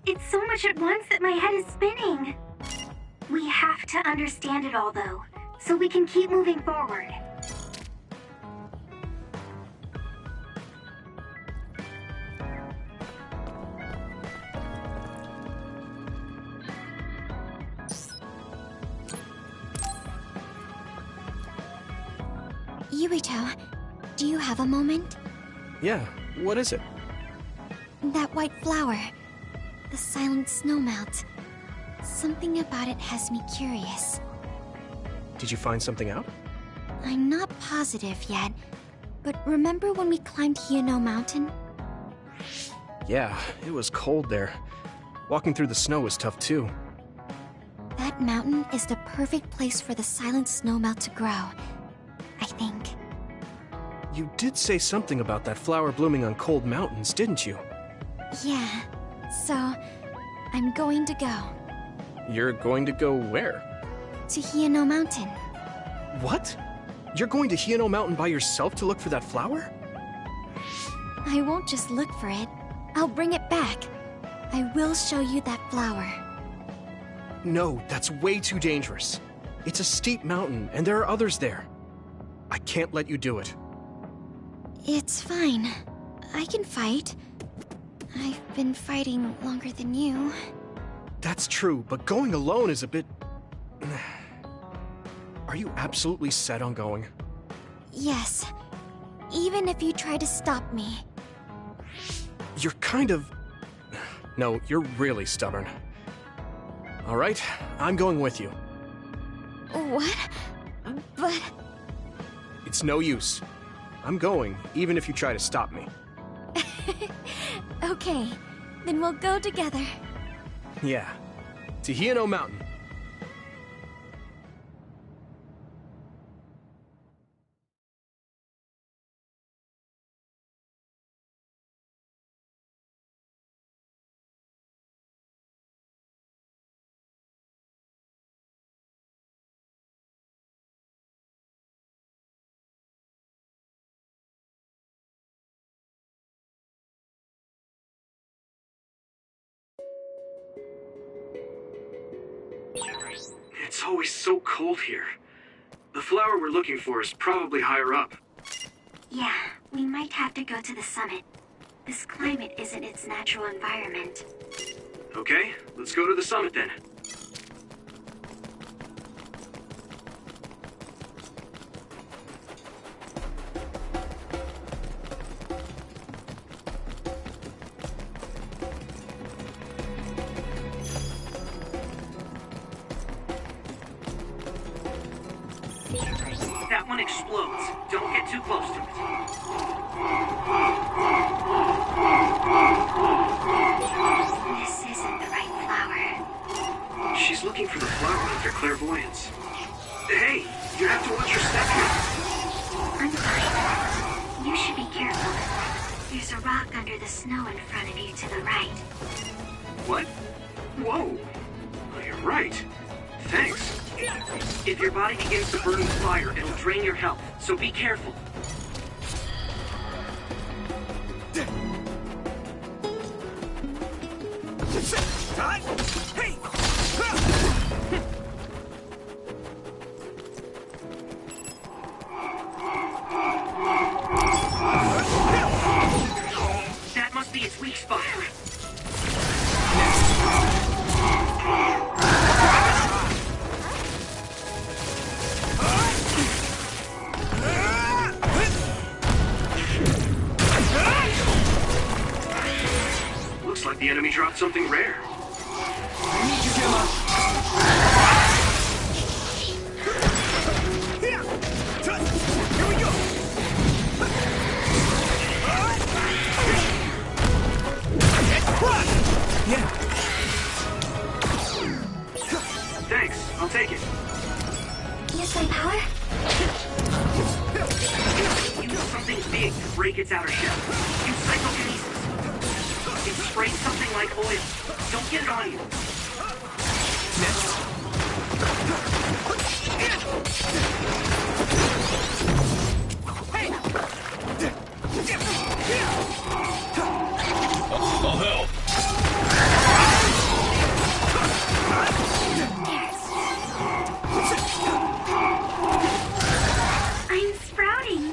It's so much at once that my head is spinning. We have to understand it all, though, so we can keep moving forward. Yuito, do you have a moment? Yeah, what is it? That white flower. The silent snowmelt. Something about it has me curious. Did you find something out? I'm not positive yet, but remember when we climbed Hino Mountain? Yeah, it was cold there. Walking through the snow was tough too. That mountain is the perfect place for the silent snowmelt to grow, I think. You did say something about that flower blooming on cold mountains, didn't you? Yeah, so I'm going to go. You're going to go where? To Hino Mountain. What? You're going to Hino Mountain by yourself to look for that flower? I won't just look for it. I'll bring it back. I will show you that flower. No, that's way too dangerous. It's a steep mountain, and there are others there. I can't let you do it. It's fine. I can fight. I've been fighting longer than you. That's true, but going alone is a bit... Are you absolutely set on going? Yes. Even if you try to stop me. You're kind of... No, you're really stubborn. All right, I'm going with you. What? But... It's no use. I'm going, even if you try to stop me. Okay, then we'll go together. Yeah, to Hino Mountain. It's always so cold here. The flower we're looking for is probably higher up. Yeah, we might have to go to the summit. This climate isn't its natural environment. Okay, let's go to the summit then. that one explodes. Don't get too close to it. This isn't the right flower. She's looking for the flower with her clairvoyance. Hey, you have to watch your step here. I'm fine. You should be careful. There's a rock under the snow in front of you to the right. What? Whoa. Oh, you're right. Thanks. If your body begins to burn with fire, it'll drain your health, so be careful. That must be its weak spot. Looks like the enemy dropped something rare. I need you, Gemma. Here we go. Yeah. Thanks, I'll take it. Use my power? Use something big to break its outer shell. Use psychokinesis. It sprays something like oil. Don't get it on you. Hey! I'll help. I'm sprouting.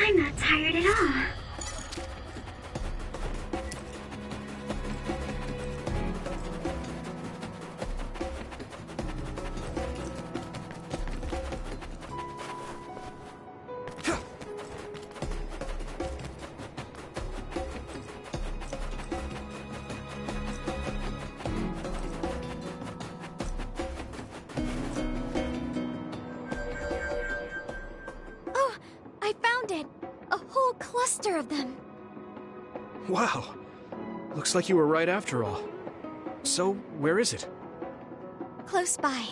I'm not tired at all. Oh, I found it! A whole cluster of them. Wow. Looks like you were right after all. So, where is it? Close by.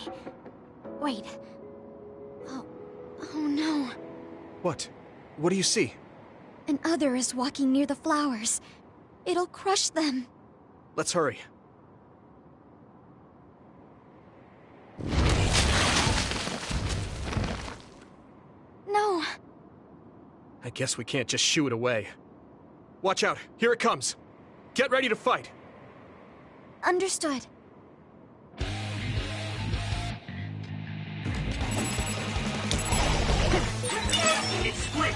Wait. Oh no. What? What do you see? An other is walking near the flowers. It'll crush them. Let's hurry. No. I guess we can't just shoo it away. Watch out, here it comes. Get ready to fight. Understood. It's split.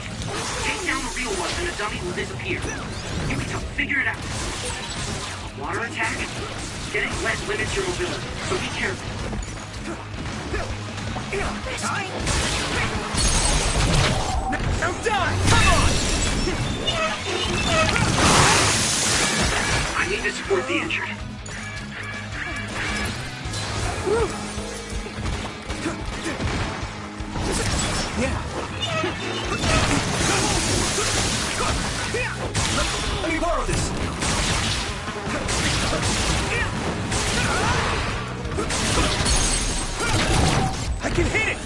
Take down the real one and the dummy will disappear. Yuito, figure it out. Water attack? Getting wet limits your mobility, so be careful. Now die! Come on! I need to support the injured. Yeah. Let me borrow this. I can hit it.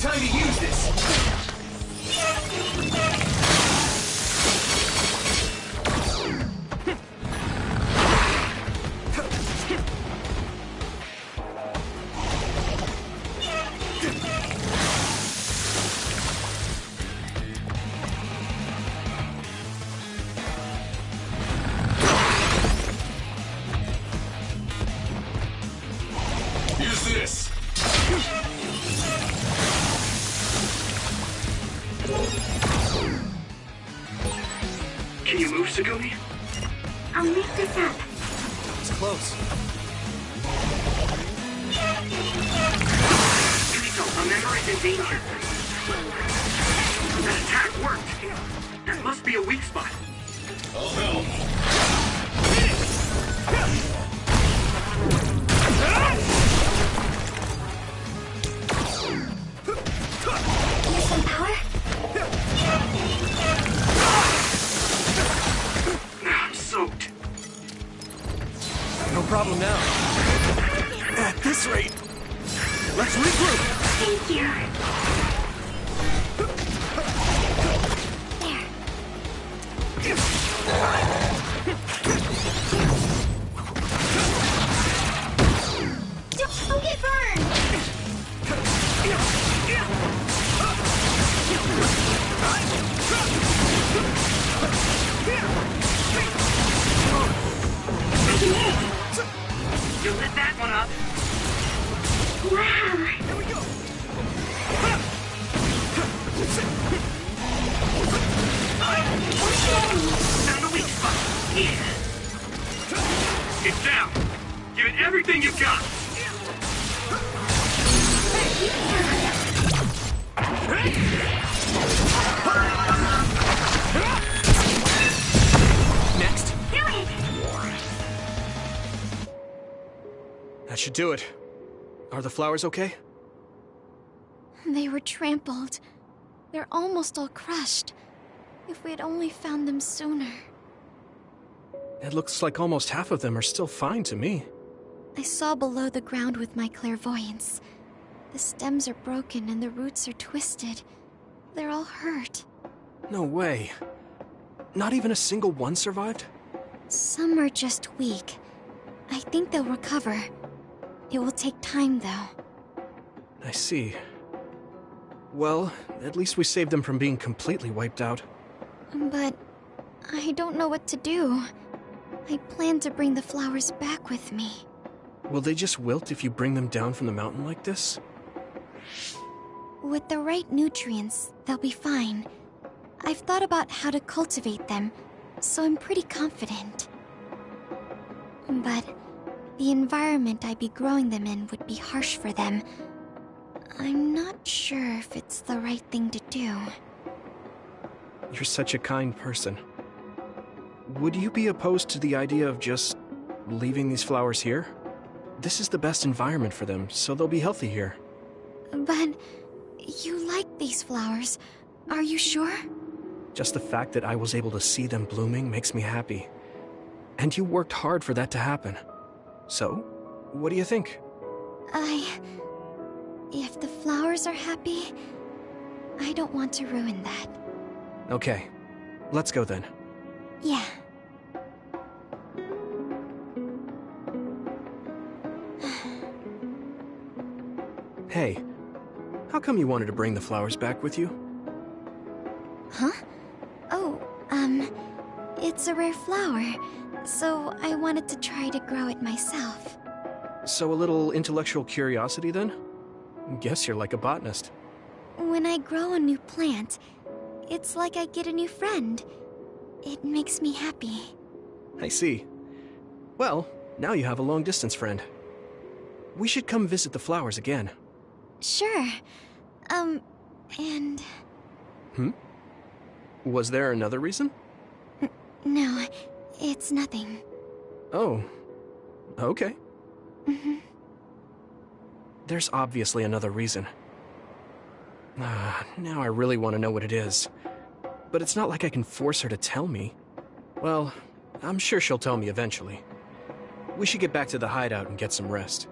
Time to use this. Use this. Can you move, Sagumi? I'll lift this up. It's close. Yuito, a member is in danger. problem now? At this rate, let's regroup. Thank you. Don't get burned! You lit that one up. Wow! Here we go. Found a weak spot. Yeah. It's down. Give it everything you've got. Next. Do it! That should do it. Are the flowers okay? They were trampled. They're almost all crushed. If we'd only found them sooner. It looks like almost half of them are still fine to me. I saw below the ground with my clairvoyance. The stems are broken and the roots are twisted. They're all hurt. No way. Not even a single one survived? Some are just weak. I think they'll recover. It will take time, though. I see. Well, at least we saved them from being completely wiped out. But I don't know what to do. I plan to bring the flowers back with me. Will they just wilt if you bring them down from the mountain like this? With the right nutrients, they'll be fine. I've thought about how to cultivate them, so I'm pretty confident. But the environment I'd be growing them in would be harsh for them. I'm not sure if it's the right thing to do. You're such a kind person. Would you be opposed to the idea of just leaving these flowers here? This is the best environment for them, so they'll be healthy here. But you like these flowers, are you sure? Just the fact that I was able to see them blooming makes me happy. And you worked hard for that to happen. So, what do you think? If the flowers are happy, I don't want to ruin that. Okay, let's go then. Yeah. Hey, how come you wanted to bring the flowers back with you? Huh? Oh, it's a rare flower, so I wanted to try to grow it myself. So a little intellectual curiosity then? Guess you're like a botanist. When I grow a new plant, it's like I get a new friend. It makes me happy. I see. Well, now you have a long-distance friend. We should come visit the flowers again. Sure. And... Was there another reason? No, it's nothing. Oh, okay. Mm-hmm. There's obviously another reason. Now I really want to know what it is. But it's not like I can force her to tell me. Well, I'm sure she'll tell me eventually. We should get back to the hideout and get some rest.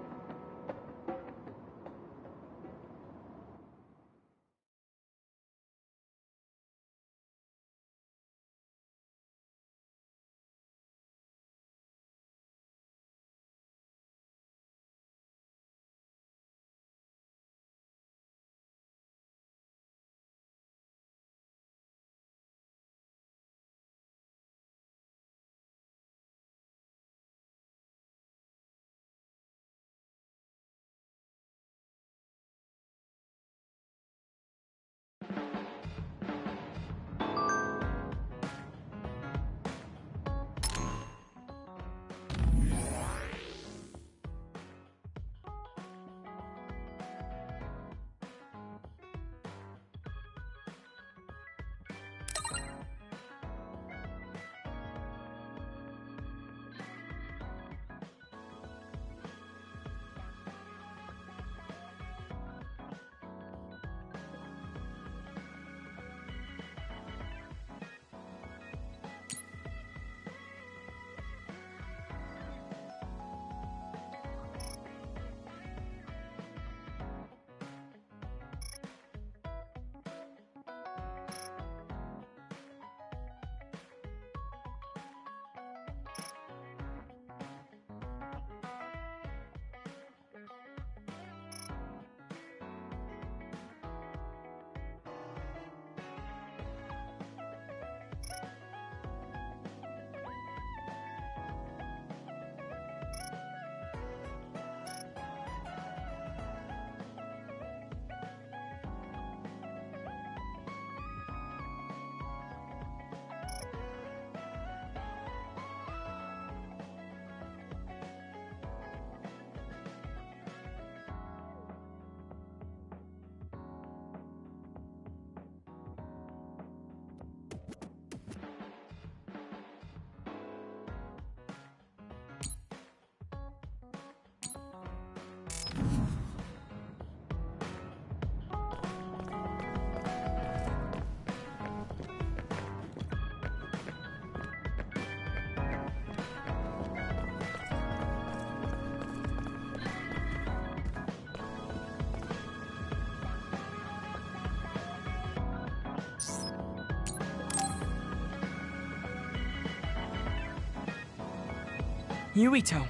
Yuito,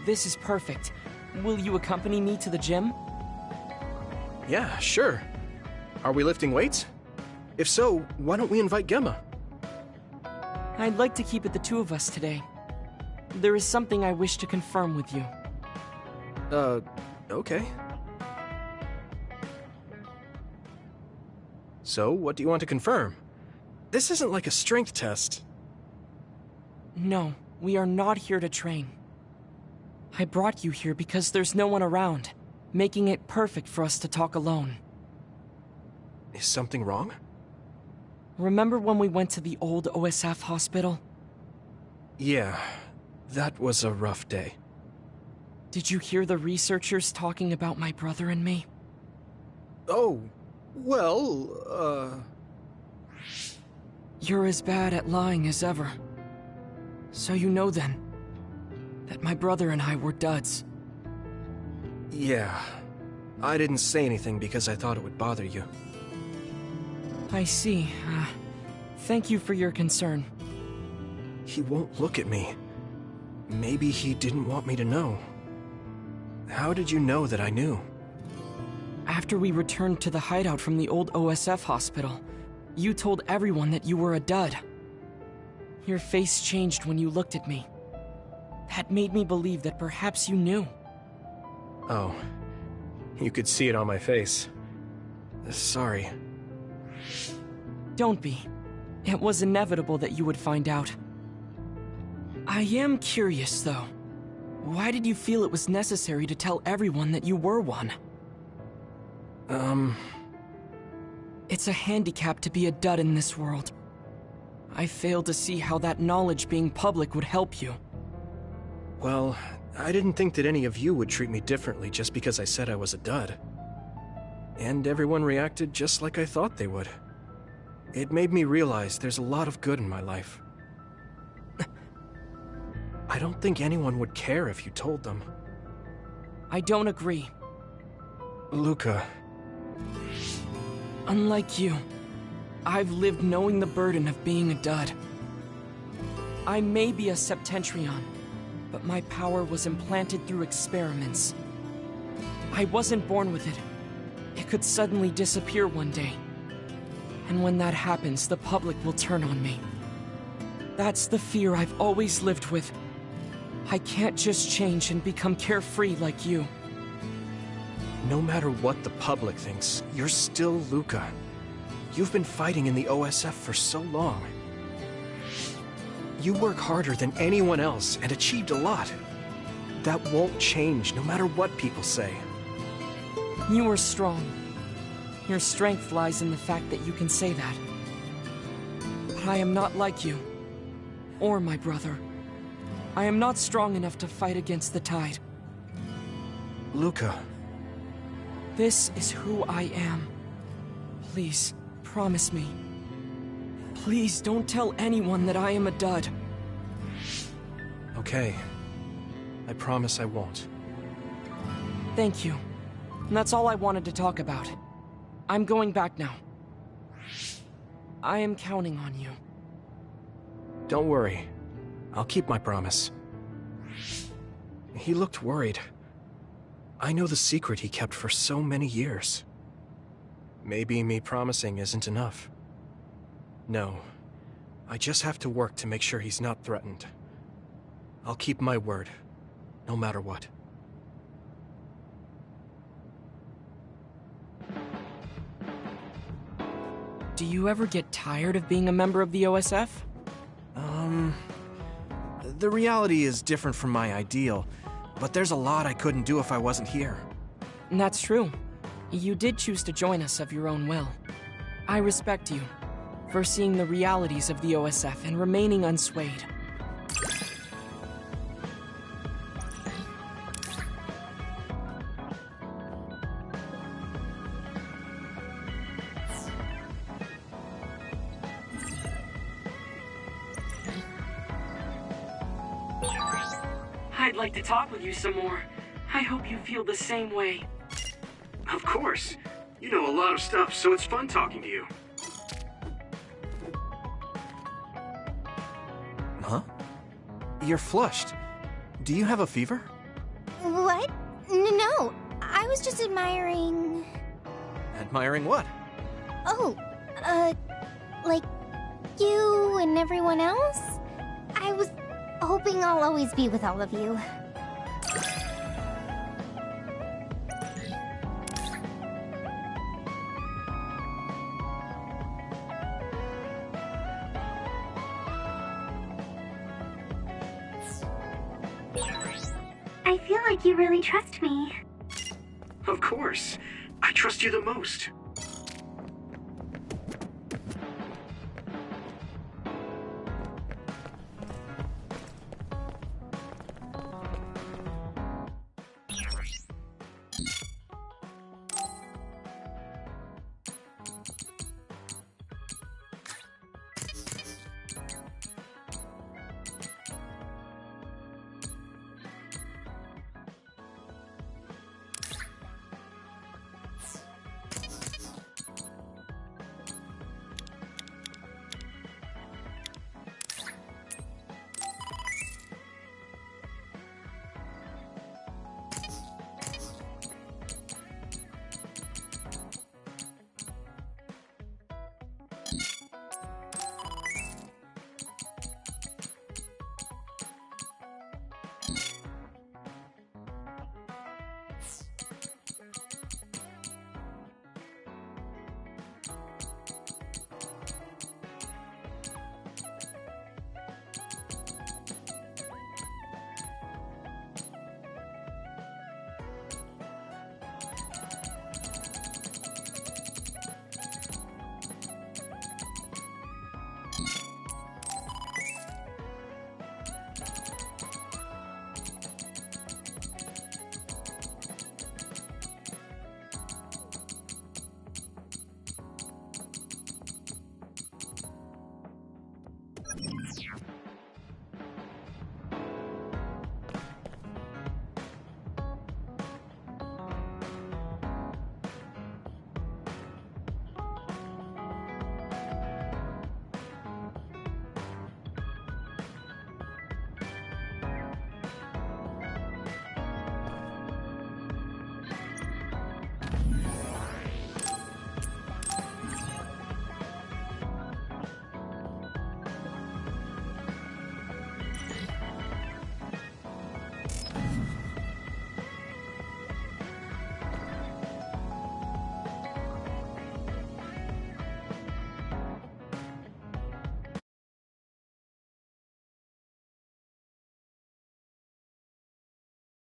this is perfect. Will you accompany me to the gym? Yeah, sure. Are we lifting weights? If so, why don't we invite Gemma? I'd like to keep it the two of us today. There is something I wish to confirm with you. Okay. So, what do you want to confirm? This isn't like a strength test. No, we are not here to train. I brought you here because there's no one around, making it perfect for us to talk alone. Is something wrong? Remember when we went to the old OSF hospital? Yeah, that was a rough day. Did you hear the researchers talking about my brother and me? Oh, well, You're as bad at lying as ever. So you know then, that my brother and I were duds. Yeah. I didn't say anything because I thought it would bother you. I see. Thank you for your concern. He won't look at me. Maybe he didn't want me to know. How did you know that I knew? After we returned to the hideout from the old OSF hospital, you told everyone that you were a dud. Your face changed when you looked at me. That made me believe that perhaps you knew. Oh. You could see it on my face. Sorry. Don't be. It was inevitable that you would find out. I am curious, though. Why did you feel it was necessary to tell everyone that you were one? It's a handicap to be a dud in this world. I fail to see how that knowledge being public would help you. Well, I didn't think that any of you would treat me differently just because I said I was a dud. And everyone reacted just like I thought they would. It made me realize there's a lot of good in my life. I don't think anyone would care if you told them. I don't agree. Luca. Unlike you, I've lived knowing the burden of being a dud. I may be a Septentrion, but my power was implanted through experiments. I wasn't born with it. It could suddenly disappear one day. And when that happens, the public will turn on me. That's the fear I've always lived with. I can't just change and become carefree like you. No matter what the public thinks, you're still Luca. You've been fighting in the OSF for so long. You work harder than anyone else and achieved a lot. That won't change no matter what people say. You are strong. Your strength lies in the fact that you can say that. But I am not like you. Or my brother. I am not strong enough to fight against the tide. Luca. This is who I am. Please, promise me. Please don't tell anyone that I am a dud. Okay. I promise I won't. Thank you. And that's all I wanted to talk about. I'm going back now. I am counting on you. Don't worry. I'll keep my promise. He looked worried. I know the secret he kept for so many years. Maybe me promising isn't enough. No. I just have to work to make sure he's not threatened. I'll keep my word, no matter what. Do you ever get tired of being a member of the OSF? The reality is different from my ideal, but there's a lot I couldn't do if I wasn't here. That's true. You did choose to join us of your own will. I respect you for seeing the realities of the OSF and remaining unswayed. I'd like to talk with you some more. I hope you feel the same way. Of course. You know a lot of stuff, so it's fun talking to you. Huh? You're flushed. Do you have a fever? What? No, I was just admiring... Admiring what? Oh, like you and everyone else? I was hoping I'll always be with all of you. I feel like you really trust me. Of course. I trust you the most.